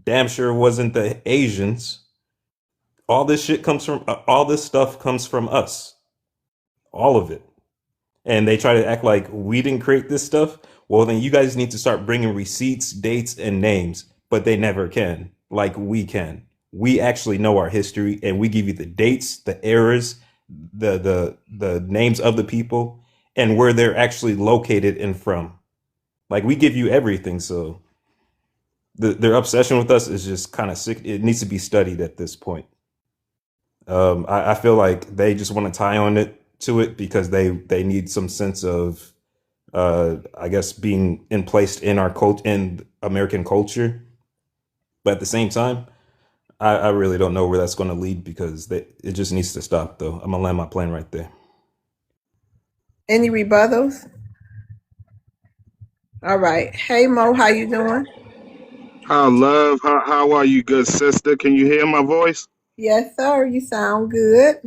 damn sure wasn't the Asians. All this stuff comes from us. All of it. And they try to act like we didn't create this stuff. Well, then you guys need to start bringing receipts, dates, and names, but they never can, like we can. We actually know our history, and we give you the dates, the eras, the names of the people, and where they're actually located and from. Like we give you everything. So their obsession with us is just kind of sick. It needs to be studied at this point. I feel like they just want to tie on it to it because they need some sense of I guess being placed in our cult in American culture. But at the same time, I really don't know where that's going to lead because it just needs to stop. Though I'm gonna land my plane right there. Any rebuttals? All right. Hey Mo, how you doing? Hi, love. How are you, good sister? Can you hear my voice? Yes, sir. You sound good.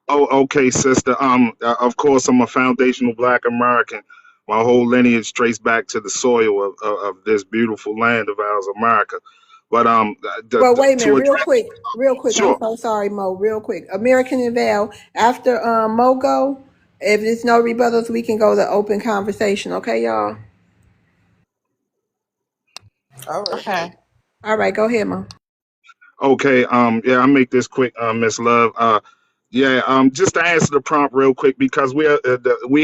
Oh, okay, sister. Of course, I'm a foundational Black American. My whole lineage traced back to the soil of this beautiful land of ours, America. But Well, wait a minute, to real address, quick, real quick. I'm sure. so sorry, Mo. Real quick. American and Val. After Mo go, if there's no rebuttals, we can go to open conversation. Okay, y'all. All right. Okay. All right, go ahead, Mo. Okay, yeah, I'll make this quick, Miss Love. Yeah, just to answer the prompt real quick because we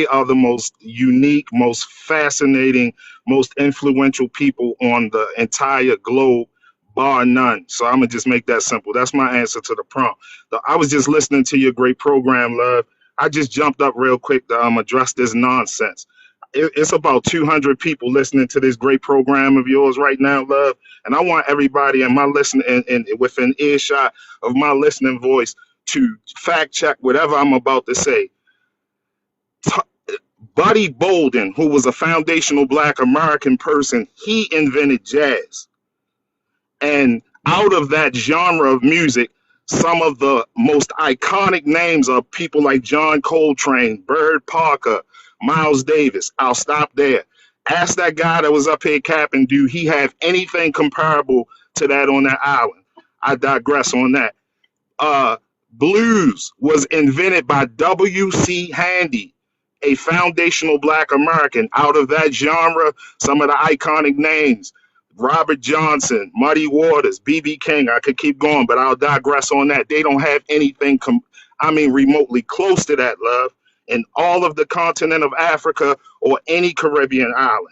are the most unique, most fascinating, most influential people on the entire globe, bar none. So I'm gonna just make that simple. That's my answer to the prompt. I was just listening to your great program, Love. I just jumped up real quick to address this nonsense. It's about 200 people listening to this great program of yours right now, Love, and I want everybody in my listening and within earshot of my listening voice to fact check whatever I'm about to say. Buddy Bolden, who was a foundational Black American person, he invented jazz. And out of that genre of music, some of the most iconic names are people like John Coltrane, Bird Parker, Miles Davis. I'll stop there. Ask that guy that was up here capping, do he have anything comparable to that on that island? I digress on that. uh, Blues was invented by W.C. Handy, a foundational Black American. Out of that genre, some of the iconic names: Robert Johnson, Muddy Waters, B.B. King. I could keep going, but I'll digress on that. They don't have anything, remotely close to that, Love, in all of the continent of Africa or any Caribbean island.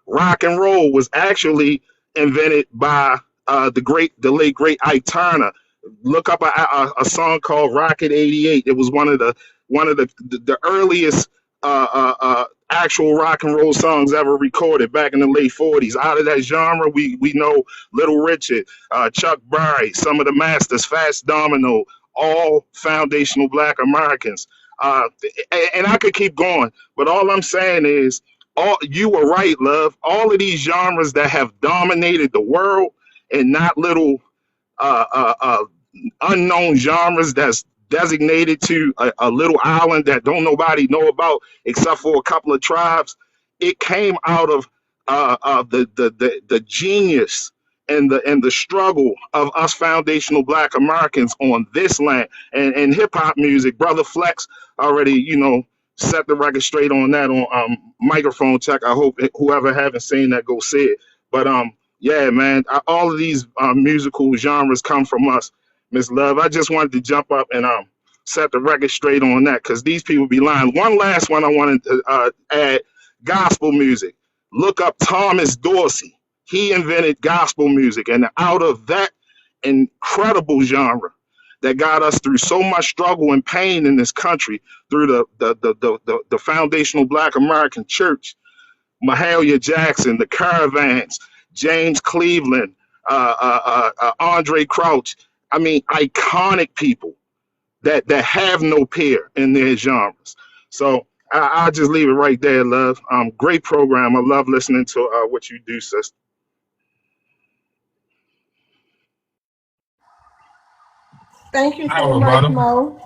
Rock and roll was actually invented by the late great Ike Turner. Look up a song called Rocket '88. It was one of the earliest actual rock and roll songs ever recorded back in the late '40s. Out of that genre, we know Little Richard, Chuck Berry, some of the masters, Fats Domino, all foundational Black Americans. Uh, and I could keep going, but all I'm saying is all you were right, Love. All of these genres that have dominated the world and not little uh, uh, uh, unknown genres that's designated to a little island that don't nobody know about except for a couple of tribes. It came out of the genius and the struggle of us foundational Black Americans on this land and hip hop music. Brother Flex already, set the record straight on that on microphone check. I hope whoever haven't seen that go see it. But yeah, man, all of these musical genres come from us, Miss Love. I just wanted to jump up and set the record straight on that because these people be lying. One last one I wanted to add: gospel music. Look up Thomas Dorsey. He invented gospel music, and out of that incredible genre that got us through so much struggle and pain in this country through the foundational Black American Church, Mahalia Jackson, the Caravans, James Cleveland, Andre Crouch. I mean, iconic people that have no peer in their genres. So I'll just leave it right there, Love. Great program. I love listening to what you do, sister. Thank you I have so a much, rebuttal. Mo.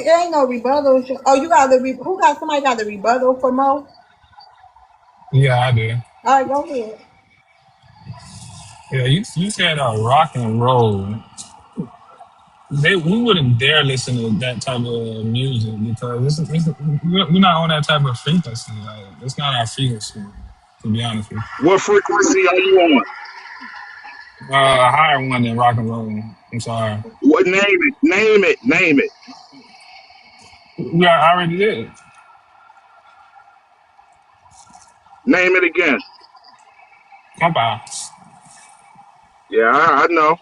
There ain't no rebuttal. Oh, you got who got somebody got the rebuttal for Mo? Yeah, I do. All right, go ahead. Yeah, you said rock and roll. We wouldn't dare listen to that type of music because we're not on that type of frequency. Like, it's not our frequency, to be honest with What frequency are you on? you. A higher one than rock and roll. I'm sorry. What name it? Name it. Name it. Yeah, I already did. Name it again. Come on. Yeah, I know.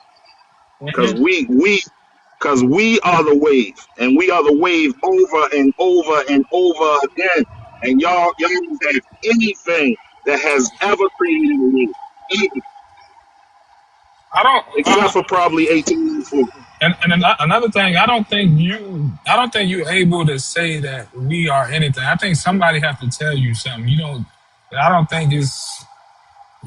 Cause we are the wave, and we are the wave over and over and over again. And y'all don't have anything that has ever created a wave. Anything. I don't. except for probably 1804. Another thing, I don't think you're able to say that we are anything. I think somebody have to tell you something. You don't. I don't think it's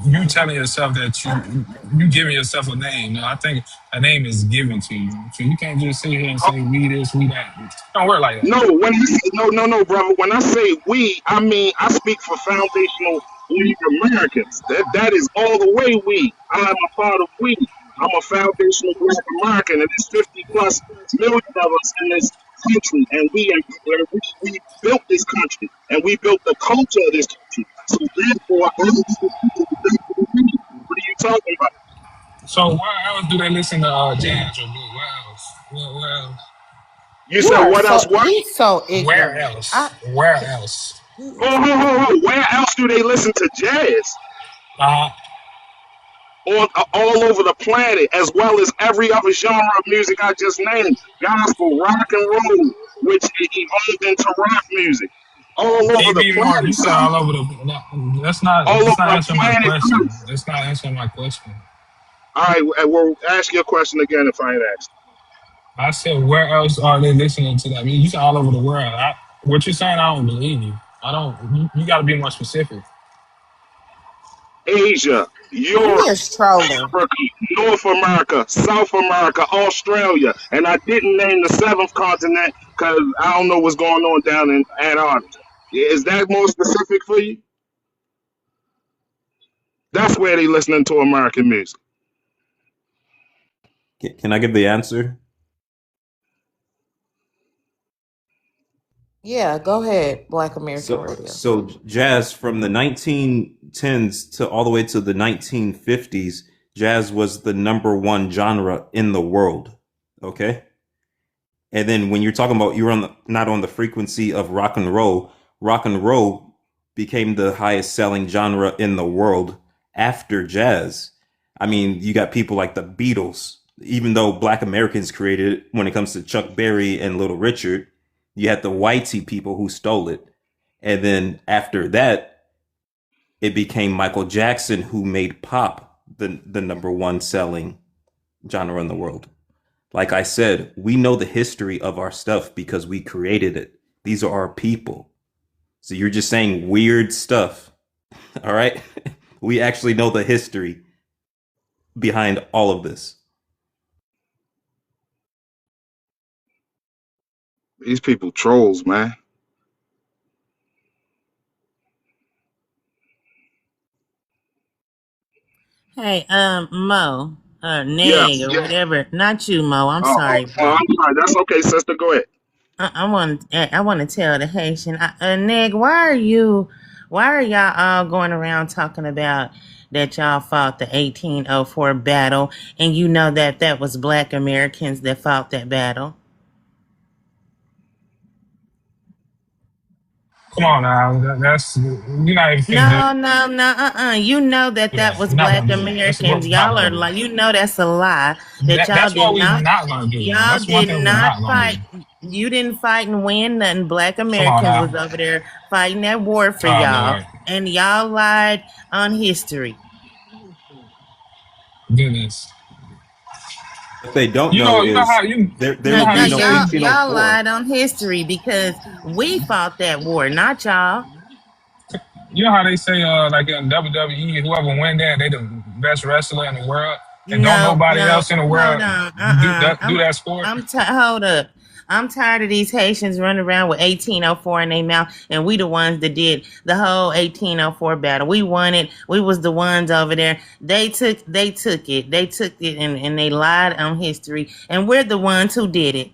you telling yourself that you giving yourself a name. No, I think a name is given to you. So you can't just sit here and say we this, we that. It don't work like that. No, when I say, no, brother. When I say we, I mean I speak for foundational Black Americans. That is all the way we. I am a part of we. I'm a foundational Black American, and there's 50 plus million of us in this country, and we built this country, and we built the culture of this country. So therefore, all of these people belong to the we. What are you talking about? So where else do they listen to jazz or blues? Where else? Where else? You You said are what else? so What? he's so Where ignorant. else? Where else? He is Oh, so where else do they listen to jazz? Uh, All over the planet, as well as every other genre of music I just named. Gospel, rock and roll, which evolved into rock music. All Can over you the be more? You planet, said brother. all over the. No, All over That's not the answering my planet question. Earth. That's not answering my question. All right, well, ask your question again if I ain't asked. I said, where else are they listening to that? I mean, you said all over the world. What you're saying, I don't believe you. I don't. You got to be more specific. Asia, he Europe, is trolling. Africa, North America, South America, Australia, and I didn't name the seventh continent because I don't know what's going on down in Antarctica. Is that more specific for you? That's where they listening to American music. Can I give the answer? Yeah, go ahead, Black American So, Radio. so jazz from the 1910s to all the way to the 1950s, jazz was the number one genre in the world. Okay. And then when you're talking about you're not on the frequency of rock and roll became the highest selling genre in the world after jazz. I mean, you got people like the Beatles, even though Black Americans created it when it comes to Chuck Berry and Little Richard, you had the whitey people who stole it. And then after that, it became Michael Jackson who made pop the number one selling genre in the world. Like I said, we know the history of our stuff because we created it. These are our people. So you're just saying weird stuff. All right. We actually know the history behind all of this. These people trolls, man. Hey, Mo, Neg, Yes. or whatever. Not you, Mo. I'm sorry, bro. I'm sorry. That's okay, sister. Go ahead. I want to tell the Haitian, Neg, why are y'all all going around talking about that y'all fought the 1804 battle, and you know that was Black Americans that fought that battle? Come on now. That's you're not even finna No, no, no, You know do that that. was We're not Black gonna do that. That's what Americans. we're not Y'all are gonna do. like, that's a lie. That y'all That's what did we're not, not gonna do. y'all That's one did thing we're not not gonna fight. do. You didn't fight and win nothing. Black Come on Americans was now. over there fighting that war for Oh y'all, Lord, and y'all lied on history. goodness. What they don't know You know how is there you know No, would how no, be they no say y'all 1804. lied on history because we fought that war, not y'all. you know how they say like in WWE, whoever win there, they the best wrestler in the world, and don't No, nobody no, else in the hold world on. do that sport. Hold up. I'm tired of these Haitians running around with 1804 in their mouth, and we the ones that did the whole 1804 battle. We won it. We was the ones over there. They took it, and they lied on history, and we're the ones who did it.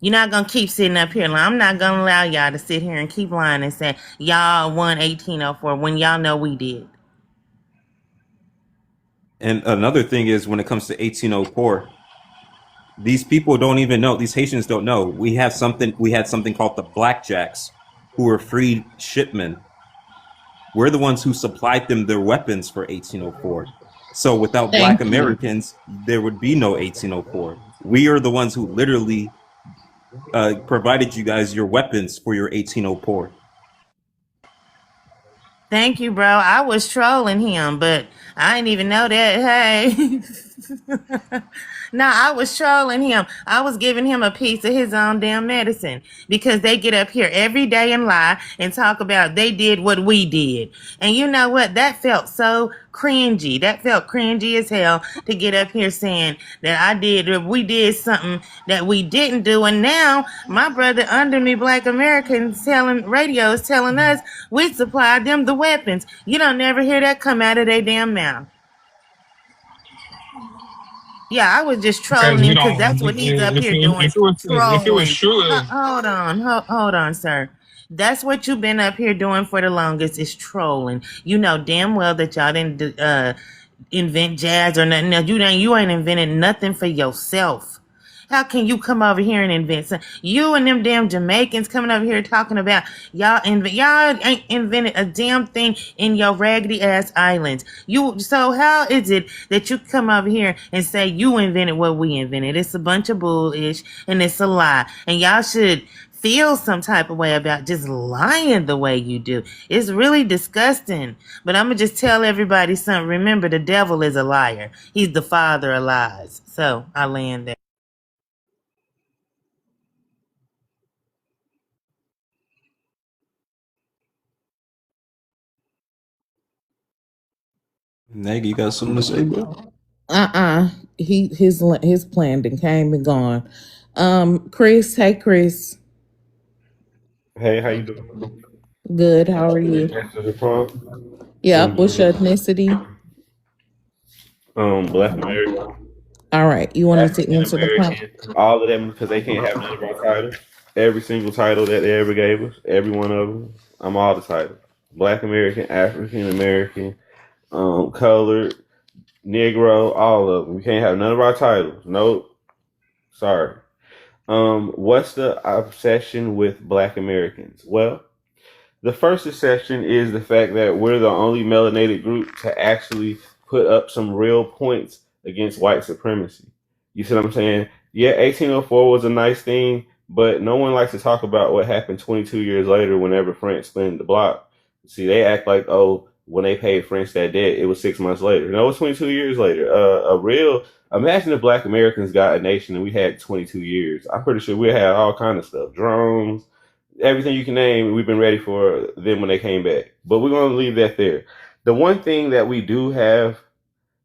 You're not gonna keep sitting up here. I'm not gonna allow y'all to sit here and keep lying and say y'all won 1804 when y'all know we did. And another thing is when it comes to 1804, these people don't even know, these Haitians don't know. We had something called the Blackjacks who were freed shipmen. We're the ones who supplied them their weapons for 1804. So without Black Thank you. Americans, there would be no 1804. We are the ones who literally provided you guys your weapons for your 1804. Thank you, bro. I was trolling him, but I didn't even know that. Hey. No, I was trolling him. I was giving him a piece of his own damn medicine because they get up here every day and lie and talk about they did what we did. And you know what? That felt so cringy. That felt cringy as hell to get up here saying that we did something that we didn't do. And now my brother under me, Black Americans telling radios telling us we supplied them the weapons. You don't never hear that come out of their damn mouth. Yeah, I was just Because trolling you him because don't. that's what he's up here doing, If it was trolling. true, Hold on, sir. That's what you've been up here doing for the longest is trolling. You know damn well that y'all didn't invent jazz or nothing. Now, you ain't invented nothing for yourself. How can you come over here and invent something? You and them damn Jamaicans coming over here talking about y'all ain't invented a damn thing in your raggedy ass islands. So how is it that you come over here and say you invented what we invented? It's a bunch of bullish and it's a lie. And y'all should feel some type of way about just lying the way you do. It's really disgusting. But I'm gonna just tell everybody something. Remember, the devil is a liar. He's the father of lies. So I land there. Neg, you got something to say, bro? His plan then came and gone. Chris, hey Chris. Hey, how you doing? Good. How are you? Answer the prompt. Yep. I'm What's doing your ethnicity? Black American, All right. You wanted to African answer the prompt. American, all of them because they can't have none of our titles. Every single title that they ever gave us, every one of them, I'm all the titles. Black American, African American, colored, Negro, all of them. We can't have none of our titles. Nope. Sorry. What's the obsession with Black Americans? Well, the first exception is the fact that we're the only melanated group to actually put up some real points against white supremacy. You see what I'm saying? Yeah, 1804 was a nice thing, but no one likes to talk about what happened 22 years later whenever France split the block. See, they act like, oh, when they paid France that debt, it was 6 months later. No, it was 22 years later. Imagine if Black Americans got a nation and we had 22 years. I'm pretty sure we had all kind of stuff, drones, everything you can name, we've been ready for them when they came back. But we're going to leave that there. The one thing that we do have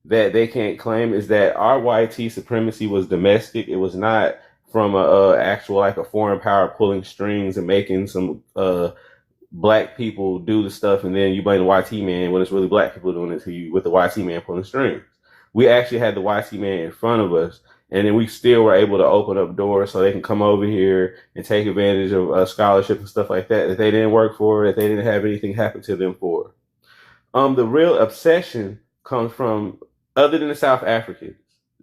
that they can't claim is that our YT supremacy was domestic. It was not from a actual like a foreign power pulling strings and making some black people do the stuff, and then you blame the YT man when it's really black people doing it to you with the YT man pulling strings. We actually had the YT man in front of us, and then we still were able to open up doors so they can come over here and take advantage of scholarship and stuff like that they didn't work for, that they didn't have anything happen to them for. The real obsession comes from other than the South Africans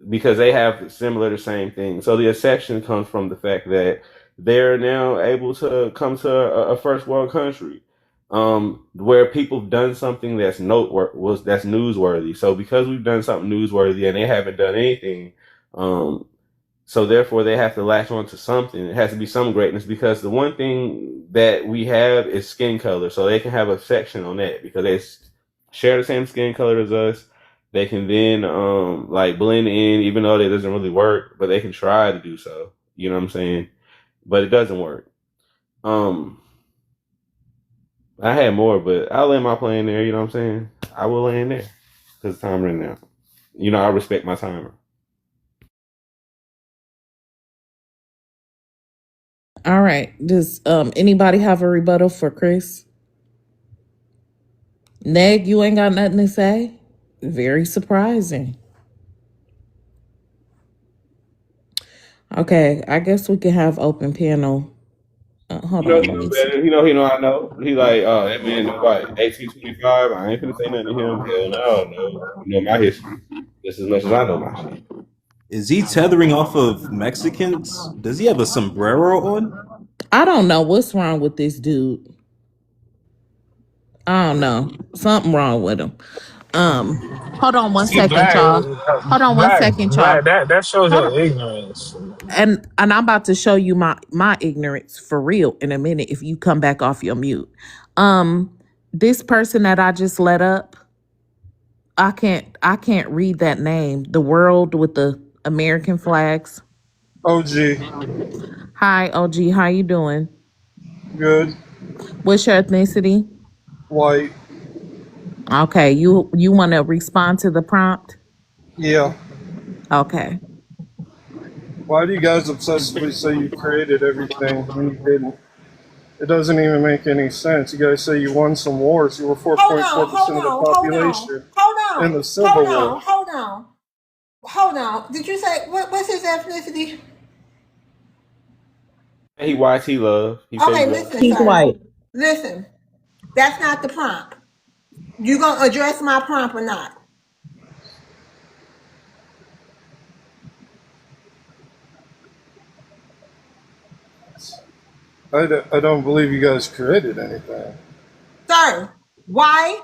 because they have similar the same thing. So the obsession comes from the fact that they're now able to come to a first world country where people have done something that's that's newsworthy. So because we've done something newsworthy and they haven't done anything, so therefore they have to latch on to something. It has to be some greatness because the one thing that we have is skin color. So they can have a section on that because they share the same skin color as us. They can then like blend in, even though that doesn't really work, but they can try to do so. You know what I'm saying? But it doesn't work. I had more, but I'll land my plane there. You know what I'm saying? I will land there because the time running out. You know, I respect my timer. All right. Does anybody have a rebuttal for Chris? Neg, you ain't got nothing to say? Very surprising. Okay, I guess we can have open panel. Hold You know, on, he let know me see. better. I know. He like, oh, that man is what, 1825? I ain't finna say nothing to him. Hell no. You know my history just as much as I know my shit. Is he tethering off of Mexicans? Does he have a sombrero on? I don't know what's wrong with this dude. I don't know. Something wrong with him. Hold on one see, second, black, y'all. Hold on one black, second, y'all. black. That shows Hold your on. ignorance. And I'm about to show you my ignorance for real in a minute if you come back off your mute. Um This person that I just let up, I can't read that name. The world with the American flags. OG, Hi, OG. How you doing? good, What's your ethnicity? white, Okay, you want to respond to the prompt? yeah. Okay. Why do you guys obsessively say you created everything when you didn't? It doesn't even make any sense. You guys say you won some wars. You were Hold on, hold 4.4% of the on, hold on, population hold in on, the Civil hold War. on, hold on, hold on. Did you say what's his ethnicity? He white. He love. He say he Okay, love. listen, He's sir. white. Listen. That's not the prompt. You gonna address my prompt or not? I don't believe you guys created anything. Sir, why?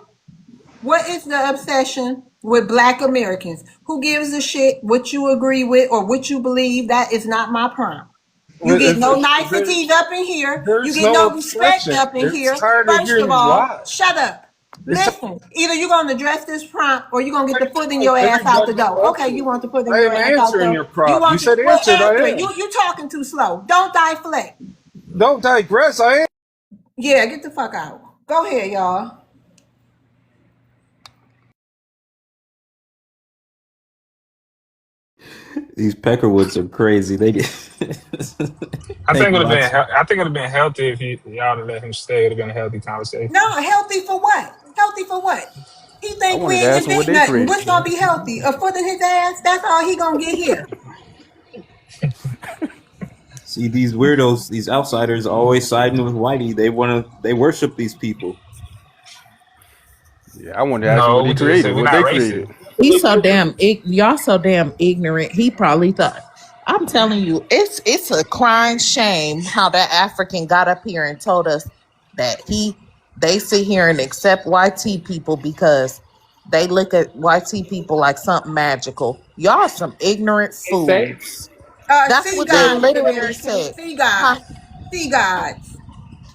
What is the obsession with Black Americans? Who gives a shit what you agree with or what you believe? That is not my prompt. You get no niceties up in here. You There's get no no respect obsession. up in It's here. tired of First of hearing you all, lie. shut up. It's tired Listen, either you're going to address this prompt or you're going to get the foot in of your ass out the everybody door. Okay, you talking. want the foot in I your am ass out the answering door. your You prop. You want to, said well, answered. I answer it. am. You talking too slow. Don't deflect. Don't digress. I am. Yeah, get the fuck out. Go ahead, y'all. These Peckerwoods are crazy. They get. I think Thank it would you, have been. Alex. I think it would have been healthy if y'all had let him stay. It would have been a healthy conversation. No, healthy for what? Healthy for what? He I think we wanted to ain't ask them what invent they nothing. created, What's gonna Kim. be healthy? A foot in his ass? That's all he gonna get here. See these weirdos, these outsiders, always siding with Whitey. They worship these people. Yeah, I wanted to ask them No, what we they just created. we're What not they created. racist. He's so damn y'all so damn ignorant. He probably thought. I'm telling you, it's a crying shame how that African got up here and told us that they sit here and accept YT people because they look at YT people like something magical. Y'all some ignorant They say fools. That's Sea what they gods, literally American. said. Sea Huh? gods. Sea gods.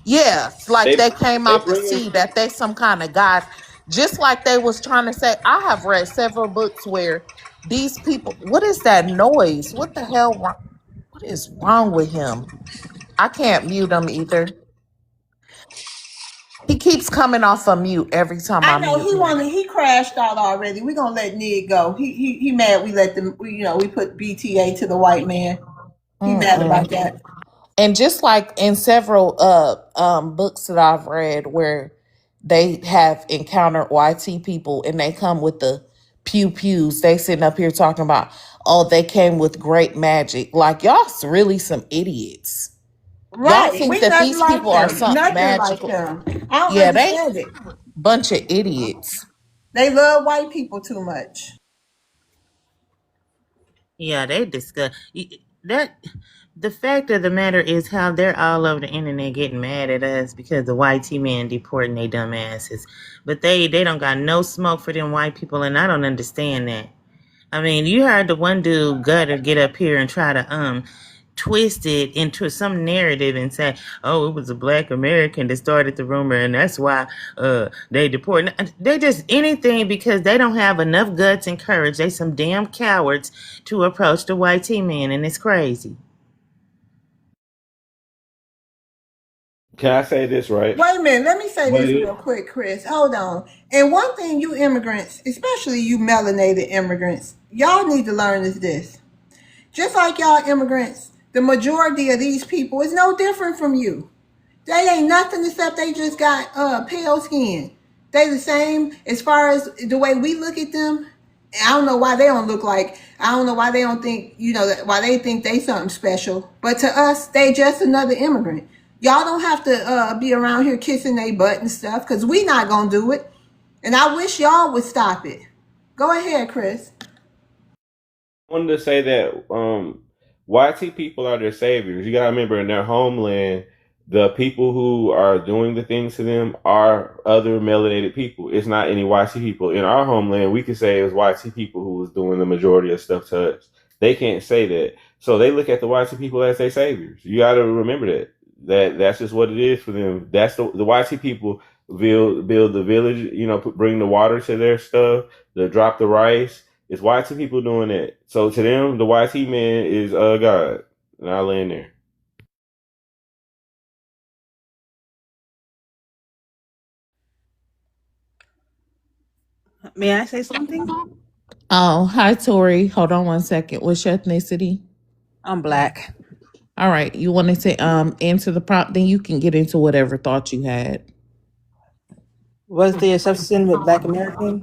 Yeah, it's like they they came they out to bring see in. that they some kind of god. Just like they was trying to say, I have read several books where these people, what is that noise? What the hell? What is wrong with him? I can't mute him either. He keeps coming off of mute every time I I know mute he him. wanted. He crashed out already. We gonna let Nig go. He mad. We let them. We put BTA to the white man. He mad about Mm-mm. that. And just like in several books that I've read where they have encountered YT people and they come with the pew pews, they sitting up here talking about, oh, they came with great magic. Like y'all's really some idiots. Y'all Right. think We that nothing these like people are them. something Nothing like magical. them. I don't Yeah, they understand it. bunch of idiots. They love white people too much. Yeah, they discuss that. The fact of the matter is how they're all over the internet getting mad at us because the white T men deporting they dumb asses. But they don't got no smoke for them white people, and I don't understand that. I mean, you heard the one dude Gutter get up here and try to twist it into some narrative and say, "Oh, it was a black American that started the rumor, and that's why they deport." They just anything because they don't have enough guts and courage. They some damn cowards to approach the white T man, and it's crazy. Can I say this right? Wait a minute. Let me say What this is? real quick, Chris. Hold on. And one thing you immigrants, especially you melanated immigrants, y'all need to learn is this. Just like y'all immigrants, the majority of these people is no different from you. They ain't nothing except they just got pale skin. They the same as far as the way we look at them. I don't know why they don't look like. I don't know why they don't think. Why they think they something special. But to us, they just another immigrant. Y'all don't have to be around here kissing their butt and stuff because we not gonna do it. And I wish y'all would stop it. Go ahead, Chris. I wanted to say that YT people are their saviors. You gotta remember, in their homeland, the people who are doing the things to them are other melanated people. It's not any YT people. In our homeland, we could say it was YT people who was doing the majority of stuff to us. They can't say that, so they look at the YT people as their saviors. You gotta remember that. That's just what it is for them. That's the YT people build the village. You know, bring the water to their stuff, to drop the rice. It's YT people doing that. So to them, the YT man is God, and I land there. May I say something? Oh, hi, Tori. Hold on one second. What's your ethnicity? I'm black. All right. You wanted to answer the prompt, then you can get into whatever thought you had. What's the obsession with Black American?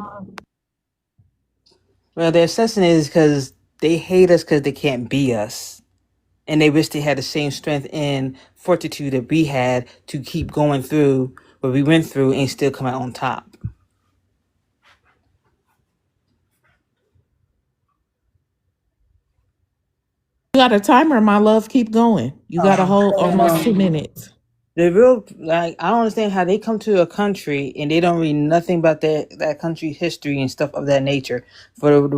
Well, the obsession is because they hate us because they can't be us. And they wish they had the same strength and fortitude that we had to keep going through what we went through and still come out on top. You got a timer, my love. Keep going. You got a whole almost 2 minutes. The real, like, I don't understand how they come to a country and they don't read nothing about that country's history and stuff of that nature. For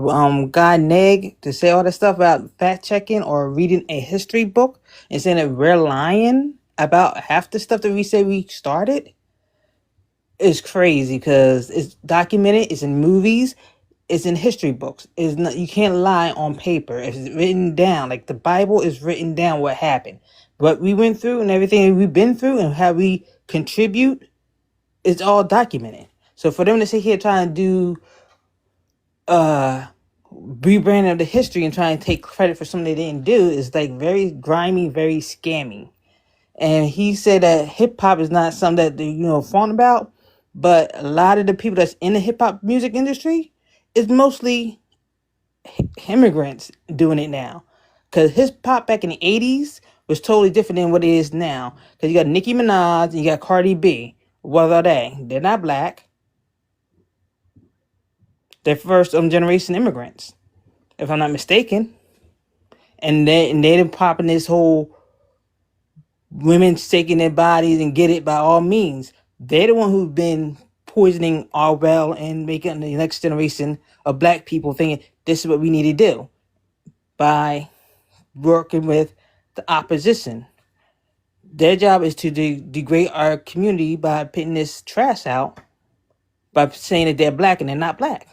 guy Neg to say all that stuff about fact checking or reading a history book and saying that we're lying about half the stuff that we say we started is crazy because it's documented, it's in movies, it's in history books. It's not, you can't lie on paper. It's written down. Like the Bible is written down what happened. What we went through and everything we've been through and how we contribute, it's all documented. So for them to sit here trying to do rebranding of the history and trying to take credit for something they didn't do is like very grimy, very scammy. And he said that hip hop is not something that they fond about, but a lot of the people that's in the hip hop music industry is mostly immigrants doing it now. Because hip hop back in the 80s was totally different than what it is now. Because you got Nicki Minaj and you got Cardi B. What are they? They're not black. They're first generation immigrants, if I'm not mistaken. And they're popping this whole women shaking their bodies and get it by all means. They're the one who've been poisoning our well and making the next generation of black people thinking this is what we need to do by working with the opposition. Their job is to degrade our community by putting this trash out, by saying that they're black and they're not black.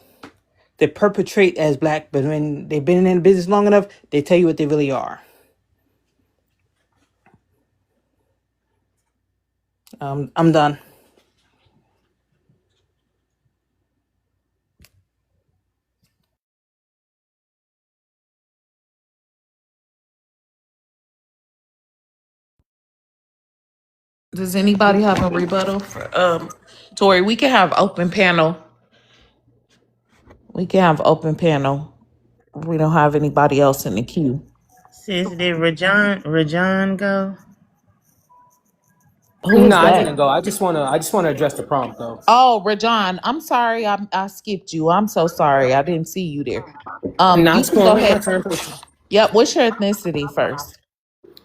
They perpetrate as black, but when they've been in the business long enough, they tell you what they really are. I'm done. Does anybody have a rebuttal for Tori? We can have open panel. We can have open panel. We don't have anybody else in the queue. Sis, did Rajon go? Who No, is I that? didn't go. I just wanna address the prompt though. Oh, Rajon. I'm sorry. I skipped you. I'm so sorry. I didn't see you there. Nah, You it's can cool. go Make my ahead. turn, person. Yep. What's your ethnicity first?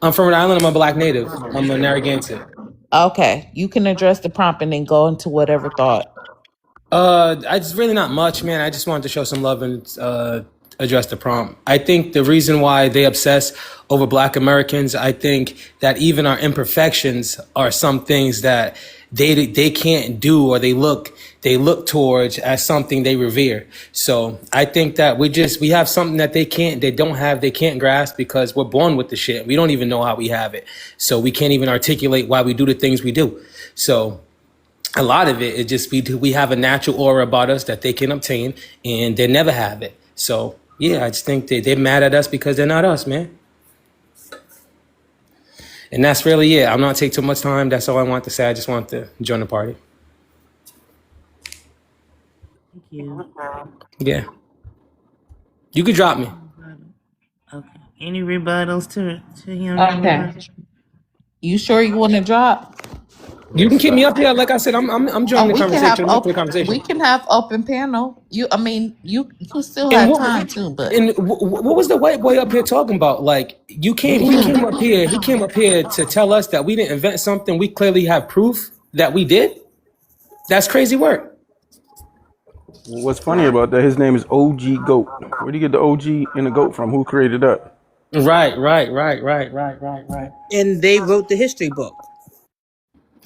I'm from Rhode Island. I'm a black native. I'm a Narragansett. Okay. You can address the prompt and then go into whatever thought. It's really not much, man. I just wanted to show some love and address the prompt. I think the reason why they obsess over Black Americans, I think that even our imperfections are some things that they can't do or they look towards as something they revere. So I think that we have something that they can't grasp because we're born with the shit. We don't even know how we have it, so we can't even articulate why we do the things we do. So a lot of it just we have a natural aura about us that they can obtain and they never have it. So yeah, I just think they're mad at us because they're not us, man. And that's really it. I'm not taking too much time. That's all I want to say. I just want to join the party. Thank you. Yeah. You could drop me. Okay. Any rebuttals to him, Okay. anybody? You sure you want to drop? You can keep me up here. Like I said, I'm Oh, joining the we can have conversation. I'm up for the conversation. we can have open panel. You still And have what time too, but what was the white boy up here talking about? Like he came up here. He came up here to tell us that we didn't invent something. We clearly have proof that we did. That's crazy work. What's funny about that? His name is OG Goat. Where do you get the OG and the goat from? Who created that? Right. And they wrote the history book.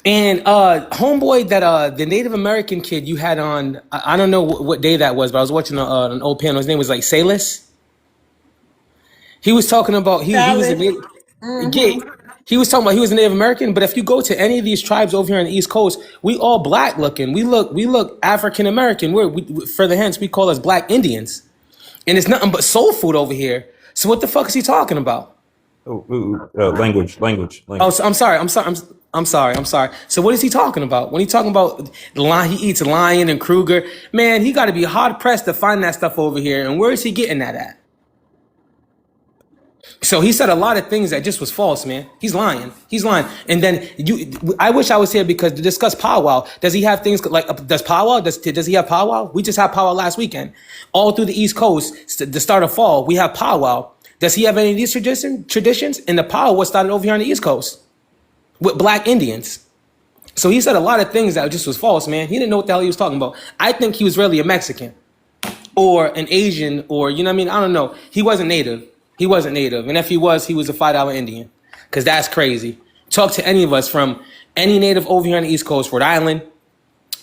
And homeboy, that the Native American kid you had on, I don't know what day that was, but I was watching an old panel. His name was like Salis. He was talking about he was a Salad. Native. Yeah, Mm-hmm. he was talking about he was a Native American. But if you go to any of these tribes over here on the East Coast, we all black looking. We look African American. Further hence, we call us Black Indians, and it's nothing but soul food over here. So what the fuck is he talking about? Language. Oh, so I'm sorry. So what is he talking about? When he talking about the lion, he eats lion and Kruger. Man, he got to be hard pressed to find that stuff over here. And where is he getting that at? So he said a lot of things that just was false, man. He's lying. And then I wish I was here because to discuss powwow. Does he have things like does he have powwow? We just had powwow last weekend, all through the East Coast. The start of fall, we have powwow. Does he have any of these traditions? And the powwow was started over here on the East Coast with Black Indians. So he said a lot of things that just was false, man. He didn't know what the hell he was talking about. I think he was really a Mexican or an Asian or, you know what I mean? I don't know. He wasn't native. And if he was a $5 Indian. Because that's crazy. Talk to any of us from any native over here on the East Coast, Rhode Island.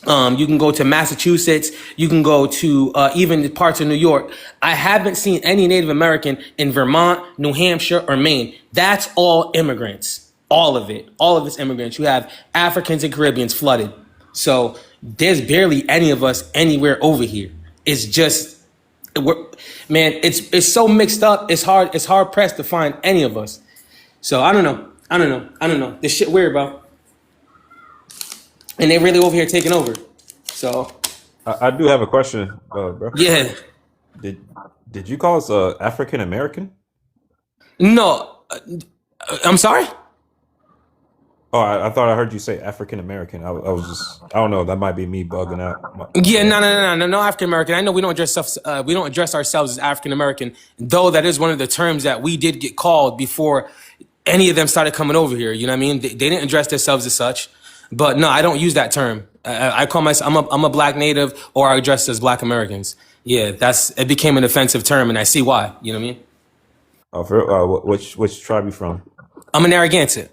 You can go to Massachusetts. You can go to even parts of New York. I haven't seen any Native American in Vermont, New Hampshire, or Maine. That's all immigrants. All of it. All of it's immigrants. You have Africans and Caribbeans flooded. So there's barely any of us anywhere over here. It's just, man, it's so mixed up. It's hard pressed to find any of us. So I don't know. This shit weird, bro. And they really over here taking over. So I do have a question, bro. yeah. Did you call us African American? No, I'm sorry. Oh, I thought I heard you say African American. I was just, I don't know. That might be me bugging out. Yeah, no African American. I know we don't address ourselves as African American, though that is one of the terms that we did get called before any of them started coming over here. You know what I mean? They didn't address themselves as such. But no, I don't use that term. I call myself I'm a Black native, or I address as Black Americans. Yeah, it became an offensive term, and I see why. You know what I mean? Oh, which tribe you from? I'm a Narragansett.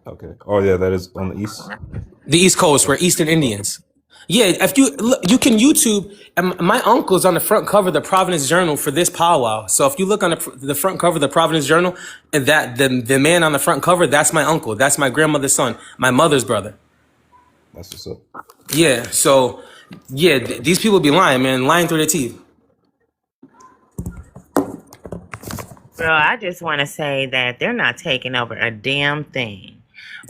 Okay. Oh yeah, that is on the east. The East Coast, we're Eastern Indians. Yeah, if you look, you can YouTube. And my uncle's on the front cover of the Providence Journal for this powwow. So if you look on the front cover of the Providence Journal, and that the man on the front cover, that's my uncle. That's my grandmother's son, my mother's brother. That's what's up. Yeah. So yeah, these people be lying, man, lying through their teeth. Bro, I just want to say that they're not taking over a damn thing.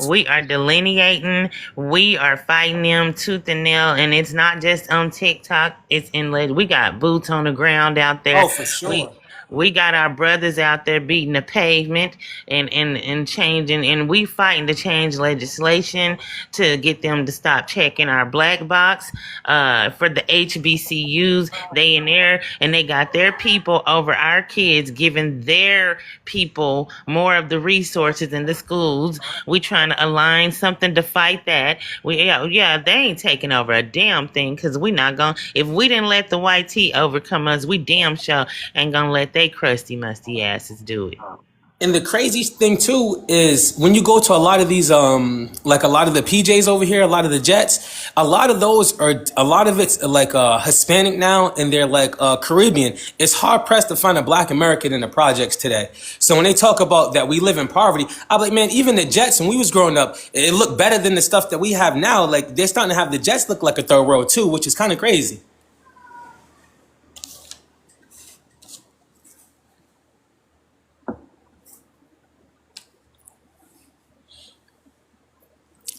We are delineating. We are fighting them tooth and nail, and it's not just on TikTok. It's in. We got boots on the ground out there. Oh, for sure. We got our brothers out there beating the pavement and changing, and we fighting to change legislation to get them to stop checking our black box. For the HBCUs, they in there, and they got their people over our kids, giving their people more of the resources in the schools. We trying to align something to fight that. They ain't taking over a damn thing, because we not gonna, if we didn't let the white tea overcome us, we damn sure ain't gonna let they crusty musty asses do it. And the crazy thing too is when you go to a lot of these, like a lot of the PJs over here, a lot of the Jets, a lot of it's like Hispanic now, and they're like Caribbean. It's hard pressed to find a Black American in the projects today. So when they talk about that we live in poverty, I'm like, man, even the Jets when we was growing up, it looked better than the stuff that we have now. Like they're starting to have the Jets look like a third world too, which is kind of crazy.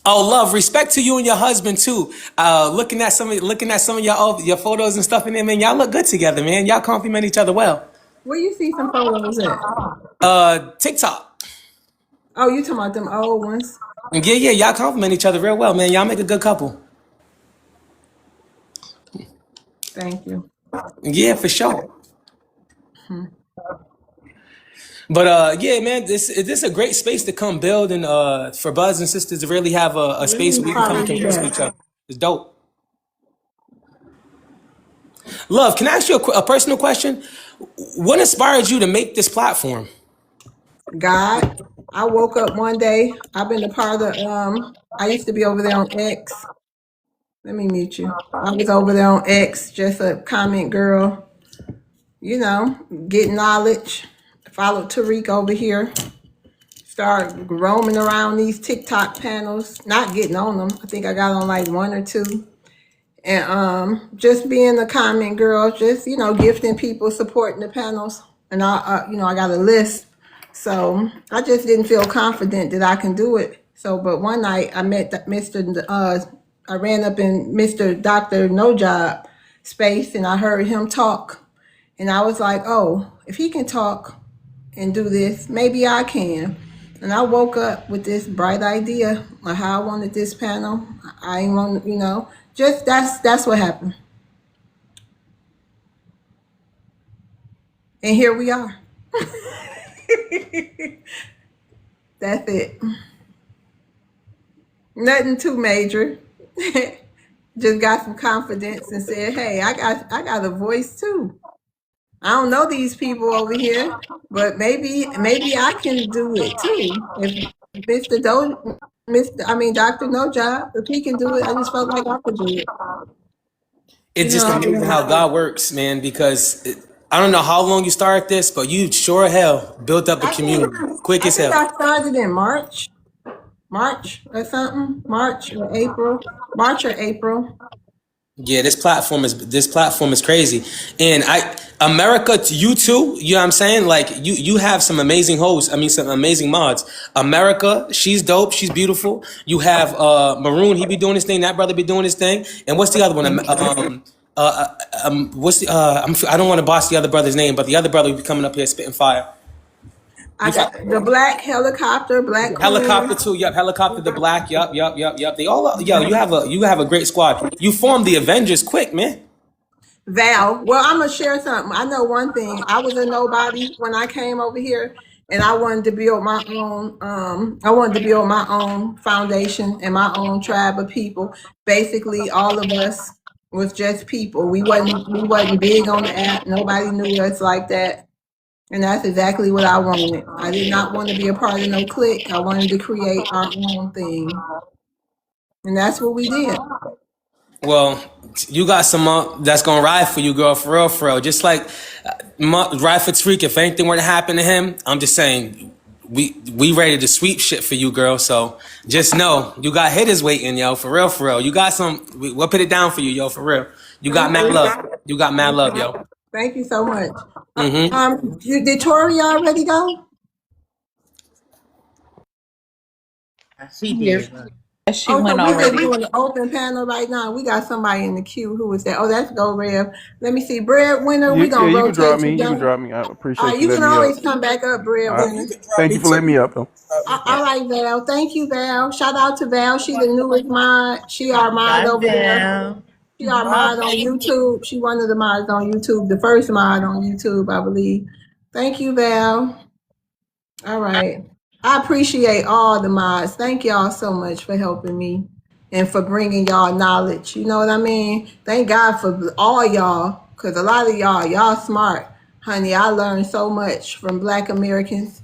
Oh, love, respect to you and your husband too. Looking at some of your photos and stuff in there, man. Y'all look good together, man. Y'all compliment each other well. Where you see some photos at? TikTok. Oh, you talking about them old ones? Yeah, y'all compliment each other real well, man. Y'all make a good couple. Thank you. Yeah, for sure. But yeah, man, this is a great space to come build, and for brothers and sisters to really have a space where we can come and converse with each other. It's dope. Love, can I ask you a personal question? What inspired you to make this platform? God, I woke up one day. I've been a part of I used to be over there on X. Let me mute you. I was over there on X, just a comment girl, you know, get knowledge. Followed Tariq over here. Start roaming around these TikTok panels, not getting on them. I think I got on like one or two. And just being a comment girl, just, you know, gifting people, supporting the panels. And I got a list. So I just didn't feel confident that I can do it. So, but one night I met I ran up in Mr. Dr. No Job space and I heard him talk. And I was like, oh, if he can talk and do this, maybe I can. And I woke up with this bright idea of how I wanted this panel. I ain't want, just that's what happened. And here we are. That's it. Nothing too major. Just got some confidence and said, hey, I got a voice too. I don't know these people over here, but maybe I can do it too. If Dr. No Job, if he can do it, I just felt like I could do it. It's just amazing how God works, man, because I don't know how long you started this, but you sure hell built up a community quick as hell. I started in March or something, March or April. Yeah, this platform is crazy, and America, you too. You know what I'm saying? Like you have some amazing hosts. I mean, some amazing mods. America, she's dope. She's beautiful. You have Maroon. He be doing his thing. That brother be doing his thing. And what's the other one? What's the? I don't want to boss the other brother's name, but the other brother be coming up here spitting fire. I got the black helicopter, black helicopter too. Yup, helicopter the black. Yup. They all. Yo, you have a great squad. You formed the Avengers quick, man. Val, well, I'm gonna share something. I know one thing. I was a nobody when I came over here, and I wanted to build my own. I wanted to build my own foundation and my own tribe of people. Basically, all of us was just people. We wasn't big on the app. Nobody knew us like that. And that's exactly what I wanted. I did not want to be a part of no clique. I wanted to create our own thing. And that's what we did. Well, you got some that's gonna ride for you, girl, for real. Just like ride for Tariq. If anything were to happen to him, I'm just saying, we ready to sweep shit for you, girl. So just know you got hitters waiting, yo, for real. You got some. We'll put it down for you, yo, for real. You got mad love. You got mad love, yo. Thank you so much. Did Tori already go? She did. She went already. We're doing an open panel right now. We got somebody in the queue who was there. Oh, that's Go Rev. Let me see. Breadwinner, we're going to rotate you down. You can drop me. I appreciate you can always come back up, Breadwinner. Thank you for letting me up, though. All right, Val. Thank you, Val. Shout out to Val. She the newest mod. She our mod over there. She our mod on YouTube. She one of the mods on YouTube. The first mod on YouTube, I believe. Thank you, Val. All right. I appreciate all the mods. Thank y'all so much for helping me and for bringing y'all knowledge. You know what I mean? Thank God for all y'all, because a lot of y'all smart. Honey, I learned so much from Black Americans.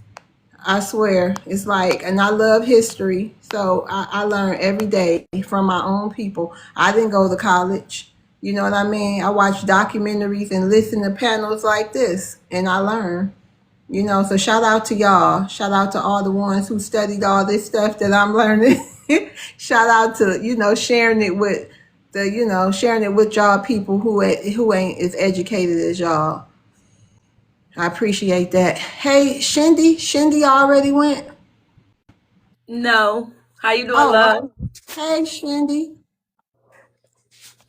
I swear. It's like, and I love history. So I learn every day from my own people. I didn't go to college. You know what I mean? I watch documentaries and listen to panels like this, and I learn. You know, so shout out to y'all. Shout out to all the ones who studied all this stuff that I'm learning. Shout out to, sharing it with y'all people who ain't as educated as y'all. I appreciate that. Hey, Shindy already went? No. How you doing, love? Hey, Shindy.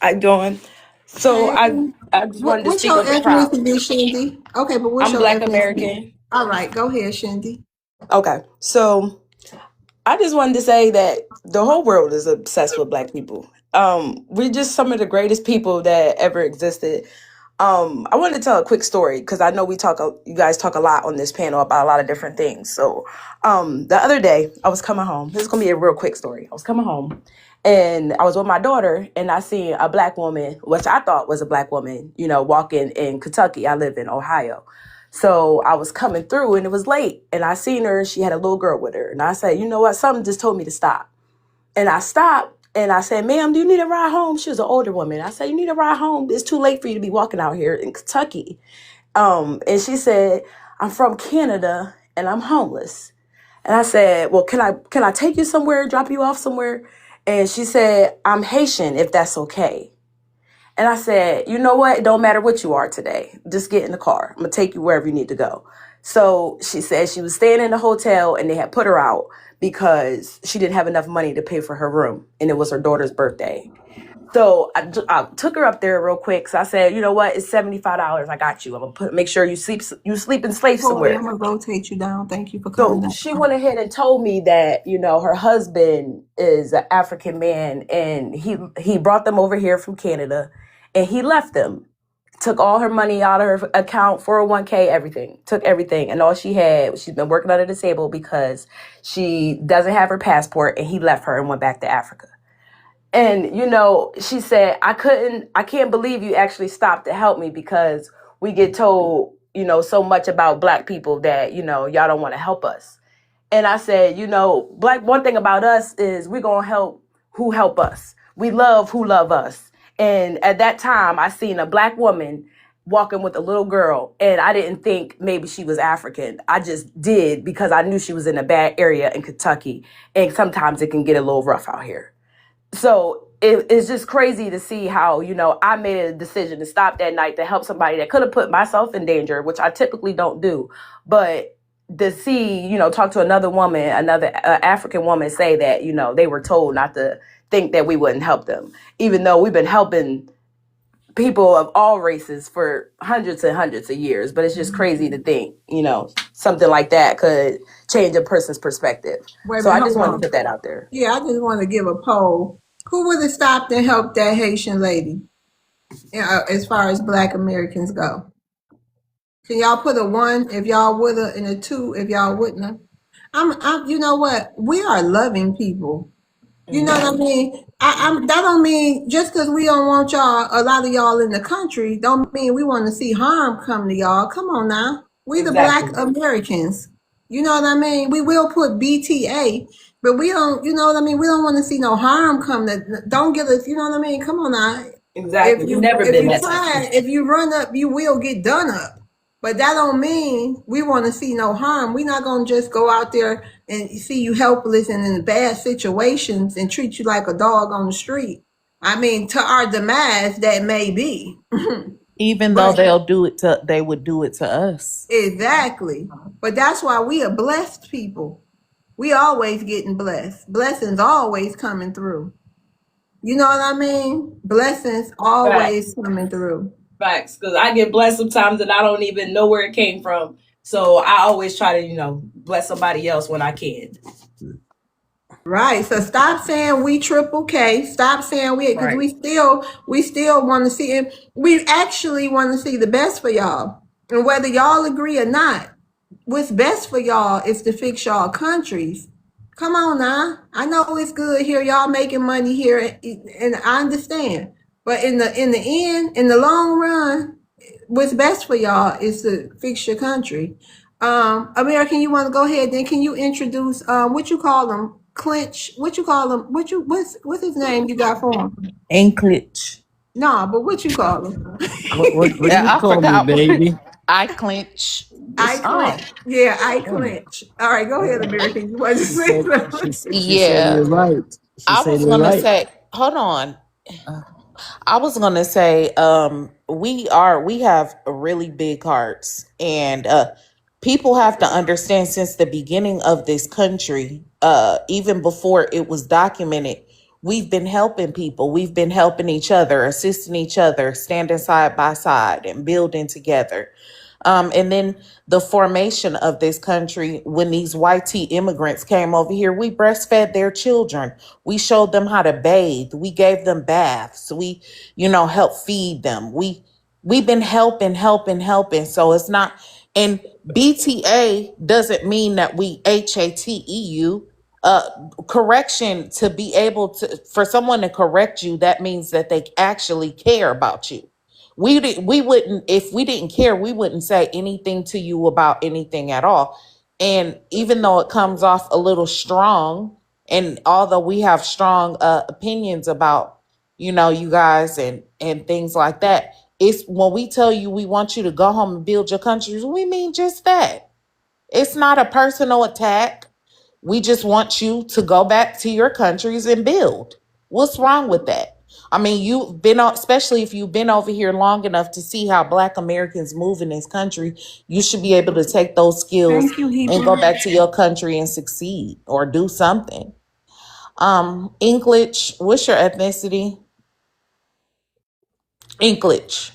How you doing? So hey. I just wanted to speak on the prompt. What's your ethnicity, Shindy? Okay, but what's I'm your Black ethnicity? American. All right, go ahead, Shindy. Okay, so I just wanted to say that the whole world is obsessed with Black people. We're just some of the greatest people that ever existed. I wanted to tell a quick story because I know you guys talk a lot on this panel about a lot of different things. So the other day I was coming home. This is gonna be a real quick story. I was coming home and I was with my daughter and I seen a Black woman, which I thought was a Black woman, walking in Kentucky. I live in Ohio. So I was coming through and it was late and I seen her and she had a little girl with her. And I said, you know what? Something just told me to stop. And I stopped and I said, ma'am, do you need a ride home? She was an older woman. I said, you need a ride home? It's too late for you to be walking out here in Kentucky. And she said, I'm from Canada and I'm homeless. And I said, well, can I take you somewhere, drop you off somewhere? And she said, I'm Haitian, if that's okay. And I said, you know what? It don't matter what you are today. Just get in the car. I'm going to take you wherever you need to go. So she said she was staying in the hotel and they had put her out because she didn't have enough money to pay for her room. And it was her daughter's birthday. So I took her up there real quick. So I said, you know what? It's $75. I got you. I'm going to make sure you sleep in safe Chloe, somewhere. I'm gonna rotate you down. Thank you for coming So up. she went ahead and told me that, her husband is an African man and he brought them over here from Canada and he left them. Took all her money out of her account, 401k, everything. Took everything. And all she's been working under the table because she doesn't have her passport and he left her and went back to Africa. And, she said, I can't believe you actually stopped to help me because we get told, so much about Black people that, y'all don't want to help us. And I said, one thing about us is we're going to help who help us. We love who love us. And at that time, I seen a Black woman walking with a little girl, and I didn't think maybe she was African. I just did because I knew she was in a bad area in Kentucky, and sometimes it can get a little rough out here. So it's just crazy to see how, I made a decision to stop that night to help somebody that could have put myself in danger, which I typically don't do. But to see, talk to another woman, another African woman say that, they were told not to think that we wouldn't help them, even though we've been helping people of all races for hundreds and hundreds of years. But it's just crazy to think, something like that could change a person's perspective. Wait a So I minute, just hold wanted to on. put that out there. Yeah, I just want to give a poll. Who would have stopped and helped that Haitian lady as far as Black Americans go? Can y'all put a 1 if y'all would have and a 2 if y'all wouldn't have? I'm you know what? We are loving people. You know what I mean? That don't mean just because we don't want y'all, a lot of y'all in the country, don't mean we want to see harm come to y'all. Come on now. We the Exactly. Black Americans. You know what I mean? We will put BTA, but we don't, you know what I mean? We don't want to see no harm come don't get us, you know what I mean? Come on now. Exactly. We've never been that Try, if you run up, you will get done up. But that don't mean we want to see no harm. We're not going to just go out there and see you helpless and in bad situations and treat you like a dog on the street. I mean, to our demise, that may be. Even though they would do it to us. Exactly. But that's why we are blessed people. We always getting blessed. Blessings always coming through. You know what I mean? Blessings always coming through. Facts, because I get blessed sometimes and I don't even know where it came from. So I always try to, bless somebody else when I can. Right. So stop saying we triple K. Stop saying we, because we still want to see it. We actually want to see the best for y'all. And whether y'all agree or not, what's best for y'all is to fix y'all countries. Come on now. I know it's good here. Y'all making money here, and I understand. But in the end, in the long run, what's best for y'all is to fix your country. American, you want to go ahead? Then can you introduce what you call them? Clinch? What you call them? What's his name you got for him? Anklet. No, but what you call him? What do you I call me, forgot. baby? I clench. I clinch. Yeah, I Oh, clinch. All right, go ahead, American. You want to she say said something? she said Yeah. it right. She I said was it gonna right. say, hold on. I was gonna say, we have really big hearts, and people have to understand since the beginning of this country, even before it was documented, we've been helping people. We've been helping each other, assisting each other, standing side by side, and building together. And then the formation of this country, when these white tea immigrants came over here, we breastfed their children. We showed them how to bathe. We gave them baths. We, helped feed them. We've been helping. So it's not, and BTA doesn't mean that we HATEU. Correction, to be able to, for someone to correct you, that means that they actually care about you. We wouldn't, if we didn't care, we wouldn't say anything to you about anything at all. And even though it comes off a little strong, And although we have strong opinions about, you guys and things like that, it's when we tell you we want you to go home and build your countries, we mean just that. It's not a personal attack. We just want you to go back to your countries and build. What's wrong with that? I mean, you've been, especially if you've been over here long enough to see how Black Americans move in this country, you should be able to take those skills Thank you, and go Hebrew. back to your country and succeed or do something. English, what's your ethnicity? English.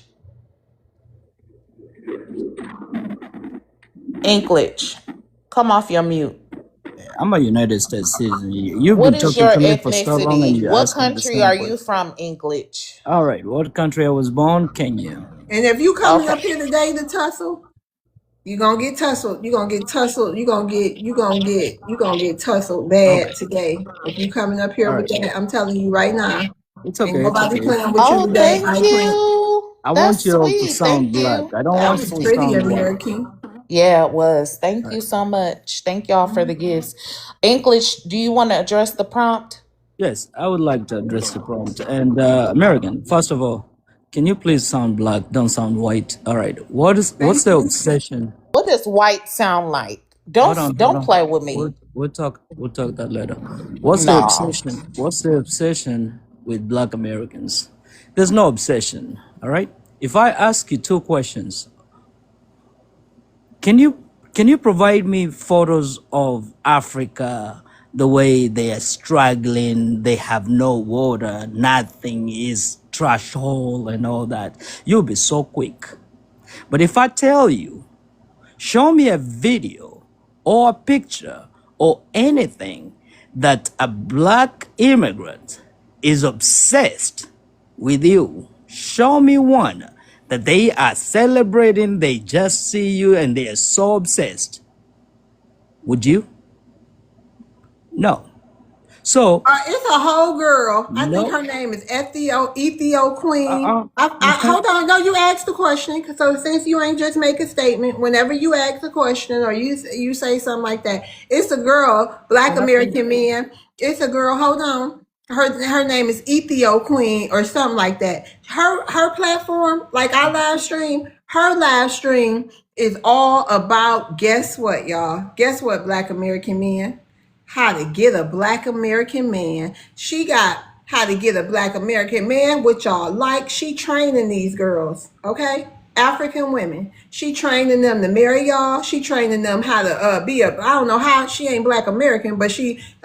English. Come off your mute. I'm a United States citizen. You've What been is talking your to me for so long and ethnicity? you're What asking the country same are you question. from, English? All right, what country I was born? Kenya. And if you coming Okay. up here today to tussle, you gonna get tussled. You gonna get tussled. You gonna get tussled bad Okay. today. If you coming up here All with right. that, I'm telling you right now. It's Ain't okay. It's nobody okay. playing with you Oh, today. thank I plan. you. I want That's you all to sweet. sound Thank black. you. I don't That That want was you was to pretty sound white. American. Yeah, it was. All Thank you right. so much. Thank y'all for the gifts. English, do you want to address the prompt? Yes, I would like to address the prompt. And American, first of all, can you please sound black? Don't sound white. All right. What's Thank the you. obsession? What does white sound like? Hold on, hold Don't on. play with We'll me. we'll talk we'll talk that later. What's the No. obsession? What's the obsession with black Americans? There's no obsession, all right? If I ask you two questions, can you provide me photos of Africa the way they are struggling, they have no water, nothing is trash hole and all that? You'll be so quick. But if I tell you, show me a video or a picture or anything that a black immigrant is obsessed with you. Show me one that they are celebrating, they just see you and they are so obsessed. Would you? No. So, It's a whole girl. I think no. her name is Ethio Queen. I Okay. hold on. No, you asked the question. So since you ain't just make a statement, whenever you ask a question or you say something like that, it's a girl, Black American man. It's a girl. Hold on. Her name is Ethio Queen or something like that. Her platform, like I live stream, her live stream is all about, guess what, y'all? Guess what, Black American men? How to get a Black American man. She got how to get a Black American man, which y'all like. She training these girls, okay? African women. She training them to marry y'all. She training them how to be a, I don't know how, she ain't Black American, but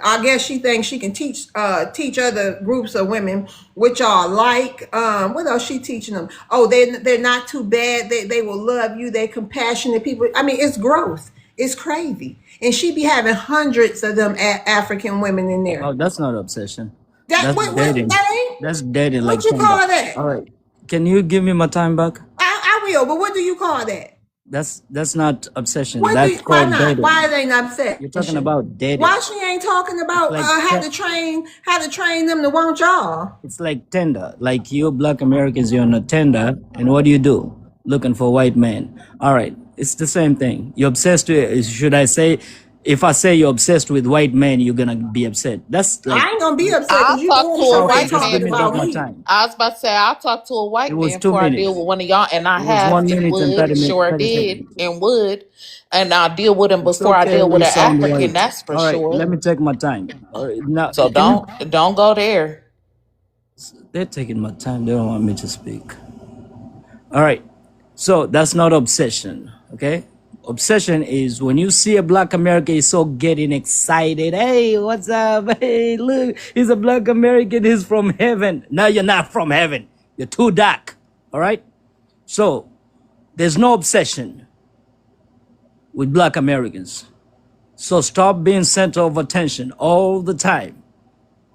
I guess she thinks she can teach other groups of women which y'all like. What else she teaching them? Oh, they're not too bad. They will love you. They're compassionate people. I mean, it's growth. It's crazy. And she be having hundreds of them African women in there. Oh, that's not obsession. That That's what dating. that ain't? That's dating What like you Tinder. call that? All right. Can you give me my time back? I will, but what do you call that? That's not obsession. What do That's you, why called not? Why dating. it ain't You're talking obsession? about dating. Why she ain't talking It's about like how to train them to want y'all? it's like tender. Like you black Americans, you're on a tender, and what do? Looking for white men. All right, it's the same thing. You're obsessed with. Should I say? If I say you're obsessed with white men, you're gonna be upset. That's like I ain't gonna be upset because I'll you talk to damn a sure okay. ain't white Just give talking me man. back about my me. time. I was about to say I'll talk to a It white was man two before I deal with minutes. one of y'all, and I It was have one and minute and would, 30 minutes, sure 30 did, seconds. and would, and I'll deal with him It's before I okay. deal with We an sound African. white. That's for All right. sure. Let me take my time. All right, now, So can you? don't go there. They're taking my time. They don't want me to speak. All right. So that's not obsession. Okay. Obsession is when you see a black American, is so getting excited. Hey, what's up? Hey, look, he's a black American. He's from heaven. No, you're not from heaven. You're too dark. All right. So there's no obsession with black Americans. So stop being center of attention all the time.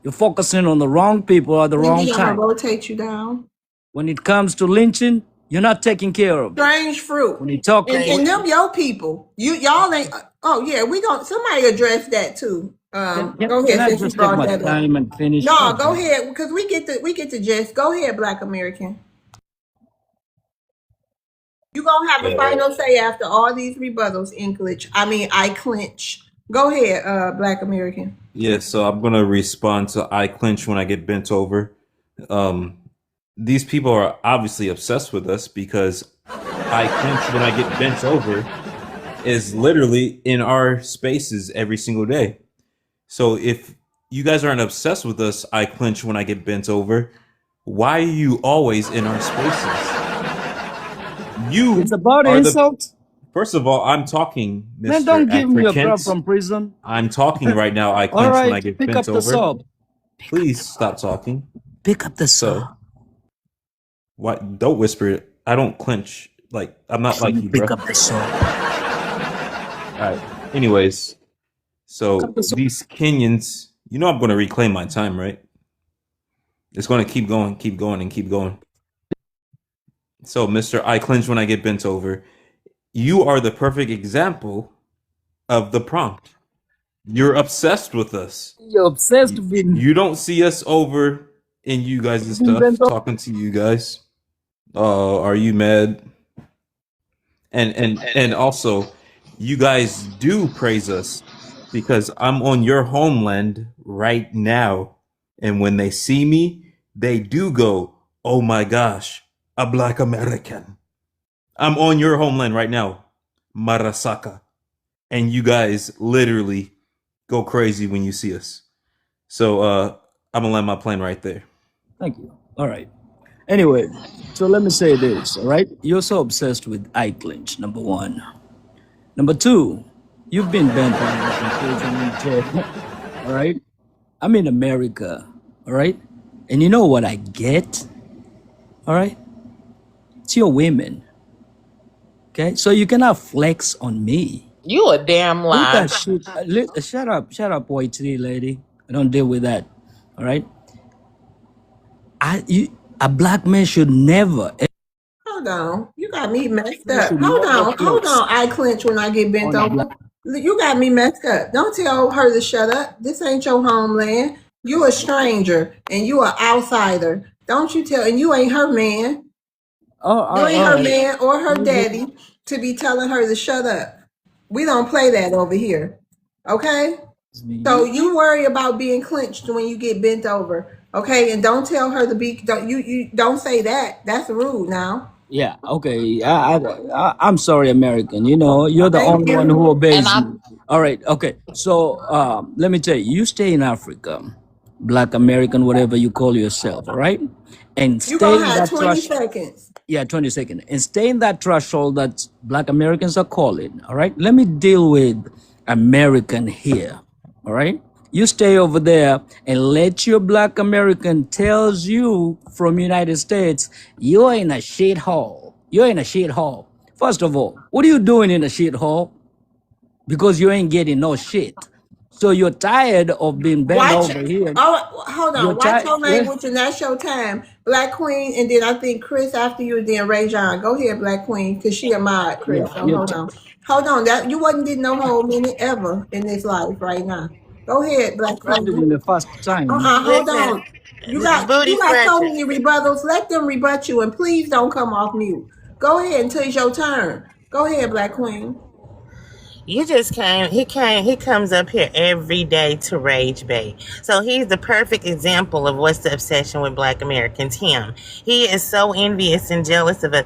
You're focusing on the wrong people at the wrong Maybe I'm gonna time. rotate you down. When it comes to lynching, you're not taking care of it. Strange fruit. When you talk, And them your people. Y'all ain't oh yeah, we don't somebody address that too. Go can ahead I since you just take brought my that up. time and finish? No, go Okay. ahead, because we get to just go ahead, Black American. You gonna have the Yeah, final say after all these rebuttals, English. I clinch. Go ahead, Black American. Yeah, so I'm gonna respond to I clinch when I get bent over. Um, these people are obviously obsessed with us because I clinch when I get bent over is literally in our spaces every single day. So if you guys aren't obsessed with us, I clinch when I get bent over. Why are you always in our spaces? It's You about are the insult. first of all, I'm talking, Man, Mr. don't give me a girl Africans. from prison. I'm talking right now. I All clinch when I right, get pick bent up the over. soap. Please stop talking. Pick up the So soap. why don't whisper it. I don't clinch. Like I'm not like you, Pick bro. up the soap. All right. Anyways, Pick up so the soap. these Kenyans, you know I'm going to reclaim my time, right? It's going to keep going, keep going, and keep going. So, Mr. I clinch when I get bent over. You are the perfect example of the prompt. You're obsessed with us. You're obsessed You, with being you don't see us over in you guys' bent stuff, over. talking to you guys. Are you mad? And also, you guys do praise us because I'm on your homeland right now. And when they see me, they do go, "Oh my gosh, a black American." I'm on your homeland right now, Marasaka. And you guys literally go crazy when you see us. So I'm gonna land my plane right there. Thank you. All right. Anyway, so let me say this, all right? You're so obsessed with eye clinch, number one. Number two, you've been bent over in prison in jail, all right? I'm in America, all right? And you know what I get, all right? It's your women, okay? So you cannot flex on me. You a damn Put lie. that shit, shut up, white tea lady. I don't deal with that, all right? A black man should never, Hold on. You got me messed should up. Hold never on. Hold flex on. I clench when I get bent on a black. over. You got me messed up. Don't tell her to shut up. This ain't your homeland. You a stranger and you a outsider. Don't you tell, and you ain't her man. You ain't All her right. man or her You daddy to be telling her to shut up. We don't play that over here. Okay? So you worry about being clenched when you get bent over. Okay? And don't tell her to be you don't say that. That's rude now. Yeah, okay. I'm sorry, American. You know, you're the Thank only one who you. And obeys I me. All right, okay. So let me tell you, you stay in Africa, Black American, whatever you call yourself, all right? And You stay gonna in have that 20 trash. seconds. Yeah, 20 seconds. And stay in that threshold that Black Americans are calling, all right? Let me deal with American here, all right? You stay over there and let your Black American tells you from United States, you're in a shithole. You're in a shithole. First of all, what are you doing in a shithole? Because you ain't getting no shit. So you're tired of being bent Watch. over here. Oh, hold You're on. Watch tired. your language, and that's your time. Black Queen, and then I think Chris after you, and then Ray John. Go ahead, Black Queen, because she a mod, Yeah, Chris. So hold on. Hold on. That you wasn't getting no whole minute ever in this life right now. Go ahead, Black started Queen. in the first time. Hold listen, on. You booty got so scratching. many rebuttals. Let them rebut you, and please don't come off mute. Go ahead until it's your turn. Go ahead, Black Queen. You just came. He comes up here every day to rage bait. So he's the perfect example of what's the obsession with Black Americans. Him. He is so envious and jealous of us.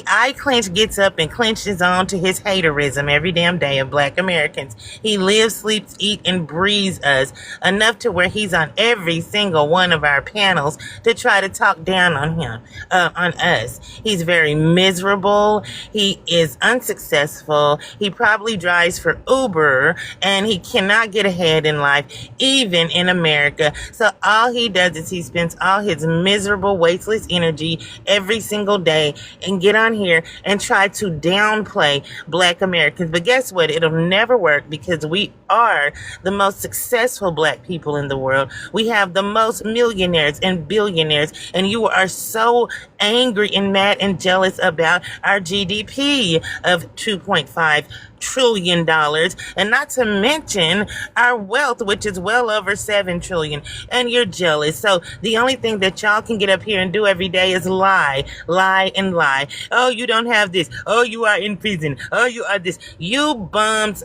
I clench, gets up and clenches on to his haterism every damn day of Black Americans. He lives, sleeps, eats, and breathes us enough to where he's on every single one of our panels to try to talk down on him, on us. He's very miserable. He is unsuccessful. He probably drives for Uber and he cannot get ahead in life, even in America. So all he does is he spends all his miserable, wasteless energy every single day and get on here and try to downplay Black Americans. But guess what? It'll never work because we are the most successful Black people in the world. We have the most millionaires and billionaires, and you are so angry and mad and jealous about our GDP of $2.5 trillion, and not to mention our wealth, which is well over 7 trillion. And you're jealous. So the only thing that y'all can get up here and do every day is lie, lie, and lie. Oh, you don't have this. Oh, you are in prison. Oh, you are this. You bums,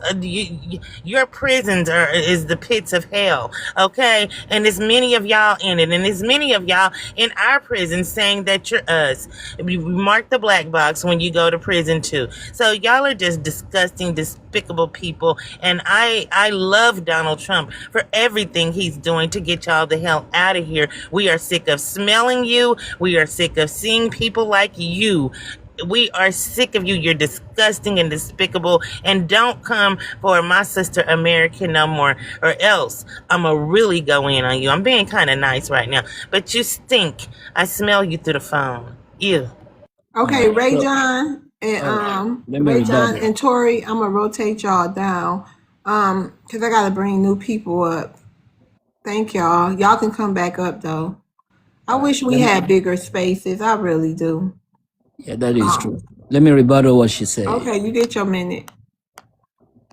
your prisons is the pits of hell, okay? And there's many of y'all in it, and there's many of y'all in our prison saying that you're us. We mark the black box when you go to prison too. So y'all are just disgusting, despicable people, and I love Donald Trump for everything he's doing to get y'all the hell out of here. We are sick of smelling you. We are sick of seeing people like you. We are sick of you. You're disgusting and despicable, and don't come for my sister American no more, or else I'ma really go in on you. I'm being kind of nice right now, but you stink. I smell you through the phone. Ew. Okay, Ray So, John let me Ray John rebuttal. and Tori, I'm gonna rotate y'all down. Cause I gotta bring new people up. Thank y'all. Y'all can come back up though. I wish we Let me, had bigger spaces. I really do. yeah, that is true. Let me rebuttal what she said. Okay, you get your minute.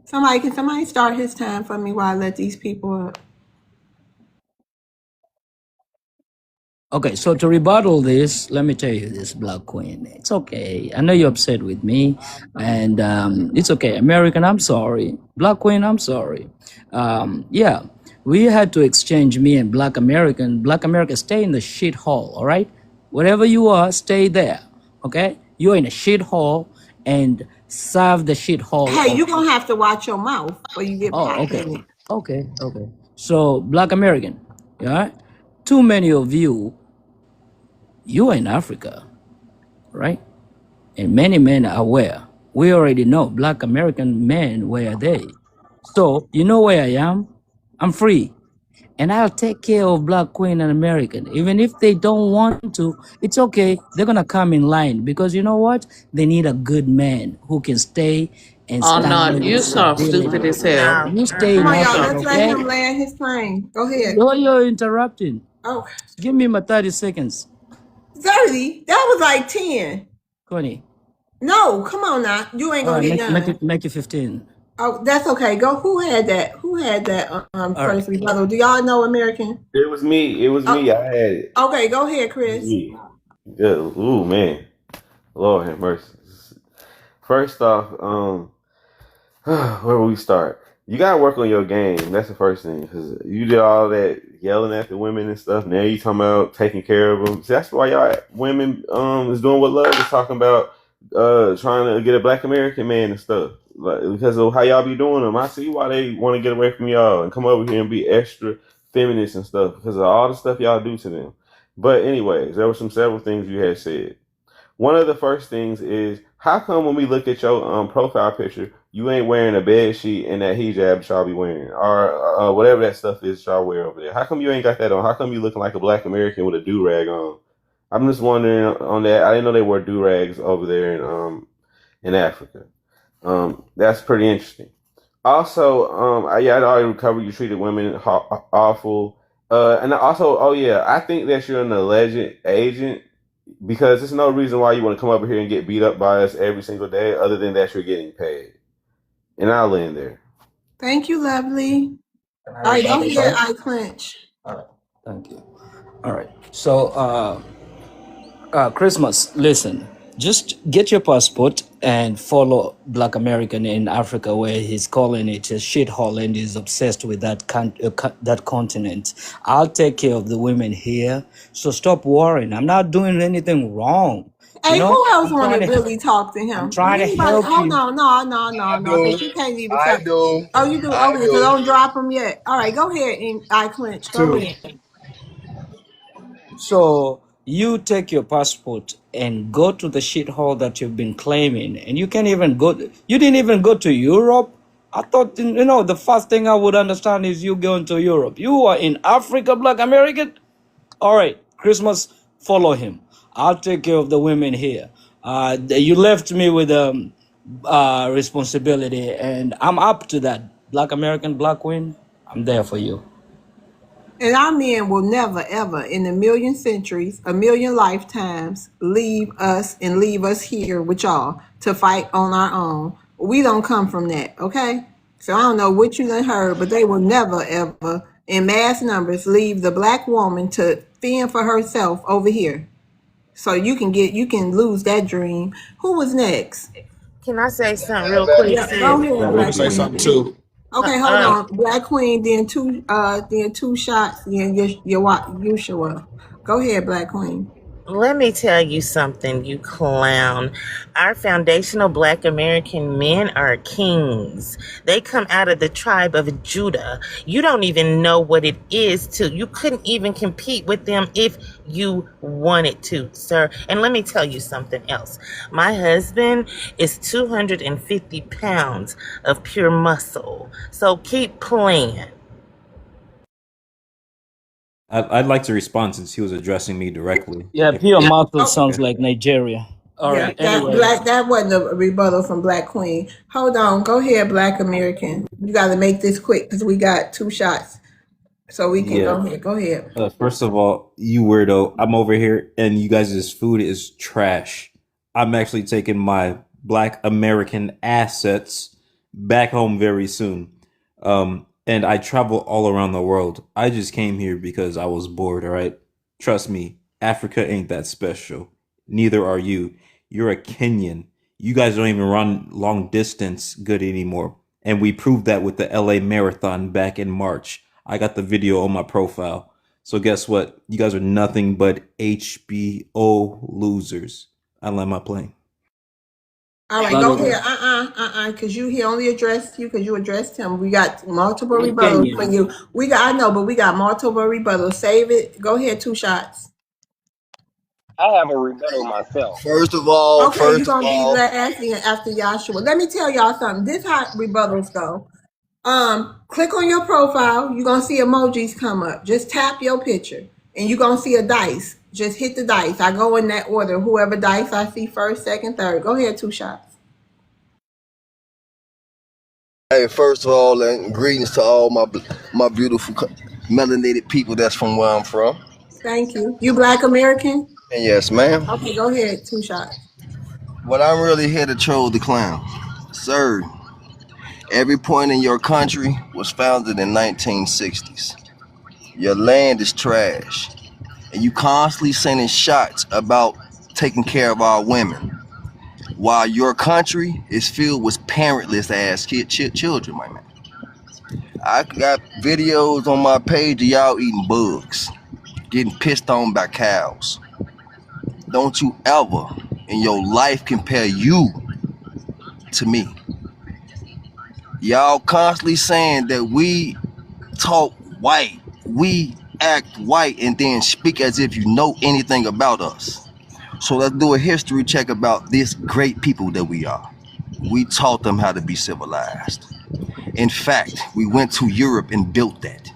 Can somebody start his time for me while I let these people up? Okay, so to rebuttal this, let me tell you this, Black Queen. It's okay. I know you're upset with me, and it's okay. American, I'm sorry. Black Queen, I'm sorry. Yeah, we had to exchange me and Black American. Black American, stay in the shit hole, all right? Wherever you are, stay there, okay? You're in a shit hole, and serve the shit hole Hey, of. you're gonna have to watch your mouth or you get Oh, popped okay, in it. okay. So, Black American, yeah? Too many of you are in Africa, right? And many men are where? We already know Black American men, where are they? So, you know where I am? I'm free. And I'll take care of Black Queen and American. Even if they don't want to, it's okay. They're going to come in line because you know what? They need a good man who can stay and Oh no, stand you with sound stupid stability. as hell. No. You stay Come in on, y'all, Africa, let's let okay? him land his plane. Go ahead. You're interrupting. Oh, Give me my 30 seconds. 30? That was like 10. 20. No, come on now. You ain't All gonna right, get make done. it 15. Oh, that's okay. Go. Who had that? Who had that All right. first rebuttal? Do y'all know American? It was me. It was me. Oh, I had it. okay, go ahead, It was Chris. me. Good. Ooh, man. Lord have mercy. First off, where will we start? You gotta work on your game. That's the first thing, because you did all that yelling at the women and stuff. Now you talking about taking care of them. See, that's why y'all women is doing what love is talking about, trying to get a Black American man and stuff. Like, because of how y'all be doing them. I see why they want to get away from y'all and come over here and be extra feminist and stuff because of all the stuff y'all do to them. But anyways, there were several things you had said. One of the first things is, how come when we look at your profile picture, you ain't wearing a bed sheet and that hijab y'all be wearing, or whatever that stuff is y'all wear over there? How come you ain't got that on? How come you looking like a Black American with a do rag on? I'm just wondering on that. I didn't know they wore do rags over there in Africa. That's pretty interesting. Also, yeah, I already covered you treated women awful. And also, oh yeah, I think that you're an alleged agent because there's no reason why you want to come over here and get beat up by us every single day, other than that you're getting paid. And I'll end there. Thank you, lovely. Can All I right, go rebuttal ahead. that? I clench. All right. Thank you. All right. So, Christmas, listen, just get your passport and follow Black American in Africa, where he's calling it a shithole and is obsessed with that continent. I'll take care of the women here. So stop worrying. I'm not doing anything wrong. You Hey, know, who else want to really talk to I'm him? trying to Anybody? help Hold you. on, no, because you can't even I tell. do. Oh, you do? I Okay, so do. don't drop him yet. All right, go ahead and I clench. Go Two. ahead. So you take your passport and go to the shithole that you've been claiming, and you can't even go. You didn't even go to Europe. I thought, the first thing I would understand is you going to Europe. You are in Africa, Black American. All right, Christmas, follow him. I'll take care of the women here. You left me with responsibility, and I'm up to that. Black American, Black Queen, I'm there for you. And our men will never, ever, in a million centuries, a million lifetimes, leave us here with y'all to fight on our own. We don't come from that, okay? So I don't know what you done heard, but they will never ever, in mass numbers, leave the black woman to fend for herself over here. So you can lose that dream. Who was next? Can I say something real quick, Yeah, go sis? ahead, I want Black to say Queen. something too. Okay, hold Um, on. Black Queen, then two shots, then Ushua. Go ahead, Black Queen. Let me tell you something, you clown. Our foundational black American men are kings. They come out of the tribe of Judah. You don't even know what it is to. You couldn't even compete with them if you wanted to, sir. And let me tell you something else. My husband is 250 pounds of pure muscle. So keep playing. I'd like to respond since he was addressing me directly. Yeah, If pure muscle Oh, sounds like Nigeria. All yeah, right. Anyway, that wasn't a rebuttal from Black Queen. Hold on, go ahead, Black American. You got to make this quick because we got two shots, so we can yeah, go ahead. Go ahead. first of all, you weirdo, I'm over here and you guys' food is trash. I'm actually taking my Black American assets back home very soon. And I travel all around the world. I just came here because I was bored, all right? Trust me, Africa ain't that special. Neither are you. You're a Kenyan. You guys don't even run long distance good anymore. And we proved that with the LA Marathon back in March. I got the video on my profile. So guess what? You guys are nothing but HBO losers. I land my plane. All right, go brother, ahead. Because he only addressed you because you addressed him. We got multiple rebuttals Kenya. for you. I know, but we got multiple rebuttals. Save it. Go ahead, two shots. I have a rebuttal myself. Okay, you're First of gonna be all, last and after Joshua. Let me tell y'all something. This how rebuttals go. Click on your profile. You're gonna see emojis come up. Just tap your picture, and you're gonna see a dice. Just hit the dice. I go in that order. Whoever dice I see first, second, third. Go ahead, two shots. hey, first of all, and greetings to all my beautiful melanated people that's from where I'm from. Thank you. You Black American? And yes, ma'am. Okay, go ahead. Two shots. But I'm really here to troll the clown. Sir, every point in your country was founded in 1960s. Your land is trash. And you constantly sending shots about taking care of our women. While your country is filled with parentless ass children, my man. I got videos on my page of y'all eating bugs, getting pissed on by cows. Don't you ever in your life compare you to me. Y'all constantly saying that we talk white, we act white, and then speak as if you know anything about us. So let's do a history check about this great people that we are. We taught them how to be civilized. In fact, we went to Europe and built that.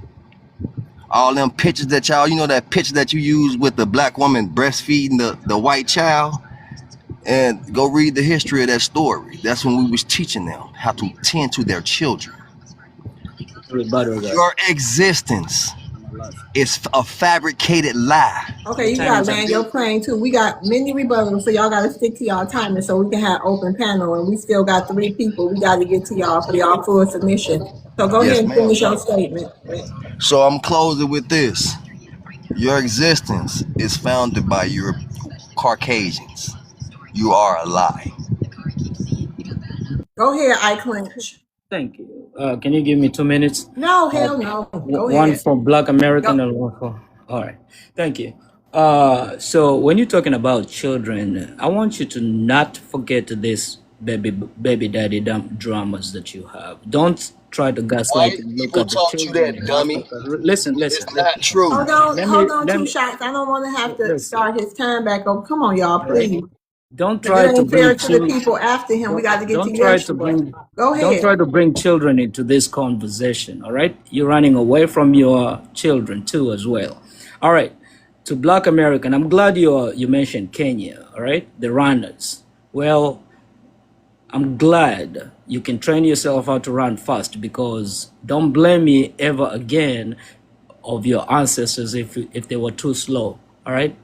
All them pictures that y'all, you know that picture that you use with the black woman breastfeeding the white child? And go read the history of that story. That's when we was teaching them how to tend to their children. Rebuttal that. Your existence is a fabricated lie. Okay, you Time gotta is up. land your plane too. We got many rebuttals, so y'all gotta stick to y'all timing so we can have open panel. And we still got three people. We gotta get to y'all for y'all full submission. So go ahead Yes, and ma'am. finish your statement. So I'm closing with this. Your existence is founded by your Caucasians. You are a lie. Go ahead, I clinch. Thank you. Can you give me 2 minutes? No, hell no. Go One ahead. for Black American Go. and one for. All right. Thank you. So when you're talking about children, I want you to not forget this baby daddy dramas that you have. Don't try to gaslight White and look people at the taught you children that, in dummy. Africa. Listen, It's listen, not listen. true. Hold on, Let two me shots. I don't want to have to listen. start his time back over. Come on, y'all, All right. please. Don't Because it try to ain't fair bring to the children. people after him. We got to get to Don't try to Yeshua. bring. Go Don't ahead. try to bring children into this conversation. All right, you're running away from your children too, as well. All right, to Black American, I'm glad you mentioned Kenya. All right, the runners. Well, I'm glad you can train yourself how to run fast, because don't blame me ever again of your ancestors if they were too slow. All right,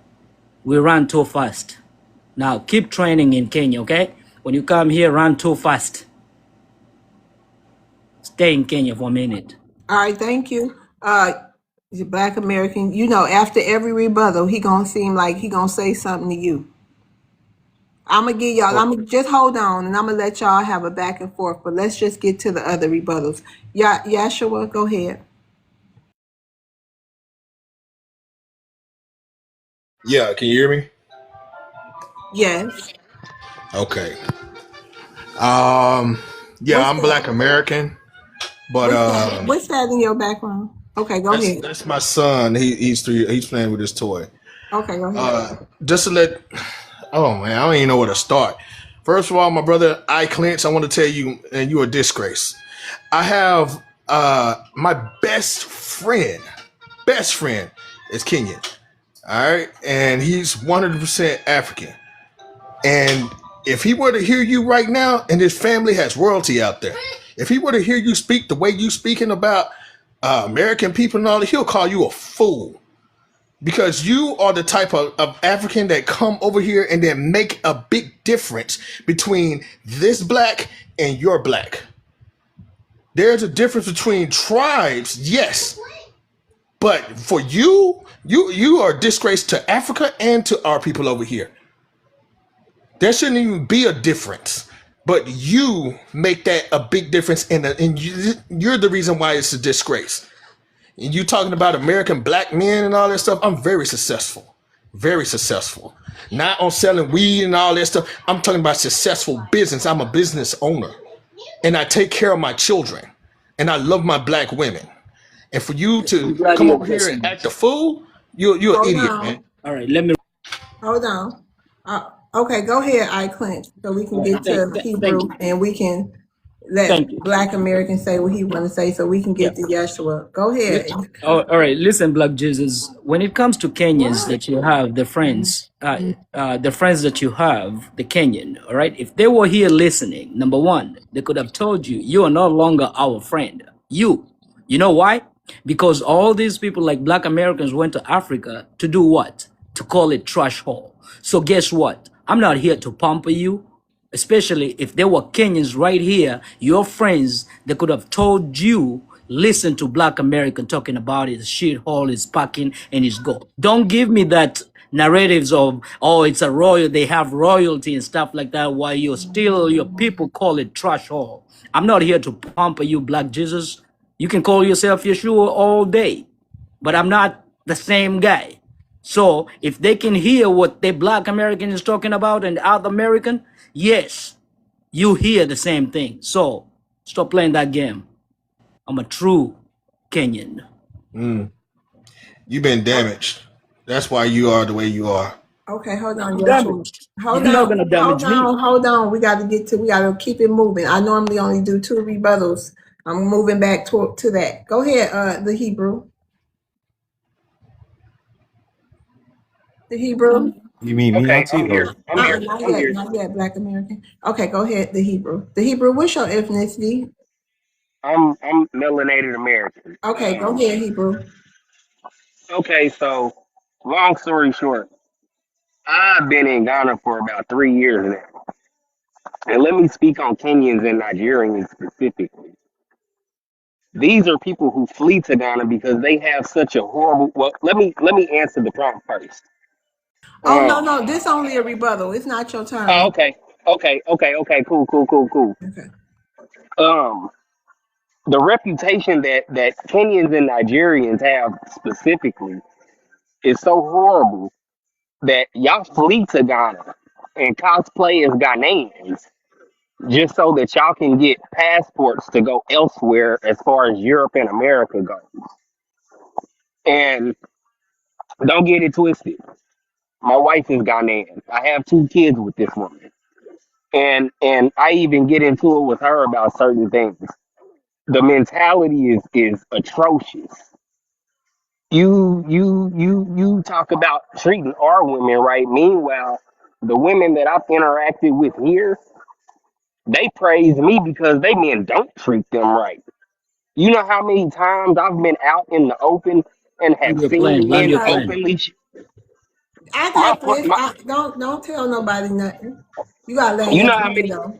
we ran too fast. Now keep training in Kenya, okay? When you come here, run too fast. stay in Kenya for a minute. All right, thank you. The Black American, you know, after every rebuttal, he gonna seem like he gonna say something to you. I'm gonna give y'all. Well, I'm gonna just hold on, and I'm gonna let y'all have a back and forth. But let's just get to the other rebuttals. Yeah, Yashua, go ahead. Yeah, can you hear me? Yes. Okay. Um, yeah, What's I'm that? Black American, but What's that? What's that in your background? Okay, go that's ahead. that's my son. He's 3. He's playing with his toy. Okay, go ahead. Just to let. Oh man, I don't even know where to start. First of all, my brother I Clinch, I want to tell you, and you a disgrace. I have my best friend is Kenyan. All right, and he's 100% African. And if he were to hear you right now, and his family has royalty out there, if he were to hear you speak the way you speaking about American people and all that, he'll call you a fool because you are the type of African that come over here and then make a big difference between this black and your black. There's a difference between tribes, yes, but for you are a disgrace to Africa and to our people over here. There shouldn't even be a difference, but you make that a big difference, and you're the reason why it's a disgrace. And you talking about American black men and all that stuff. I'm very successful, very successful. Not on selling weed and all that stuff. I'm talking about successful business. I'm a business owner, and I take care of my children, and I love my black women. And for you I'm to glad come you're over here and addressing act that. a fool, you're an Hold idiot, man. on. All right, let me. Hold on. Okay, go ahead, I Clint, so we can All right, get to thank Hebrew you, and we can let thank you. Black Americans say what he want to say, so we can Yeah. get to Yeshua. Go ahead. All right, listen, Black Jesus. When it comes to Kenyans that you have, the friends that you have, the Kenyan, all right, if they were here listening, number one, they could have told you, you are no longer our friend. You know why? Because all these people like Black Americans went to Africa to do what? To call it trash hole. So guess what? I'm not here to pamper you, especially if there were Kenyans right here, your friends, they could have told you, listen to Black American talking about his shit hole, his packing, and his gold. Don't give me that narratives of, oh, it's a royal, they have royalty and stuff like that, while you're still, your people call it trash hole. I'm not here to pamper you, Black Jesus. You can call yourself Yeshua all day, but I'm not the same guy. So if they can hear what the Black American is talking about and other American, yes, you hear the same thing. So stop playing that game. I'm a true Kenyan. You've been damaged. That's why you are the way you are. Okay, hold on, I'm Yeshua. damaged. Hold You're not on, gonna damage me. hold on. We got to keep it moving. I normally only do 2 rebuttals. I'm moving back to that. Go ahead, the Hebrew. The Hebrew. You mean me, okay, Auntie? Or I'm here. Not yet, Black American. Okay, go ahead, the Hebrew. The Hebrew, what's your ethnicity? I'm melanated American. Okay, go ahead, Hebrew. Okay, so long story short, I've been in Ghana for about 3 years now, and let me speak on Kenyans and Nigerians specifically. These are people who flee to Ghana because they have such a horrible. Well, let me answer the prompt first. Oh no, Um. no, this only a rebuttal. It's not your Oh, turn. okay. Okay. Cool. Cool. Cool. Cool. Okay. Um. The reputation that Kenyans and Nigerians have specifically is so horrible that y'all flee to Ghana and cosplay as Ghanaians just so that y'all can get passports to go elsewhere as far as Europe and America goes. And don't get it twisted. My wife is Ghanaian. I have 2 kids with this woman. And I even get into it with her about certain things. The mentality is atrocious. You talk about treating our women right. Meanwhile, the women that I've interacted with here, they praise me because they men don't treat them right. You know how many times I've been out in the open and have Land your plane. seen Land men your plane. openly. I My, got this. my Don't tell nobody nothing. You gotta land you your know how plane many though.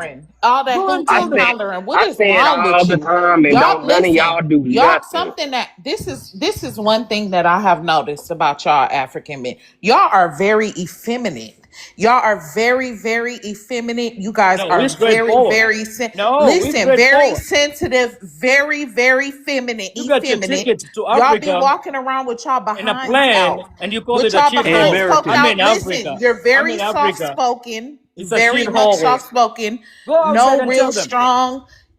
hollering. All that Go and hooting I tell and them. say hollering. What I is say it wrong all with the you? time, and Y'all don't none of listen. y'all do Y'all nothing. something that this is one thing that I have noticed about y'all African men. Y'all are very effeminate. Y'all are very, very effeminate. You guys No, we're are very, straightforward. very No, we're listen, very straightforward. sensitive, very, very feminine, You got your effeminate. ticket to Y'all be Africa walking around with y'all in a behinds plane out. and you call With it a y'all Hey, shithole. behinds poked American. I'm out. in Listen, Africa. you're I'm very in soft Africa. spoken, It's a very much shithole. soft spoken, Go outside no and real tell them. strong.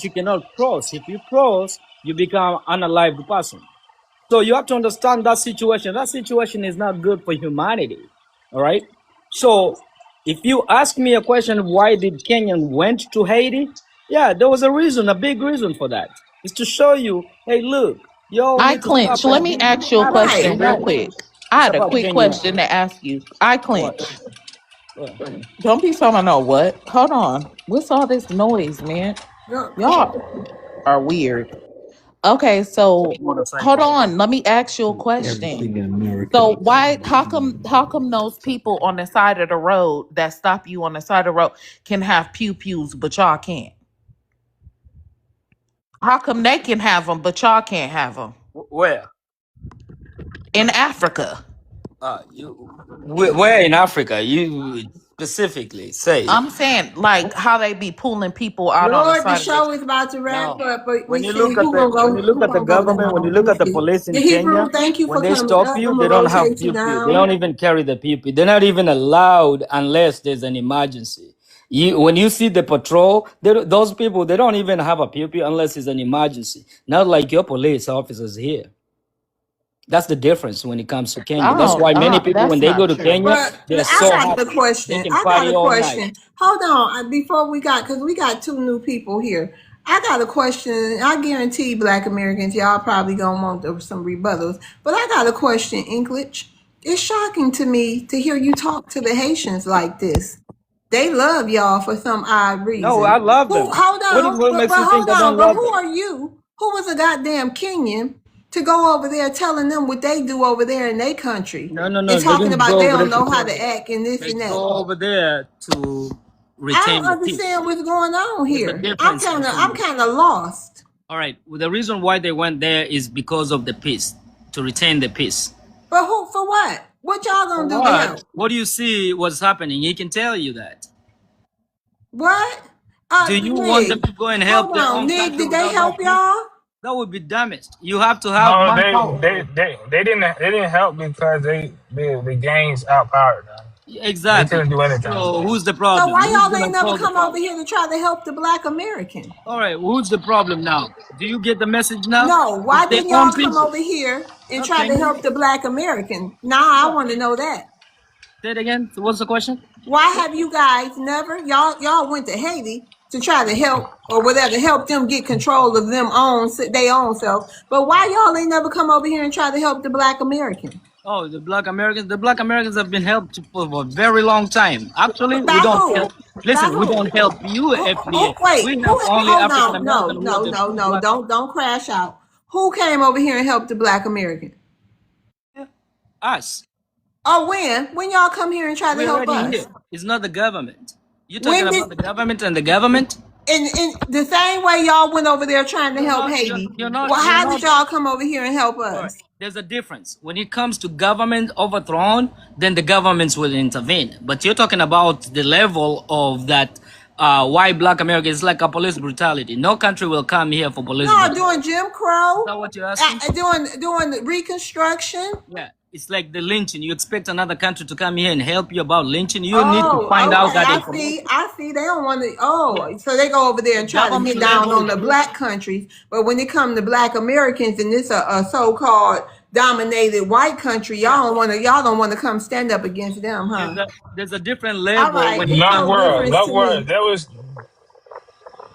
that you cannot cross. If you cross, you become unalived person. So you have to understand that situation. That situation is not good for humanity. All right. So if you ask me a question, why did Kenyan went to Haiti? Yeah, there was a reason, a big reason for that. It's to show you, hey, look, y'all I need to stop clinch. Let me ask you a All right. question real humanity. quick. I It's had a about quick Kenya. question to ask you. I What? clench. What? Don't be talking about what. Hold on. What's all this noise, man? Go- Y'all are weird. Okay, so hold Motorcycle. on. Let me ask you a question. Everything in America. So why how come those people on the side of the road that stop you on the side of the road can have pew pews but y'all can't? How come they can have them but y'all can't have them? Where? In Africa. Where in Africa? You specifically say. I'm saying like how they be pulling people out on the Lord, the side of the show is about to wrap No. up, but When we you see look at who the gonna go. when you look Who at the gonna go government, when you down? look Let at me the see. police The in Hebrew, Kenya, thank you when for they coming stop up. you, I'm they gonna don't have rotate you pew pew. They down. don't even carry the pew pew. They're not even allowed unless there's an emergency. When you see the patrol, those people they don't even have a pew pew unless it's an emergency. Not like your police officers here. That's the difference when it comes to Kenya. That's why many people when That's they go not to true. Kenya, But they're I so got the happy. They question. can I got party a all night. question. Hold on, before because we got two new people here. I got a question. I guarantee Black Americans, y'all probably gonna want some rebuttals. But I got a question, English. It's shocking to me to hear you talk to the Haitians like this. They love y'all for some odd No, I reason. love Who? them. Hold on, What but makes you think hold I on. don't But love who them? are you? Who was a goddamn Kenyan to go over there telling them what they do over there in their country No, no, and no. They talking didn't about go they over there don't to know how tell to them. act and this They and that? go over there to I retain don't the peace. understand what's going on There's a here. difference I'm between. kind of lost. All right. Well, the reason why they went there is because of the peace, to retain the peace. But who for what? What y'all For gonna do to what? help? What do you see what's happening? He can tell you that. What? Do you want them Nig, to go and help hold their on. own Nig, country did they without no help peace? y'all? That would be dumbest. You have to have No, manpower. they didn't help because the gangs outpowered them. They Exactly. couldn't do anything. So who's the So problem? why Who's y'all gonna ain't never solve the come over problem? here to try to help the Black American? All right. Who's the problem now? Do you get the message now? No, why It's their didn't y'all own come people. over here and try Okay. to help the Black American? Now I want to know that. Say it again. So what's the question? Why have you guys never y'all went to Haiti to try to help or whatever help them get control of their own self? But why y'all ain't never come over here and try to help the Black American? Oh, the black Americans. The black Americans have been helped for a very long time. Actually, we By don't who? help. By Listen, we who? don't help you, Who FBA. wait, We who help only hold African on. American No, who are no, the no, true no. black. Don't crash out. Who came over here and helped the Black American? Us. Or when? When y'all come here and try to We're help already here. us? It's not the government. You're talking When did about the government and the government. in the same way y'all went over there trying to You're help not. Haiti? You're not. Well, You're how did not. y'all come over here and help All right. us? There's a difference. When it comes to government overthrown, then the governments will intervene. But you're talking about the level of that. Why black America is like a police brutality. No country will come here for police No, brutality. doing Jim Is Crow, that what you're asking? doing the Reconstruction. Yeah. It's like the lynching. You expect another country to come here and help you about lynching. You need to find Oh, out okay. that I information. see. I see. They don't want to. Yeah. Oh, so they go over there The and try to government get down level on is the black different. countries. But when it comes to Black Americans and this a so-called dominated white country, Yeah. y'all don't want to come stand up against them, There's huh? a there's a different All level right. when it It's Love comes no to world, difference love to world. me.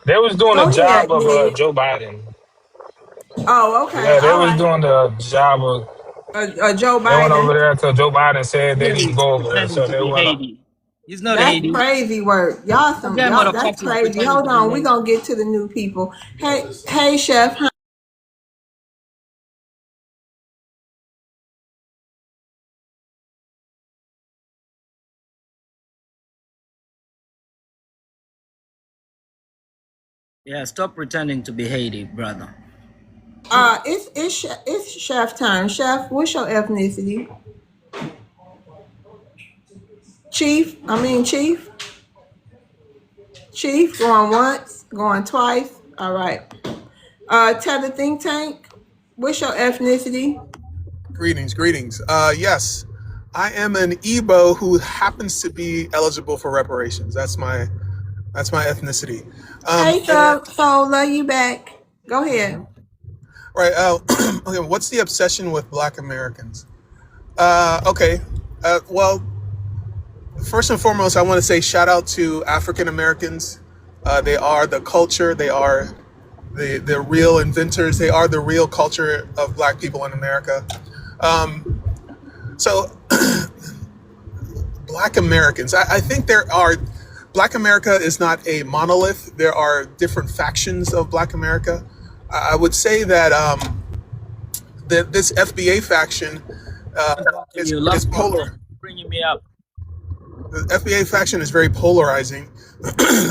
They was doing the Go job ahead, of Nick. Joe Biden. Oh, okay. Yeah, they All was right. doing the job of. Joe They went over Biden. there until Joe Biden said they FBA didn't is go over there, pretending so to they be went. Haiti. He's not That's Haiti. crazy work. Again, Y'all that's motherfucker is crazy. pretending Hold to be on. We Haiti. gonna get to the new people. Hey, Chef. Yeah, stop pretending to be Haiti, brother. It's chef time. Chef, what's your ethnicity? Chief. Chief, going once, going twice. All right. Tether Think Tank, what's your ethnicity? Greetings. Yes, I am an Igbo who happens to be eligible for reparations. That's my ethnicity. Hey, And so love you back. Go ahead. right. Okay. What's the obsession with Black Americans? Okay. Well, first and foremost, I want to say shout out to African Americans. They are the culture. They are the real inventors. They are the real culture of Black people in America. Um, So Black Americans, I think there are. Black America is not a monolith. There are different factions of Black America. I would say that that this FBA faction Talking, you is lost my phone. polar. Bringing me up. The FBA faction is very polarizing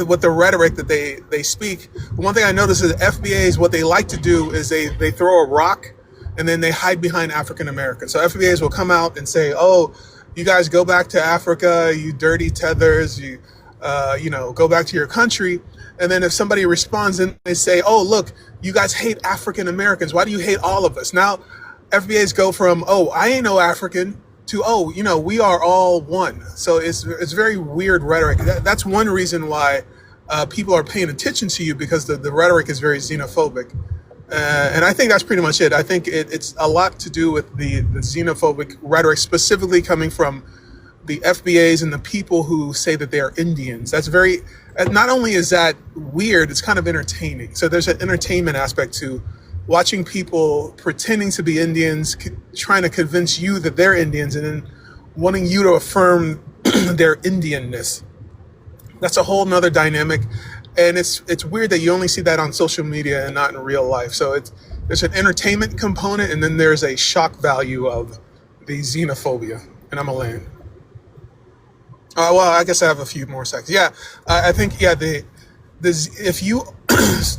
with the rhetoric that they speak. One thing I notice is FBAs, what they like to do is they throw a rock and then they hide behind African Americans. So FBAs will come out and say, "Oh, you guys go back to Africa, you dirty tethers, go back to your country." And then if somebody responds and they say, "Oh, look, you guys hate African Americans. Why do you hate all of us?" Now, FBAs go from, "Oh, I ain't no African," to, "Oh, we are all one." So it's very weird rhetoric. That's one reason why people are paying attention to you, because the rhetoric is very xenophobic. And I think that's pretty much it. I think it's a lot to do with the xenophobic rhetoric, specifically coming from the FBAs and the people who say that they are Indians. That's very, not only is that weird, it's kind of entertaining. So there's an entertainment aspect to watching people pretending to be Indians, trying to convince you that they're Indians, and then wanting you to affirm their Indianness. That's a whole nother dynamic. And it's weird that you only see that on social media and not in real life. So there's an entertainment component, and then there's a shock value of the xenophobia. And I'm a land. Well, I guess I have a few more seconds. Yeah, I think, if you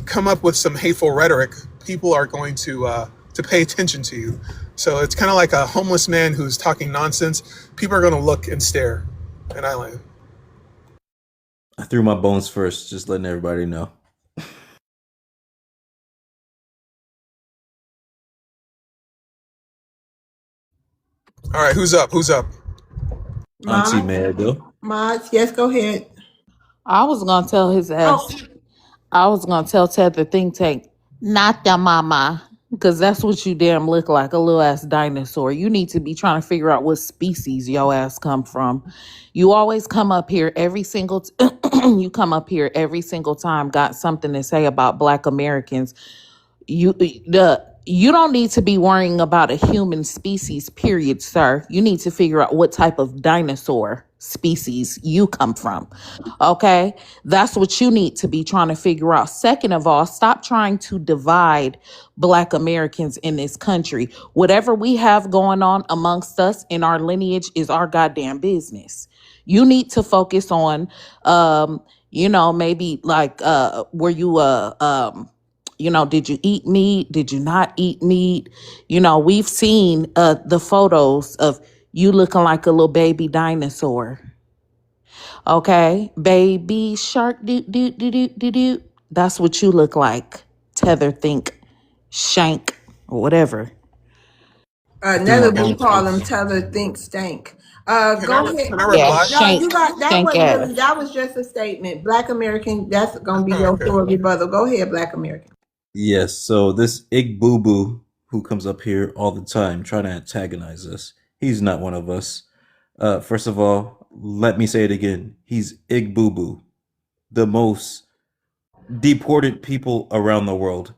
come up with some hateful rhetoric, people are going to pay attention to you. So it's kind of like a homeless man who's talking nonsense. People are going to look and stare. And I land. I threw my bones first, just letting everybody know. All right, who's up? Auntie, may I go? Mods, yes, go ahead. I was gonna tell his Oh, ass. I was gonna tell Ted the think tank, not the mama, because that's what you damn look like, a little ass dinosaur. You need to be trying to figure out what species your ass come from. You always come up here every single. You come up here every single time, got something to say about Black Americans. You don't need to be worrying about a human species, period, sir. You need to figure out what type of dinosaur species you come from. Okay? That's what you need to be trying to figure out. Second of all, stop trying to divide Black Americans in this country. Whatever we have going on amongst us in our lineage is our goddamn business. You need to focus on maybe like were you did you eat meat? Did you not eat meat? We've seen the photos of you looking like a little baby dinosaur. Okay? Baby shark, doot, doot, doot, doot, doot, doot. That's what you look like. Tether, think, shank, or whatever. Threw my Netherby bones call them first. Tether think stank. Can Go ahead. I Yeah, reply? No, shank, you got that shank wasn't ass. really, that was just a statement. Black American, that's gonna be your Okay. story, brother. Go ahead, Black American. Yes, so this Ig Boo Boo who comes up here all the time trying to antagonize us, he's not one of us. First of all, let me say it again. He's Ig Boo Boo, the most deported people around the world.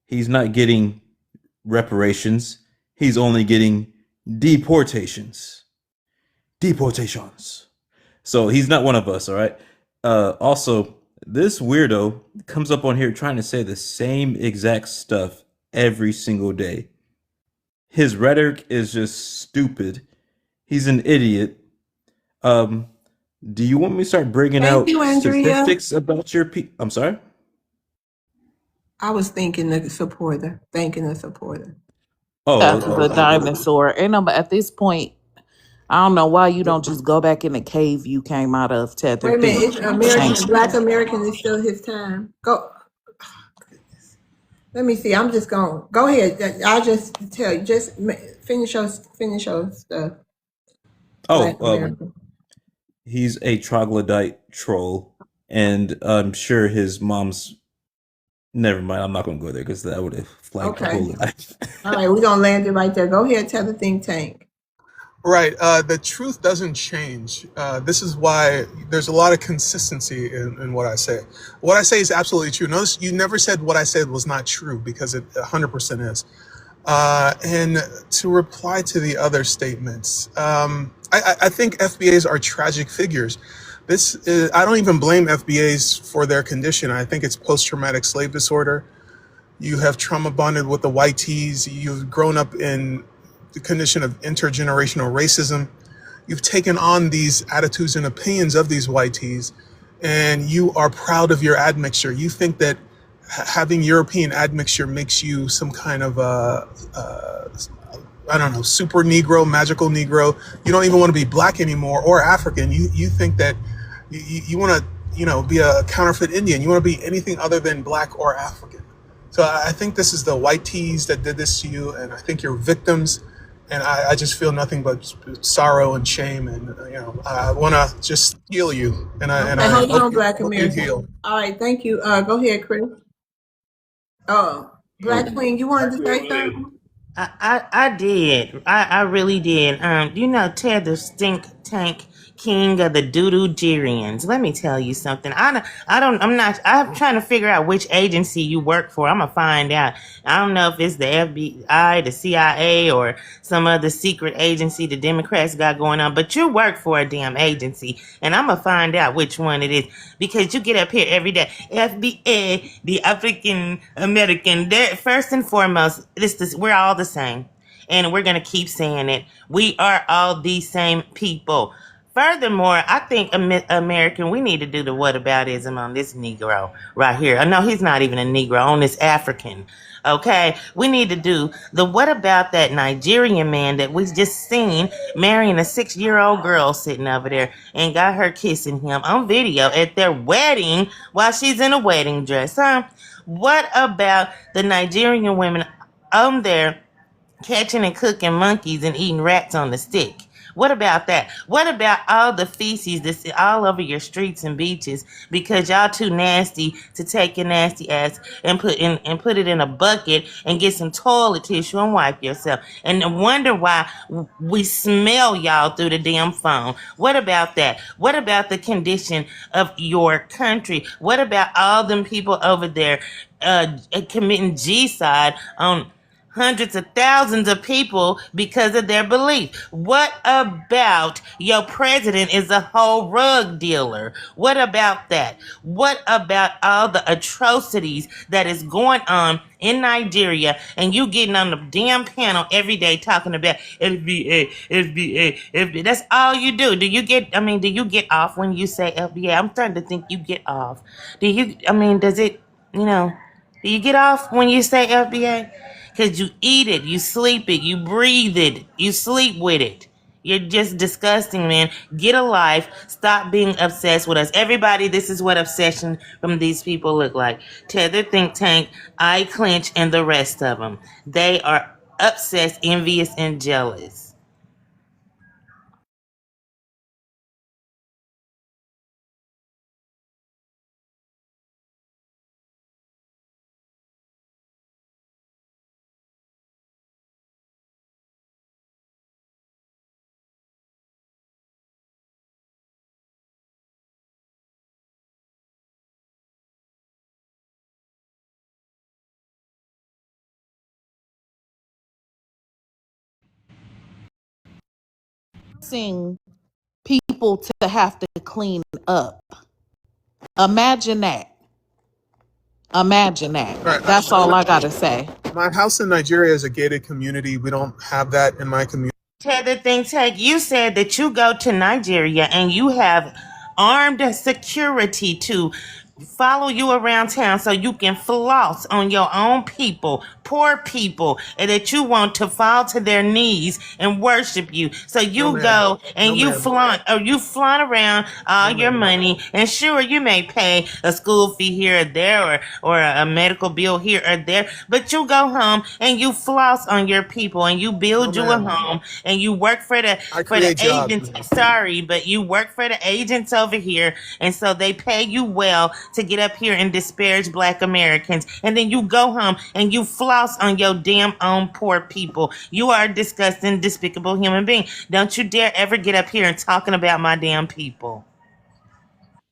He's not getting reparations. He's only getting deportations. Deportations. So he's not one of us, all right? Also, this weirdo comes up on here trying to say the same exact stuff every single day. His rhetoric is just stupid. He's an idiot. Do you want me to start bringing Thank out you, Andrea. statistics about your I'm sorry? I was thanking the supporter. Oh, That's the dinosaur. But at this point, I don't know why you don't just go back in the cave you came out of, Tether. Wait a minute, it's Think, American, shank. Black American is still his time. Go. Let me see. I'm just going. Go ahead. I'll just tell you. Just finish your stuff. Black American. He's a troglodyte troll, and I'm sure his mom's. Never mind. I'm not going to go there because that would have flagged the whole life. All right, we're gonna land it right there. Go ahead, tell the think tank. Right. The truth doesn't change. This is why there's a lot of consistency in what I say. What I say is absolutely true. Notice you never said what I said was not true, because it 100% is. And to reply to the other statements, I think FBAs are tragic figures. I don't even blame FBAs for their condition. I think it's post-traumatic slave disorder. You have trauma bonded with the white tees. You've grown up in the condition of intergenerational racism. You've taken on these attitudes and opinions of these white tees, and you are proud of your admixture. You think that having European admixture makes you some kind of I don't know, super Negro, magical Negro. You don't even want to be black anymore or African. You think that you want to, be a counterfeit Indian. You want to be anything other than black or African. So I think this is the white tees that did this to you, and I think you're victims. And I just feel nothing but sorrow and shame, and I want to just heal you, and Okay, I hold on, hope Black you American. heal. All right, thank you. Go ahead, Chris. Black Queen, you wanted to say something? I did. I really did. Ted the stink tank king of the doo-doo Gerians. Let me tell you something. I'm trying to figure out which agency you work for. I'm gonna find out. I don't know if it's the FBI, the CIA, or some other secret agency the Democrats got going on, but you work for a damn agency, and I'm gonna find out which one it is, because you get up here every day. FBA, the African American. First and foremost, we're all the same, and we're gonna keep saying it. We are all the same people. Furthermore, I think American, we need to do the whataboutism on this Negro right here. No, he's not even a Negro, on this African. Okay, we need to do the what about that Nigerian man that we just seen marrying a 6-year-old girl sitting over there and got her kissing him on video at their wedding while she's in a wedding dress, huh? What about the Nigerian women on there catching and cooking monkeys and eating rats on the stick? What about that? What about all the feces that's all over your streets and beaches because y'all too nasty to take your nasty ass and put it in a bucket and get some toilet tissue and wipe yourself and wonder why we smell y'all through the damn phone? What about that? What about the condition of your country? What about all them people over there committing G-side on hundreds of thousands of people because of their belief? What about your president is a whole rug dealer? What about that? What about all the atrocities that is going on in Nigeria, and you getting on the damn panel every day talking about FBA, FBA, FBA? That's all you do. Do you get off when you say FBA? I'm starting to think you get off. Do you get off when you say FBA? Because you eat it, you sleep it, you breathe it, you sleep with it. You're just disgusting, man. Get a life. Stop being obsessed with us. Everybody, this is what obsession from these people look like. Tether Think Tank, I Clench, and the rest of them. They are obsessed, envious, and jealous. Forcing people to have to clean up. Imagine that. Imagine that. Right. That's all I gotta say. My house in Nigeria is a gated community. We don't have that in my community. Tether Think Tank, you said that you go to Nigeria and you have armed security to follow you around town so you can floss on your own people, poor people, and that you want to fall to their knees and worship you. So you No, go ma'am. and No, ma'am. you flaunt around all No, your ma'am. money, and sure, you may pay a school fee here or there, or a medical bill here or there, but you go home and you floss on your people and you No, build you a ma'am. home and you work for the I create jobs, agents. ma'am. Sorry, but you work for the agents over here, and so they pay you well to get up here and disparage Black Americans, and then you go home and you floss on your damn own poor people. You are a disgusting, despicable human being. Don't you dare ever get up here and talking about my damn people.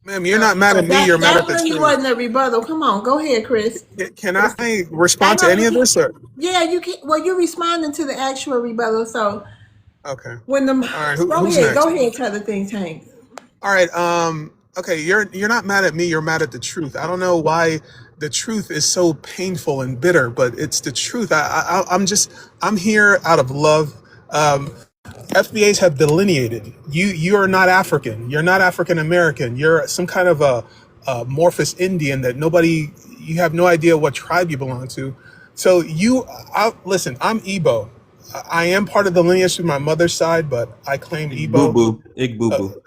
Ma'am, you're not mad at me. You're mad That at the really truth. wasn't a rebuttal. Come on, go ahead, Chris. Can I I respond to know any you of can. this? Or? Yeah, you can. Well, you're responding to the actual rebuttal. So Okay. when the All right. go Who's ahead, next? go ahead, tell the think tank. All right. Okay. You're not mad at me. You're mad at the truth. I don't know why the truth is so painful and bitter, but it's the truth. I'm here out of love. FBAs have delineated you are not African. You're not African American. You're some kind of a amorphous Indian that nobody. You have no idea what tribe you belong to. So listen. I'm Igbo. I am part of the lineage of my mother's side, but I claim Boo Igbo. boo. Ig boo Uh, boo.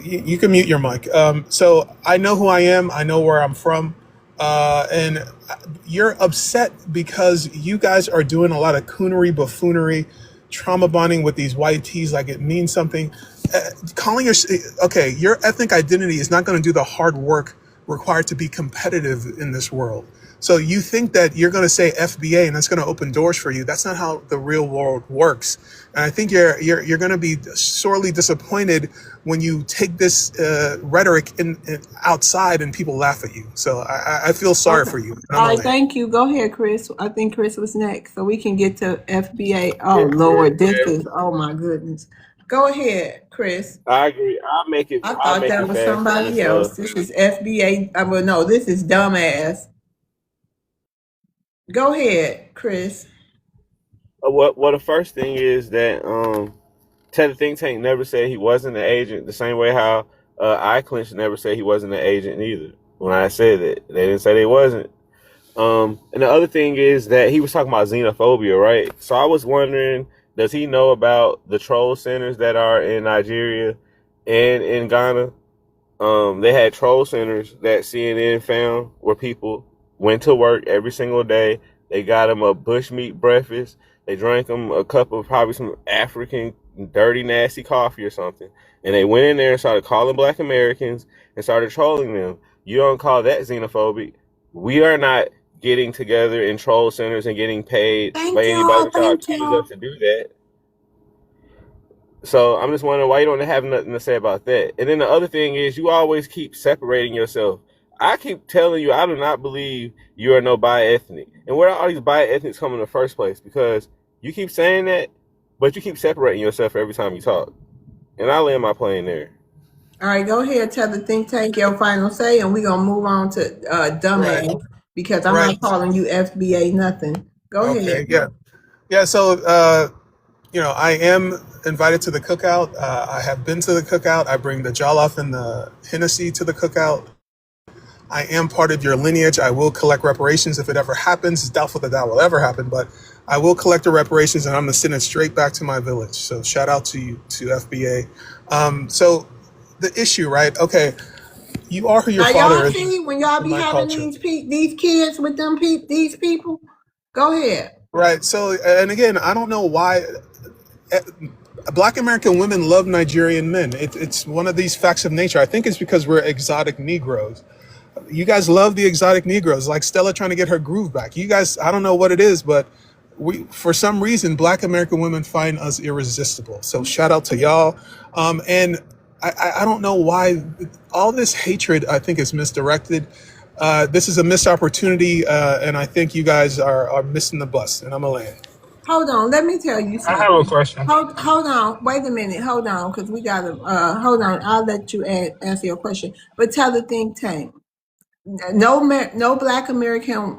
you can mute your mic. So I know who I am. I know where I'm from. And you're upset because you guys are doing a lot of coonery, buffoonery, trauma bonding with these white tees like it means something. Calling your okay, your ethnic identity is not going to do the hard work required to be competitive in this world. So you think that you're going to say FBA and that's going to open doors for you. That's not how the real world works. And I think you're going to be sorely disappointed when you take this rhetoric in outside and people laugh at you. So I feel sorry Okay. for you. And All I'm a right, land. thank you. Go ahead, Chris. I think Chris was next, so we can get to FBA. Oh Yeah, Lord, this yeah, is oh my goodness. Go ahead, Chris. I agree. I'll make it. I I'll thought make that it was fast on somebody this. else. This is FBA. Well, no, this is dumbass. Go ahead, Chris. What the first thing is that Ted the Think Tank never said he wasn't an agent. The same way how I Clinch never said he wasn't an agent either. When I said it, they didn't say they wasn't. And the other thing is that he was talking about xenophobia, right? So I was wondering, does he know about the troll centers that are in Nigeria and in Ghana? They had troll centers that CNN found where people went to work every single day. They got them a bushmeat breakfast. They drank them a cup of probably some African dirty, nasty coffee or something. And they went in there and started calling Black Americans and started trolling them. You don't call that xenophobic. We are not getting together in troll centers and getting paid by Thank anybody y'all. that y'all Thank accuse y'all. us to do that. So I'm just wondering why you don't have nothing to say about that. And then the other thing is you always keep separating yourself. I keep telling you I do not believe you are no bi-ethnic. And where are all these bi-ethnics coming in the first place? Because you keep saying that, but you keep separating yourself every time you talk. And I land my plane there. All right, go ahead. Tell the think tank your final say, and we're gonna move on to dumbass Right. because I'm Right. not calling you FBA nothing. Go Okay. ahead. Yeah. Yeah. So I am invited to the cookout. I have been to the cookout. I bring the jollof and the Hennessy to the cookout. I am part of your lineage. I will collect reparations if it ever happens. It's doubtful that that will ever happen, but I will collect the reparations and I'm going to send it straight back to my village. So shout out to you, to FBA. So the issue, right? Okay, you are who your Now father y'all is see when y'all in be my having culture. these kids with these people. Go ahead. Right. So, and again, I don't know why Black American women love Nigerian men. It's one of these facts of nature. I think it's because we're exotic Negroes. You guys love the exotic Negroes, like Stella trying to get her groove back. You guys, I don't know what it is, but for some reason, Black American women find us irresistible. So shout out to y'all. And I don't know why all this hatred, I think, is misdirected. This is a missed opportunity, and I think you guys are missing the bus, and I'm a land. Hold on. Let me tell you I have a something. question. Hold on. Wait a minute. Hold on, because we gotta. Hold on. I'll let you answer your question. But tell the think tank. No Black American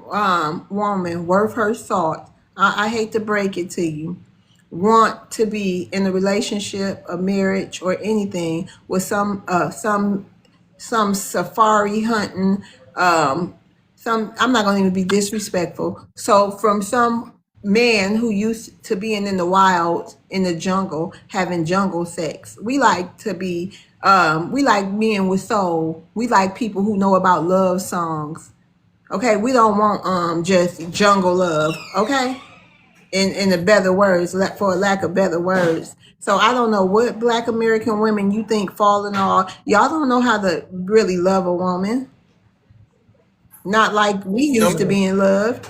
woman worth her salt. I hate to break it to you. Want to be in a relationship, a marriage, or anything with some safari hunting, some I'm not gonna even be disrespectful. So from some man who used to being in the wild, in the jungle, having jungle sex. We like to be we like men with soul. We like people who know about love songs. Okay, we don't want just jungle love, okay? In the better words, for a lack of better words. So I don't know what Black American women you think fall in all. Y'all don't know how to really love a woman. Not like we used to be in love.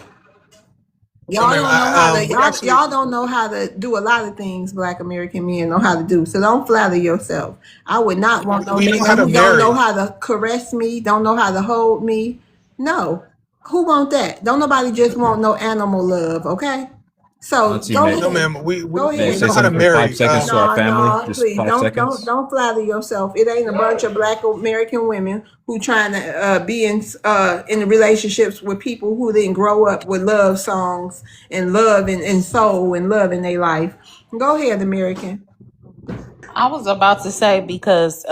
No, Y'all ma'am. don't know how to We actually, y'all don't know how to do a lot of things Black American men know how to do. So don't flatter yourself. I would not want no we know how nigga to who don't know marry. how to caress me, don't know how to hold me. No. Who want that? Don't nobody just want no animal love, okay? So Auntie, go No, ahead. ma'am. We Go we, may I we ahead. say know how to something for marry. 5 seconds to our No, family? no, Just please five don't seconds. don't flatter yourself. It ain't a bunch of Black American women who trying to be in relationships with people who didn't grow up with love songs and love and soul and love in their life. Go ahead, American. I was about to say because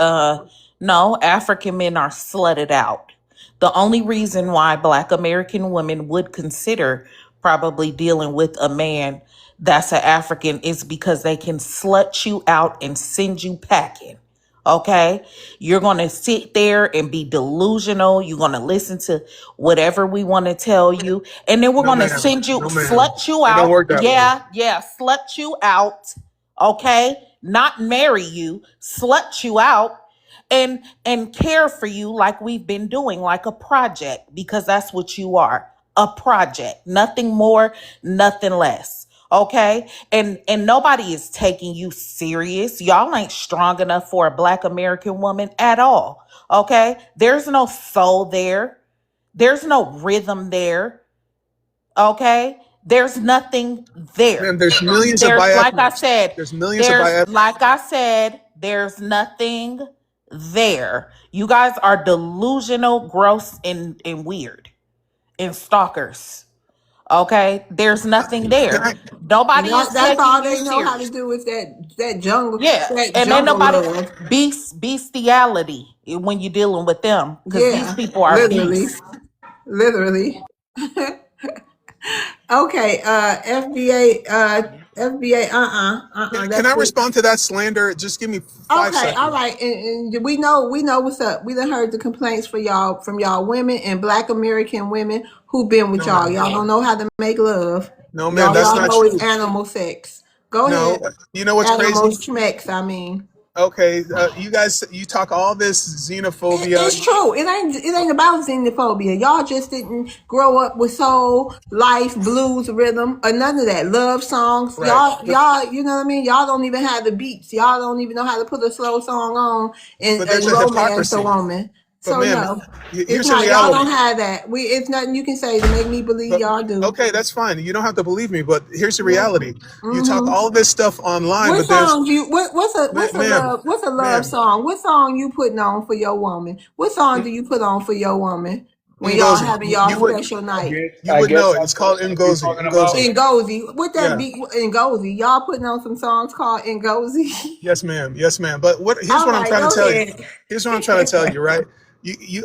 no, African men are slutted out. The only reason why Black American women would consider probably dealing with a man that's an African is because they can slut you out and send you packing. Okay? You're going to sit there and be delusional. You're going to listen to whatever we want to tell you. And then we're No, going to ma'am. send you, No, ma'am. slut you It don't out. work that way. Yeah, slut you out. Okay? Not marry you, slut you out and care for you like we've been doing, like a project, because that's what you are, a project, nothing more, nothing less. Okay, and nobody is taking you serious. Y'all ain't strong enough for a Black American woman at all. Okay, there's no soul there, there's no rhythm there. Okay, there's nothing there. Ma'am, there's millions of There's, like I biethnics. said, There's millions of bieth. there's nothing there. You guys are delusional, gross, and weird, and stalkers. Okay, there's nothing Can there. I? Nobody is That's taking all you they know how to serious. do is Yeah, that and ain't jungle nobody love. bestiality when you're dealing with them, because these Yeah, people are literally, beasts. literally. Okay, FBA, Can I that's it. respond to that slander? Just give me five Okay, all seconds. right, and we know what's up. We done heard the complaints for y'all from y'all women and Black American women who been with No, y'all. ma'am. Y'all don't know how to make love. No, ma'am. Y'all That's y'all not know it's true. animal sex. Go No. ahead, You know what's animal crazy? schmecks. I mean. Okay, you guys, you talk all this xenophobia. It's true. It ain't about xenophobia. Y'all just didn't grow up with soul, life, blues, rhythm, or none of that. Love songs. Right. You know what I mean? Y'all don't even have the beats. Y'all don't even know how to put a slow song on But and there's a romance a hypocrisy. woman. But So ma'am, no. It's here's the not y'all don't reality. have that. It's nothing you can say to make me believe But y'all do. okay, that's fine. You don't have to believe me. But here's the Yeah. reality. You talk Mm-hmm. all this stuff online, What but there's, songs you ma'am, what's a love ma'am, song? What song you putting on for your woman? What song do you put on for your woman when y'all Ngozi. having y'all You would special night? you would know it. It's called Ngozi. Ngozi. Ngozi. What that Yeah. beat Ngozi? Y'all putting on some songs called Ngozi? Yes, ma'am. Yes, ma'am. But here's All what I'm right, trying to go tell you. ahead. Here's what I'm trying to tell you, right?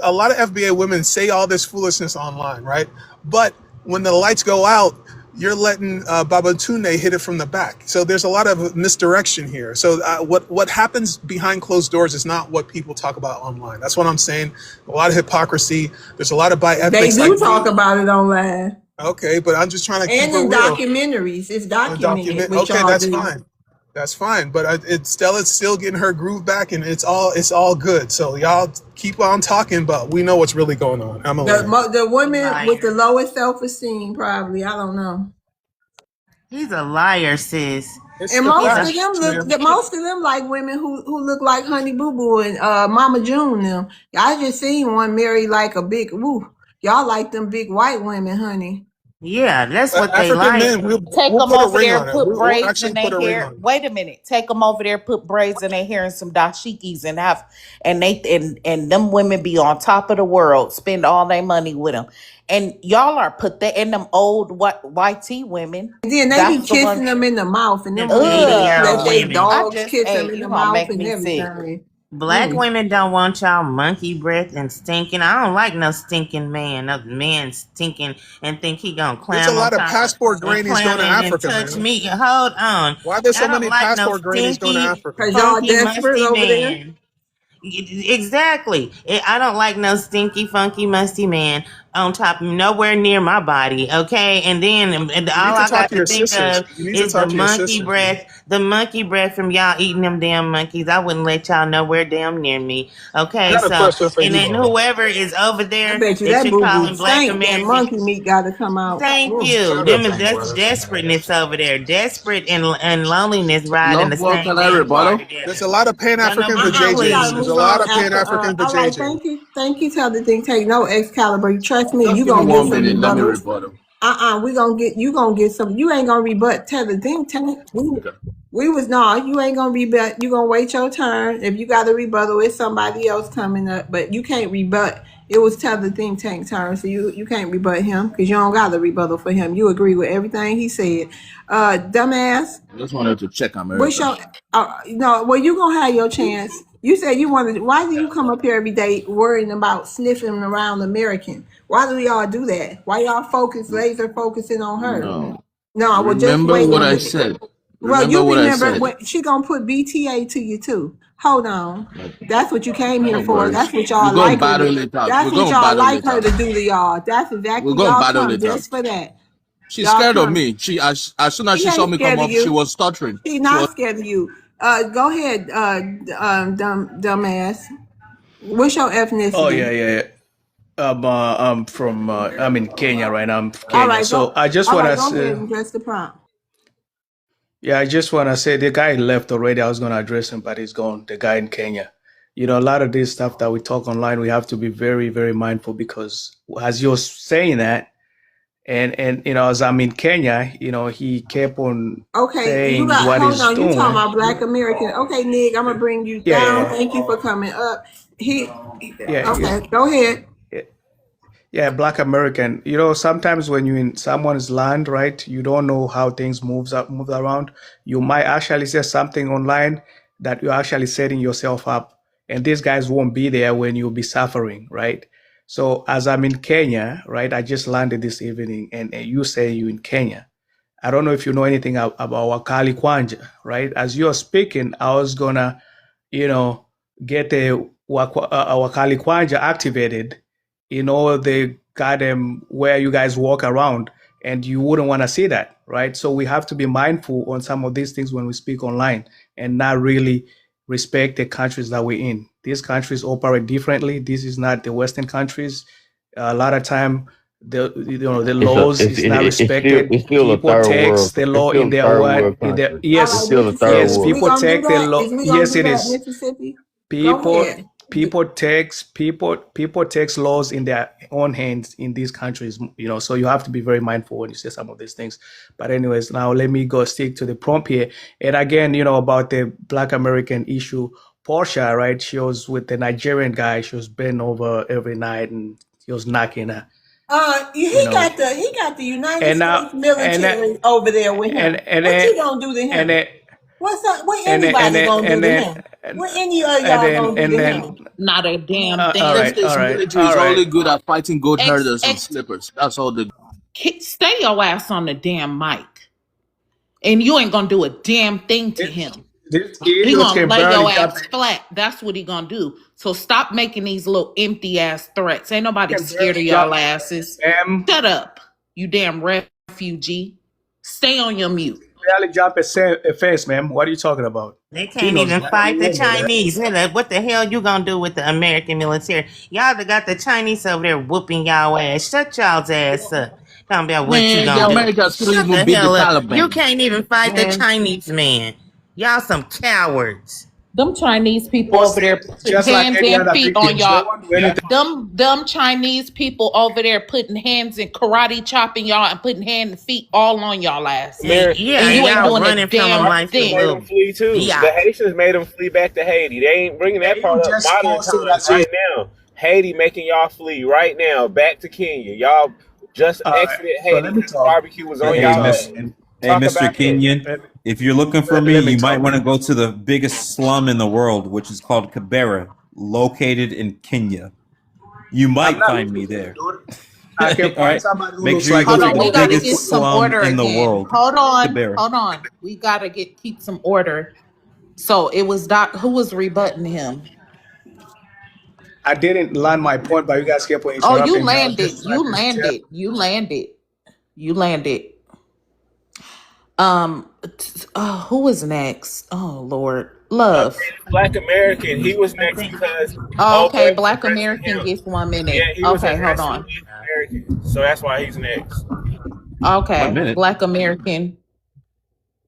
A lot of FBA women say all this foolishness online, right? But when the lights go out, you're letting Baba Tunde hit it from the back. So there's a lot of misdirection here. So what happens behind closed doors is not what people talk about online. That's what I'm saying. A lot of hypocrisy. There's a lot of bi They ethnics like do me. talk about it online. Okay, but I'm just trying to keep And it in real. documentaries. It's A documented document. what Okay, y'all that's do. fine. That's fine. But it's Stella's still getting her groove back, and it's all good. So y'all keep on talking, but we know what's really going on. I'm a land. The women with the Liar. lowest self esteem, probably. I don't know. He's a liar, sis. It's And the He's most a of facts, them look man. the most of them like women who look like Honey Boo Boo and Mama June them. I just seen one marry like a big woo. Y'all like them big white women, honey. yeah, that's what they African like. men, Take we'll them put a over ring there, on it. put We'll braids in actually their put a ring hair. on it. Wait a minute. Take them over there, put braids in their hair and some dashikis and and them women be on top of the world, spend all their money with them. And y'all are put that in them old white tea women. And then they be That's the one. kissing them in the mouth, and them Them women 80 look year they old Ugh. say women. I dogs just, kiss hey, them in you the gonna mouth make and me sick. everything. Black Mm. women don't want y'all monkey breath and stinking. I don't like no stinking man. No man stinking and think he gonna There's a climb on lot of top of passport and grannies going climb to and Africa, touch man. me. Hold on. Why are there so I don't many like no passport grannies going to stinky, Africa? Cause y'all funky, desperate musty over there. man. Exactly. I don't like no stinky, funky, musty man. on top of me, nowhere near my body, okay? And then and You need all to I talk got to to your think sisters. of You need to is the talk to your monkey sisters, man. breath from y'all eating them damn monkeys. I wouldn't let y'all nowhere damn near me, I okay? got a So, question for and you, then bro. whoever is over I there bet you that that you're boo boo calling Black stink. That American, monkey meat got to come out. thank Mm. you. Shut up, That's brother. desperateness over there. Desperate and loneliness riding Love the what same can I damn car rebuttal? There's together. a lot of Pan Don't know, African We vajayjays. gotta There's please. a move lot on of Pan after. African All right, vajayjays. thank you. Tell the thing take no Excalibur. Trust me, Just you give me gonna get one some minute. Let me rebuttals. rebuttal. We gonna get you gonna get some. You ain't gonna rebut. Tell the thing tank. Okay. We was not. You ain't gonna rebut. You gonna wait your turn. If you got a rebuttal, it's somebody else coming up. But you can't rebut. It was tell the think tank turn, so you can't rebut him because you don't got a rebuttal for him. You agree with everything he said. Dumbass. I just wanted to check What's America. your no, well you gonna have your chance. You said you wanted why do you come up here every day worrying about sniffing around American? Why do y'all do that? Why y'all laser focusing on her? No. No, well just Remember wait a what I minute. said. Well, Remember you what I remember said. when she gonna put BTA to you too. Hold on. No, That's what you came here no for. worries. That's what We're y'all going to like her battle to it out. that's We're what going to y'all battle like it her out. to do to y'all. That's We're exactly going to y'all battle come it out. just for that. She's Y'all scared of come. me. She as soon as She she saw ain't me come scared of up, she you. was stuttering. She's She was not scared of you. Go ahead, dumbass. What's your Oh yeah, ethnicity? yeah, yeah. I'm from I'm in Kenya right now. I'm from All Kenya. right, So I just wanna go ahead say, and address the prompt. yeah, I just wanna say the guy left already. I was gonna address him, but he's gone. The guy in Kenya. You know, a lot of this stuff that we talk online, we have to be very, very mindful because as you're saying that, and you know, as I'm in Kenya, you know, he kept on Okay, you saying got what hold he's on. You talking doing. about Black American? Okay, Nick, I'm gonna bring you Yeah, down. yeah, Thank you for coming up. yeah, yeah. Okay, go ahead. Yeah, Black American. You know, sometimes when you're in someone's land, right, you don't know how things move around. You might actually say something online that you're actually setting yourself up, and these guys won't be there when you'll be suffering, right? So as I'm in Kenya, right, I just landed this evening, and you say you in Kenya. I don't know if you know anything about Wakali Kwanja, right? As you're speaking, I was gonna, you know, get the Wakali Kwanja activated in all the goddamn where you guys walk around, and you wouldn't want to see that, right? So we have to be mindful on some of these things when we speak online and not really respect the countries that we're in. These countries operate differently. This is not the Western countries. A lot of time the laws is not respected. It's still a People third takes world. the It's law still in a their third what world in their country. All It's right, yes, still a third Mississippi. yes, Is world. we people gonna do take the that? law. Is we gonna Yes, do it that, is. Mississippi? Go People ahead. people takes laws in their own hands in these countries, you know, so you have to be very mindful when you say some of these things. But anyways, now let me go stick to the prompt here. And again, you know, about the Black American issue, Portia, right? She was with the Nigerian guy. She was bent over every night and he was knocking her, you know. He got the United And States now and military over there with and him. and What then you gonna do to and him? then What's up? What and then and anybody then gonna do and to then him? What any of and y'all then gonna do and to then him? Not a damn all United thing. right, States all right, military all is right. only good at fighting goat Ex, herders and ex, slippers. That's all they stay your ass on the damn mic, and you ain't gonna do a damn thing to This, him. these He idiots gonna can lay barely your jump. ass flat. That's what he gonna do. So stop making these little empty ass threats. Ain't nobody Can scared barely of jump. y'all asses. Ma'am, Shut up, you damn refugee. Stay on your mute. barely jump a fence, ma'am. What are you talking about? They She can't knows even that. fight You the won't know that. Chinese. What the hell you gonna do with the American military? Y'all that got the Chinese over there whooping y'all ass. Shut y'all's ass up. Talking about what you Man, the gonna do. Americans couldn't Shut even the beat the hell up. You Taliban. can't even fight the Man, Chinese man. Y'all some cowards. Them Chinese people over Most there putting just like hands any and other feet on victims, they y'all. won't do anything. Them Chinese people over there putting hands and karate chopping y'all and putting hands and feet all on y'all asses. And American And yeah, you and ain't y'all doing a running from them damn like some made thing. them little flee too. The biatch. Haitians made them flee back to Haiti. They ain't bringing And that you part up. just Modern posted times, that you. right now, Haiti making y'all flee right now back to Kenya. Y'all just All right. exited So Haiti let me because the talk. barbecue was Let on me Hey, y'all talk. Miss, ass. hey, Talk Mr. about that. Kenyon. Let, If you're looking for me, let me you might talk. want to go to the biggest slum in the world, which is called Kibera, located in Kenya. You I'm might not find me looking for you, there. dude. I can All find right. somebody who Make looks sure you like go Hold you to in on, the we your gotta place. get biggest some slum order in the again. world, Kibera. Hold on. We gotta keep some order. So it was Doc who was rebutting him. I didn't land my point, but you guys kept on Oh, you interrupting me. I was landed. just trying You to tell. landed. You landed. You landed. Who is next? Oh Lord, Love. Black American. He was next because Oh, old boy okay, was Black addressing American him. gets 1 minute. Yeah, he was Okay, hold addressing on. Black American, so that's why he's next. One Okay, minute. Black American.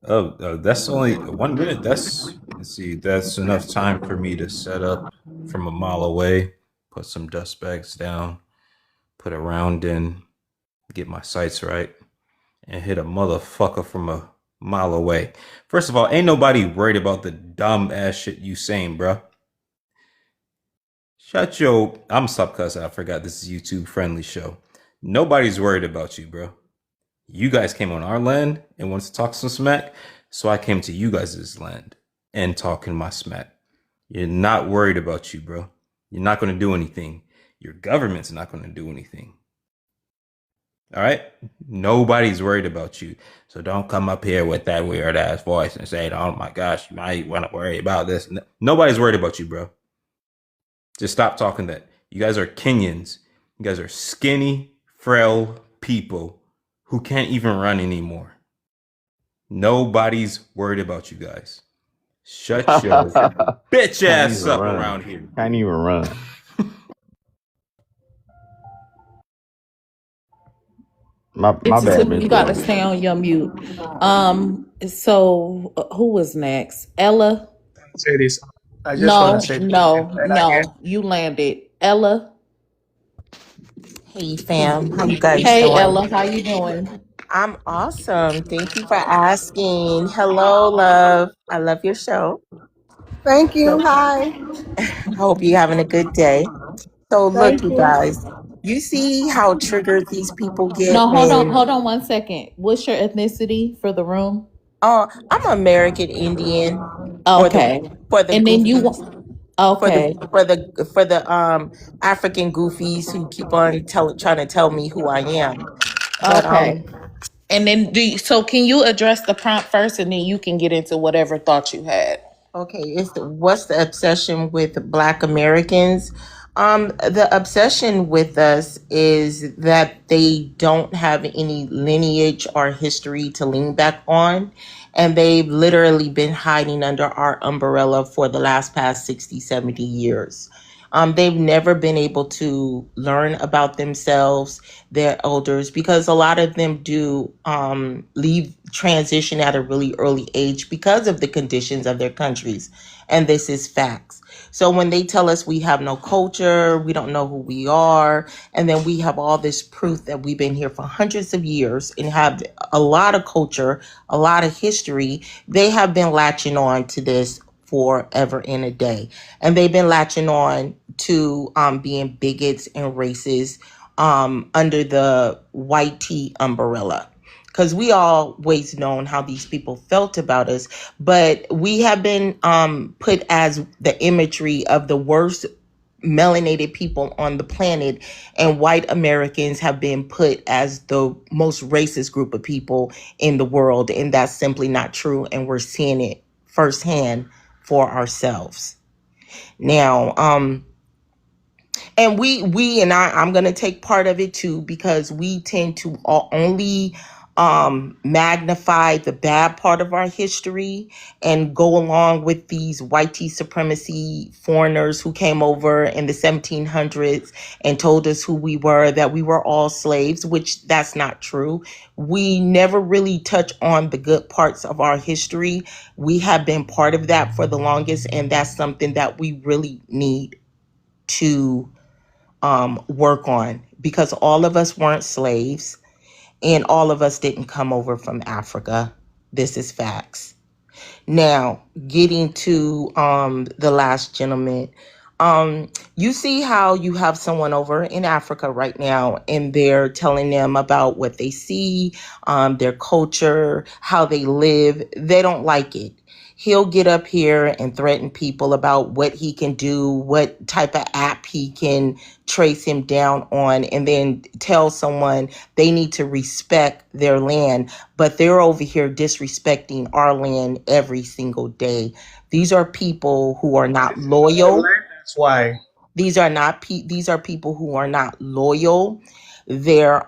That's only 1 minute. Let's see, that's enough time for me to set up from a mile away, put some dust bags down, put a round in, get my sights right, and hit a motherfucker from a mile away. First of all, ain't nobody worried about the dumb ass shit you saying, bro. Shut your. I'm stop cussing. I forgot this is a YouTube friendly show. Nobody's worried about you, bro. You guys came on our land and wanted to talk some smack, so I came to you guys' land and talking my smack. You're not worried about you, bro. You're not going to do anything. Your government's not going to do anything. All right? Nobody's worried about you. So don't come up here with that weird ass voice and say, oh my gosh, you might want to worry about this. Nobody's worried about you, bro. Just stop talking that. You guys are Kenyans. You guys are skinny, frail people who can't even run anymore. Nobody's worried about you guys. Shut your bitch ass up around here. Can't even run. My It's bad, you Miss gotta Rose. stay on your mute. So who was next? Ella? Say this. I just want to No, say this no, again. no. You landed. Ella. Hey fam, how you guys Hey doing? Ella, how you doing? I'm awesome. Thank you for asking. Hello, love. I love your show. Thank you. So Hi. I hope you're having a good day. So look, Thank you you. guys, you see how triggered these people get No, when hold on 1 second. What's your ethnicity for the room? I'm American Indian for the Okay. for the And then you goofies want okay. for the African goofies who keep on trying to tell me who I am. But Okay. And then so can you address the prompt first and then you can get into whatever thought you had? okay, what's the obsession with Black Americans? The obsession with us is that they don't have any lineage or history to lean back on. And they've literally been hiding under our umbrella for the past 60, 70 years. They've never been able to learn about themselves, their elders, because a lot of them do leave transition at a really early age because of the conditions of their countries. And this is facts. So when they tell us we have no culture, we don't know who we are, and then we have all this proof that we've been here for hundreds of years and have a lot of culture, a lot of history, they have been latching on to this forever and a day. And they've been latching on to being bigots and racists under the white tea umbrella. Because we always known how these people felt about us, but we have been put as the imagery of the worst melanated people on the planet, and white Americans have been put as the most racist group of people in the world, and that's simply not true, and we're seeing it firsthand for ourselves now. And I'm going to take part of it too, because we tend to only magnify the bad part of our history and go along with these white supremacy foreigners who came over in the 1700s and told us who we were, that we were all slaves, which that's not true. We never really touch on the good parts of our history. We have been part of that for the longest, and that's something that we really need to work on, because all of us weren't slaves and all of us didn't come over from Africa. This is facts. Now, getting to the last gentleman, you see how you have someone over in Africa right now and they're telling them about what they see, their culture, how they live. They don't like it. He'll get up here and threaten people about what he can do, what type of app he can trace him down on, and then tell someone they need to respect their land. But they're over here disrespecting our land every single day. These are people who are not loyal. That's why. These are people who are not loyal. They're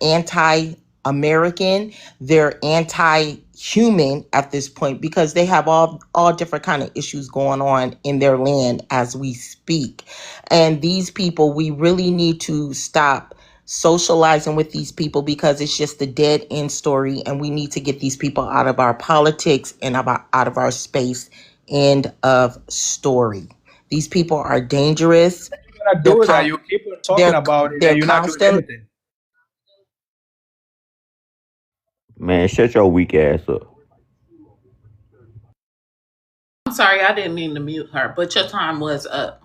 anti-American. They're anti-human at this point because they have all different kind of issues going on in their land as we speak. And these people, we really need to stop socializing with these people because it's just a dead end story, and we need to get these people out of our politics and out of our space. End of story. These people are dangerous. You're gonna They're do that. con- You keep on talking they're about it they're and you're not doing constant. anything. Man, shut your weak ass up. I'm sorry, I didn't mean to mute her, but your time was up.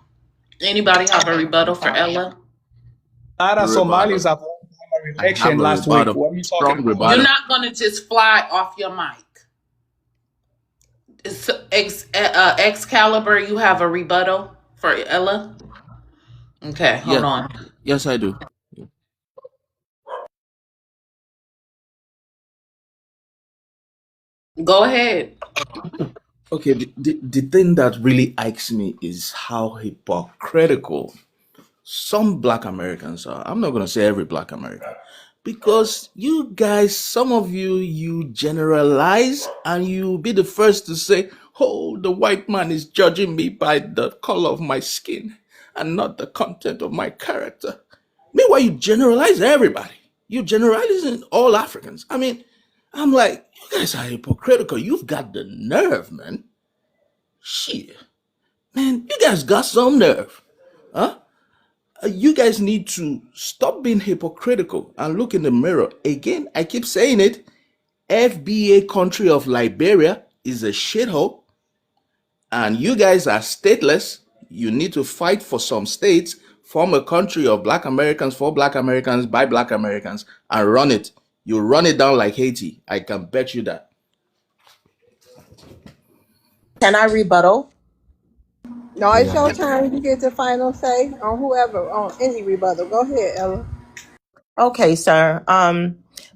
Anybody have a rebuttal for Ella? A lot of Somalis Rebuttal. have won an I have election a last week. rebuttal. What are you talking Strong about? You're rebuttal. not going to just fly off your mic. Excalibur, you have a rebuttal for Ella? Okay, hold Yeah, on. yes, I do. Go ahead. Okay, the thing that really irks me is how hypocritical some black Americans are. I'm not going to say every black American. Because you guys, some of you, you generalize and you be the first to say, oh, the white man is judging me by the color of my skin and not the content of my character. Meanwhile, you generalize everybody. You generalize all Africans. I mean, I'm like, you guys are hypocritical. You've got the nerve, man. Shit. Man, you guys got some nerve. Huh? You guys need to stop being hypocritical and look in the mirror. Again, I keep saying it. FBA country of Liberia is a shithole, and you guys are stateless. You need to fight for some states, form a country of black Americans, for black Americans, by black Americans, and run it. You run it down like Haiti. I can bet you that. Can I rebuttal? No, it's Yeah. your turn. You get the final say on whoever on any rebuttal. Go ahead, Ella. Okay, sir.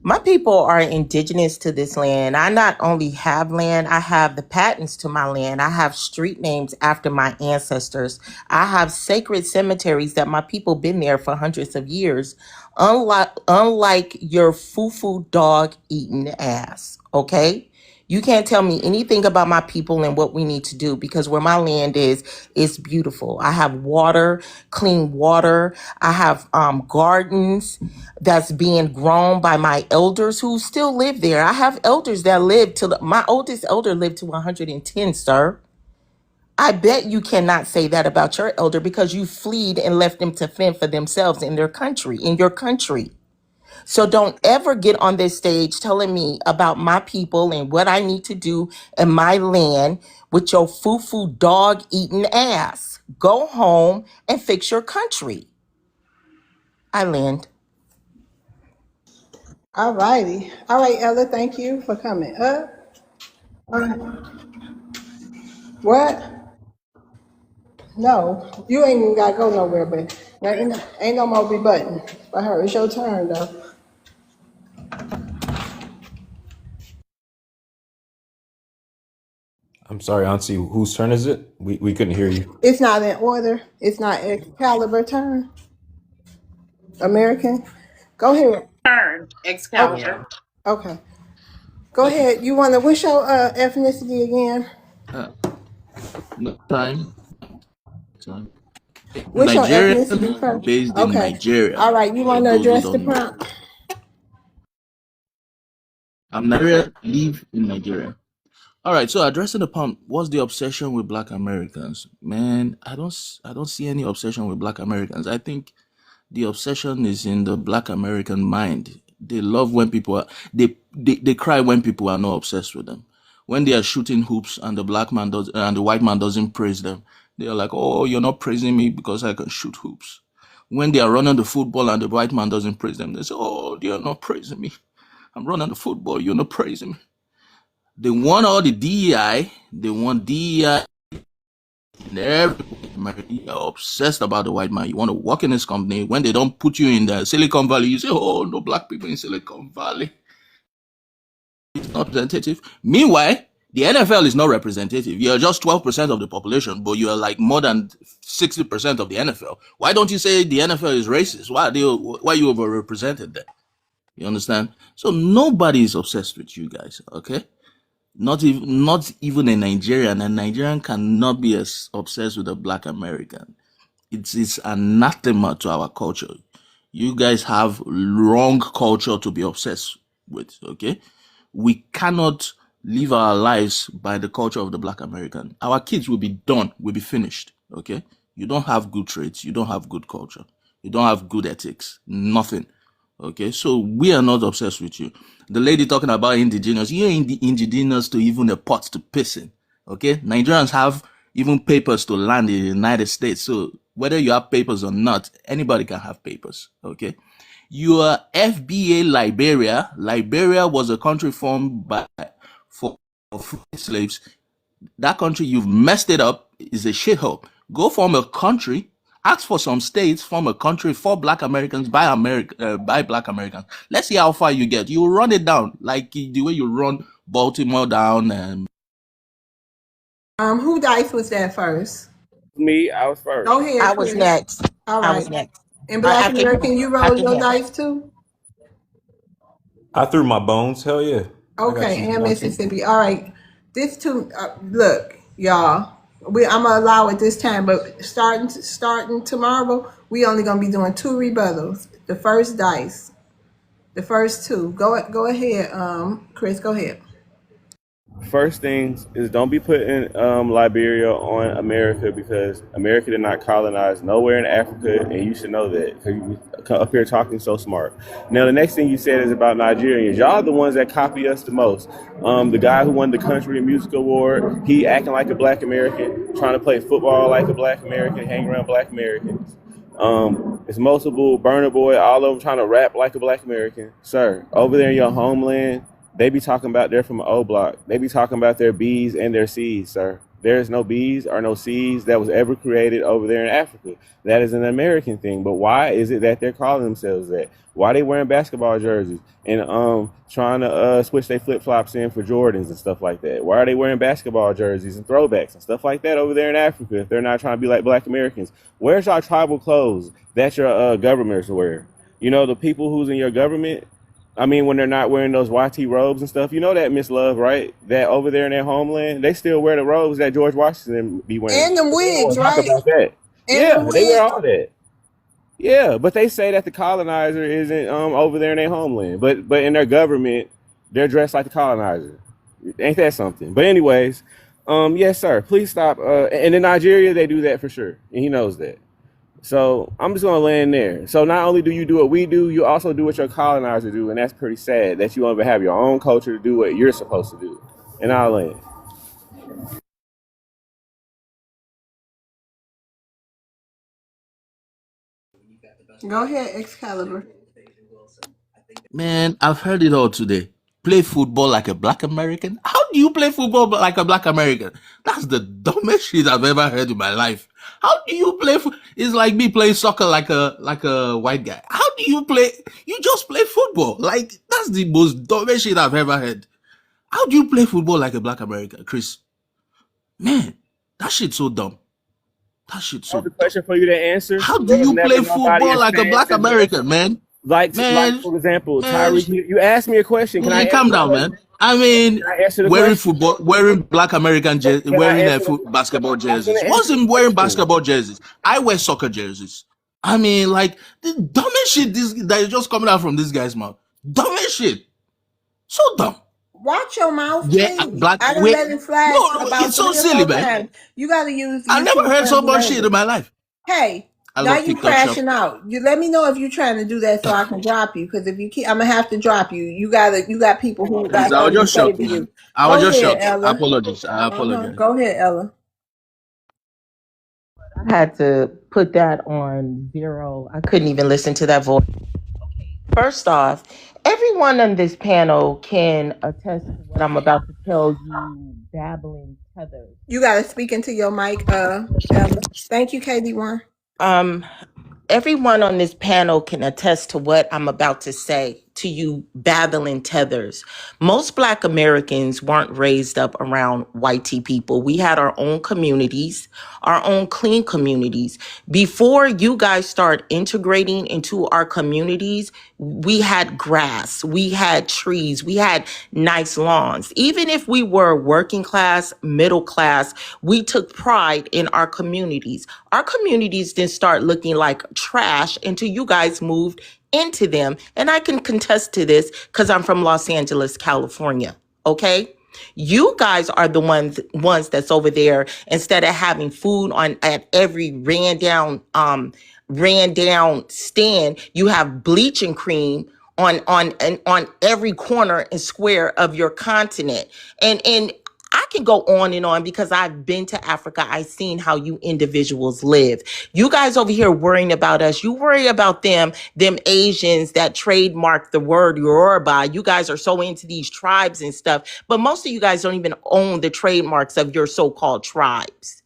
My people are indigenous to this land. I not only have land, I have the patents to my land. I have street names after my ancestors. I have sacred cemeteries that my people been there for hundreds of years. Unlike your foo-foo dog eating ass, okay? You can't tell me anything about my people and what we need to do because where my land is, it's beautiful. I have water, clean water. I have gardens that's being grown by my elders who still live there. I have elders that live till my oldest elder lived to 110, sir. I bet you cannot say that about your elder because you fled and left them to fend for themselves in their country, in your country. So don't ever get on this stage telling me about my people and what I need to do in my land with your foo-foo dog eating ass. Go home and fix your country. I land. All righty. All right, Ella, thank you for coming up. What? No, you ain't even gotta go nowhere, but ain't no more rebutting for her. It's your turn though. I'm sorry, Auntie. Whose turn is it? We couldn't hear you. It's not in order. It's not Excalibur turn. American. Go ahead. Turn, Okay. Excalibur. Okay. Go Okay. ahead. What's your ethnicity again? Uh, no, time. What's your Nigerian, ethnicity first? based in Okay. Nigeria. All right. You For want to those who address the don't know, prompt? I'm Nigerian, live in Nigeria. All right, so addressing the pump, what's the obsession with Black Americans? Man, I don't see any obsession with Black Americans. I think the obsession is in the Black American mind. They love when people are they cry when people are not obsessed with them. When they are shooting hoops and the black man does and the white man doesn't praise them, they are like, "Oh, you're not praising me because I can shoot hoops." When they are running the football and the white man doesn't praise them, they say, "Oh, you're not praising me. I'm running the football. You're not praising me." They want all the DEI. They want DEI. And everybody are obsessed about the white man. You want to work in this company. When they don't put you in the Silicon Valley, you say, "Oh, no black people in Silicon Valley." It's not representative. Meanwhile, The NFL is not representative. You're just 12% of the population, but you're like more than 60% of the NFL. Why don't you say the NFL is racist? Why are you overrepresented there? You understand? So nobody is obsessed with you guys, okay? Not even a Nigerian. A Nigerian cannot be as obsessed with a black American. It's anathema to our culture. You guys have wrong culture to be obsessed with, okay? We cannot live our lives by the culture of the black American. Our kids will be done, will be finished, okay? You don't have good traits, you don't have good culture, you don't have good ethics, nothing. Okay, so we are not obsessed with you. The lady talking about indigenous, you ain't indigenous to even a pot to piss in. Okay, Nigerians have even papers to land in the United States. So whether you have papers or not, anybody can have papers. Okay, you are FBA Liberia. Liberia was a country formed for free slaves. That country, you've messed it up, is a shithole. Go form a country, ask for some states, form a country for black Americans by black Americans. Let's see how far you get. You run it down like the way you run Baltimore down. And Who dice was that first? Me, I was first. Go ahead, I was Chris. next. All I was right. next. And Black After American, you roll after your him. dice too? I threw my bones. Hell yeah. I got Okay, you. and 1-2. Mississippi. All right. This two, look, y'all. I'm gonna allow it this time, but starting tomorrow, we only gonna be doing 2 rebuttals. The first dice, the first 2. Go ahead, Chris. Go ahead. First things is don't be putting Liberia on America because America did not colonize nowhere in Africa, and you should know that because you up here talking so smart. Now, the next thing you said is about Nigerians. Y'all are the ones that copy us the most. The guy who won the country music award, he acting like a black American, trying to play football like a black American, hang around black Americans. It's multiple Burner Boy all over trying to rap like a black American. Sir, over there in your homeland, they be talking about they're from an O block. They be talking about their B's and their C's, sir. There is no B's or no C's that was ever created over there in Africa. That is an American thing. But why is it that they're calling themselves that? Why they wearing basketball jerseys and trying to switch their flip flops in for Jordans and stuff like that? Why are they wearing basketball jerseys and throwbacks and stuff like that over there in Africa if they're not trying to be like black Americans? Where's our tribal clothes that your governments wear? You know, the people who's in your government, I mean, when they're not wearing those YT robes and stuff, you know that, Miss Love, right? That over there in their homeland, they still wear the robes that George Washington be wearing. And them wigs, Talk right? about that. And Yeah, them they wear wigs. all that. Yeah, but they say that the colonizer isn't over there in their homeland, but in their government, they're dressed like the colonizer. Ain't that something? But anyways, yes, sir. Please stop. And in Nigeria, they do that for sure, and he knows that. So I'm just gonna land there. So not only do you do what we do, you also do what your colonizer do, and that's pretty sad that you don't even have your own culture to do what you're supposed to do. And I'll land. Go ahead, Excalibur. man, I've heard it all today. Play football like a black American? How do you play football like a black American? That's the dumbest shit I've ever heard in my life. How do you play? It's like me playing soccer like a white guy. How do you play? You just play football. Like that's the most dumbest shit I've ever heard. How do you play football like a black American, Chris? Man, that shit's so dumb. That shit's so That's a dumb. question for you to answer. How do There was you never play nobody football as like a black fast as American, man? like Man, for example, man, Tyreek. You asked me a question. Can I man, answer calm the down, question? man. I mean, Can I answer the wearing question? football, wearing black American jerseys, Can I wearing answer the basketball I'm jerseys. gonna What's answer the him wearing question. basketball jerseys? I wear soccer jerseys. I mean, like the dumbest shit that is just coming out from this guy's mouth. Dumbest shit. So dumb. Watch your mouth, Yeah, please. black. I done Wait, let it flash no, about it's so 3 or silly, 4 man. times. You gotta use I never heard so user-friendly much shit in language. my life. Hey, I now love you TikTok shop. crashing out. You let me know if you're trying to do that so I can drop you. Because if you keep, I'm gonna have to drop you. You got people who Please, got I was something to just say shocked, to man. you. I Go was just ahead, shocked. I Ella. apologize. I apologize. Go ahead, Ella. I had to put that on 0. I couldn't even listen to that voice. First off, everyone on this panel can attest to what I'm about to tell you, babbling tethers. You gotta speak into your mic, Ella. Thank you, KD1. Everyone on this panel can attest to what I'm about to say. to you battling tethers. Most Black Americans weren't raised up around white people. We had our own communities, our own clean communities. Before you guys start integrating into our communities, we had grass, we had trees, we had nice lawns. Even if we were working class, middle class, we took pride in our communities. Our communities didn't start looking like trash until you guys moved into them. And I can contest to this because I'm from Los Angeles, California. Okay? You guys are the ones that's over there. Instead of having food on at every ran down stand, you have bleaching cream on every corner and square of your continent. And I can go on because I've been to Africa. I've seen how you individuals live. You guys over here worrying about us. You worry about them Asians that trademark the word Yoruba. You guys are so into these tribes and stuff, but most of you guys don't even own the trademarks of your so-called tribes.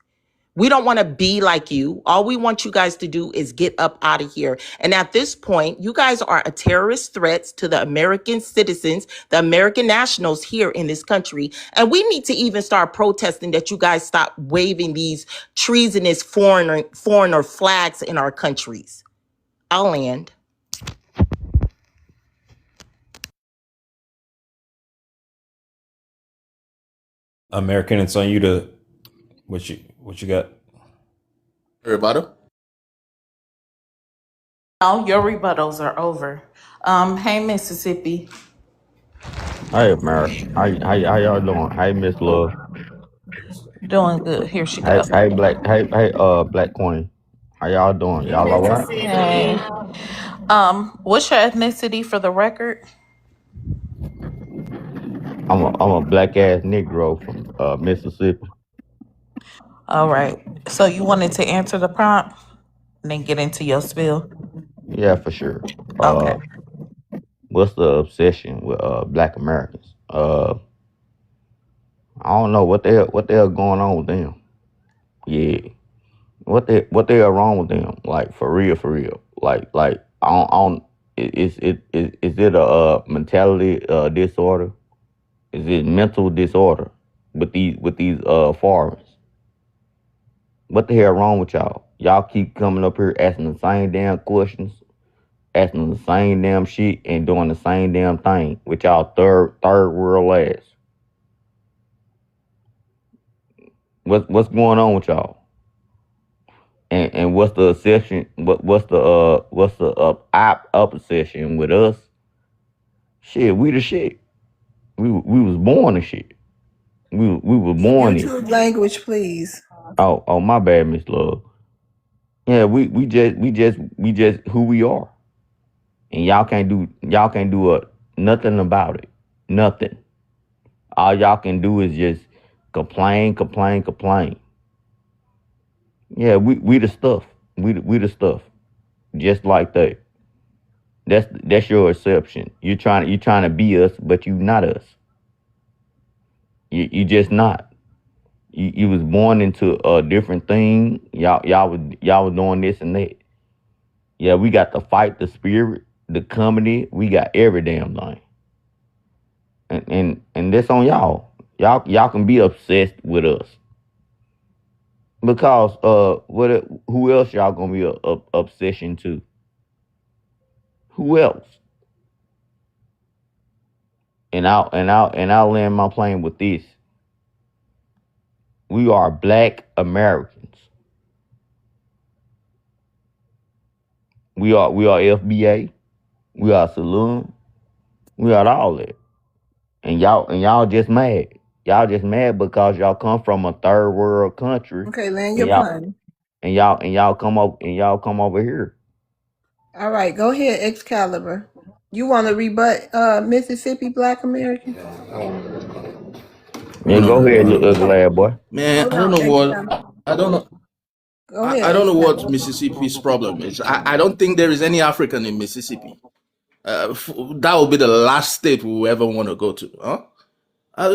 We don't want to be like you. All we want you guys to do is get up out of here. And at this point, you guys are a terrorist threat to the American citizens, the American nationals here in this country. And we need to even start protesting that you guys stop waving these treasonous foreigner flags in our countries. I'll land. American, it's on you to what you got. Everybody? Oh, your rebuttals are over. Hey, Mississippi. Hey, America. How y'all doing? Hey, Miss Love. Doing good. Here she Hey, goes. Black Queen. How y'all doing? Hey, Y'all all right? Mississippi. Hey. What's your ethnicity for the record? I'm a black ass Negro from Mississippi. All right. So you wanted to answer the prompt and then get into your spiel? Yeah, for sure. Okay. What's the obsession with Black Americans? I don't know what the hell going on with them. Yeah, what the hell wrong with them? Like for real. Like I don't. Is it a mentality disorder? Is it mental disorder with these foreigners? What the hell wrong with y'all? Y'all keep coming up here asking the same damn questions, asking the same damn shit, and doing the same damn thing with y'all third world ass. What's going on with y'all? And what's the obsession? What's the opposition with us? Shit, we the shit. We was born the shit. We were born it. YouTube language, please. Oh, my bad, Miss Love. Yeah, we just who we are, and y'all can't do nothing about it. Nothing. All y'all can do is just complain. Yeah, we the stuff. We the stuff. Just like that. That's your exception. You're trying to be us, but you not us. You just not. You was born into a different thing. Y'all was doing this and that. Yeah, we got the fight, the spirit, the comedy. We got every damn thing. And that's on y'all. Y'all can be obsessed with us. Because who else y'all gonna be a obsession to? Who else? And I'll land my plane with this. We are Black Americans. We are FBA. We are Saloon. We are all that. And y'all just mad. Y'all just mad because y'all come from a third world country. Okay, land And your plane. y'all come over here. All right, go ahead, Excalibur. You want to rebut Mississippi Black American? Yeah, go ahead, little glad boy. Man, Hold I don't on, know what Excalibur. I don't know. Go ahead. I don't know what Excalibur. Mississippi's problem is. I don't think there is any African in Mississippi. That will be the last state we will ever want to go to. Huh?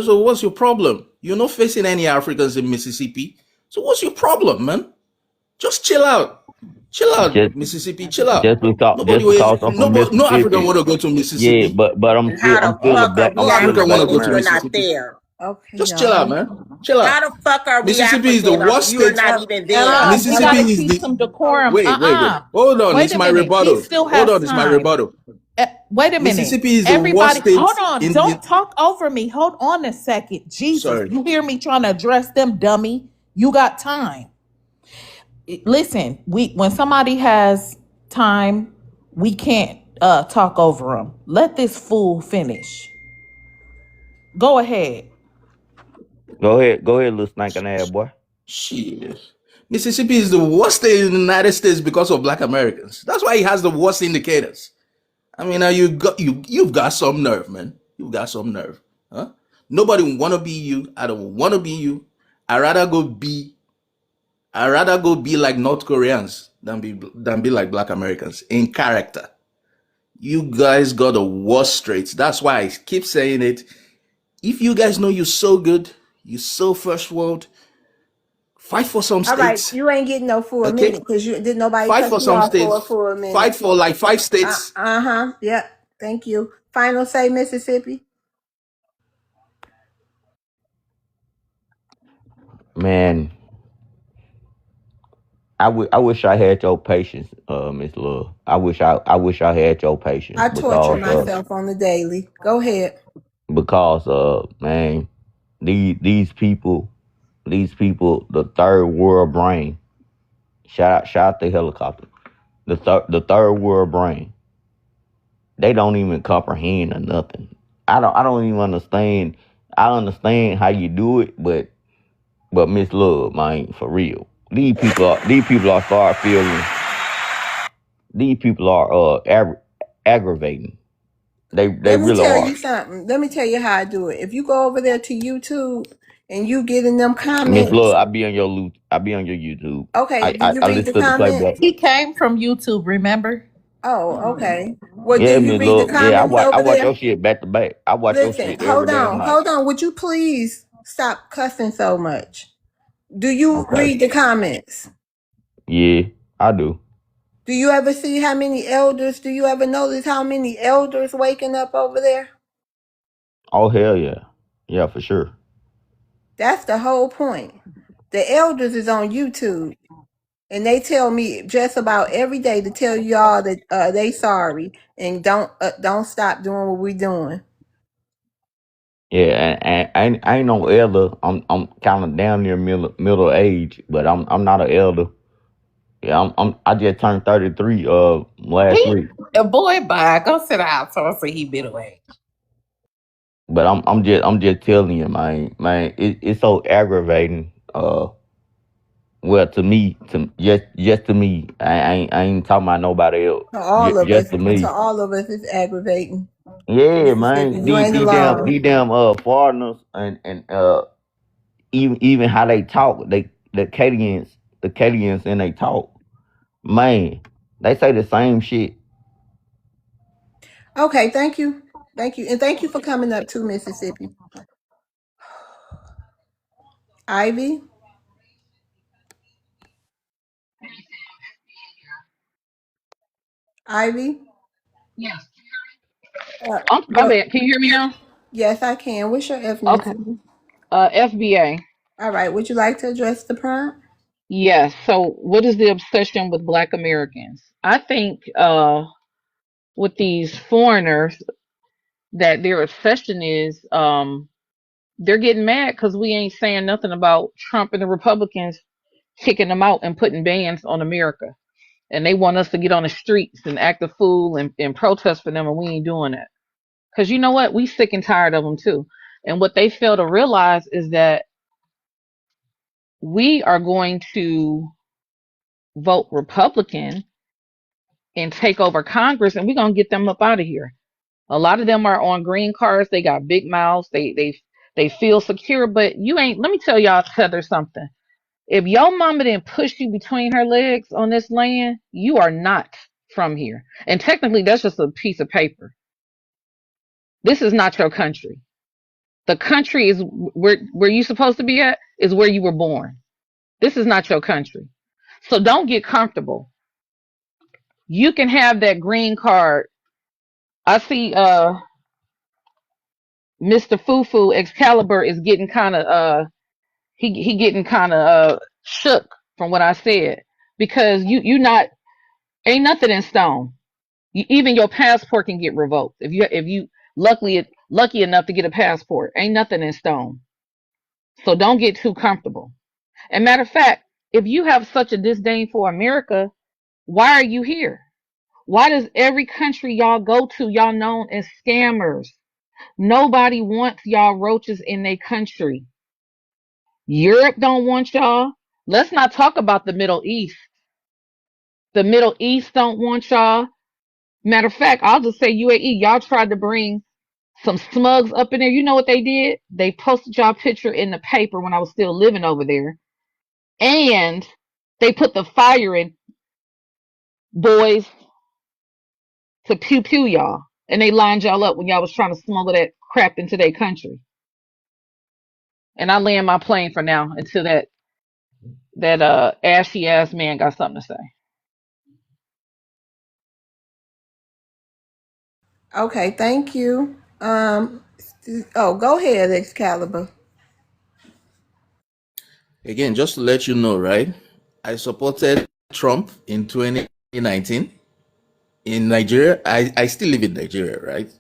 So what's your problem? You're not facing any Africans in Mississippi. So what's your problem, man? Just chill out. Chill out, Just Mississippi. Chill out. just because I'm from No African Mississippi. want to go to Yeah, Mississippi. but I'm And still how the a fuck are black No we African want to go African to and you're not Mississippi. there? Okay, Just chill out, y'all. man. Chill out. How the fuck are we Mississippi is the African? worst You're state. not even there. We Mississippi gotta is keep the. some decorum. Wait. Hold on, Wait it's a my minute. He rebuttal. still Hold has on, it's my time. rebuttal. Wait a minute. Mississippi is the worst Everybody, state hold on. in the. Don't talk over me. Hold on a second. Jesus, Sorry. you hear me trying to address them, dummy? You got time. Listen, when somebody has time, we can't talk over them. Let this fool finish. Go ahead. Go ahead, little stinking ass boy. Shit. Mississippi is the worst state in the United States because of Black Americans. That's why it has the worst indicators. I mean, now you've got some nerve, man. You've got some nerve, huh? Nobody wanna be you. I don't wanna be you. I rather go be like North Koreans than be like Black Americans in character. You guys got the worst traits. That's why I keep saying it. If you guys know you're so good, you're so first world, fight for some All right, states. you ain't getting no full Okay? minute because you did nobody Fight cut for you some off for a states. full minute. Fight for like 5 states. Yep. Thank you. Final say, Mississippi. Man, I wish I had your patience, Miss Love. I wish I had your patience I torture myself on the daily. Go ahead. because man, these people, the third world brain. Shout out the helicopter. The third world brain. They don't even comprehend or nothing. I don't even understand. I understand how you do it, but Miss Love, man, for real. These people are start feeling. These people are aggravating. They Let me really tell are. you something. Let me tell you how I do it. If you go over there to YouTube and you get in them Miss comments, Love, I be on your YouTube. okay, do you I read listen the to the playback. comments? He came from YouTube, remember? Oh, okay. Well, do Yeah, you Miss read the Love. Yeah, comments I over watch there? your shit back to back. I watch your Listen, shit every damn night. hold on. Would you please stop cussing so much? Do you Okay. read the comments? Yeah, I do. Do you ever see how many elders? Do you ever notice how many elders waking up over there? Oh hell yeah. Yeah, for sure. That's the whole point. The elders is on YouTube, and they tell me just about every day to tell y'all that they sorry and don't stop doing what we doing. Yeah, and I ain't no elder. I'm kind of down near middle age, but I'm not an elder. Yeah, I just turned 33 last He, week. boy, bye. Go sit down. So I say he middle age. But I'm just telling you, man, it's so aggravating. Well, to me, just to me, I ain't talking about nobody else. To all of Just us, to me. it's aggravating. Yeah, Mississippi, man. you ain't alone. These damn foreigners and even how they talk, the Cadians and they talk, man, they say the same shit. Okay, thank you, and thank you for coming up to Mississippi. Ivy, Ivy. Yes. My What? bad. Can you hear me now? Yes, I can. What's your Okay. ethnicity? FBA. All right. Would you like to address the prompt? Yes. So, what is the obsession with Black Americans? I think with these foreigners that their obsession is they're getting mad because we ain't saying nothing about Trump and the Republicans kicking them out and putting bans on America. And they want us to get on the streets and act a fool and protest for them, and we ain't doing that. Because you know what? We sick and tired of them too. And what they fail to realize is that we are going to vote Republican and take over Congress, and we're gonna get them up out of here. A lot of them are on green cards. They got big mouths. They feel secure, but you ain't. Let me tell y'all, Heather, something. If your mama didn't push you between her legs on this land, you are not from here. And technically, that's just a piece of paper. This is not your country. The country is where you supposed to be at is where you were born. This is not your country. So don't get comfortable. You can have that green card. I see Mr. Fufu Excalibur is getting kind of he getting kind of shook from what I said, because you not, ain't nothing in stone. Even your passport can get revoked if you lucky enough to get a passport. Ain't nothing in stone. So don't get too comfortable. And matter of fact, if you have such a disdain for America, why are you here? Why does every country y'all go to, y'all known as scammers? Nobody wants y'all roaches in their country. Europe don't want y'all. Let's not talk about the Middle East. The Middle East don't want y'all. Matter of fact, I'll just say UAE. Y'all tried to bring some smugs up in there. You know what they did? They posted y'all picture in the paper when I was still living over there. And they put the fire in boys to pew pew y'all. And they lined y'all up when y'all was trying to smuggle that crap into their country. And I land my plane for now until that ashy ass man got something to say. Okay, thank you. Oh, go ahead, Excalibur. Again, just to let you know, right? I supported Trump in 2019. In Nigeria, I still live in Nigeria, right?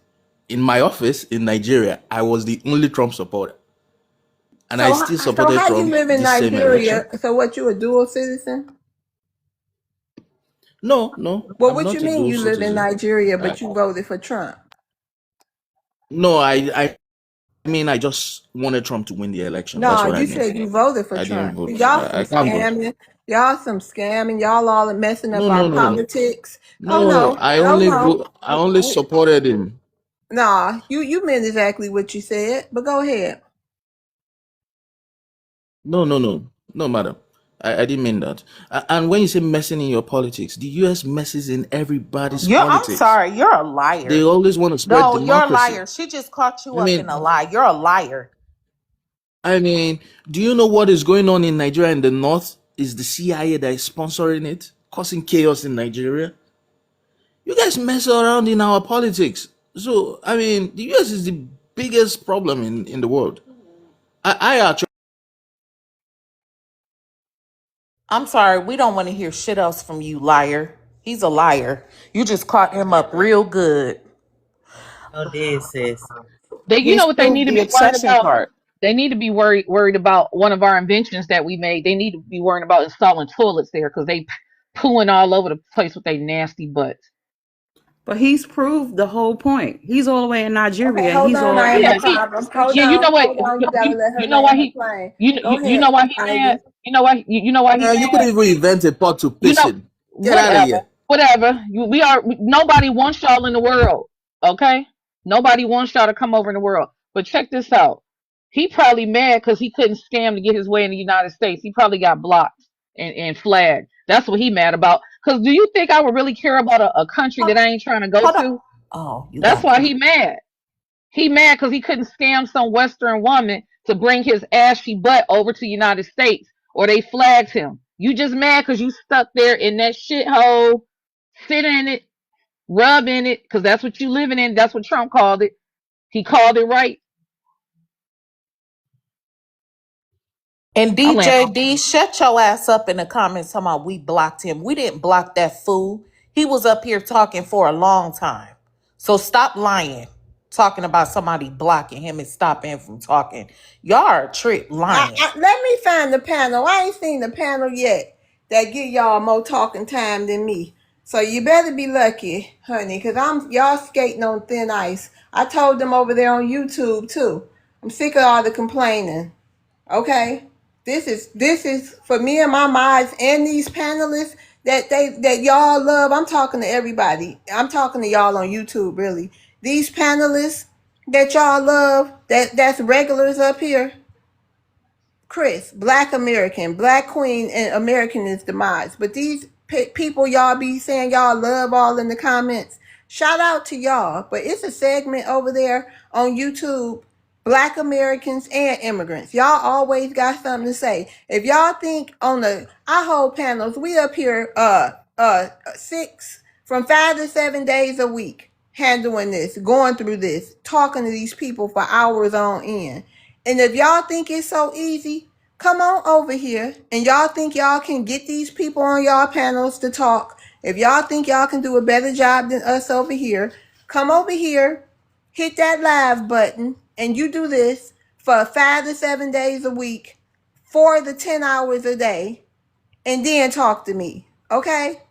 In my office in Nigeria, I was the only Trump supporter. And I So, still so supported how you Trump live in this same election. Nigeria? So what, you a dual citizen? No, Well, I'm what you not a mean dual you live in citizen. Nigeria, I, but you voted for Trump? no, I mean, I just wanted Trump to win the election. That's No, what I you mean. said you voted for I didn't Trump. vote. Y'all some I can't vote. scamming. Y'all some scamming. Y'all all are messing up No, our no, no, politics. Oh no. no, oh no. I only supported him. Nah, you meant exactly what you said. But go ahead. No, madam. I didn't mean that. And when you say messing in your politics, the U.S. messes in everybody's I'm politics. sorry, you're a They liar. always want to spread No, you're a democracy. liar. She just caught you I up in a mean, lie. You're a liar. do you know what is going on in Nigeria in the north? Is the CIA that is sponsoring it, causing chaos in Nigeria? You guys mess around in our politics. So, the US is the biggest problem in the world. I actually. I'm sorry, we don't want to hear shit else from you, liar. He's a liar. You just caught him up real good. Oh, dead sis. You know He's what they need proved to the be worried obsession about? part. They need to be worried about one of our inventions that we made. They need to be worrying about installing toilets there because they pooing all over the place with their nasty butts. But he's proved the whole point. He's all the way in Okay, Nigeria. hold He's on. all I ain't Yeah, no in he. problem. Hold Yeah, speech. you know on. what? Hold on. You gotta let her You know land why her he. plane. Go You ahead, know why he Ivy. mad. You know why he You mad. couldn't even invent a pot to You piss know, in. Get out of whatever, here. whatever. Nobody wants y'all in the world. Okay, nobody wants y'all to come over in the world. But check this out. He probably mad because he couldn't scam to get his way in the United States. He probably got blocked and flagged. That's what he mad about. Because do you think I would really care about a country that I ain't trying to go Hold on. to? Oh, you That's got why blocked. he mad. He mad because he couldn't scam some Western woman to bring his ashy butt over to the United States, or they flagged him. You just mad because you stuck there in that shithole, sit in it, rub in it, because that's what you living in. That's what Trump called it. He called it right. And I land my DJD, shut your ass up in the comments talking about we blocked him. We didn't block that fool. He was up here talking for a long time. So stop lying. Talking about somebody blocking him and stopping him from talking. Y'all are a trick lying. Let me find the panel. I ain't seen the panel yet that give y'all more talking time than me. So you better be lucky, honey, because y'all skating on thin ice. I told them over there on YouTube too. I'm sick of all the complaining. Okay? This is for me and my mods and these panelists that y'all love. I'm talking to everybody. I'm talking to y'all on YouTube, really. These panelists that y'all love, that's regulars up here. Chris, Black American, Black Queen, and American is the mods. But these people y'all be saying y'all love all in the comments, shout out to y'all. But it's a segment over there on YouTube Black Americans and immigrants. Y'all always got something to say. If y'all think on our whole panels, we up here 5 to 7 days a week handling this, going through this, talking to these people for hours on end. And if y'all think it's so easy, come on over here. And y'all think y'all can get these people on y'all panels to talk. If y'all think y'all can do a better job than us over here, come over here, hit that live button, and you do this for 5 to 7 days a week, 4 to 10 hours a day, and then talk to me. Okay?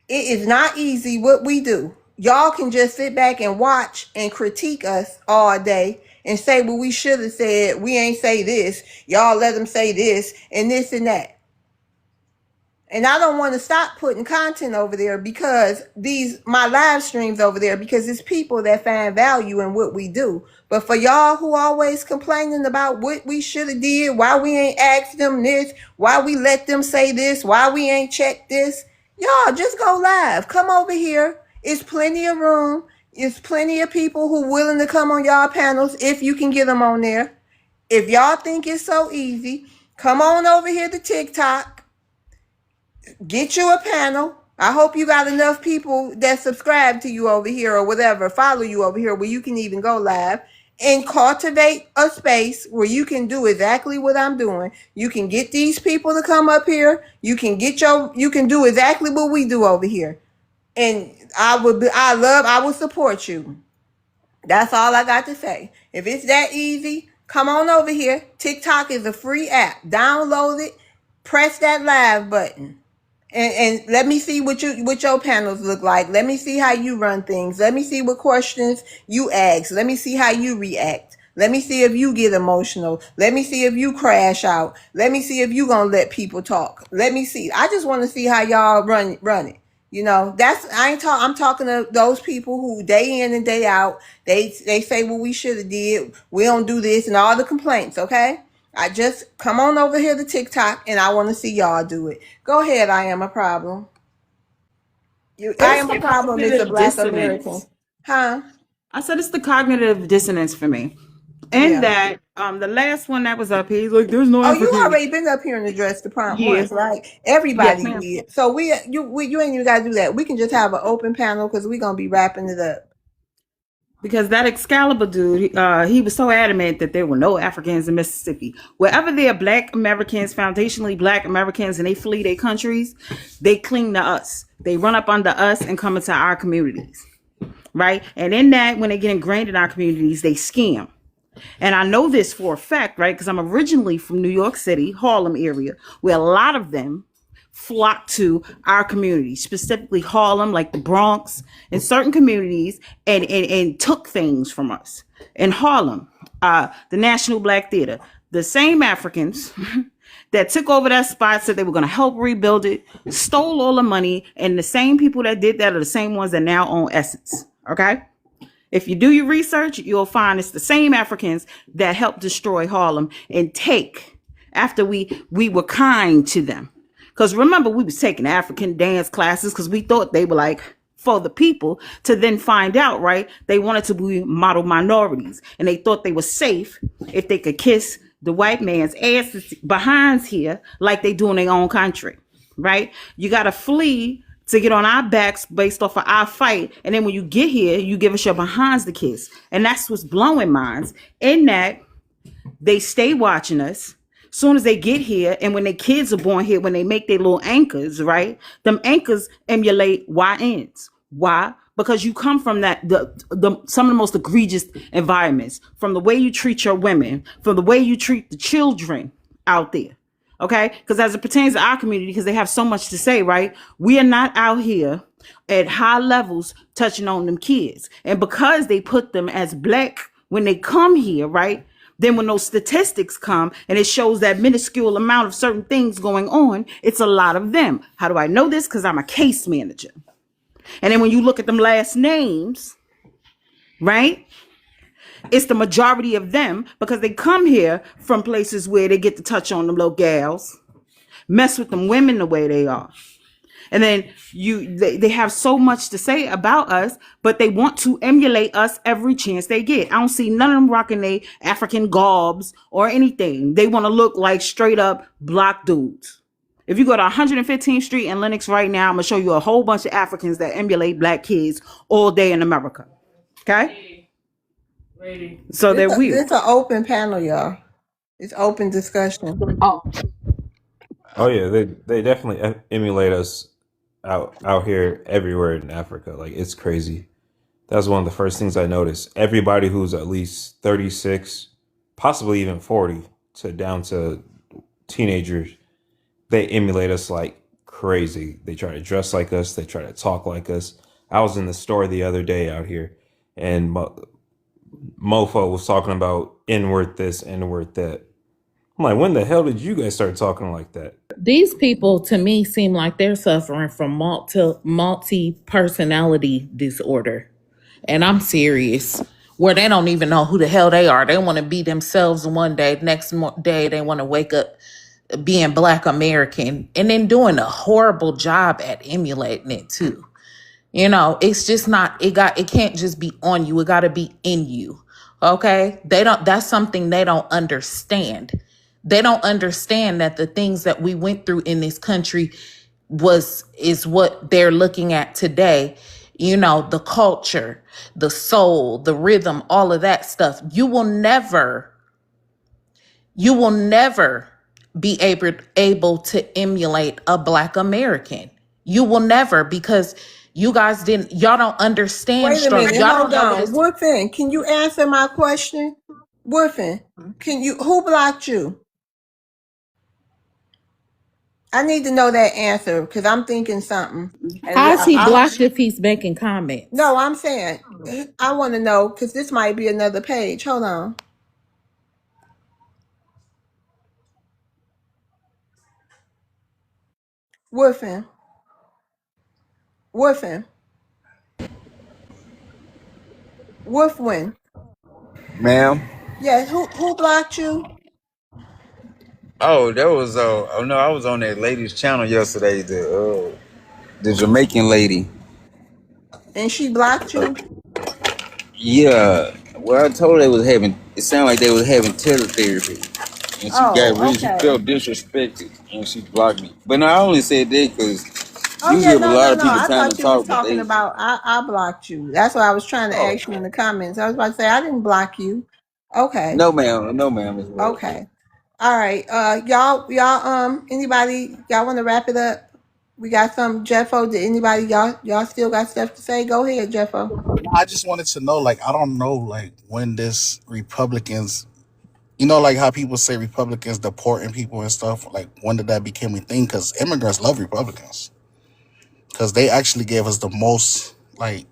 It is not easy what we do. Y'all can just sit back and watch and critique us all day and say, well, we should have said, we ain't say this. Y'all let them say this and this and that. And I don't want to stop putting content over there because my live streams over there, because it's people that find value in what we do. But for y'all who always complaining about what we should have did, why we ain't asked them this, why we let them say this, why we ain't checked this, y'all just go live. Come over here. It's plenty of room. It's plenty of people who willing to come on y'all panels if you can get them on there. If y'all think it's so easy, come on over here to TikTok. Get you a panel. I hope you got enough people that subscribe to you over here or whatever, follow you over here where you can even go live and cultivate a space where you can do exactly what I'm doing. You can get these people to come up here. You can do exactly what we do over here. And I would support you. That's all I got to say. If it's that easy, come on over here. TikTok is a free app. Download it. Press that live button. And let me see what your panels look like. Let me see how you run things. Let me see what questions you ask. Let me see how you react. Let me see if you get emotional. Let me see if you crash out. Let me see if you gonna let people talk. Let me see. I just want to see how y'all run it. You know, I'm talking to those people who day in and day out, they say, well, we should have did. We don't do this and all the complaints. Okay. I just come on over here to TikTok and I want to see y'all do it. Go ahead. I am a problem. I am a problem. It's a Black American. Huh? I said it's the cognitive dissonance for me. And that the last one that was up here, he's like, there's no African. African. You already been up here and addressed the prompt once, right? Everybody did. So you ain't even gotta do that. We can just have an open panel because we're gonna be wrapping it up. Because that Excalibur dude, he was so adamant that there were no Africans in Mississippi. Wherever there are Black Americans, foundationally Black Americans, and they flee their countries, they cling to us. They run up under us and come into our communities, right? And in that, when they get ingrained in our communities, they scam. And I know this for a fact, right? Because I'm originally from New York City, Harlem area, where a lot of them flock to our community, specifically Harlem, like the Bronx, and certain communities, and took things from us. In Harlem, the National Black Theater, the same Africans that took over that spot, said they were going to help rebuild it, stole all the money, and the same people that did that are the same ones that now own Essence. Okay? If you do your research, you'll find it's the same Africans that helped destroy Harlem and take after we were kind to them. Because remember, we was taking African dance classes because we thought they were like for the people, to then find out, right, they wanted to be model minorities and they thought they were safe if they could kiss the white man's ass behinds here like they do in their own country, right? You got to flee to get on our backs based off of our fight. And then when you get here, you give us your behinds to kiss. And that's what's blowing minds. In that, they stay watching us. Soon as they get here, and when their kids are born here, when they make their little anchors, right? Them anchors emulate YNs. Why? Because you come from that some of the most egregious environments, from the way you treat your women, from the way you treat the children out there. Okay? Because as it pertains to our community, because they have so much to say, right? We are not out here at high levels touching on them kids. And because they put them as Black when they come here, right? Then when those statistics come and it shows that minuscule amount of certain things going on, it's a lot of them. How do I know this? Because I'm a case manager. And then when you look at them last names, right? It's the majority of them because they come here from places where they get to touch on them little gals, mess with them women the way they are. And then they have so much to say about us, but they want to emulate us every chance they get. I don't see none of them rocking their African garbs or anything. They want to look like straight up black dudes. If you go to 115th Street in Lenox right now, I'm gonna show you a whole bunch of Africans that emulate black kids all day in America. Okay? So they're weird. It's an open panel, y'all. It's open discussion. Oh, Oh yeah, they definitely emulate us out here everywhere in Africa. Like it's crazy. That's one of the first things I noticed. Everybody who's at least 36, possibly even 40, to down to teenagers, they emulate us like crazy. They try to dress like us. They try to talk like us. I was in the store the other day out here, and Mofo was talking about N-word this, N-word that. I'm like, when the hell did you guys start talking like that? These people to me seem like they're suffering from multi personality disorder. And I'm serious. Where they don't even know who the hell they are. They want to be themselves one day, next day they want to wake up being Black American and then doing a horrible job at emulating it too. You know, it's just not, it can't just be on you. It got to be in you. Okay? That's something they don't understand. They don't understand that the things that we went through in this country is what they're looking at today. You know, the culture, the soul, the rhythm, all of that stuff. You will never be able to emulate a Black American. You will never, because y'all don't understand Wait a struggle. minute, Y'all hold don't know what on. it's. Woodfin, can you answer my question? Woodfin, who blocked you? I need to know that answer because I'm thinking something. And How's he blocked if he's making comments? no, I'm saying I want to know because this might be another page. Hold on. Woodfin. Woodfin. Woodfin. Ma'am. Yeah, who blocked you? Oh, that was oh no, I was on that lady's channel yesterday, the Jamaican lady. And she blocked you? Yeah. Well, I told her they was having, it sounded like they was having teletherapy. And she felt disrespected and she blocked me. But no, I only said that because Oh you yeah, have a no, lot no, of no. people I trying thought to you was talk, but talking they about I blocked you. That's what I was trying to ask you in the comments. I was about to say I didn't block you. Okay. no ma'am as well. Okay. All right. Y'all anybody y'all want to wrap it up? We got some Jeffo. Did anybody y'all still got stuff to say? Go ahead, Jeffo. I just wanted to know, like, I don't know, like, when this Republicans, like how people say Republicans deporting people and stuff, like, when did that become a thing? Because immigrants love Republicans. Because they actually gave us the most, like,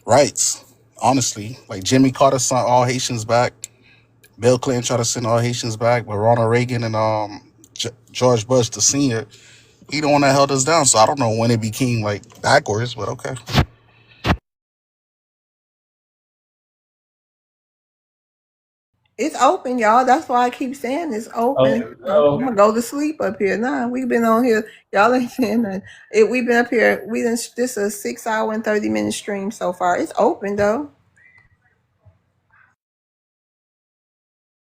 rights, honestly. Like, Jimmy Carter sent all Haitians back. Bill Clinton tried to send all Haitians back, but Ronald Reagan and George Bush, the senior, he the one that held us down. So I don't know when it became, like, backwards, but okay. It's open, y'all. That's why I keep saying it's open. I'm gonna go to sleep up here. Nah, we've been on here. Y'all ain't saying nothing. We've been up here. This is a 6 hour and 30 minute stream so far. It's open though.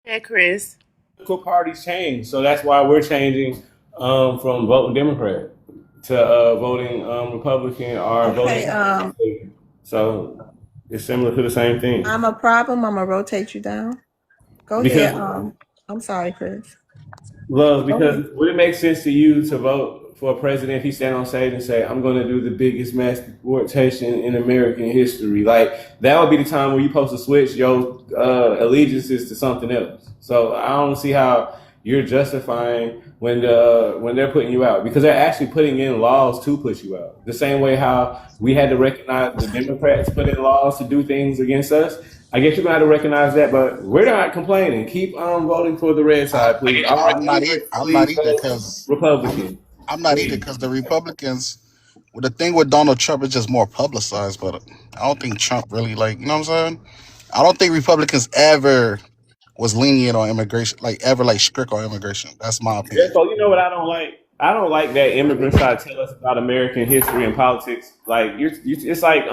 Hey, Chris. Political parties change, so that's why we're changing from voting Democrat to voting Republican or Okay. voting. So it's similar to the same thing. I'm a problem. I'm gonna rotate you down. Go Because ahead. I'm sorry, Chris. Love, Go ahead. because would it make sense to you to vote for a president if he stand on stage and say, I'm going to do the biggest mass deportation in American history? Like, that would be the time where you're supposed to switch your allegiances to something else. So I don't see how you're justifying when they're putting you out, because they're actually putting in laws to put you out. The same way how we had to recognize the Democrats put in laws to do things against us. I guess you're gonna have to recognize that, but we're not complaining. Keep voting for the red side, please. Our immigrants, I'm not please either vote because Republican. I'm not either because the Republicans. Well, the thing with Donald Trump is just more publicized, but I don't think Trump really what I'm saying. I don't think Republicans ever was lenient on immigration, like ever like strict on immigration. That's my opinion. Therefore, you know what I don't like? I don't like that immigrants try to tell us about American history and politics. Like it's like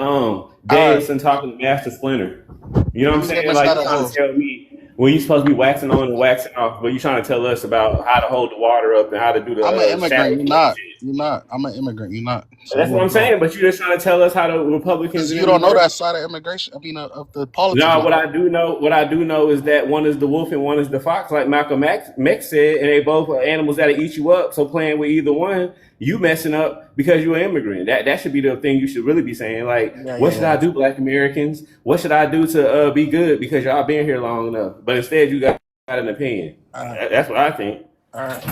All right, Danielson talking to Master Splinter. You know what let I'm me get saying? my Like side you're of trying to tell me when you're supposed to be waxing on and waxing off, but you're trying to tell us about how to hold the water up and how to do the I'm an immigrant. shadow You're play not. shit. You're not. I'm an immigrant. You're not. So That's we what I'm already know. saying. But you're just trying to tell us how the Republicans Because and you them don't know work. that side of immigration. I mean, of the politics, No, my brother. what I do know is that one is the wolf and one is the fox, like Malcolm X said, and they both are animals that'll eat you up. So playing with either one, you messing up because you're an immigrant. That should be the thing you should really be saying. Like, Yeah, what yeah, should I yeah. do, Black Americans? What should I do to be good because y'all been here long enough? But instead, you got an opinion. All right, That's what I think. all right.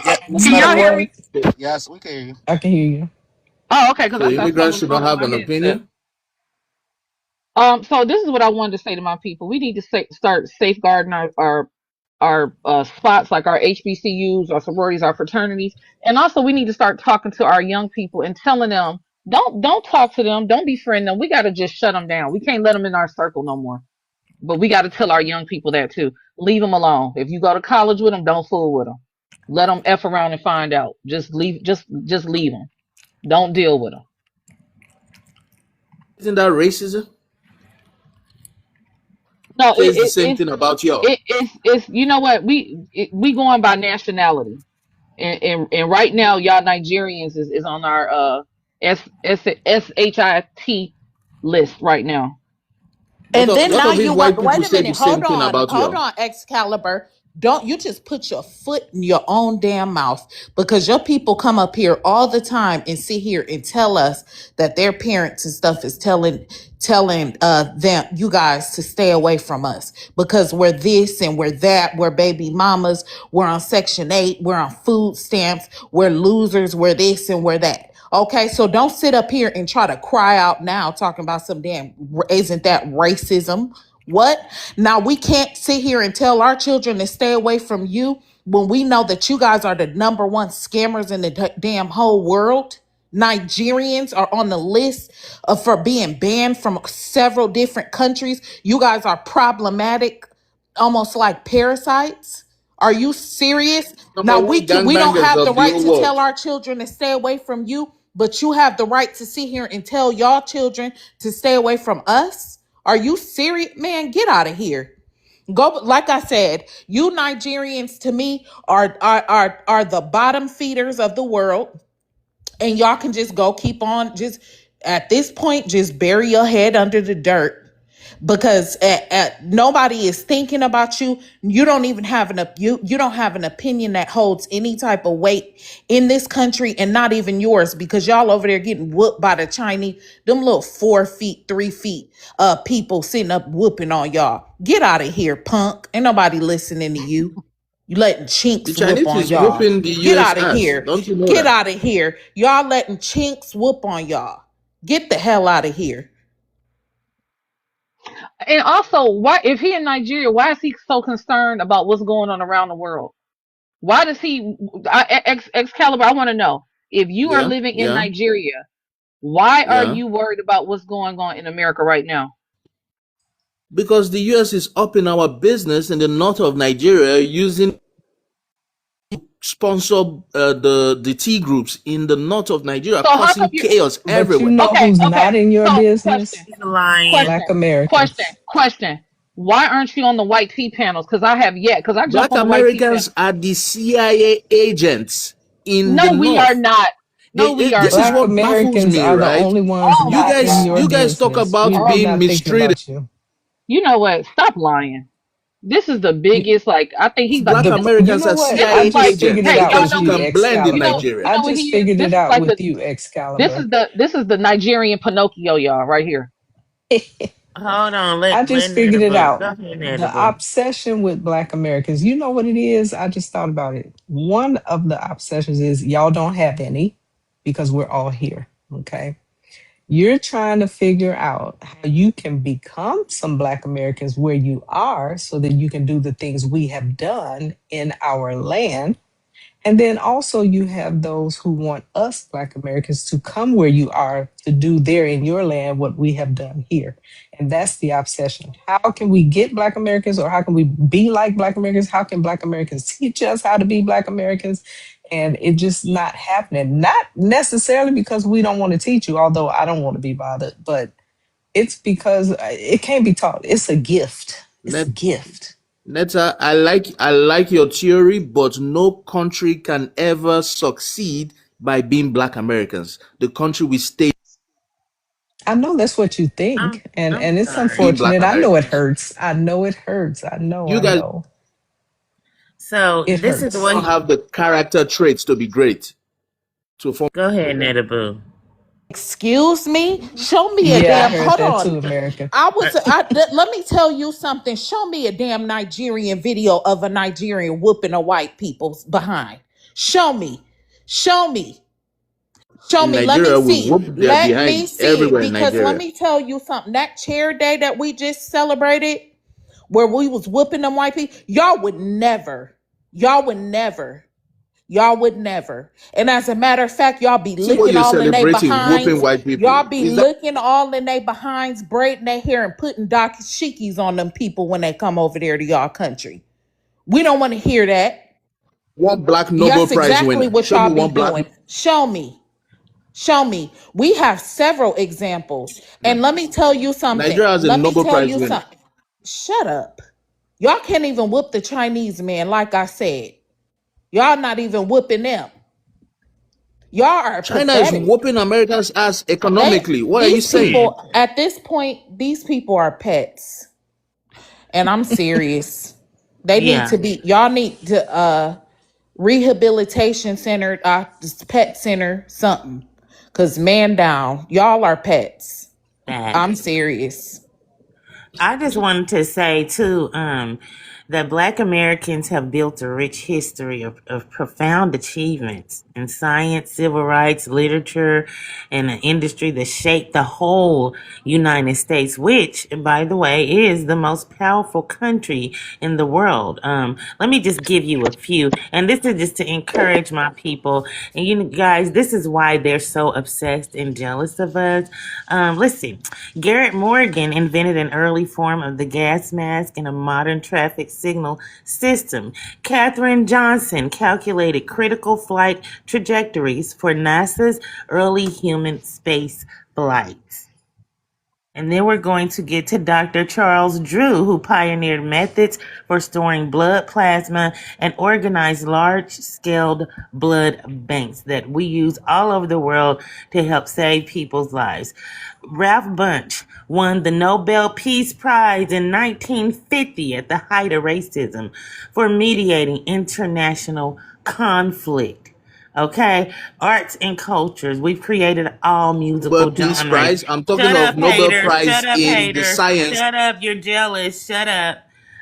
Yeah, my Can side of y'all hear me? yes, we can hear you. I can hear you. Oh, okay, because So I thought something immigrants was should not wrong with have my an headset. opinion. So this is what I wanted to say to my people. We need to start safeguarding our spots like our HBCUs, our sororities, our fraternities, and also we need to start talking to our young people and telling them don't talk to them, don't befriend them. We got to just shut them down. We can't let them in our circle no more. But we got to tell our young people that too. Leave them alone. If you go to college with them, don't fool with them. Let them f around and find out. Just leave. Just leave them. Don't deal with them. Isn't that racism? No, Says the same thing about y'all. it's you know what we going by nationality, and right now y'all Nigerians is on our shit list right now. What And of, then what now of if you want, white people wait a say the minute, same thing about hold y'all? on, Excalibur. Don't you just put your foot in your own damn mouth, because your people come up here all the time and sit here and tell us that their parents and stuff is telling them, you guys, to stay away from us because we're this and we're that, we're baby mamas, we're on Section 8, we're on food stamps, we're losers, we're this and we're that. Okay, so don't sit up here and try to cry out now talking about some damn, isn't that racism? What? Now we can't sit here and tell our children to stay away from you when we know that you guys are the number one scammers in the damn whole world. Nigerians are on the list for being banned from several different countries. You guys are problematic, almost like parasites. Are you serious? Number Now one we don't gangbangers have the of the right whole to tell world. our children to stay away from you, but you have the right to sit here and tell y'all children to stay away from us? Are you serious? Man, get out of here. Go, like I said, you Nigerians to me are the bottom feeders of the world, and y'all can just go keep on, just at this point just bury your head under the dirt, because nobody is thinking about you. You don't even have you don't have an opinion that holds any type of weight in this country, and not even yours, because y'all over there getting whooped by the Chinese, them little 4 feet 3 feet people sitting up whooping on y'all. Get out of here, punk. Ain't nobody listening to you. You letting The chinks whoop Chinese on is y'all. whooping the Get US out of ass. here. Don't you know Get that? out of here. Y'all letting chinks whoop on y'all. Get the hell out of here. And also, why if he in Nigeria, why is he so concerned about what's going on around the world? Why does he? Excalibur, I want to know if you are Yeah, living in yeah, Nigeria. Why are yeah. you worried about what's going on in America right now? Because the US is up in our business in the north of Nigeria using sponsor the T groups in the north of Nigeria, So how come causing you? chaos But you everywhere. know Okay, who's okay. not in your So question, business? He's lying. question, Black Americans. question. Why aren't you on the white tea panels? Because I have yet. Because I jump Black on the white tea Americans panel. are the CIA agents in the No, we are north. not. No, we are This is Black not. what baffles Americans me, are the right? only ones Oh, not in your You guys talk business. about We're being not thinking mistreated. about you. you know what? Stop lying. This is the You, biggest. Like I think he's like Black the this. you Americans know are what? This I is CIA just like figured agents it hey, out y'all because with you know you, can blend in you Nigeria. I know what just he is. figured it This is out like with the you, Excalibur. this is the Nigerian Pinocchio, y'all, right here. Hold on, I let just figured it Nedible. Go out. ahead, The Nedible. obsession with Black Americans, you know what it is? I just thought about it. One of the obsessions is y'all don't have any because we're all here. Okay. You're trying to figure out how you can become some Black Americans where you are so that you can do the things we have done in our land. And then also you have those who want us Black Americans to come where you are to do there in your land what we have done here. And that's the obsession. How can we get Black Americans, or how can we be like Black Americans? How can Black Americans teach us how to be Black Americans? And it just not happening. Not necessarily because we don't want to teach you, although I don't want to be bothered, but it's because it can't be taught. It's a gift. It's a Net, gift. Netta, I like your theory, but no country can ever succeed by being Black Americans. The country we stay I know that's what you I'm think, and I'm it's sorry. being Black unfortunate. I know it Americans. hurts. I know it hurts. I know. You I guys know So it this is hurts. don't what. have the character traits to be great. To form. Go ahead, Netta. Excuse me? Show me a Yeah, I damn. heard Hold that on. too, America. Let me tell you something. Show me a damn Nigerian video of a Nigerian whooping a white people's behind. Show me. Show me. Show In me. Let me Nigeria, we see. whoop their Let me behind see it. everywhere in Because let Nigeria. me tell you something. That chair day that we just celebrated, where we was whooping them white people, y'all would never. Y'all would never. Y'all would never. And as a matter of fact, y'all be See what licking you're all in they celebrating, whooping behinds. white Y'all people. be Is that licking all in they behinds, braiding their hair and putting dashikis on them people when they come over there to y'all country. We don't want to hear that. one black Nobel That's Prize exactly winner? what Show y'all me be one black. doing. Show me. Show me. We have several examples. And let me tell you something. Nigeria has a Let me Nobel tell Prize you winner. something. Shut up. Y'all can't even whoop the Chinese man, like I said. Y'all not even whooping them. Y'all are China is pathetic. whooping America's ass economically. What are you These saying? people at this point, these people are pets. And I'm serious. They need Yeah. to be, y'all need to rehabilitation center, pet center, something. Cause man down, y'all are pets. I'm Facts. serious. I just wanted to say too, that Black Americans have built a rich history of profound achievements in science, civil rights, literature, and an industry that shaped the whole United States, which, by the way, is the most powerful country in the world. Let me just give you a few, and this is just to encourage my people. And you guys, this is why they're so obsessed and jealous of us. Listen, Garrett Morgan invented an early form of the gas mask in a modern traffic signal system. Katherine Johnson calculated critical flight trajectories for NASA's early human space flights. And then we're going to get to Dr. Charles Drew, who pioneered methods for storing blood plasma and organized large-scale blood banks that we use all over the world to help save people's lives. Ralph Bunche won the Nobel Peace Prize in 1950 at the height of racism for mediating international conflict. Okay, arts and cultures. We've created all Nobel musical Peace genres. Prize. I'm talking Shut of up, Nobel hater. Shut Prize up, in the hater. science Shut up. You're jealous. Shut up.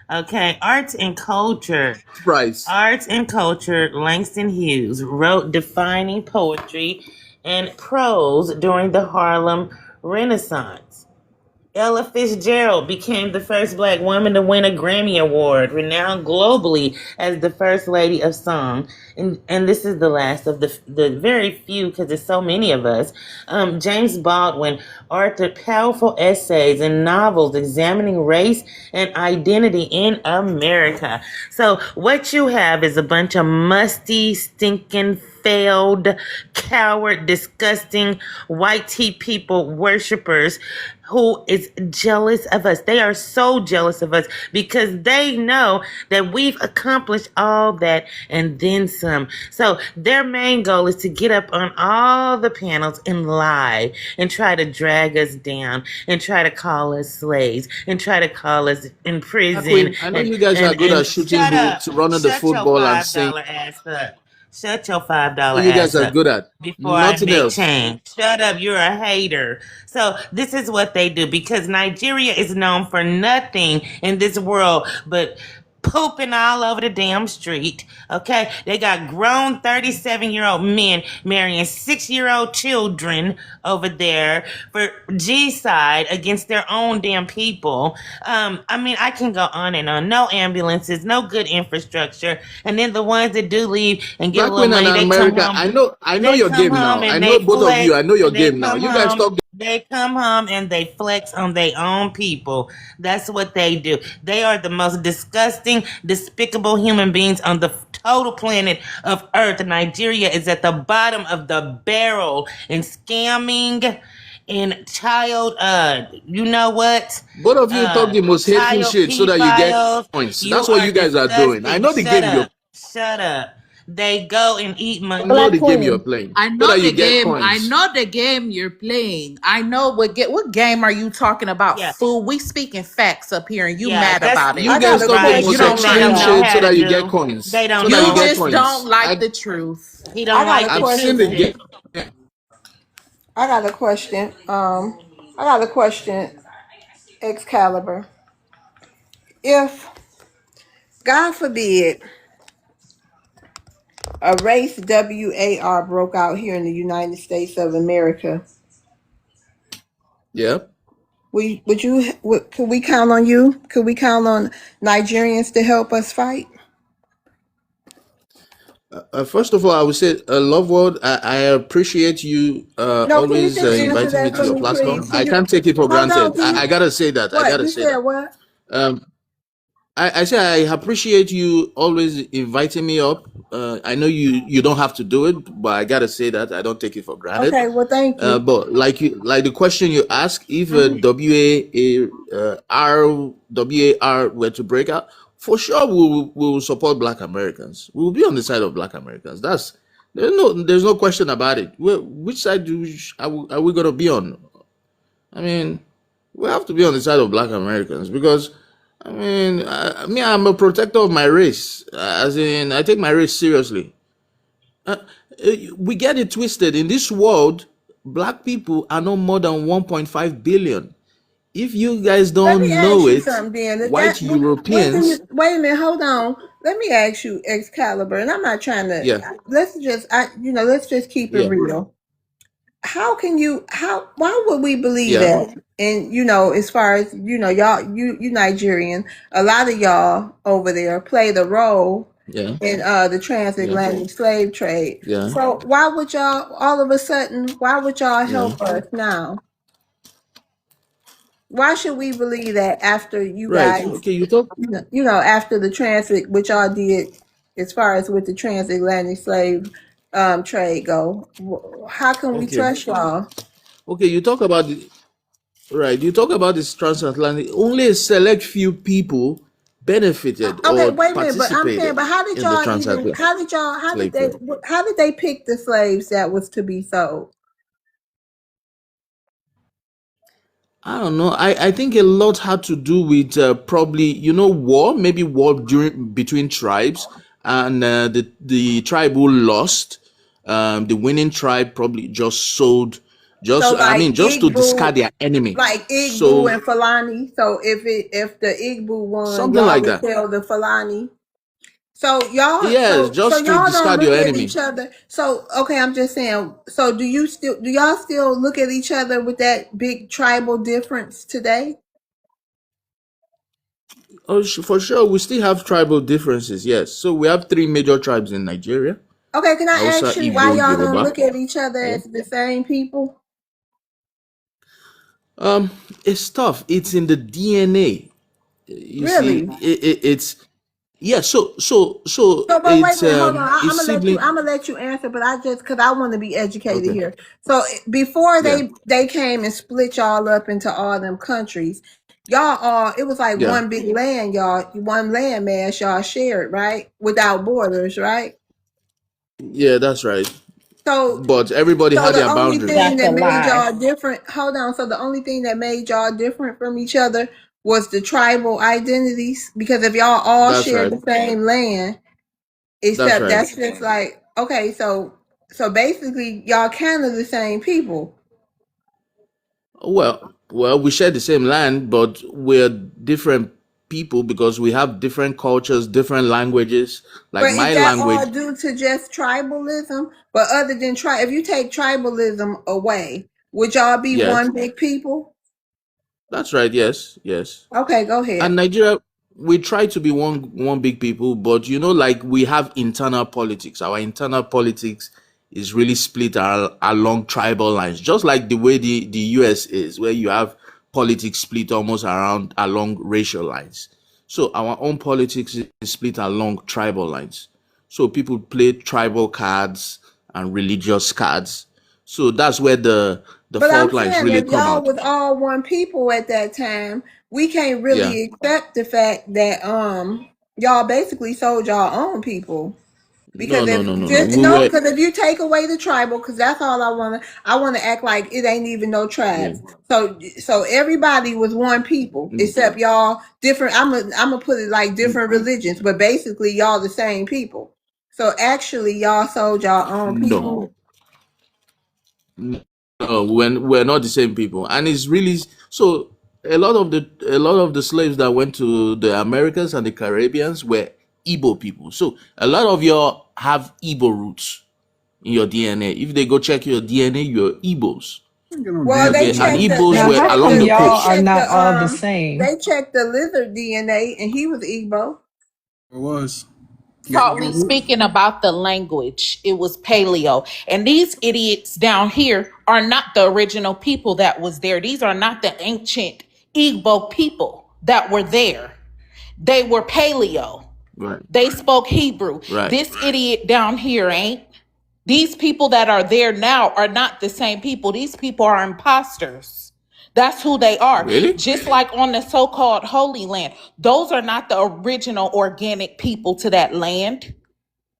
Okay, arts and culture. prize. Arts and culture. Langston Hughes wrote defining poetry and prose during the Harlem Renaissance. Ella Fitzgerald became the first black woman to win a Grammy Award, renowned globally as the First Lady of Song. And this is the last of the very few, because there's so many of us. James Baldwin authored powerful essays and novels examining race and identity in America. So what you have is a bunch of musty, stinking, failed, coward, disgusting, white tea people worshipers who is jealous of us. They are so jealous of us because they know that we've accomplished all that and then some. So their main goal is to get up on all the panels and lie and try to drag us down and try to call us slaves and try to call us in prison Queen, I know you guys are good at and shooting shut up. hoops, running the Shut your football, and saying $5 ass up. Shut your $5 what you guys ass are up good at. before I Nothing make else. change. Shut up, you're a hater. So this is what they do because Nigeria is known for nothing in this world but pooping all over the damn street. Okay, they got grown 37-year-old men marrying 6-year-old children over there for G side against their own damn people. I mean, I can go on and on. No ambulances, no good infrastructure, and then the ones that do leave and get a Black little Queen and money, they come America. home. I know They your come game home now. I and know they both of you. flex. I know your They game now. come You guys home. talk. They come home and they flex on their own people. That's what they do. They are the most disgusting, despicable human beings on the total planet of Earth. Nigeria is at the bottom of the barrel in scamming and child, you know what? Both of you talk the most hateful Child shit so that you get pedophiles. points. You That's what are you guys are doing. I disgusting. know the Shut game you're. up. Shut up. They go and eat I money. know Black the game you're Queen. playing I so know that the you get game. I points. know the game you're playing. I know what game are you talking about? Yeah. Fool. We speaking facts up here, and you Yeah, mad that's about it. You I got guys a talk the right. You most don't question. like They extreme don't know no. shit how so to that you get do. coins. They don't So that you You know. get just don't points. like the truth. He I don't got a like the I've seen truth, the question. sis. game. I got a question. I got a question, Excalibur. If God forbid a race WAR broke out here in the United States of America, Yeah. could we count on you? Could we count on Nigerians to help us fight? First of all, I would say, love world. I appreciate you No, can you always just answer inviting me that to for your me, please? platform. Can I you can't take it for hold on? granted. Can you I gotta say that. I what? gotta You say said that. what? Um, I say I appreciate you always inviting me up. I know you don't have to do it, but I gotta say that I don't take it for granted. Okay, well thank you. But like the question you ask, if Mhm. WAR were to break out, for sure we will support Black Americans. We will be on the side of Black Americans. There's no question about it. Which side are we gonna be on? I mean, we have to be on the side of Black Americans because, I mean, I'm a protector of my race. As in, I take my race seriously. Uh, we get it twisted. In this world, Black people are no more than 1.5 billion. If you guys Let me don't ask know you it, something, Dan. white Europeans, Wait a minute, hold on. Let me ask you, Excalibur, and I'm not trying to. yeah, Let's just keep it yeah, real. Why would we believe yeah, that? And as far as y'all, you Nigerian, a lot of y'all over there played a role yeah, in the yeah, transatlantic slave trade. yeah, So why would y'all all of a sudden? Why would y'all yeah. help us now? Why should we believe that after you Right. guys, Okay, you talk. after the transit, which y'all did, as far as with the transatlantic slave trade go, how can we Okay, trust y'all? okay, you talk about the right. You talk about this transatlantic. Only a select few people benefited Okay, or wait a minute, but I'm saying, participated but how did in the y'all even? transatlantic How did y'all? slave trade. How did they pick the slaves that was to be sold? I don't know. I think a lot had to do with probably war, maybe war during between tribes, and the tribe who lost, the winning tribe probably just sold, So just to discard their enemy. Like Igbo So and Fulani. So if the Igbo won, something y'all like would that. tell the Fulani. So y'all, Yes, so just to y'all don't discard look your at enemy. each other. So okay, I'm just saying. So do y'all still look at each other with that big tribal difference today? Oh, for sure, we still have tribal differences. Yes, so we have three major tribes in Nigeria: Okay, can I Hausa, ask you why Igbo, y'all don't Yoruba. look at each other Yeah. as the same people? Um, it's tough. It's in the DNA. You see, Really? it's yeah. So So, but wait a it's minute, hold on. I'm it's gonna let you. sibling. I'm gonna let you answer, but because I want to be educated Okay. here. So before Yeah. they came and split y'all up into all them countries, y'all all it was like Yeah. one big land, one land mass y'all shared, right? Without borders, right? Yeah, that's right. So But everybody so had the their only boundaries. thing That's a that made lie. y'all different, hold on. So the only thing that made y'all different from each other was the tribal identities. Because if y'all all That's shared right. the same land, That's except right. that's just like okay, so basically y'all kind of the same people. Well, we share the same land, but we're different people because we have different cultures, different languages. Like But is my that all language, due to just tribalism? But other than if you take tribalism away, would y'all be yes, one big people? that's right. Yes, yes. Okay, go ahead. And Nigeria, we try to be one big people, but like we have internal politics. Our internal politics is really split along tribal lines, just like the way the US is, where you have politics split almost along racial lines. So our own politics is split along tribal lines. So people play tribal cards and religious cards. So that's where the But I'm fault lines saying really if come y'all out. was all one people at that time, we can't Yeah. really accept the fact that y'all basically sold y'all own people. No, Because no, if no, no, no. just We no, were. because if you take away the tribal, because that's all I wanna act like it ain't even no Yeah. tribes. So everybody was one people except y'all different. I'm gonna put it like different religions, but basically y'all the same people. So actually, y'all sold y'all own No. people. No, we're not the same people, and it's really so. A lot of the slaves that went to the Americas and the Caribbeans were Igbo people. So a lot of y'all have Igbo roots in your DNA. If they go check your DNA, you're Igbos. Well, Okay, and Igbos Now, were how come along the they y'all coast. are checked not all the same? they checked the lizard DNA and he was Igbo. It was. Totally speaking about the language, it was paleo. And these idiots down here are not the original people that was there. These are not the ancient Igbo people that were there. They were paleo. Right, They spoke Hebrew. right. This idiot down here ain't. These people that are there now are not the same people. These people are imposters. That's who they are. Really? Just like on the so called Holy Land, those are not the original organic people to that land.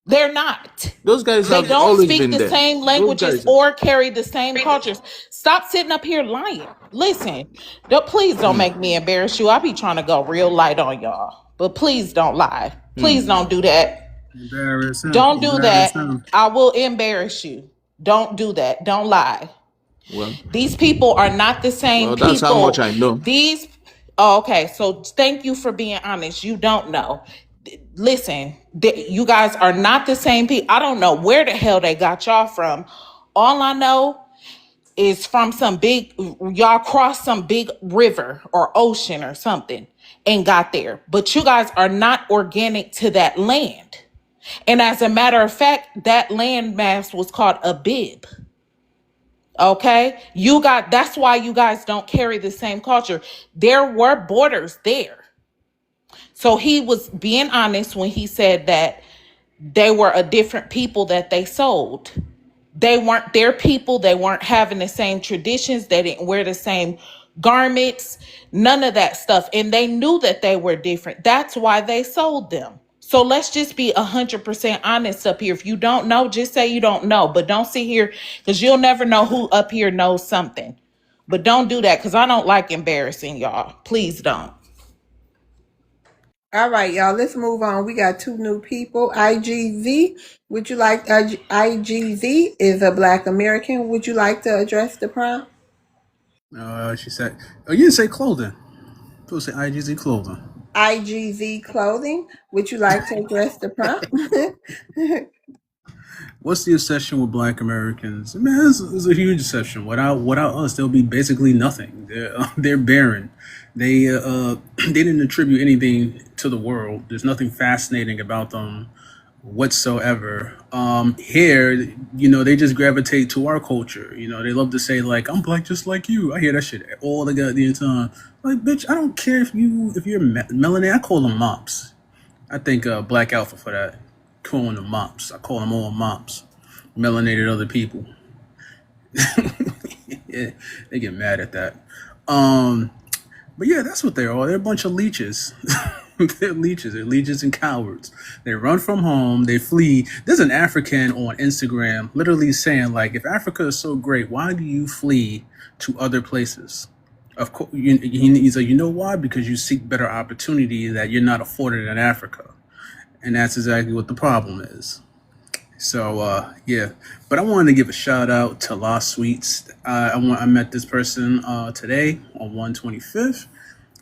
They're not. Those guys They have don't always speak been the there. same Those languages guys. or carry the same cultures. Stop sitting up here lying. Listen, please don't make me embarrass you. I be trying to go real light on y'all, but please don't lie. Please don't do that. Embarrass him. Don't do Embarrass that. him. I will embarrass you. Don't do that. Don't lie. Well, These people are not the same that's how much people. I know. These, oh, okay. So thank you for being honest. You don't know. Listen, you guys are not the same people. I don't know where the hell they got y'all from. All I know is from some big, y'all crossed some big river or ocean or something and got there. But you guys are not organic to that land. And as a matter of fact, that landmass was called a bib. Okay? That's why you guys don't carry the same culture. There were borders there. So he was being honest when he said that they were a different people that they sold. They weren't their people. They weren't having the same traditions. They didn't wear the same garments, none of that stuff. And they knew that they were different. That's why they sold them. So let's just be 100% honest up here. If you don't know, just say you don't know. But don't sit here because you'll never know who up here knows something. But don't do that because I don't like embarrassing y'all. Please don't. All right, y'all. Let's move on. We got two new people. IGZ. Would you like IGZ is a Black American? Would you like to address the prompt? She said, "Oh, you didn't say clothing. Supposed to say IGZ clothing." IGZ clothing. Would you like to address the prompt? What's the obsession with Black Americans? Man, it's a huge obsession. Without us, there'll be basically nothing. They're barren. They they didn't attribute anything to the world. There's nothing fascinating about them whatsoever. Here, they just gravitate to our culture. They love to say like, "I'm black just like you." I hear that shit all the goddamn time. Like, bitch, I don't care if you're melanated. I call them mops. I think Black Alpha for that. Calling them mops. I call them all mops. Melanated other people. Yeah, they get mad at that. But yeah, that's what they are. They're a bunch of leeches. They're leeches. They're leeches and cowards. They run from home. They flee. There's an African on Instagram literally saying, like, if Africa is so great, why do you flee to other places? Of course, he's like, you know why? Because you seek better opportunity that you're not afforded in Africa. And that's exactly what the problem is. So, yeah. But I wanted to give a shout out to Lost Sweets. I met this person today on 125th.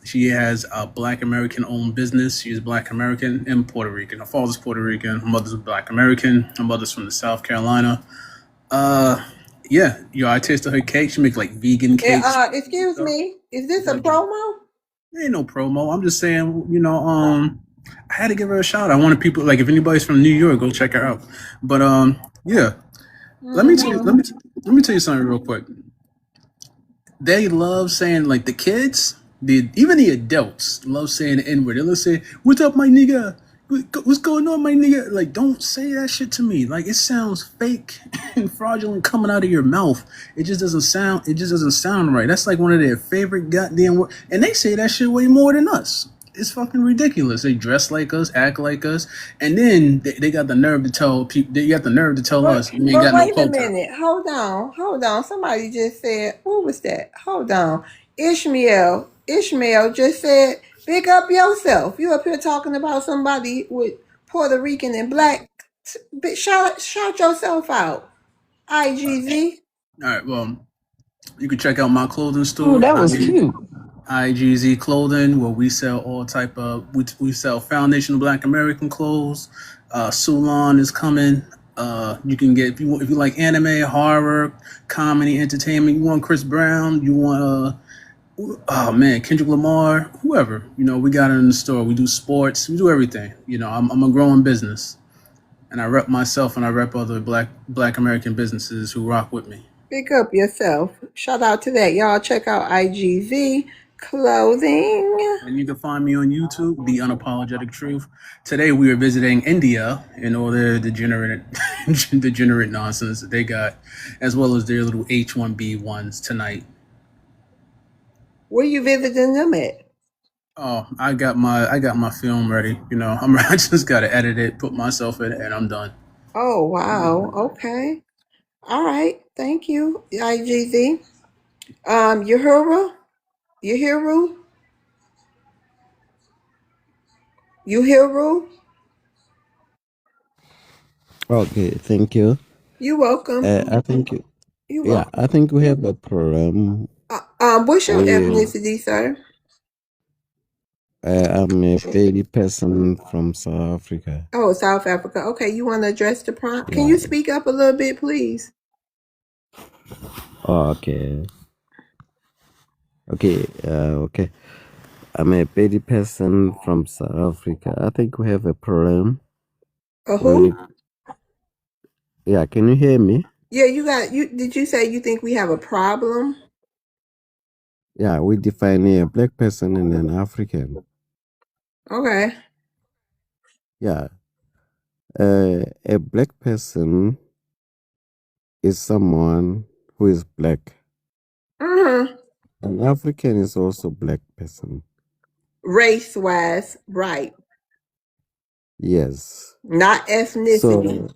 She has a Black American owned business. She is Black American and Puerto Rican. Her father's Puerto Rican. Her mother's Black American. Her mother's from the South Carolina. Yeah, I tasted her cake. She make like vegan cakes. Excuse me, is this a promo? Ain't no promo. I'm just saying, I had to give her a shout. I wanted people like if anybody's from New York, go check her out. But yeah. Let me tell you something real quick. They love saying like the kids, even the adults love saying the N-word. They'll say, "What's up, my nigga? What's going on, my nigga?" Like, don't say that shit to me. Like, it sounds fake and fraudulent coming out of your mouth. It just doesn't sound. It just doesn't sound right. That's like one of their favorite goddamn words, and they say that shit way more than us. It's fucking ridiculous. They dress like us, act like us, and then they got the nerve to tell people. They got the nerve to tell us we ain't got no Wait a culture. minute. Hold on. Somebody just said, what was that? Hold on. Ishmael just said, "Big up yourself." You up here talking about somebody with Puerto Rican and black. Shout yourself out. IGZ. All right. Well, you can check out my clothing Ooh, store. that was cute. IGZ Clothing, where we sell all type of we sell foundational Black American clothes. Sulon is coming. You can get if you like anime, horror, comedy, entertainment. You want Chris Brown. You want oh man, Kendrick Lamar, whoever. We got it in the store. We do sports. We do everything. I'm a growing business, and I rep myself and I rep other Black American businesses who rock with me. Big up yourself. Shout out to that. Y'all check out IGZ Clothing. And you can find me on YouTube, The Unapologetic Truth. Today we are visiting India and all their degenerate nonsense that they got, as well as their little H-1B ones tonight. Where you visiting them at? Oh, I got my film ready. I just gotta edit it, put myself in it, and I'm done. Oh wow. Okay. All right. Thank you, IGZ. Uhuru? Uhuru? Okay, thank you. You welcome. I think, You yeah, welcome. I think we have a problem. What's your with ethnicity, sir? I'm a baby person from South Africa. Oh, South Africa. Okay, you want to address the prompt? Can Yeah. you speak up a little bit, please? Okay. Okay. I'm a baby person from South Africa. I think we have a problem. Who? Yeah, can you hear me? Yeah, did you say you think we have a problem? Yeah, we define a black person and an African. Okay. Yeah. A black person is someone who is black. Mm-hmm. An African is also black person. Race-wise, right. Yes. Not ethnicity.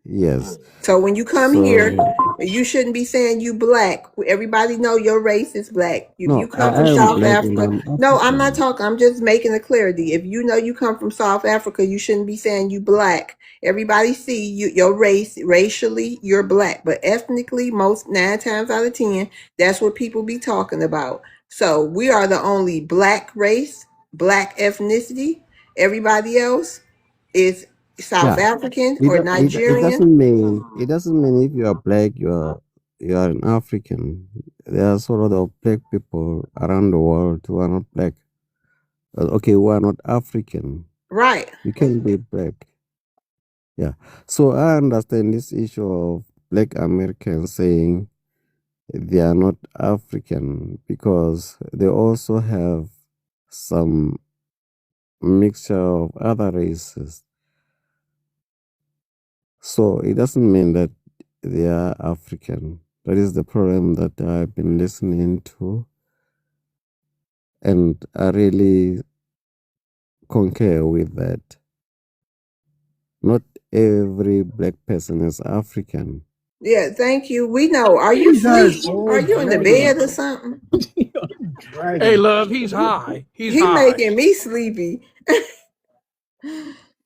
Yes. So when you come here, you shouldn't be saying you black. Everybody know your race is black. If you come from South Africa, no, I'm not talking. I'm just making a clarity. If you know you come from South Africa, you shouldn't be saying you black. Everybody see you, your race, racially, you're black, but ethnically, 9 times out of 10, that's what people be talking about. So we are the only black race, black ethnicity. Everybody else is South African or Nigerian. It doesn't mean if you are black you are an African. There are sort of black people around the world who are not black. Okay, who are not African. Right. You can be black. Yeah. So I understand this issue of black Americans saying they are not African because they also have some mixture of other races. So it doesn't mean that they are African. That is the problem that I've been listening to. And I really concur with that. Not every black person is African. Yeah, thank you. We know. Are you asleep? Are you in the bed or something? Hey, love, he's high. He's high. Making me sleepy.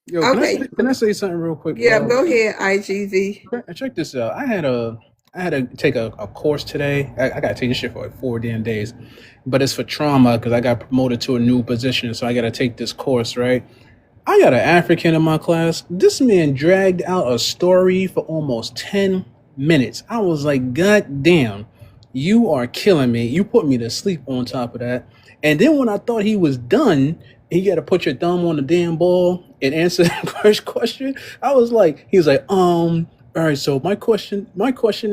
Yo, Okay. can I say something real quick? Yeah, go ahead, IGZ. Check this out. I had a I had to take a course today. I got to take this shit for like 4 damn days, but it's for trauma because I got promoted to a new position, so I got to take this course, right? I got an African in my class. This man dragged out a story for almost 10 minutes. I was like, God damn, you are killing me. You put me to sleep on top of that. And then when I thought he was done, he got to put your thumb on the damn ball and answer the first question. I was like, he was like, all right, so my question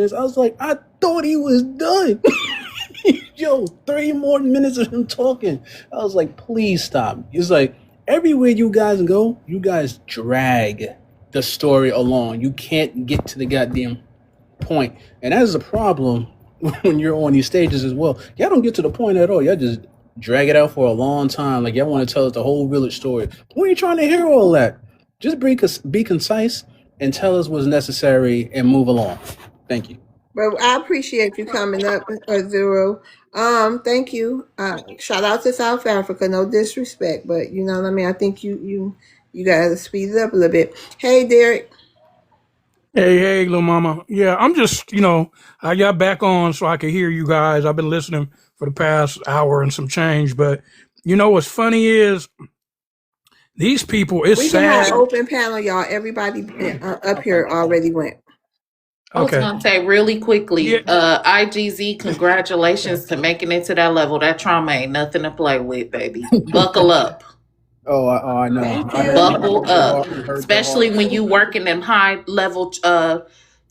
is, I was like, I thought he was done. Yo, 30 more minutes of him talking. I was like, please stop. He's like, everywhere you guys go, you guys drag the story along. You can't get to the goddamn point. And that is a problem when you're on these stages as well. Y'all don't get to the point at all. Y'all just drag it out for a long time. Like, y'all want to tell us the whole village story. We ain't trying to hear all that. Just be concise and tell us what's necessary and move along. Thank you. But I appreciate you coming up, Zero. Thank you. Shout out to South Africa. No disrespect, but you know what I mean. I think you gotta speed it up a little bit. Hey, Derek. Hey, little mama. Yeah, I'm just, I got back on so I could hear you guys. I've been listening for the past hour and some change, but what's funny is these people. It's We can have sad. open panel, y'all. Everybody up here already went. I was gonna say really quickly, IGZ, congratulations to making it to that level. That trauma ain't nothing to play with, baby. Buckle up. I know. Thank I you. Buckle up. heard Especially when you work in them high level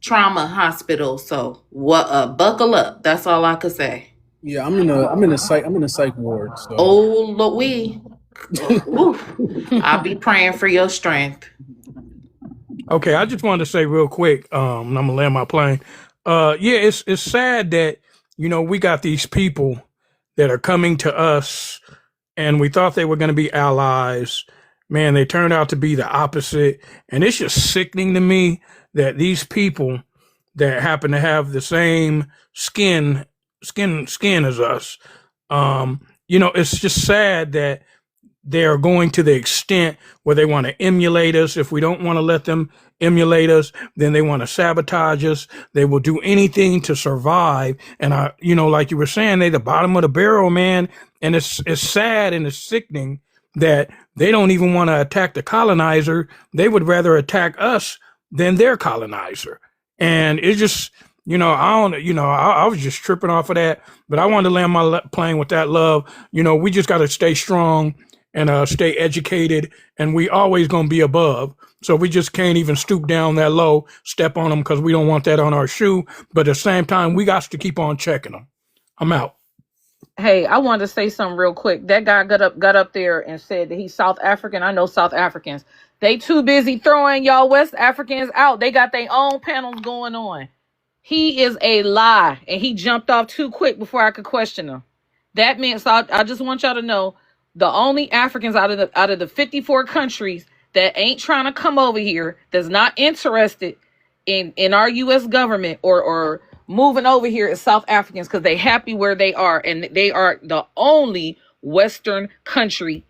trauma hospitals. So buckle up. That's all I could say. Yeah, I'm in a psych ward. So. Oh Louis. I'll be praying for your strength. Okay, I just wanted to say real quick, and I'm gonna land my plane. It's sad that we got these people that are coming to us, and we thought they were going to be allies. Man, they turned out to be the opposite, and it's just sickening to me that these people that happen to have the same skin as us, it's just sad that they are going to the extent where they want to emulate us. If we don't want to let them emulate us, then they want to sabotage us. They will do anything to survive. And like you were saying, they the bottom of the barrel, man. And it's sad and it's sickening that they don't even want to attack the colonizer. They would rather attack us than their colonizer. And it's just, I was just tripping off of that, but I wanted to land my plane with that love. We just got to stay strong and stay educated, and we always gonna be above. So we just can't even stoop down that low, step on them because we don't want that on our shoe. But at the same time, we got to keep on checking them. I'm out. Hey, I wanted to say something real quick. That guy got up there and said that he's South African. I know South Africans. They too busy throwing y'all West Africans out. They got their own panels going on. He is a lie, and he jumped off too quick before I could question him. That means I just want y'all to know the only Africans out of the 54 countries that ain't trying to come over here, that's not interested in our U.S. government or moving over here is South Africans, because they happy where they are, and they are the only Western country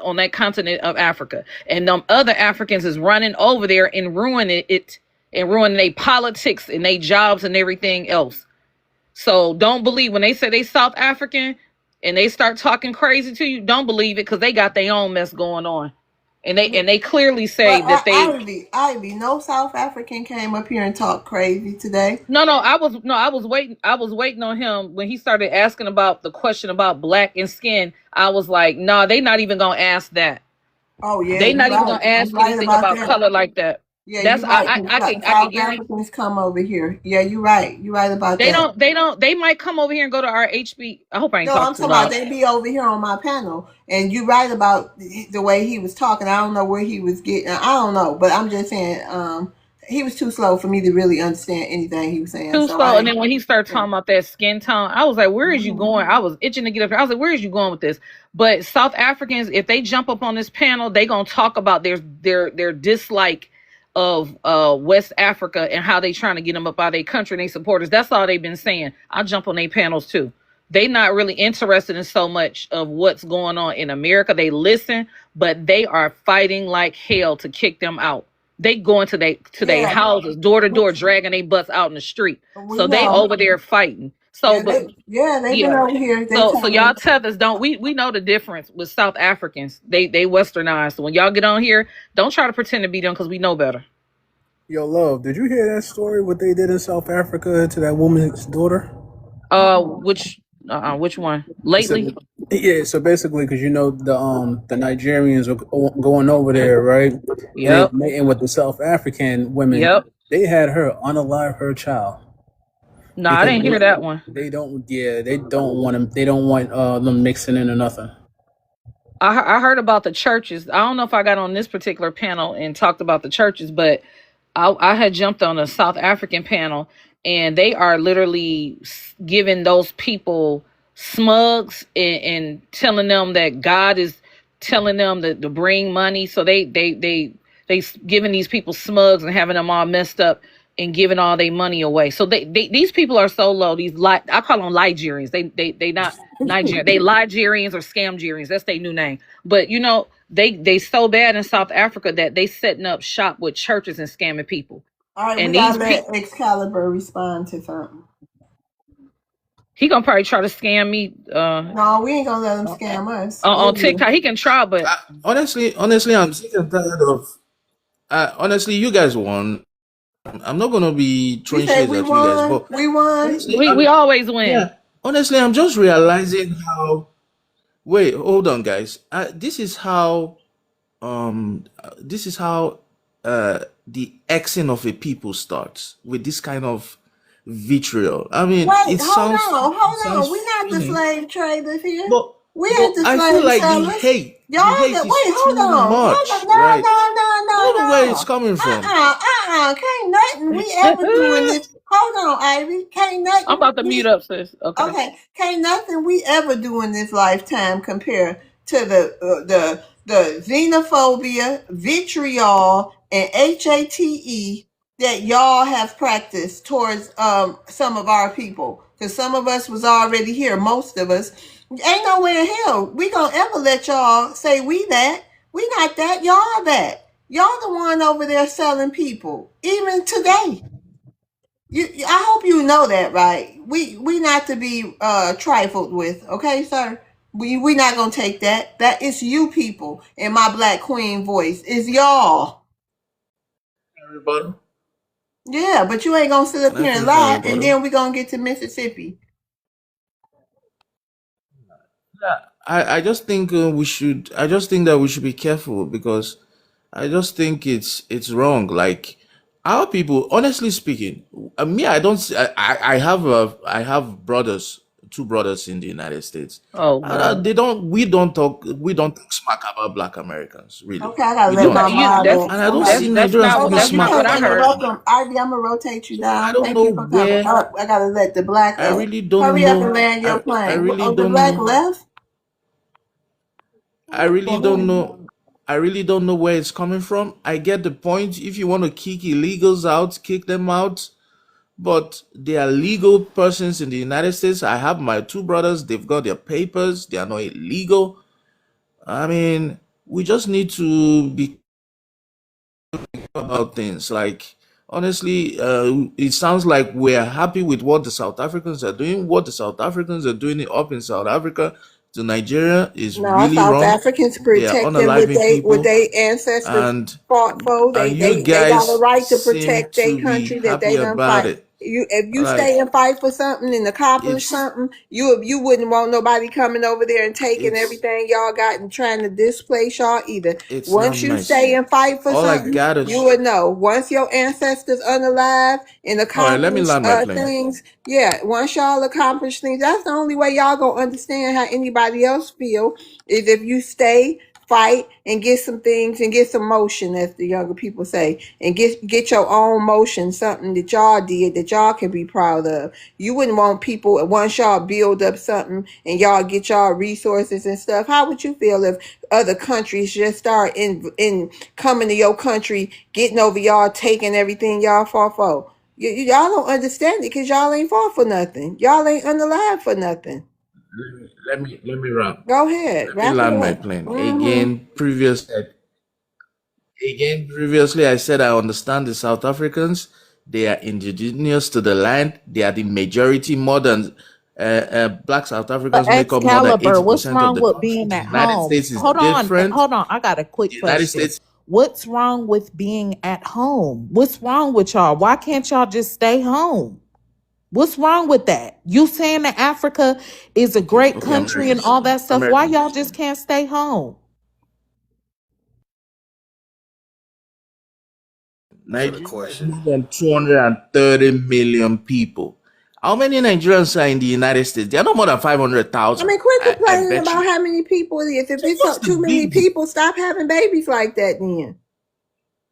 on that continent of Africa. And them other Africans is running over there and ruining it and ruining their politics and their jobs and everything else. So don't believe when they say they South African and they start talking crazy to you. Don't believe it, because they got their own mess going on, and they clearly say that they. Ivy, no South African came up here and talked crazy today. No, I was waiting. I was waiting on him when he started asking about the question about black and skin. I was like, no, they not even gonna ask that. Oh yeah, they not even gonna ask anything about color like that. Yeah, that's right. I can South Africans come over here. Yeah, you're right. You're right about that. They might come over here and go to our HB. I hope I ain't talking. I'm talking about they be over here on my panel, and you're right about the way he was talking. I don't know where he was getting. I don't know, but I'm just saying, he was too slow for me to really understand anything he was saying. Too slow. And then when he started talking about that skin tone, I was like, where is you going? I was itching to get up here. I was like, where is you going with this? But South Africans, if they jump up on this panel, they gonna talk about their dislike of West Africa and how they trying to get them up out of their country and they supporters. That's all they've been saying. I'll jump on their panels too. They not really interested in so much of what's going on in America. They listen, but they are fighting like hell to kick them out. they go into their Yeah, houses, door to door, dragging their butts out in the street. we So they know. over there fighting. So, Yeah, but they've been yeah. over here. They So telling y'all me. tethers don't we know the difference with South Africans. They westernized. So when y'all get on here, don't try to pretend to be them because we know better. Yo, love, did you hear that story? What they did in South Africa to that woman's daughter? Which one? So, Lately? yeah, so basically, because the Nigerians are going over there, right, and then Yep. mating with the South African women, Yep. they had her unalive her child No, I because didn't hear that one. they don't want them mixing in or nothing. I heard about the churches. I don't know if I got on this particular panel and talked about the churches, but I had jumped on a South African panel, and they are literally giving those people smugs and telling them that God is telling them to bring money. So they giving these people smugs and having them all messed up and giving all their money away. So these people are so low. I call them Ligerians. They not Nigerian. They Ligerians or Scamgerians. That's their new name. But they so bad in South Africa that they setting up shop with churches and scamming people. All right, we And gotta these let people, Excalibur respond to something. he gonna probably try to scam me No, we ain't gonna let him scam us. on TikTok. He can try, but Honestly, I'm sick and tired of. Honestly, you guys won. I'm not gonna be You throwing said shades we at you guys, won. but We won. honestly, we always win. yeah. Honestly, I'm just realizing how. Wait, hold on, guys. This is how the Xing of a people starts with this kind of vitriol. I mean, Wait, it sounds hold on. We not the funny, slave traders here. but We ain't the I feel slave like sellers. the hate is Wait, hold too on. much, No, right? I don't know where no. it's coming from. Can't nothing we ever doing this. Hold on, Ivy. Can't I'm nothing about to mute up, sis. Okay. Okay, can't nothing we ever do in this lifetime compare to the xenophobia, vitriol, and hate that y'all have practiced towards some of our people. Because some of us was already here, most of us. Ain't nowhere in hell we gonna ever let y'all say we that. We not that. Y'all that. Y'all the one over there selling people, even today. I hope you know that, right? We not to be trifled with, okay, sir. We not gonna take that. That is you people in my Black Queen voice. Is y'all. Everybody, Yeah, but you ain't gonna sit up can I here and finish my lie, and rebuttal? then we gonna get to Mississippi. I just think we should. I just think that we should be careful because I just think it's wrong. Like our people, honestly speaking, me, I don't. I have brothers, two brothers in the United States. Oh God. They don't. We don't talk smack about Black Americans. Really, Okay, I gotta we let my don't. mod up. And I don't Okay. see Nigerians Hold talking on, you smack what can't I about heard. interrupt them. them. Ivy, I'm gonna rotate you So I down. don't Thank know you for coming where. up. I gotta let the black I up. really don't Hurry up and know. land your I plane. really Oh, the don't black know. left? I really don't know. I really don't know where it's coming from. I get the point. If you want to kick illegals out, kick them out. But they are legal persons in the United States. I have my two brothers. They've got their papers. They are not illegal. I mean, we just need to be about things. Like, honestly, it sounds like we're happy with what the South Africans are doing. What the South Africans are doing up in South Africa to Nigeria is No, really South wrong. Africans They are protecting unaliving what people, they ancestors and fought for. you They got a guys right to seem protect their to be country that happy they done about fight. it. If you Like, stay and fight for something and accomplish it's something, you wouldn't want nobody coming over there and taking it's everything y'all got and trying to displace y'all either. it's not Once you nice. stay and fight for All I something, got you is, would know. Once your ancestors unalive and all right, let me accomplish land my plane. things, yeah. Once y'all accomplish things, that's the only way y'all gonna understand how anybody else feel is if you stay, fight, and get some things and get some motion, as the younger people say, and get your own motion, something that y'all did that y'all can be proud of. You wouldn't want people once y'all build up something and y'all get y'all resources and stuff. How would you feel if other countries just start in coming to your country, getting over y'all, taking everything y'all fought for? Y'all don't understand it because y'all ain't fought for nothing. Y'all ain't unalive for nothing. Let me run. Go ahead, Let me wrap it land my up. plane again. Previous Again, previously I said I understand the South Africans. They are indigenous to the land. They are the majority. More than black South Africans make up more than Excalibur, what's 80% of wrong the with country. being The at United home? States is different. Hold on. I got a The quick United question. States. What's wrong with being at home? What's wrong with y'all? Why can't y'all just stay home? What's wrong with that? You saying that Africa is a great Okay, country and Americans. all that stuff. Why Americans. y'all just can't stay home? For the Nigeria is question. more than 230 million people. How many Nigerians are in the United States? They are not more than I 500,000. mean, quit I complaining bet about you. how many people it is. If So it's what's not the too many big deal? people, stop having babies like that then.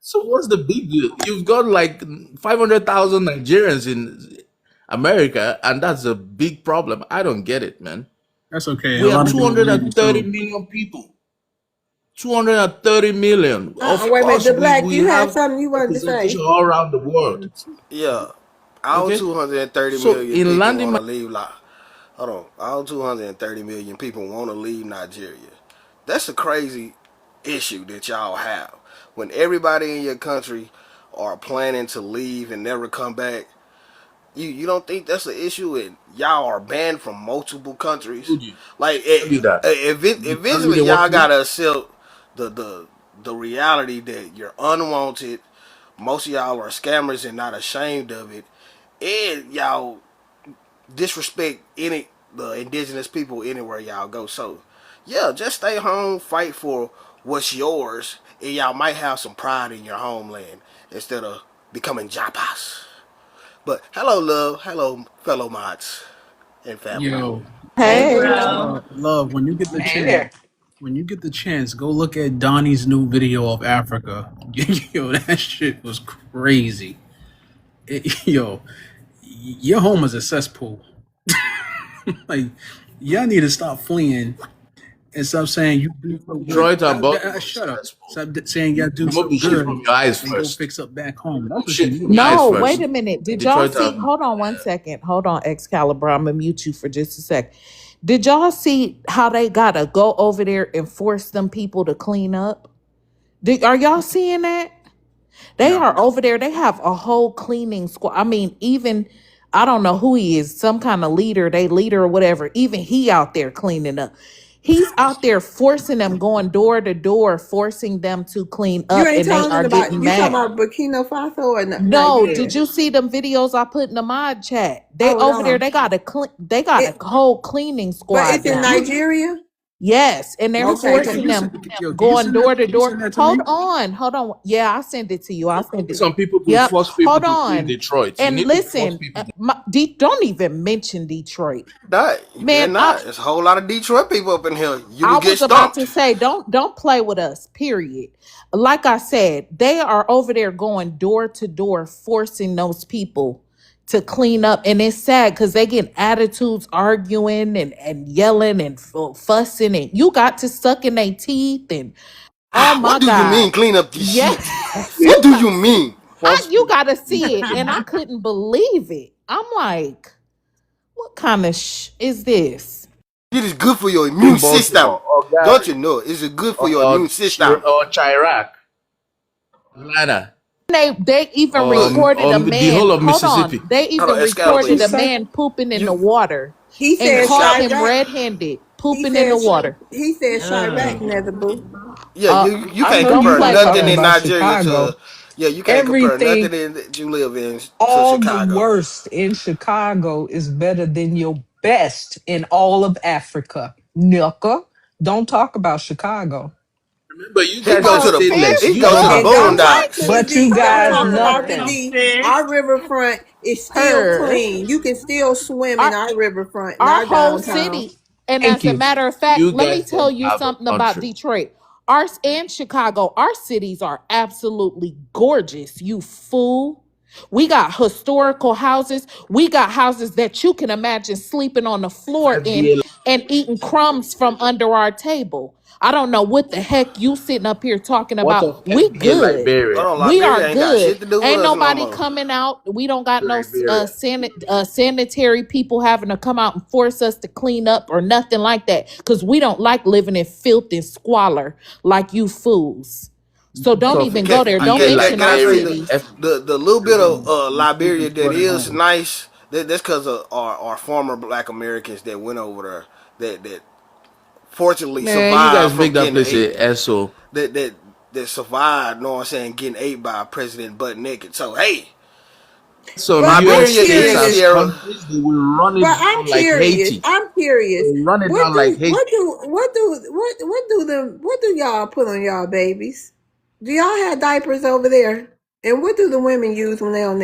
So what's the big deal? You've got like 500,000 Nigerians in America, and that's a big problem. I don't get it, man. That's okay. A We are lot of these babies 230 too. million people. 230 million. Of Wait a minute, course, the we black, you had have something you wanted to representation say. all around the world. Yeah. All Okay? 230 So million in people landing want my to leave. Hold on. All 230 million people want to leave Nigeria. That's a crazy issue that y'all have. When everybody in your country are planning to leave and never come back, you don't think that's an issue and y'all are banned from multiple countries? told you, Like tell you that. The country eventually they want y'all to leave. gotta accept the reality that you're unwanted. Most of y'all are scammers and not ashamed of it, and y'all disrespect any the indigenous people anywhere y'all go. So yeah, just stay home, fight for what's yours, and y'all might have some pride in your homeland instead of becoming japas. But hello, love. Hello, fellow mods and family. Yo, Hey, Hey. bro. love, when you get the Hey chance, there. go look at Donnie's new video of Africa. Yo, that shit was crazy. Yo, your home is a cesspool. Like, y'all need to stop fleeing and stop saying you do so good. Detroit and Baltimore Shut up. successful. Stop saying y'all do Remove so the shit good from your eyes and go first. fix up back home. That's Remove what you shit need from to your do. eyes No, wait first. a minute. Did y'all Detroit see? and Hold on one second. Hold on, Excalibur. I'm gonna mute you for just a sec. Did y'all see how they gotta go over there and force them people to clean up? Are y'all seeing that? They No. are over there. They have a whole cleaning squad. I mean, even I don't know who he is, some kind of leader, they leader or whatever. Even he out there cleaning up. He's out there forcing them, going door to door, forcing them to clean You up, ain't and they talking are about getting you talking mad. about Burkina Faso or No, Nigeria? did you see them videos I put in the mod chat? They Oh over there, no, they got a they got it a whole cleaning but squad it's in down. Nigeria. Yes, and they're Okay, Can forcing you them send, yo, going door to can you door. send that to Hold me? on, hold on. Yeah, I'll send it to you. I'll you're send paying it. some people to Yep. force people Hold to clean on. Detroit. You And need to force listen, people to. Don't even mention Detroit, Not you better man. I not. There's a whole lot of Detroit people up in here. You I would get was about to stomped. say, don't play with us. Period. Like I said, they are over there going door to door, forcing those people to clean up, and it's sad because they get attitudes, arguing and yelling and fussing, and you got to suck in their teeth, and oh my What do you god, mean clean up these sheets? yes, What do you mean? you got to see it, and I couldn't believe it. I'm like, what kind of is this? It is good for your immune In system. Baltimore or Don't you Gary know? It's good for your or immune system. Chirac, Atlanta, They even recorded a the whole man. of Hold on. Mississippi. They Hold even on, Excalibur. recorded You a say man pooping in the you water he and said caught him Excalibur. Chirac. red-handed He pooping in the said water. he said Chirac, Ugh. Netherboo. Yeah, you I can't know Don't you're compare play not with nothing talking in about us. Nigeria Chicago. to yeah, you can't compare nothing Everything, in that you live in to all the Chicago. worst in Chicago is better than your best in all of Africa. Nika, don't talk about Chicago. Remember, you He guys go are to the stateless. he You go to don't the have And don't borders. talk boondocks. to the But you D. Don't guys, talk about the nothing. D. Our riverfront is still Her. clean. You can still swim in Our our riverfront, in our our whole downtown. city. And Thank as a you. matter of fact, You let me guys tell don't you have a something about country. Detroit. Ours and Chicago, our cities are absolutely gorgeous, you fool. We got historical houses. We got houses that you can imagine sleeping on the floor in FBA, and eating crumbs from under our table. I don't know what the heck you sitting up here talking what about. of We FBA good. Hold Liberia? on, We are Liberia ain't got good. shit to do with Ain't us no nobody more. coming out. We don't got no Liberia. sanitary people having to come out and force us to clean up or nothing like that. Because we don't like living in filth and squalor like you fools. So don't Of even go there. you Don't get mention like Can our I say every city. the little bit of Liberia that is nice? That's because of our former Black Americans that went over there that fortunately man, you guys survived make from that getting place ate. a SO. That survived, know what I'm saying, getting ate by a president butt naked. So hey, So But I'm US Liberia states is curious. as Sierra. countries, they will run it But I'm down like curious. Haiti. I'm They curious. will run it down like Haiti. What do y'all put on y'all babies? Do y'all have diapers over there? And what do the women use when they on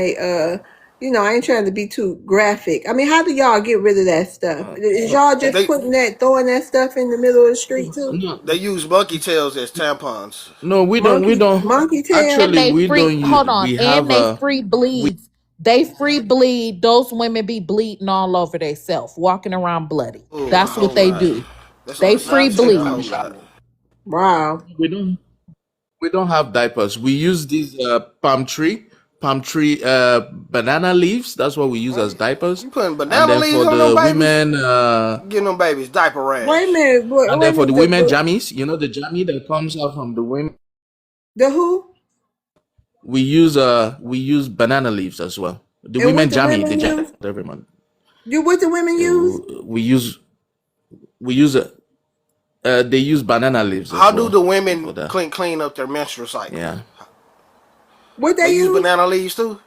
I ain't trying to be too graphic. I mean, how do y'all get rid of that stuff? Is y'all just They throwing that stuff in the middle of the street too? No, they use monkey tails as tampons. no, we don't. We Monkey don't. monkey tail? And Actually, they we free don't use. hold on. We And have they a. free bleeds. They free bleed. Those women be bleeding all over themselves, walking around bloody. Oh, I That's what hope they not. do. That's They on a free side check. I bleed. hope not. Wow. We don't. We don't have diapers. We use these palm tree banana leaves. That's what we use as diapers. You putting And banana then leaves for on them the babies? women, Getting them babies diaper Wait a rash. minute. and Wait then a for the minute. women jammies, you know the jammy that comes out from the women. The who? We use banana leaves as well. The And women what the jammy, women the jammy use? every month. What the women use? We use they use banana leaves How as do well the for women that. clean up their menstrual cycle? Yeah, What They they use use? banana leaves too.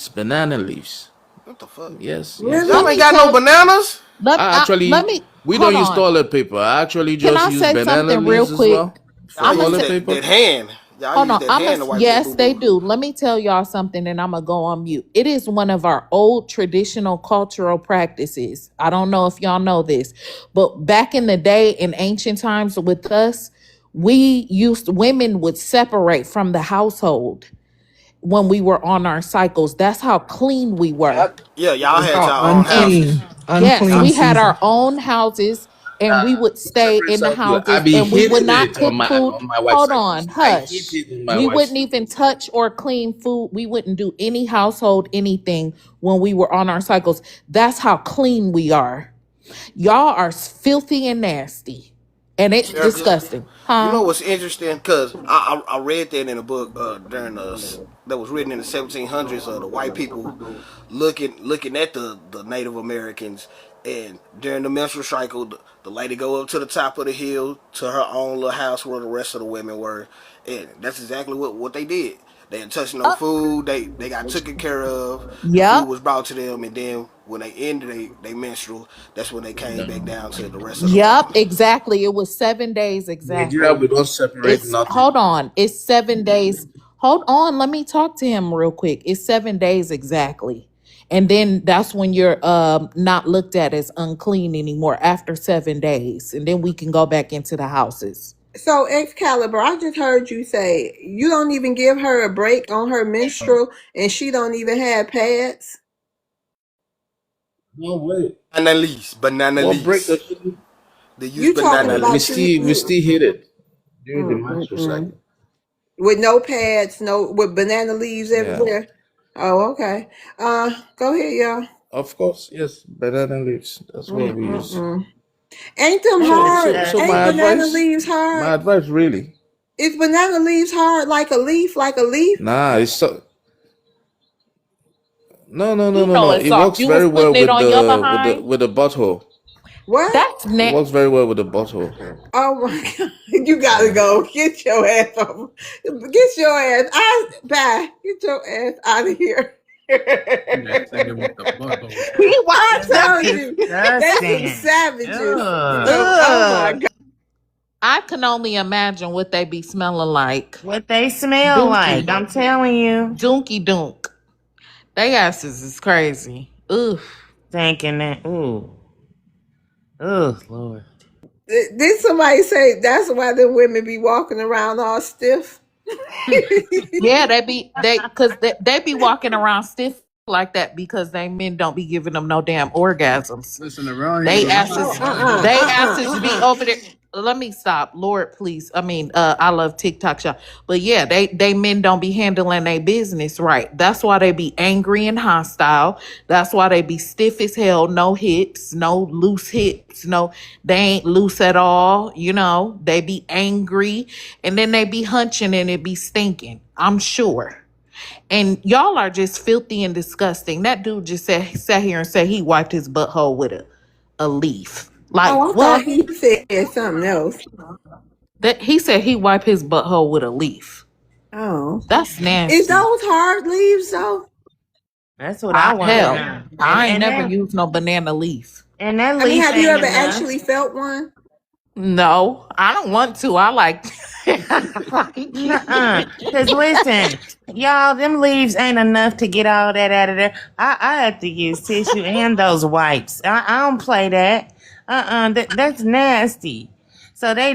banana leaves. What the fuck? Yes, yes, Really? Let Y'all ain't me got no tell bananas. I let actually me we don't hold use on. toilet paper. I actually Can just I use say banana something real leaves as quick? well for Y'all I'm gonna use toilet say paper. that hand. Y'all hold use on. that hand to wipe that Yes, boo they boo. do. Let me tell y'all something and I'm gonna go on mute. It is one of our old traditional cultural practices. I don't know if y'all know this, but back in the day in ancient times with us, women would separate from the household when we were on our cycles. That's how clean we were. Yeah, y'all It's had called y'all own houses. unclean, Yes, unclean we had our season. own houses and we would We stay separate in the cycle. I houses be and we would hitting not it cook food. on my wife's Hold cycles. on, I hit hush. it on my We wife's. wouldn't even touch or clean food. We wouldn't do any household anything when we were on our cycles. That's how clean we are. Y'all are filthy and nasty. And it's Erica, disgusting. you Huh? know what's interesting? Cause I read that in a book during that was written in the 1700s of the white people looking at the Native Americans, and during the menstrual cycle, the lady go up to the top of the hill to her own little house where the rest of the women were, and that's exactly what they did. They didn't touch no food. They got taken care of. The food Yep. was brought to them, and then when they ended they menstrual, that's when they came back down to the rest of the Yep, women. exactly. It was 7 days Nigeria, exactly. we don't separate It's nothing. hold on. It's 7 days. Hold on. Let me talk to him real quick. It's 7 days exactly. And then that's when you're not looked at as unclean anymore after 7 days. And then we can go back into the houses. So Excalibur, I just heard you say you don't even give her a break on her menstrual, and she don't even have pads. No way. Banana What break leaves. does she do? They use You talking banana No, we about leaves. still we you still hit it during the menstrual mm-mm. cycle. With no pads, no with banana leaves Yeah, everywhere. Oh, okay. Go ahead, y'all. of course, yes, banana leaves. That's what we use. Mm-mm-mm. Ain't them So hard? so so Ain't my banana advice, leaves hard? my advice really. Is banana leaves hard like a leaf? Like a leaf? Nah, it's so You no. know It it's off. works You was very well putting it with on your behind. the butthole. What? That's It net. works very well with the butthole. Oh my god! You gotta Yeah. go. Get your ass over. Get your ass. Bye. Get your ass out of here. Next thing with the butthole. I That's told you, that's some disgusting. savages. Ugh. Oh my god. I can only imagine what they be smelling like. What they smell like, Doonky. I'm telling you. Doonky dunk. They asses is crazy. Ugh. Thinking that, ooh. Oh, Lord. Did somebody say that's why the women be walking around all stiff? Yeah, they be walking around stiff like that because they men don't be giving them no damn orgasms. Listen, around They here, Oh, asses be over there. let me stop. Lord, please. I mean, I love TikTok shop. But yeah, they men don't be handling their business right. That's why they be angry and hostile. That's why they be stiff as hell, no hips, no loose hips, no, they ain't loose at all. You know, they be angry and then they be hunching and it be stinking. I'm sure. And y'all are just filthy and disgusting. That dude just sat here and said he wiped his butthole with a leaf. Like Oh, I thought what? he said something else. That he said he wiped his butthole with a leaf. Oh, That's is nasty. those hard leaves though? That's what I want to Hell, know. I ain't never used no banana leaf. And that I mean, leaf have you ain't ever enough. actually felt one? No, I don't want to. I like Nuh-uh. Cause listen, y'all, them leaves ain't enough to get all that out of there. I have to use tissue and those wipes. I don't play that. That's nasty. So they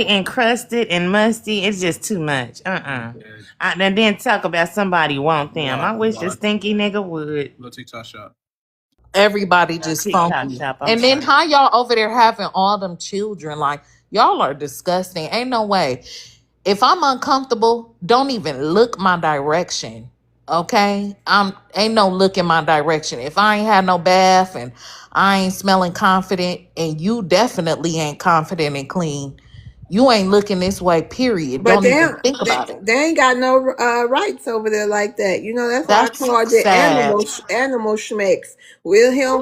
encrusted and musty. It's just too much. And then talk about somebody want them. I wish a stinky nigga would. Go TikTok shop. everybody just TikTok funky. shop. I'm And then sorry. how y'all over there having all them children? Like y'all are disgusting. Ain't no way. If I'm uncomfortable, don't even look my direction. Okay? I'm ain't no look in my direction. If I ain't had no bath and I ain't smelling confident and you definitely ain't confident and clean, you ain't looking this way, period. But Don't they even don't- think they, about it. they ain't got no rights over there like that. You know, that's why I That's call it sad. animal schmecks.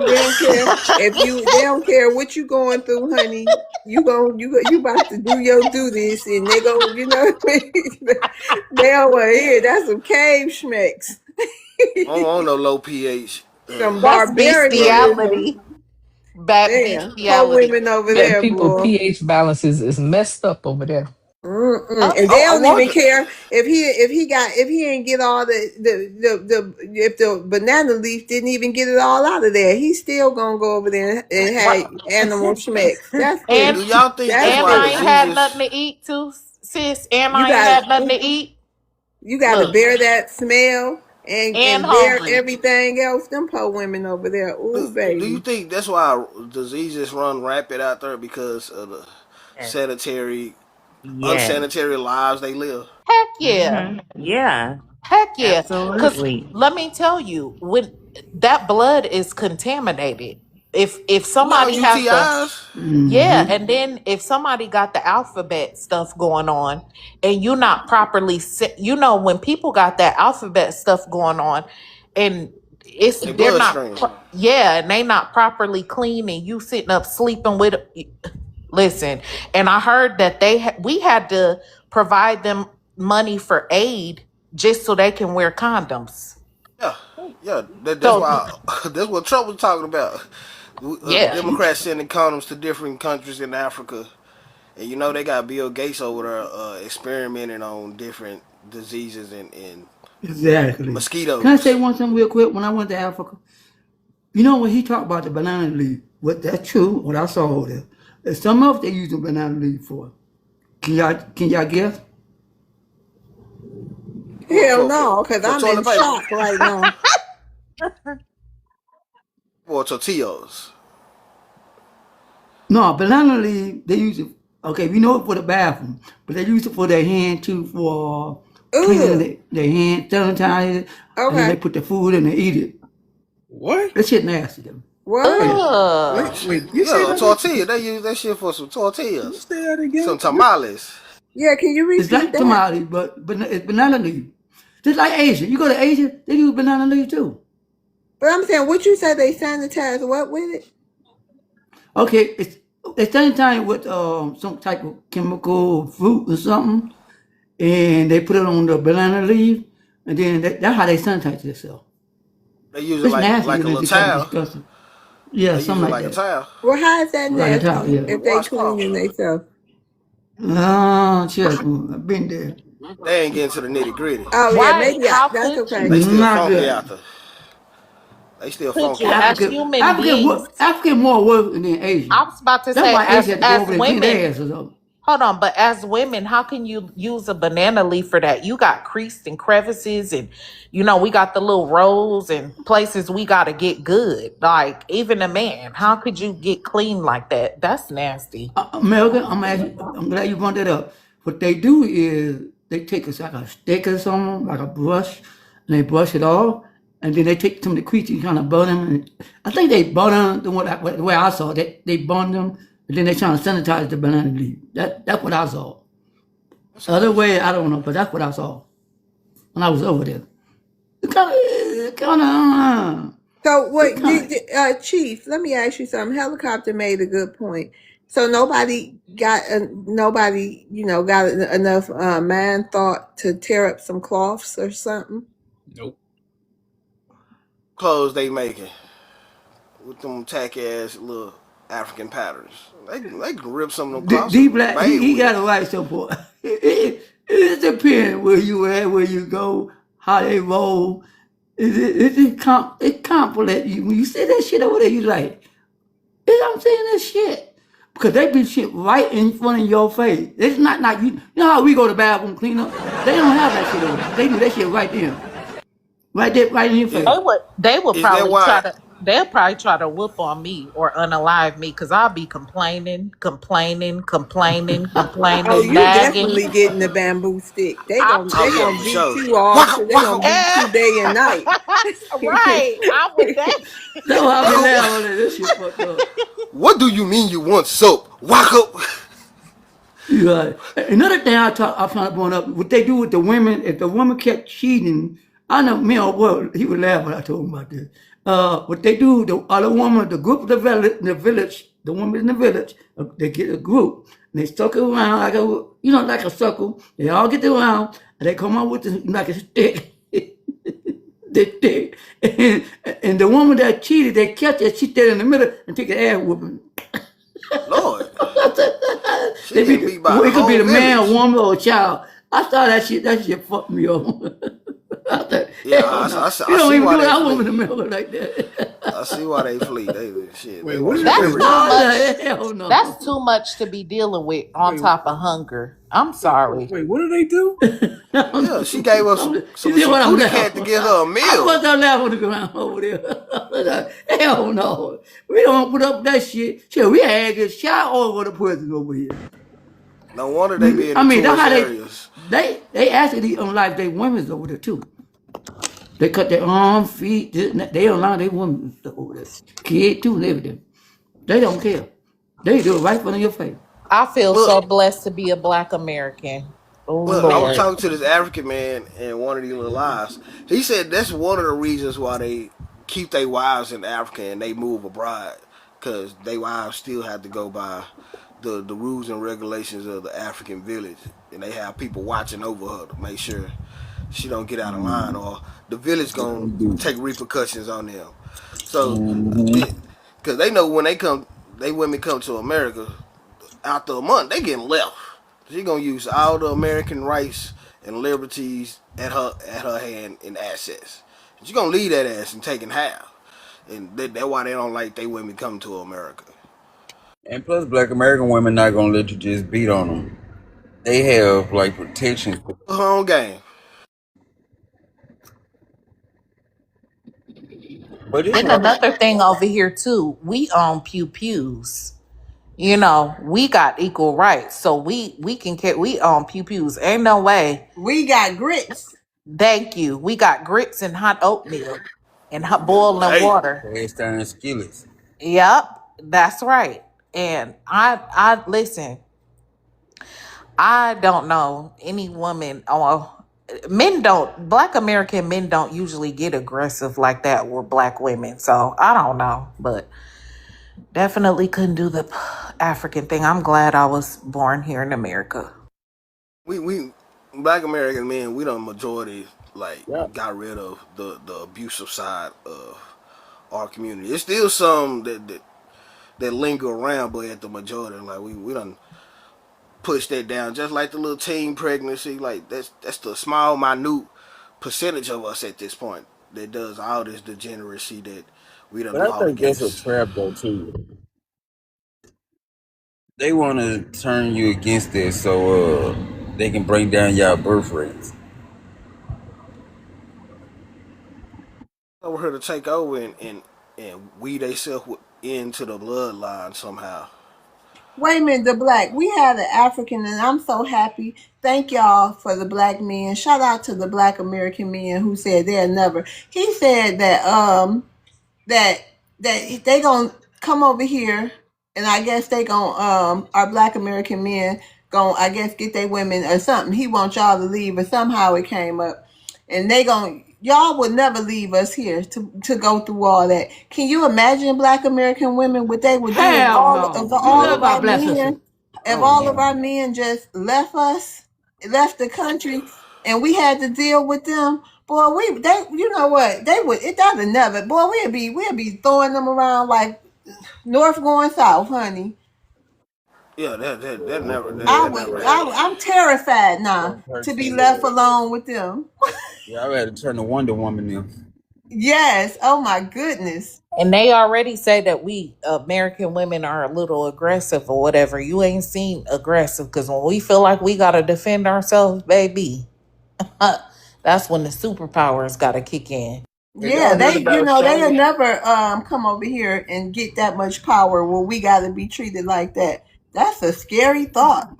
They don't care if they don't care what you going through, honey. You about to do this, and they go, they don't want to hear. That's some cave schmecks. I don't want no low pH. Some That's barbarianism. bestiality. Bad Damn, poor bestiality. women over Yeah, there, people boy. pH balances is messed up over there. Mm-mm. And they Oh, I don't even wonder. care if he ain't get all if the banana leaf didn't even get it all out of there. He's still gonna go over there and have right. animal schmecks. That's And And do just y'all think that's that's and why I ain't filthy. had diseases? nothing to eat too, sis. And You I ain't got had nothing to eat. you got to Look, bear that smell and and bear hungry. everything else. Them poor women over there. Ooh, Do you baby. think that's why diseases run rapid out there because of the sanitary, Yes. unsanitary lives they live? Heck yeah. Yeah. Heck yeah. Cause Absolutely. let me tell you, when that blood is contaminated, if No somebody has the UTIs. yeah, Mm-hmm. and then if somebody got the alphabet stuff going on and you not properly when people got that alphabet stuff going on and They they're not bloodstream. yeah, and they not properly clean and you sitting up sleeping with listen, and I heard that we had to provide them money for aid just so they can wear condoms. Yeah, yeah. That's So why that's what Trump was talking about. yeah. Democrats sending condoms to different countries in Africa, and they got Bill Gates over there experimenting on different diseases and Exactly. Can I say mosquitoes. one thing real quick? When I went to Africa, you know when he talked about the banana leaf, what that's true. What I saw over there, there's some else they use the banana leaf for. Can y'all guess? For Hell for for, no, because for I'm in toilet paper shock right now. or tortillas. No, banana leaf they use it. Okay, we know it for the bathroom, but they use it for their hand too, for cleaning Ugh. their hand, sanitize it, and then they Okay. put the food and they eat it. What? That shit nasty though. What? Yeah. Wait, Ugh. wait. You say Yeah, a that again? tortilla. They use that shit for some Can you tortillas, say that some again? tamales. Yeah, can you It's repeat like that? tamale, but it's banana leaf. Just like Asia. You go to Asia, they use banana leaf too. But I'm saying, what you said they sanitize what with it? Okay, it's sanitized with some type of chemical fruit or something, and they put it on the banana leaf, and then that's how they sanitize themselves. They use it It's like nasty, like a and little it's kind of towel. disgusting. Yeah, They use something it like like a that. towel, Well, how is that Like a top, nasty yeah. a if they washcloth. cleaning themselves? Oh, shit, I've been there. They ain't getting to the nitty gritty. Oh yeah, Right. maybe How that's could okay. They you? still Not funky out good. there. They still Could funky you out as there. Africa, human Africa, beings? Africa more work than Asia. I was about to That's say why Asia had to go as over there and clean women. their asses up. Hold on, but as women, how can you use a banana leaf for that? You got creased and crevices, and we got the little rolls and places we got to get good. Like, even a man, how could you get clean like that? That's nasty. America, I'm glad you brought that up. What they do is they take like a stick or something, like a brush, and they brush it off, and then they take some of the creatures, kind of burn them. And I think they burn them the way I saw it. They burn them, and then they trying to sanitize the banana leaf. That's what I saw. That's The other crazy. way, I don't know, but that's what I saw when I was over there. It So it what kind of. Chief, let me ask you something. Helicopter made a good point. So nobody got enough man thought to tear up some cloths or something. Nope. Clothes they making with them tack ass little African patterns. They can rip some of them cloths D Black, made he with. got a right support. It depends where you at, where you go, how they roll. It compliment you. When you say that shit over there, you like, I'm saying that shit. Because they be shit right in front of your face. It's not like you know how we go to bathroom clean up? They don't have that shit over there. They do that shit right there. Right there, right in your Is, face. They would is that probably why? they'll probably try to whoop on me or unalive me because I'll be complaining, complaining, complaining, Oh, complaining, you nagging. definitely getting the bamboo stick. They I'm gon' Oh they yeah, gonna for beat sure. you all Waka to they waka. gonna beat you day and night. right. I'm with that. That's why I be Waka. laughing at this shit fucked up. What do you mean you want soap? Waka. Yeah. Another thing I found growing up, what they do with the women, if the woman kept cheating, I know me or well, he would laugh when I told him about this. What they do, the other woman, the group of the village, the woman in the village, they get a group and they circle around like like a circle. They all get around and they come out with like a stick. They stick. And the woman that cheated, they catch her, she stayed in the middle and take an ass whooping. Lord, she They be getting beat by the it could be whole the man, a village. woman, or a child. I thought that shit fucked me up. I thought, Yeah, hell no. You I don't see even why do they that woman flee. in the middle like that. I see why they flee. They shit. They Wait, what want did some That's wait, too privacy. I was much. like, hell That's no. too much to be dealing with on wait, top of hunger. I'm sorry. wait, what did they do? Yeah, she gave us You see some what I'm cootie cat to laughing? get her a I meal. put that laugh on the ground over there. I was like, hell no. We don't put up that shit. Shit, we had to shot over the prison over here. No wonder they be in I the mean, that's tourist how areas. they actually unlike their women's over there too. They cut their arms, feet. They allow their women over there. Kid too and everything. They don't care. They do it right in front of your face. I feel Look, so blessed to be a Black American. Oh look, I was Lord. talking to this African man in one of these little lives. He said that's one of the reasons why they keep their wives in Africa and they move abroad, because their wives still have to go by the rules and regulations of the African village, and they have people watching over her to make sure she don't get out of line, or the village gonna take repercussions on them. So, because they know when they women come to America, after a month they getting left. She gonna use all the American rights and liberties at her hand in assets. She gonna leave that ass and taking half, and that's why they don't like they women come to America. And plus, Black American women not gonna let you just beat on them. They have like protection. Her own game. But it's And not. another thing over here too, we own pews. We got equal rights, so we can get we own pews. Ain't no way. We got grits. Thank you. We got grits and hot oatmeal and hot boiling Hey, water. Cast iron skillets. Yep, that's right. And I listen. I don't know any woman or men don't. Black American men don't usually get aggressive like that with black women. So I don't know, but definitely couldn't do the African thing. I'm glad I was born here in America. we Black American men, we done majority like Yeah. got rid of the abusive side of our community. It's still some that linger around, but at the majority, like we done push that down. Just like the little teen pregnancy, like that's the small, minute percentage of us at this point that does all this degeneracy that we done But I fought think that's a against. trap though too. They want to turn you against it so they can bring down your birth rates. Over here to take over and weed themselves into the bloodline somehow. Wait a minute, the black. We had an African, and I'm so happy. Thank y'all for the black men. Shout out to the black American men who said they'll never. He said that that they gonna come over here, and I guess they gonna our black American men gonna I guess get their women or something. He wants y'all to leave, but somehow it came up, and they gonna y'all would never leave us here to go through all that. Can you imagine black American women what they would do if Hell no. You all love of our our black sisters. men if Oh all of our no. men just left us, left the country, and we had to deal with them? Boy, they you know what they would it doesn't never. Boy, we'd be throwing them around like north going south, honey. Yeah, that never I that would never happened. I'm terrified now One to be cartoon. left alone with them. Yeah, I had to turn to Wonder Woman now. Yes. Oh my goodness. And they already say that we American women are a little aggressive or whatever. You ain't seen aggressive because when we feel like we gotta defend ourselves, baby, that's when the superpowers gotta kick in. Have Yeah, y'all heard you about know they'll Charlotte? never come over here and get that much power where we got to be treated like that. That's a scary thought.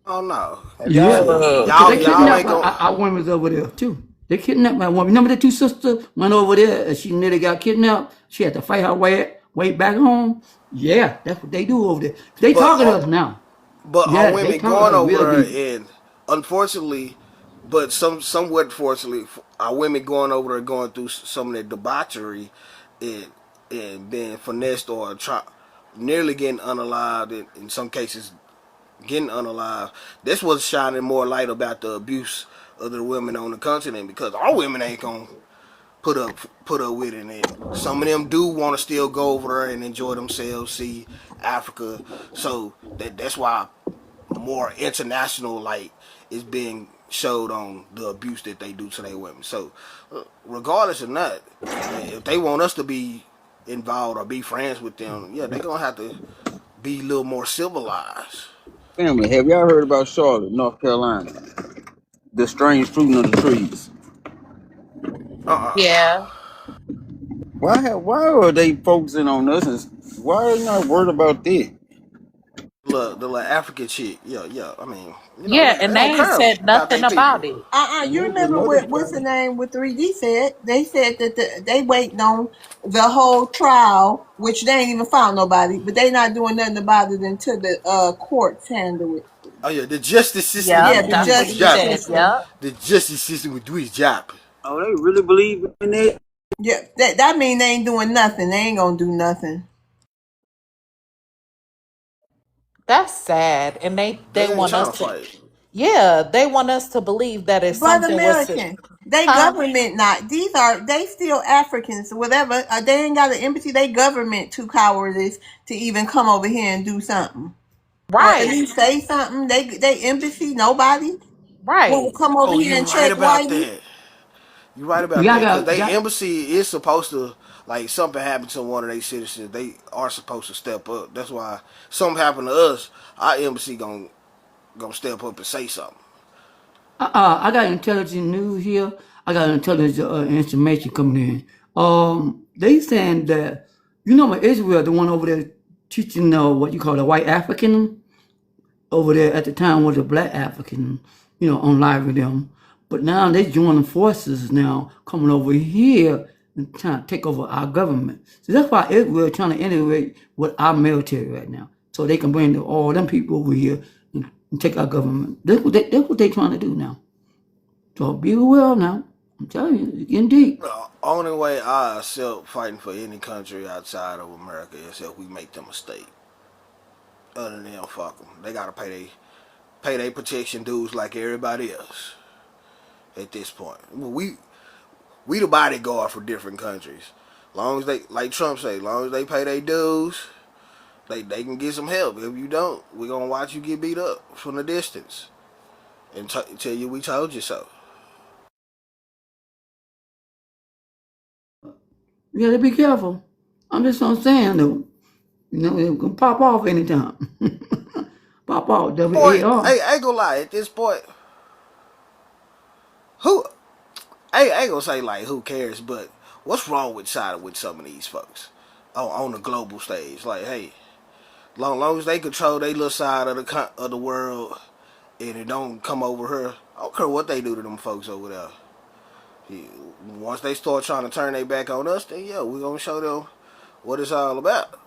Oh no. Have Yeah. y'all Shit. Because they Y'all kidnapped ain't going our women over there too. They kidnapped my woman. Remember the two sisters went over there and she nearly got kidnapped? She had to fight her way back home. Yeah, that's what they do over there. They but talking to us now. are Yeah, they women talking to going us real over deep. there and unfortunately but somewhat fortunately are women going over there going through some of that debauchery and being finessed or nearly getting unalived in some cases getting unalive. This was shining more light about the abuse of the women on the continent because our women ain't gonna put up with it. And some of them do want to still go over there and enjoy themselves, see Africa. So that's why more international light is being showed on the abuse that they do to their women. So regardless of that, if they want us to be involved or be friends with them, yeah, they gonna have to be a little more civilized. Family, have y'all heard about Charlotte, North Carolina? The strange fruit of the trees. Uh-uh. Yeah. Why are they focusing on us? And why are you not worried about that? The little African chick, yeah, yeah. I mean, Yeah, they and they don't ain't care said about nothing their about people. it. You remember Another what's the thing. name with 3D said? They said that they waiting on the whole trial, which they ain't even found nobody, but they not doing nothing about it until the courts handle it. Oh yeah, the justice system Yep, Yeah, will the do that's what its he justice job. said. system. Yep. The justice system will do its job. Oh, they really believe in that? Yeah, that mean they ain't doing nothing. They ain't gonna do nothing. That's sad. And they They ain't want trying us to to fight. yeah, they want us to believe that if But something was to American, they huh? government not. They still Africans. Whatever. They ain't got an embassy. They government too cowardice to even come over here and do something or at Right. least say something. They embassy nobody want Right. to come over Oh, here you and right check about whitey. that. You right about Y'all that because they got embassy is supposed to like something happened to one of their citizens. They are supposed to step up. That's why something happened to us. Our embassy gonna step up and say something. I got intelligent news here. I got intelligent information coming in. They saying that Israel, the one over there teaching what you call the white African over there at the time was a black African, on live with them. But now they joining forces now, coming over here and trying to take over our government. So that's why Israel trying to integrate with our military right now, so they can bring all them people over here and take our government. That's what they trying to do now. So be aware now. I'm telling you, it's getting deep. The only way I accept fighting for any country outside of America is if we make them a state. Other than them, fuck them. They gotta pay their protection dues like everybody else. At this point, we the bodyguard for different countries. Long as they, like Trump say, long as they pay their dues, they can get some help. If you don't, we gonna watch you get beat up from the distance and tell you we told you so. You gotta be careful. I'm just saying though. It can pop off anytime. Pop out, Point. W-A-R. Hey, I ain't gonna lie. At this point, who? I ain't gonna say like who cares, but what's wrong with siding with some of these folks on the global stage? Like, hey, long as they control their little side of the world and it don't come over here, I don't care what they do to them folks over there. Once they start trying to turn their back on us, then yeah, we're gonna show them what it's all about.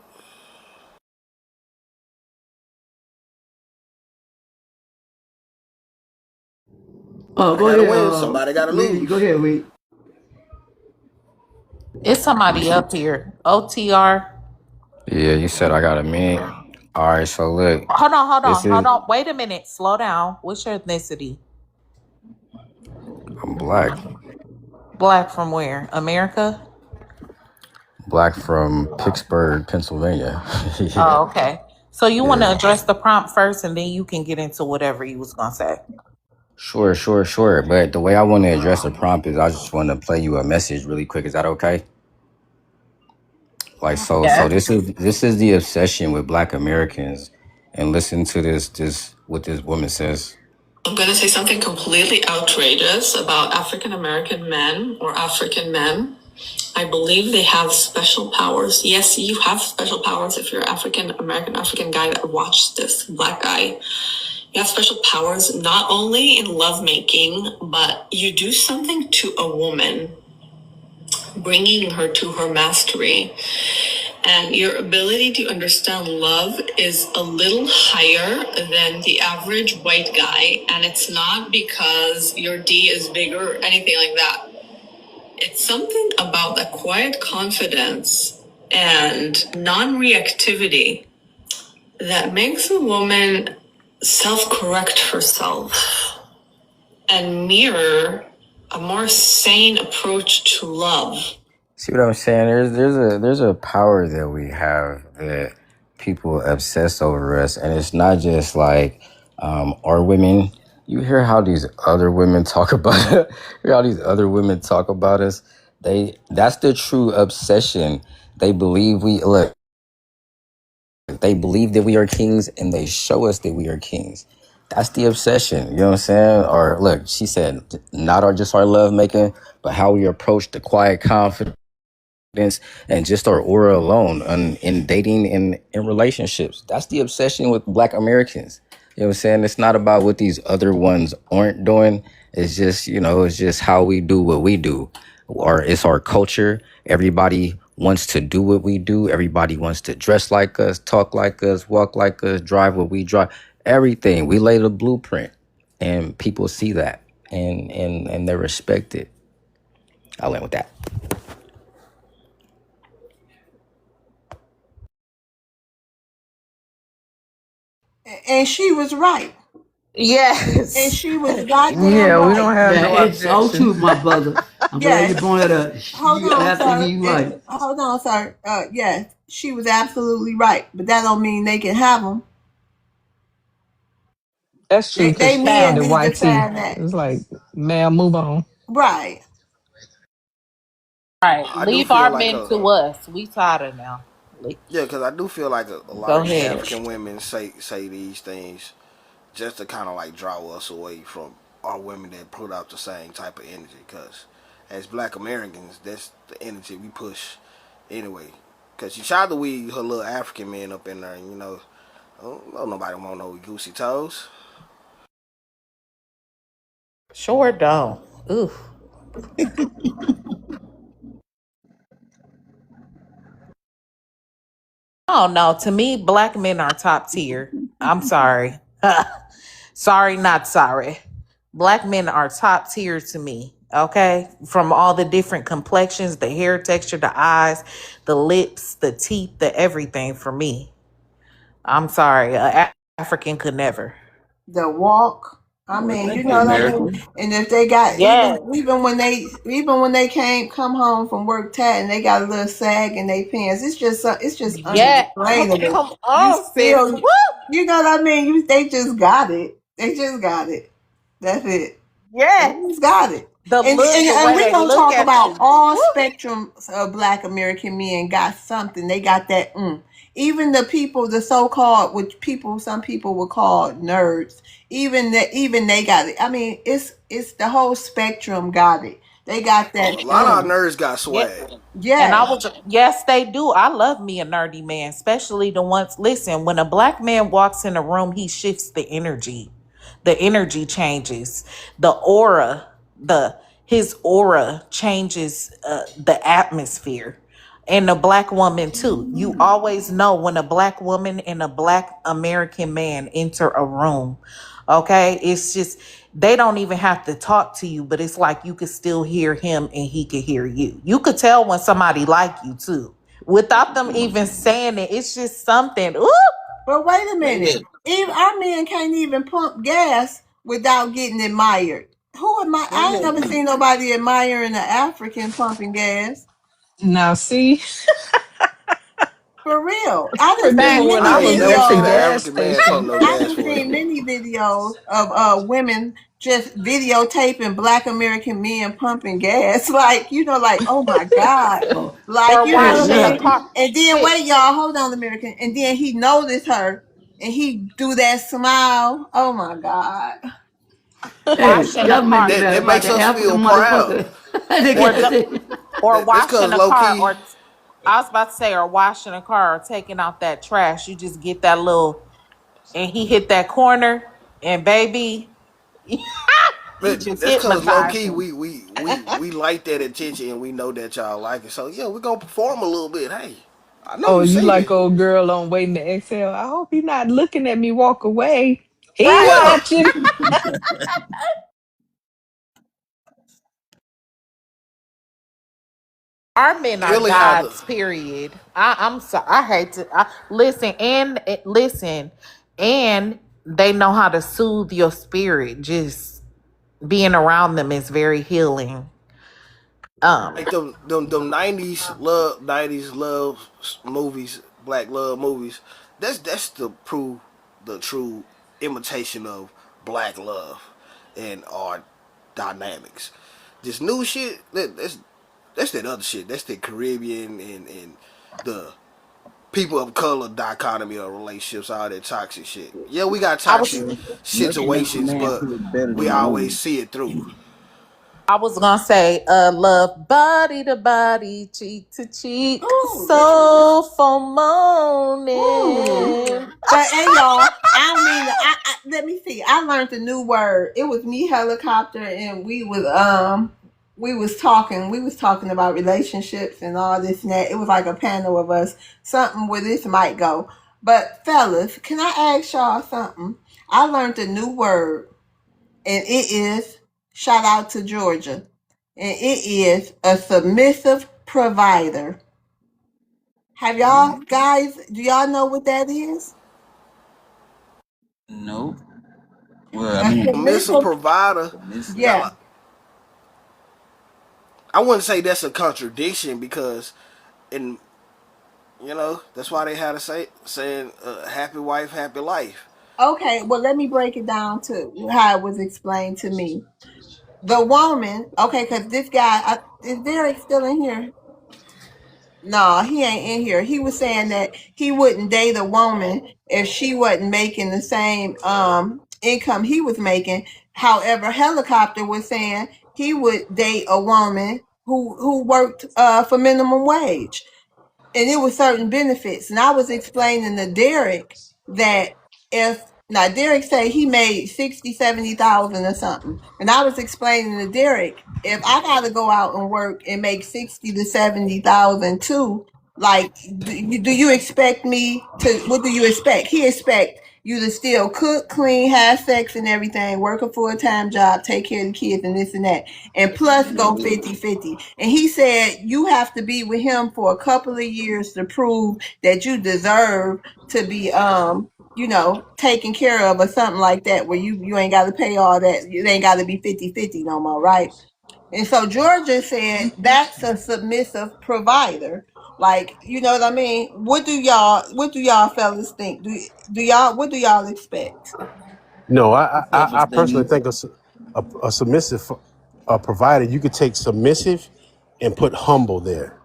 Oh, I go gotta ahead, win. Somebody gotta Reed. Go lose. ahead, Reed. It's somebody up here. OTR. Yeah, you said I got a man. All right, so look, this Hold is on. Wait a minute. Slow down. What's your ethnicity? I'm black. Black from where? America? Black from Pittsburgh, Pennsylvania. Yeah, Oh, okay. So you want to yeah. address the prompt first, and then you can get into whatever you was gonna say. Sure. But the way I want to address the prompt is I just want to play you a message really quick. Is that okay? Like so Yeah. this is the obsession with black Americans. And listen to this what this woman says. I'm going to say something completely outrageous about African American men or African men. I believe they have special powers. Yes, you have special powers if you're African American, African guy that watched this, black guy. You have special powers not only in lovemaking, but you do something to a woman, bringing her to her mastery. And your ability to understand love is a little higher than the average white guy. And it's not because your D is bigger or anything like that. It's something about the quiet confidence and non-reactivity that makes a woman self-correct herself and mirror a more sane approach to love. See what I'm saying? There's a power that we have that people obsess over us, and it's not just like our women. You hear how these other women talk about hear how these other women talk about us. That's the true obsession. They believe we look. They believe that we are kings, and they show us that we are kings. That's the obsession. You know what I'm saying? Or look, she said, not just our love making, but how we approach the quiet confidence and just our aura alone in dating and in relationships. That's the obsession with black Americans. You know what I'm saying? It's not about what these other ones aren't doing. It's just, it's just how we do what we do. Or it's our culture. Everybody wants to do what we do. Everybody wants to dress like us, talk like us, walk like us, drive what we drive. Everything. We lay the blueprint. And people see that and they respect it. I'll end with that. And she was right. Yes. And she was goddamn Yeah, we right. don't have Yeah, no it's all true, objection. my brother. I'm glad you Yes. brought that up. Hold You on, absolutely sir. right. Hold on, sir. Yes, she was absolutely right, but that don't mean they can have them. That's true because They she men sounded need to YT. find that. It's like, ma'am, move on. Right. Right. I do Leave feel our like men to us. We tired of now. yeah, because I do feel like a lot Go of these ahead. African women say these things just to kind of like draw us away from our women that put out the same type of energy. Because as black Americans, that's the energy we push anyway. Because she tried to weed her little African men up in there, and don't nobody want no goosey toes. Sure don't. Ooh. Oh no. To me, black men are top tier. I'm sorry. Sorry, not sorry. Black men are top tier to me. Okay, from all the different complexions, the hair texture, the eyes, the lips, the teeth, the everything. For me, I'm sorry. African could never. The walk. I Well, mean, you thank know you, what I mean? America. And if they got Yes. even when they come home from work tired and they got a little sag in their pants, it's just Yeah. unexplainable. Come You on, sis. still Woo! you know what I mean? They just got it. They just got it. That's it. They Yes. just got it. The look, the And way we're they gonna look talk at about you. all Woo. spectrums of Black American men got something. They got that. Even the people, the so-called, which some people would call nerds. Even they got it. I mean, it's the whole spectrum got it. They got A that. lot of our nerds got Yeah. swag. And I Yes. was, yes, they do. I love me a nerdy man, especially the ones. Listen, when a black man walks in a room, he shifts the energy. The energy changes. The aura, his aura changes the atmosphere. And the black woman too. You always know when a black woman and a black American man enter a room. Okay, it's just they don't even have to talk to you, but it's like you could still hear him and he could hear you. You could tell when somebody like you too, without them even saying it. It's just something. Ooh, But wait a minute. Even our men can't even pump gas without getting admired. Who am I? I ain't never seen nobody admiring an African pumping gas. Now, see, For real. I done remember seen when many I I ain't was never at the seen an videos. gas African man pump station. no I gas done for seen you. many videos of women just videotaping Black American men pumping gas. Like, like, oh my God. Oh, Like, or you know what I washing a yeah. mean? car. And then Hey, wait, y'all, hold on, American. And then he noticed her and he do that smile. Oh my God. Hey, washing a y'all making car, that That about makes the us African feel proud. motherfucker. They or got the, it. or That's cause washing a low car, key, or I was about to say, or washing a car, or taking out that trash. You just get that little, and he hit that corner, and baby, you just that's cause low hypnotize key him. we like that attention and we know that y'all like it. So yeah, we're gonna perform a little bit. Hey, I know Oh, you you see me. like old girl on Waiting to Exhale. I hope you're not looking at me walk away. He Right. Yeah. watching. Our men are Really how the gods. Period. I'm sorry. I hate to listen listen, and they know how to soothe your spirit. Just being around them is very healing. Um, like them nineties love movies, black love movies. That's the prove the true imitation of black love and our dynamics. This new shit, that's that other shit. That's the Caribbean and the people of color dichotomy of relationships, all that toxic shit. Yeah, we got I was toxic Nothing makes a situations, man but feel better we than a always woman. see it through. I was gonna say, love body to body, cheek to cheek, Ooh, soul for ooh. morning. But hey, y'all, I don't mean to, let me see. I learned a new word. It was me helicopter, and we was talking. We was talking about relationships and all this and that. It was like a panel of us. Something where this might go. But fellas, can I ask y'all something? I learned a new word, and it is shout out to Georgia, and it is a submissive provider. Have y'all guys? Do y'all know what that is? No. Well, I A mean, Missile submissive, provider. submissive. yeah. Y'all, I wouldn't say that's a contradiction because, in that's why they had to saying "happy wife, happy life." Okay, well, let me break it down to how it was explained to me. The woman, okay, because this guy, is Derek still in here? No, he ain't in here. He was saying that he wouldn't date a woman if she wasn't making the same income he was making. However, Helicopter was saying he would date a woman who worked for minimum wage. And it was certain benefits. And I was explaining to Derek that if now Derek said he made 60, 70,000 or something. And I was explaining to Derek, if I gotta go out and work and make 60 to 70,000 too, like do you expect me to what do you expect? He expect you to still cook, clean, have sex and everything, work a full-time job, take care of the kids and this and that, and plus go 50-50. And he said you have to be with him for a couple of years to prove that you deserve to be taken care of or something like that, where you ain't got to pay all that. You ain't got to be 50-50 no more, right? And so Georgia said that's a submissive provider. Like, you know what I mean? What do y'all fellas think? What do y'all expect? No, The I purpose thing personally is think a submissive. a provider, you could take submissive and put humble there.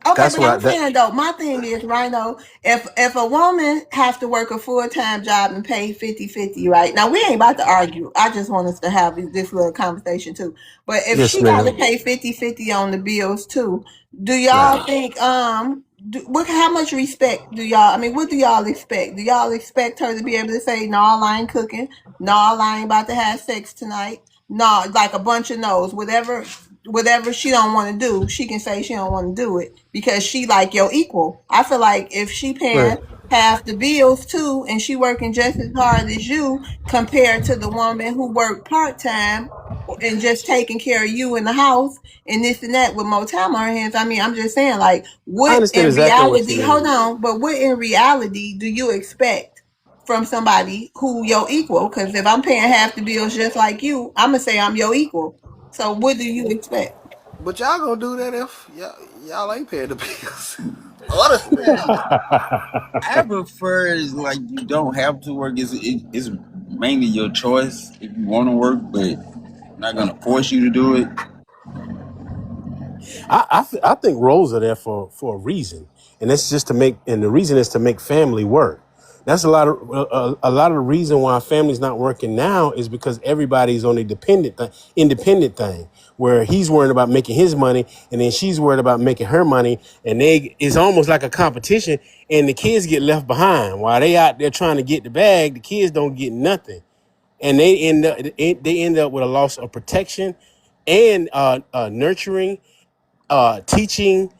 Okay, That's but what I'm saying though, my thing is, right now, if a woman has to work a full-time job and pay 50-50, right? Now we ain't about to argue. I just want us to have this little conversation too. But if yes, she got to ma'am. pay 50-50 on the bills too, do Right. y'all think how much respect do y'all, I mean, what do y'all expect? Do y'all expect her to be able to say, no, I ain't cooking, no, I ain't about to have sex tonight, no, like a bunch of no's, whatever she don't want to do, she can say she don't want to do it because she like your equal. I feel like if she paying Right. half the bills too and she working just as hard as you compared to the woman who worked part-time and just taking care of you in the house and this and that with more time on her hands. I mean, I'm just saying, like, I what understand in exactly what you reality, hold mean. on, but what in reality do you expect from somebody who your equal? Because if I'm paying half the bills just like you, I'm going to say I'm your equal. So what do you expect? But y'all gonna do that if y'all ain't paying the bills. Honestly. I prefer is like you don't have to work. It's mainly your choice if you want to work, but I'm not gonna force you to do it. I think roles are there for a reason, and that's just to make, and the reason is to make family work. That's a lot of the reason why family's not working now is because everybody's on a independent thing, where he's worried about making his money, and then she's worried about making her money, and it's almost like a competition, and the kids get left behind while they out there trying to get the bag. The kids don't get nothing, and they end up with a loss of protection and nurturing, teaching,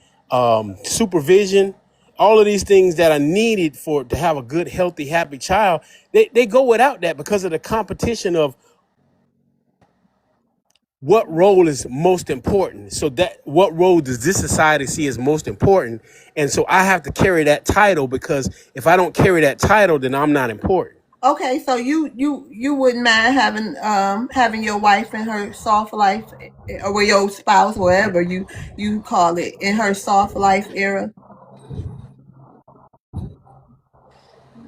supervision, all of these things that are needed for to have a good, healthy, happy child. They go without that because of the competition of what role is most important. So that what role does this society see as most important? And so I have to carry that title, because if I don't carry that title, then I'm not important. Okay, so you wouldn't mind having your wife in her soft life, or your spouse, whatever you call it, in her soft life era.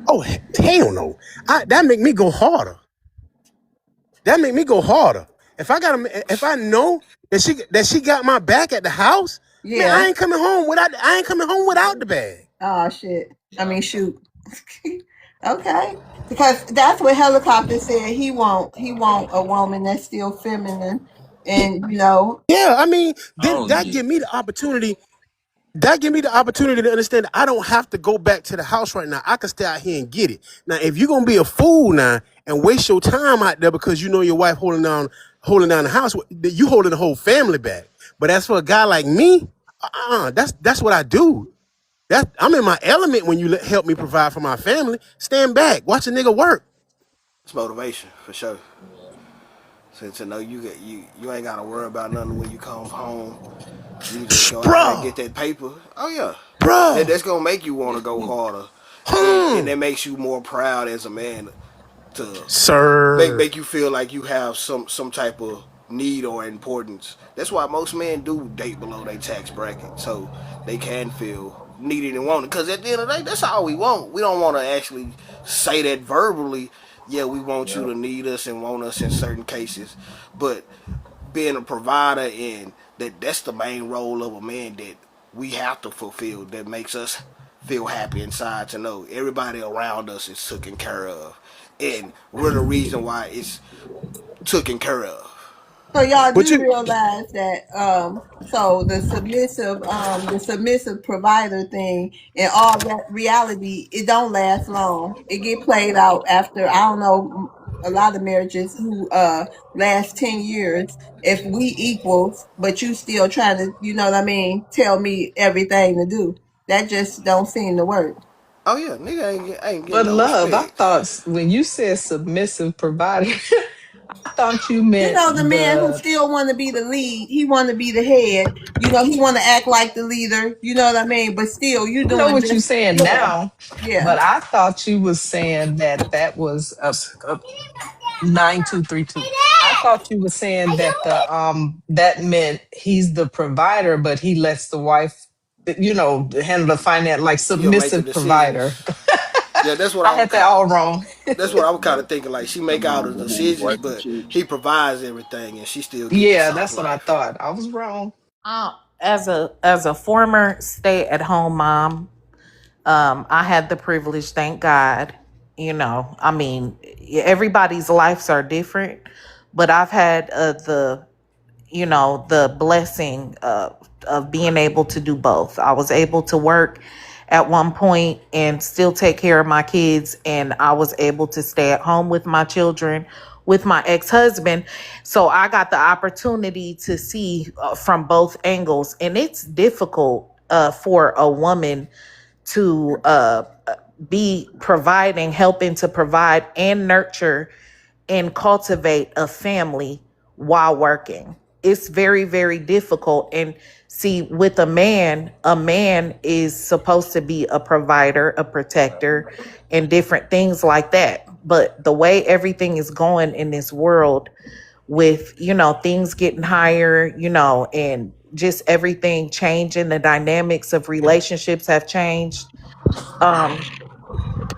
Oh, hell no! That make me go harder. That make me go harder. If I know that she got my back at the house, man, Yeah. I ain't coming home without the bag. Oh shit. I mean, shoot. Okay. Because that's what Helicopter said. He want a woman that's still feminine, and Yeah, I mean, then Oh that yeah. give me the opportunity. That give me the opportunity to understand that I don't have to go back to the house right now. I can stay out here and get it. Now, if you're gonna be a fool now and waste your time out there because you know your wife holding down the house, you holding the whole family back. But as for a guy like me, that's what I do. I'm in my element when you help me provide for my family. Stand back, watch a nigga work, It's motivation for sure. So to know you ain't gotta worry about nothing when you come home. You can just go out there and bruh, get that paper. Oh yeah. bruh, That's gonna make you wanna go harder. And hmm, that makes you more proud as a man to sir. make you feel like you have some type of need or importance. That's why most men do date below their tax bracket, so they can feel needed and wanted. Because at the end of the day, that's all we want. We don't want to actually say that verbally. Yeah, we want you to need us and want us in certain cases, but being a provider, and that's the main role of a man that we have to fulfill, that makes us feel happy inside to know everybody around us is taken care of, and we're the reason why it's taken care of. So y'all But do you, realize that so the submissive provider thing and all that reality, it don't last long. It get played out after, I don't know, a lot of marriages who last 10 years. If we equals but you still trying to, what I mean, tell me everything to do. That just don't seem to work. Oh yeah, nigga ain't getting But no love, I respect. thought when you said submissive provider, I thought you meant The man who still want to be the lead, he want to be the head. He want to act like the leader. You know what I mean? But still, you I know doing what you're just saying now, yeah. but I thought you was saying that was a 9232. I thought you were saying that that meant he's the provider, but he lets the wife, handle the finance, like You'll make the submissive decisions. provider. Yeah, that's what I I was had that all wrong. that's what I was kind of thinking. Like she make Come all on, the come on, decisions, wipe the but chips. he provides everything, and she still get the Yeah, soft that's what I life. thought. I was wrong. As a former stay at home mom, I had the privilege, thank God. I mean, everybody's lives are different, but I've had the blessing of being able to do both. I was able to work at one point and still take care of my kids, and I was able to stay at home with my children with my ex-husband. So I got the opportunity to see from both angles, and it's difficult for a woman to be providing, helping to provide and nurture and cultivate a family while working. It's very, very difficult. And see, with a man is supposed to be a provider, a protector, and different things like that. But the way everything is going in this world, with, things getting higher, and just everything changing, the dynamics of relationships have changed. Um,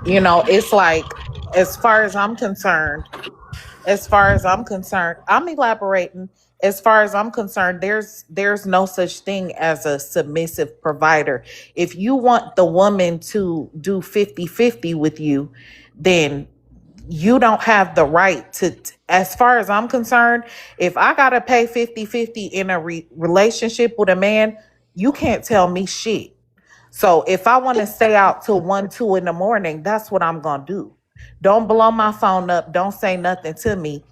it's like, as far as I'm concerned, I'm elaborating. As far as I'm concerned, there's no such thing as a submissive provider. If you want the woman to do 50-50 with you, then you don't have the right to, as far as I'm concerned, if I got to pay 50-50 in a relationship with a man, you can't tell me shit. So if I want to stay out till 1, 2 in the morning, that's what I'm gonna do. Don't blow my phone up. Don't say nothing to me.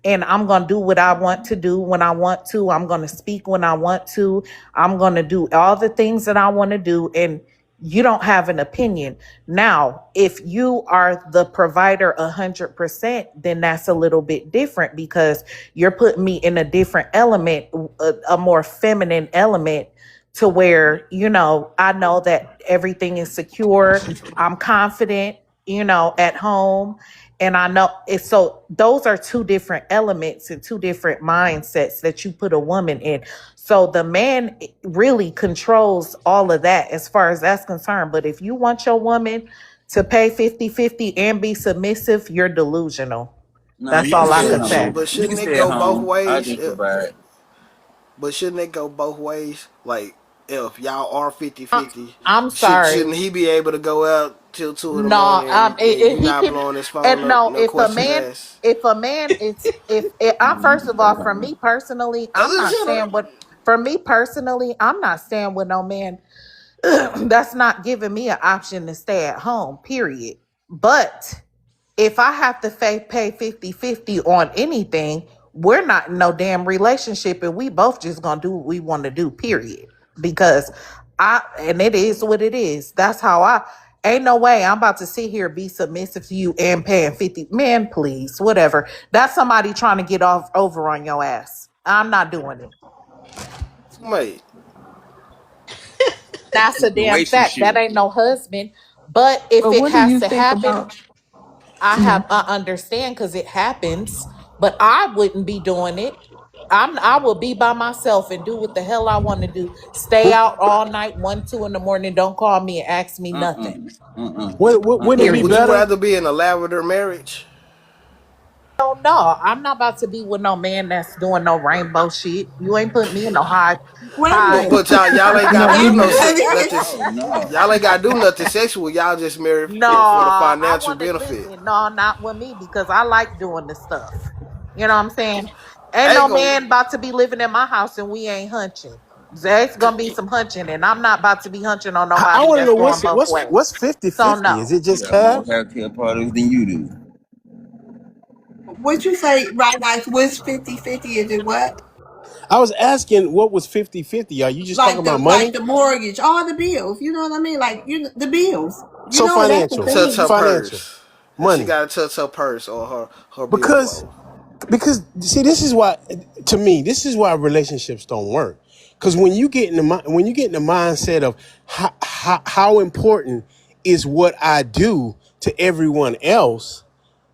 And I'm gonna do what I want to do when I want to. I'm gonna speak when I want to. I'm gonna do all the things that I want to do. And you don't have an opinion. Now, if you are the provider 100%, then that's a little bit different, because you're putting me in a different element, a more feminine element, to where, I know that everything is secure. I'm confident, at home. And I know it's, so those are two different elements and two different mindsets that you put a woman in. So the man really controls all of that as far as that's concerned. But if you want your woman to pay 50-50 and be submissive, you're delusional. No, That's you can all I stay at could But say. home. but You can shouldn't it stay at go both home. I ways? just provide. But shouldn't it go both ways? Like if y'all are 50 I, 50, I'm sorry. shouldn't he be able to go out till 2 in the No, morning and you he not can. blowing his phone And up, no, no questions asked? if a man is, if I'm, You first can of stay all, at for me home. personally, I'm not Shut staying up. with. For me personally, I'm not staying with no man that's not giving me an option to stay at home. Period. But if I have to pay 50-50 on anything, we're not in no damn relationship, and we both just gonna do what we want to do, period. Because and it is what it is. That's how ain't no way I'm about to sit here, be submissive to you and paying 50. Man, please, whatever. That's somebody trying to get off over on your ass. I'm not doing it. Mate, That's a damn fact. That Relationship. ain't no husband. But if But it what do has you to think happen, about? I Mhm. understand, because it happens, but I wouldn't be doing it. I will be by myself and do what the hell I want to do. Stay out all night, 1, 2 in the morning. Don't call me and ask me Uh-uh. nothing. Uh-uh. Wouldn't it be would Period. you better? rather be in a lavender marriage? Oh no, I'm not about to be with no man that's doing no rainbow shit. You ain't putting me in no Wait a high. But minute. y'all ain't No, gotta do we no not. nothing. Oh no. Y'all ain't gotta do nothing sexual. Y'all just married No, for the I financial want to benefit. listen. No, not with me, because I like doing the stuff. You know what I'm saying? Ain't I ain't no gonna. man about to be living in my house and we ain't hunching. There's gonna be some hunching, and I'm not about to be hunching on I nobody want to that's know going both ways. what's 50 So 50. Is no. it You just got more cash? healthcare products than you do. What you say, right? Like, what's 50-50? Is it what? I was asking what was 50 50. Are you just talking about Like money? the mortgage, all the bills. You know what I mean? Like the bills. You So know that's the financial. Touch her thing. Financial. purse. She Money. gotta touch her purse or her Because billfold. see, this is why, to me, this is why relationships don't work. Because when you get in the when you get in the mindset of how important is what I do to everyone else,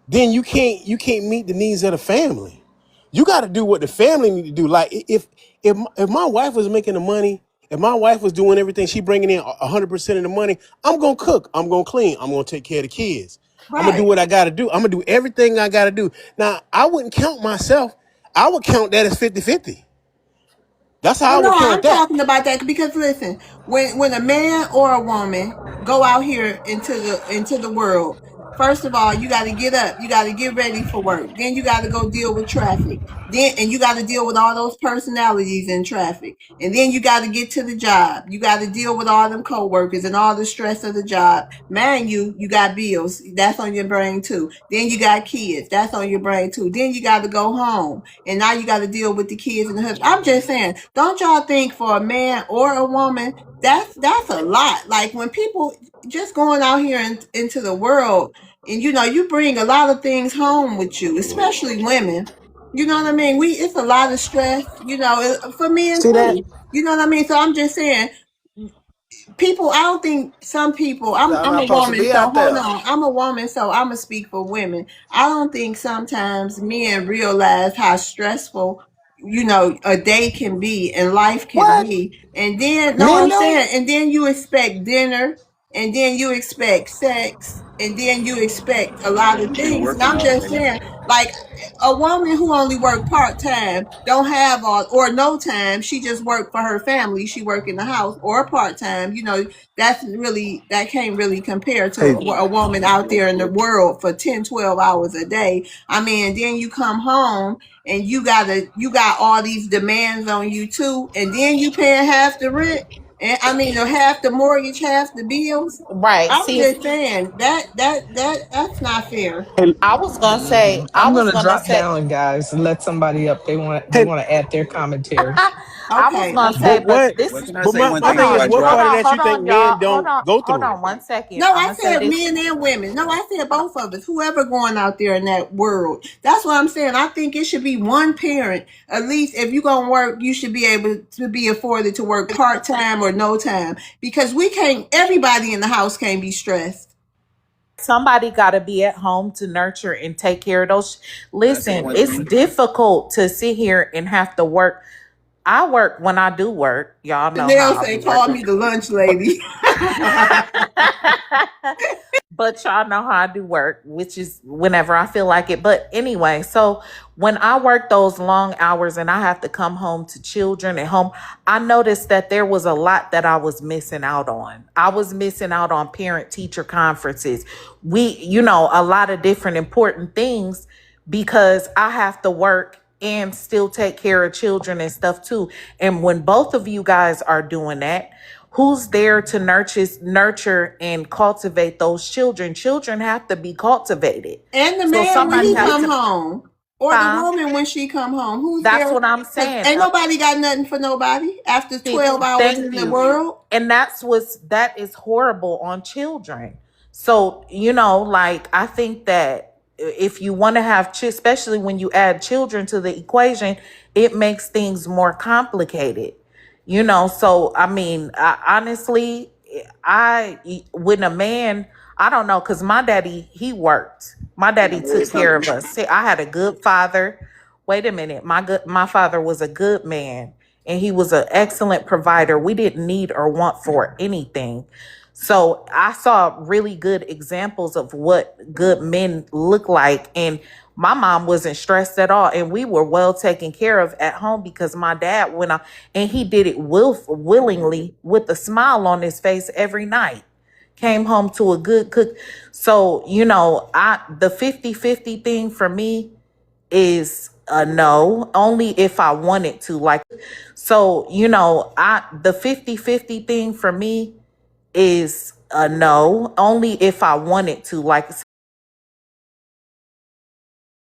then you can't meet the needs of the family. You got to do what the family need to do. Like if my wife was making the money If my wife was doing everything, she bringing in 100% of the money, I'm going to cook. I'm going to clean. I'm going to take care of the kids. I'm going to do Right. what I got to do. I'm going to do everything I got to do. Now, I wouldn't count myself. I would count that as 50-50. That's how Oh I no, would count I'm that. talking about that because listen, when a man or a woman go out here into the world, first of all, you got to get up, you got to get ready for work. Then you got to go deal with traffic. And you got to deal with all those personalities in traffic. And then you got to get to the job. You got to deal with all them coworkers and all the stress of the job. Man, you got bills. That's on your brain too. Then you got kids. That's on your brain too. Then you got to go home. And now you got to deal with the kids and the husband. I'm just saying, don't y'all think for a man or a woman, that's a lot. Like when people just going out here into the world, and you bring a lot of things home with you, especially women. You know what I mean? It's a lot of stress, for men See that? too. You know what I mean? So I'm just saying, people, I don't think some people, Y'all I'm not a supposed to woman, be so out hold there. on. I'm a woman, so I'm gonna speak for women. I don't think sometimes men realize how stressful, a day can be and life can What? be. And then, no, Men I'm don't? saying, and then you expect dinner, and then you expect sex, and then you expect a lot of You're things. And working I'm all just day. saying, like, a woman who only work part-time don't have all or no time. She just work for her family. She work in the house or part-time. That can't really compare to Hey, a woman out there in the world for 10, 12 hours a day. I mean, then you come home and you got all these demands on you too, and then you paying half the rent, and I mean, or half the mortgage, half the bills. Right. I'm See, just saying that's not fair. hey, I was gonna say, I I'm was gonna gonna drop say, down, guys, and let somebody up. They hey, want to add their commentary. I was Okay, gonna say, okay. but but what? this, What can I But say my, one my hold thing thing on, is, about what hold part of on, that drive? you hold think on, men y'all, don't go hold through? on, 1 second. No, I'm I gonna say said this. men and women. No, I said both of us. Whoever going out there in that world. That's what I'm saying. I think it should be one parent. At least if you're gonna work, you should be able to be afforded to work part-time or no time. Because we can't everybody in the house can't be stressed. Somebody got to be at home to nurture and take care of those. That's Listen, one it's thing. difficult to sit here and have to work. I work when I do work. Y'all know Chanel how I say, be call working. me the lunch lady. But y'all know how I do work, which is whenever I feel like it. But anyway, so when I work those long hours and I have to come home to children at home, I noticed that there was a lot that I was missing out on. I was missing out on parent teacher conferences. A lot of different important things because I have to work and still take care of children and stuff too. And when both of you guys are doing that, who's there to nurture and cultivate those children? Children have to be cultivated. And the So man when somebody he has come to, home. Or the huh? woman when she come home. Who's That's there? what I'm Because saying. ain't nobody got nothing for nobody after See, 12 hours thank in the you. world. And that is horrible on children. So, like I think that if you want to have especially when you add children to the equation, it makes things more complicated. So I mean, honestly, I when a man, I don't know, because my daddy, he worked. My Can I daddy say took care of something? us. See, I had a good father. Wait a minute, my father was a good man, and he was an excellent provider. We didn't need or want for anything. So I saw really good examples of what good men look like. And my mom wasn't stressed at all. And we were well taken care of at home because my dad went out and he did it willingly with a smile on his face every night. Came home to a good cook. So, the 50-50 thing for me is a no, only if I wanted to. Like, so, the 50-50 thing for me is a no, only if I wanted to. Like,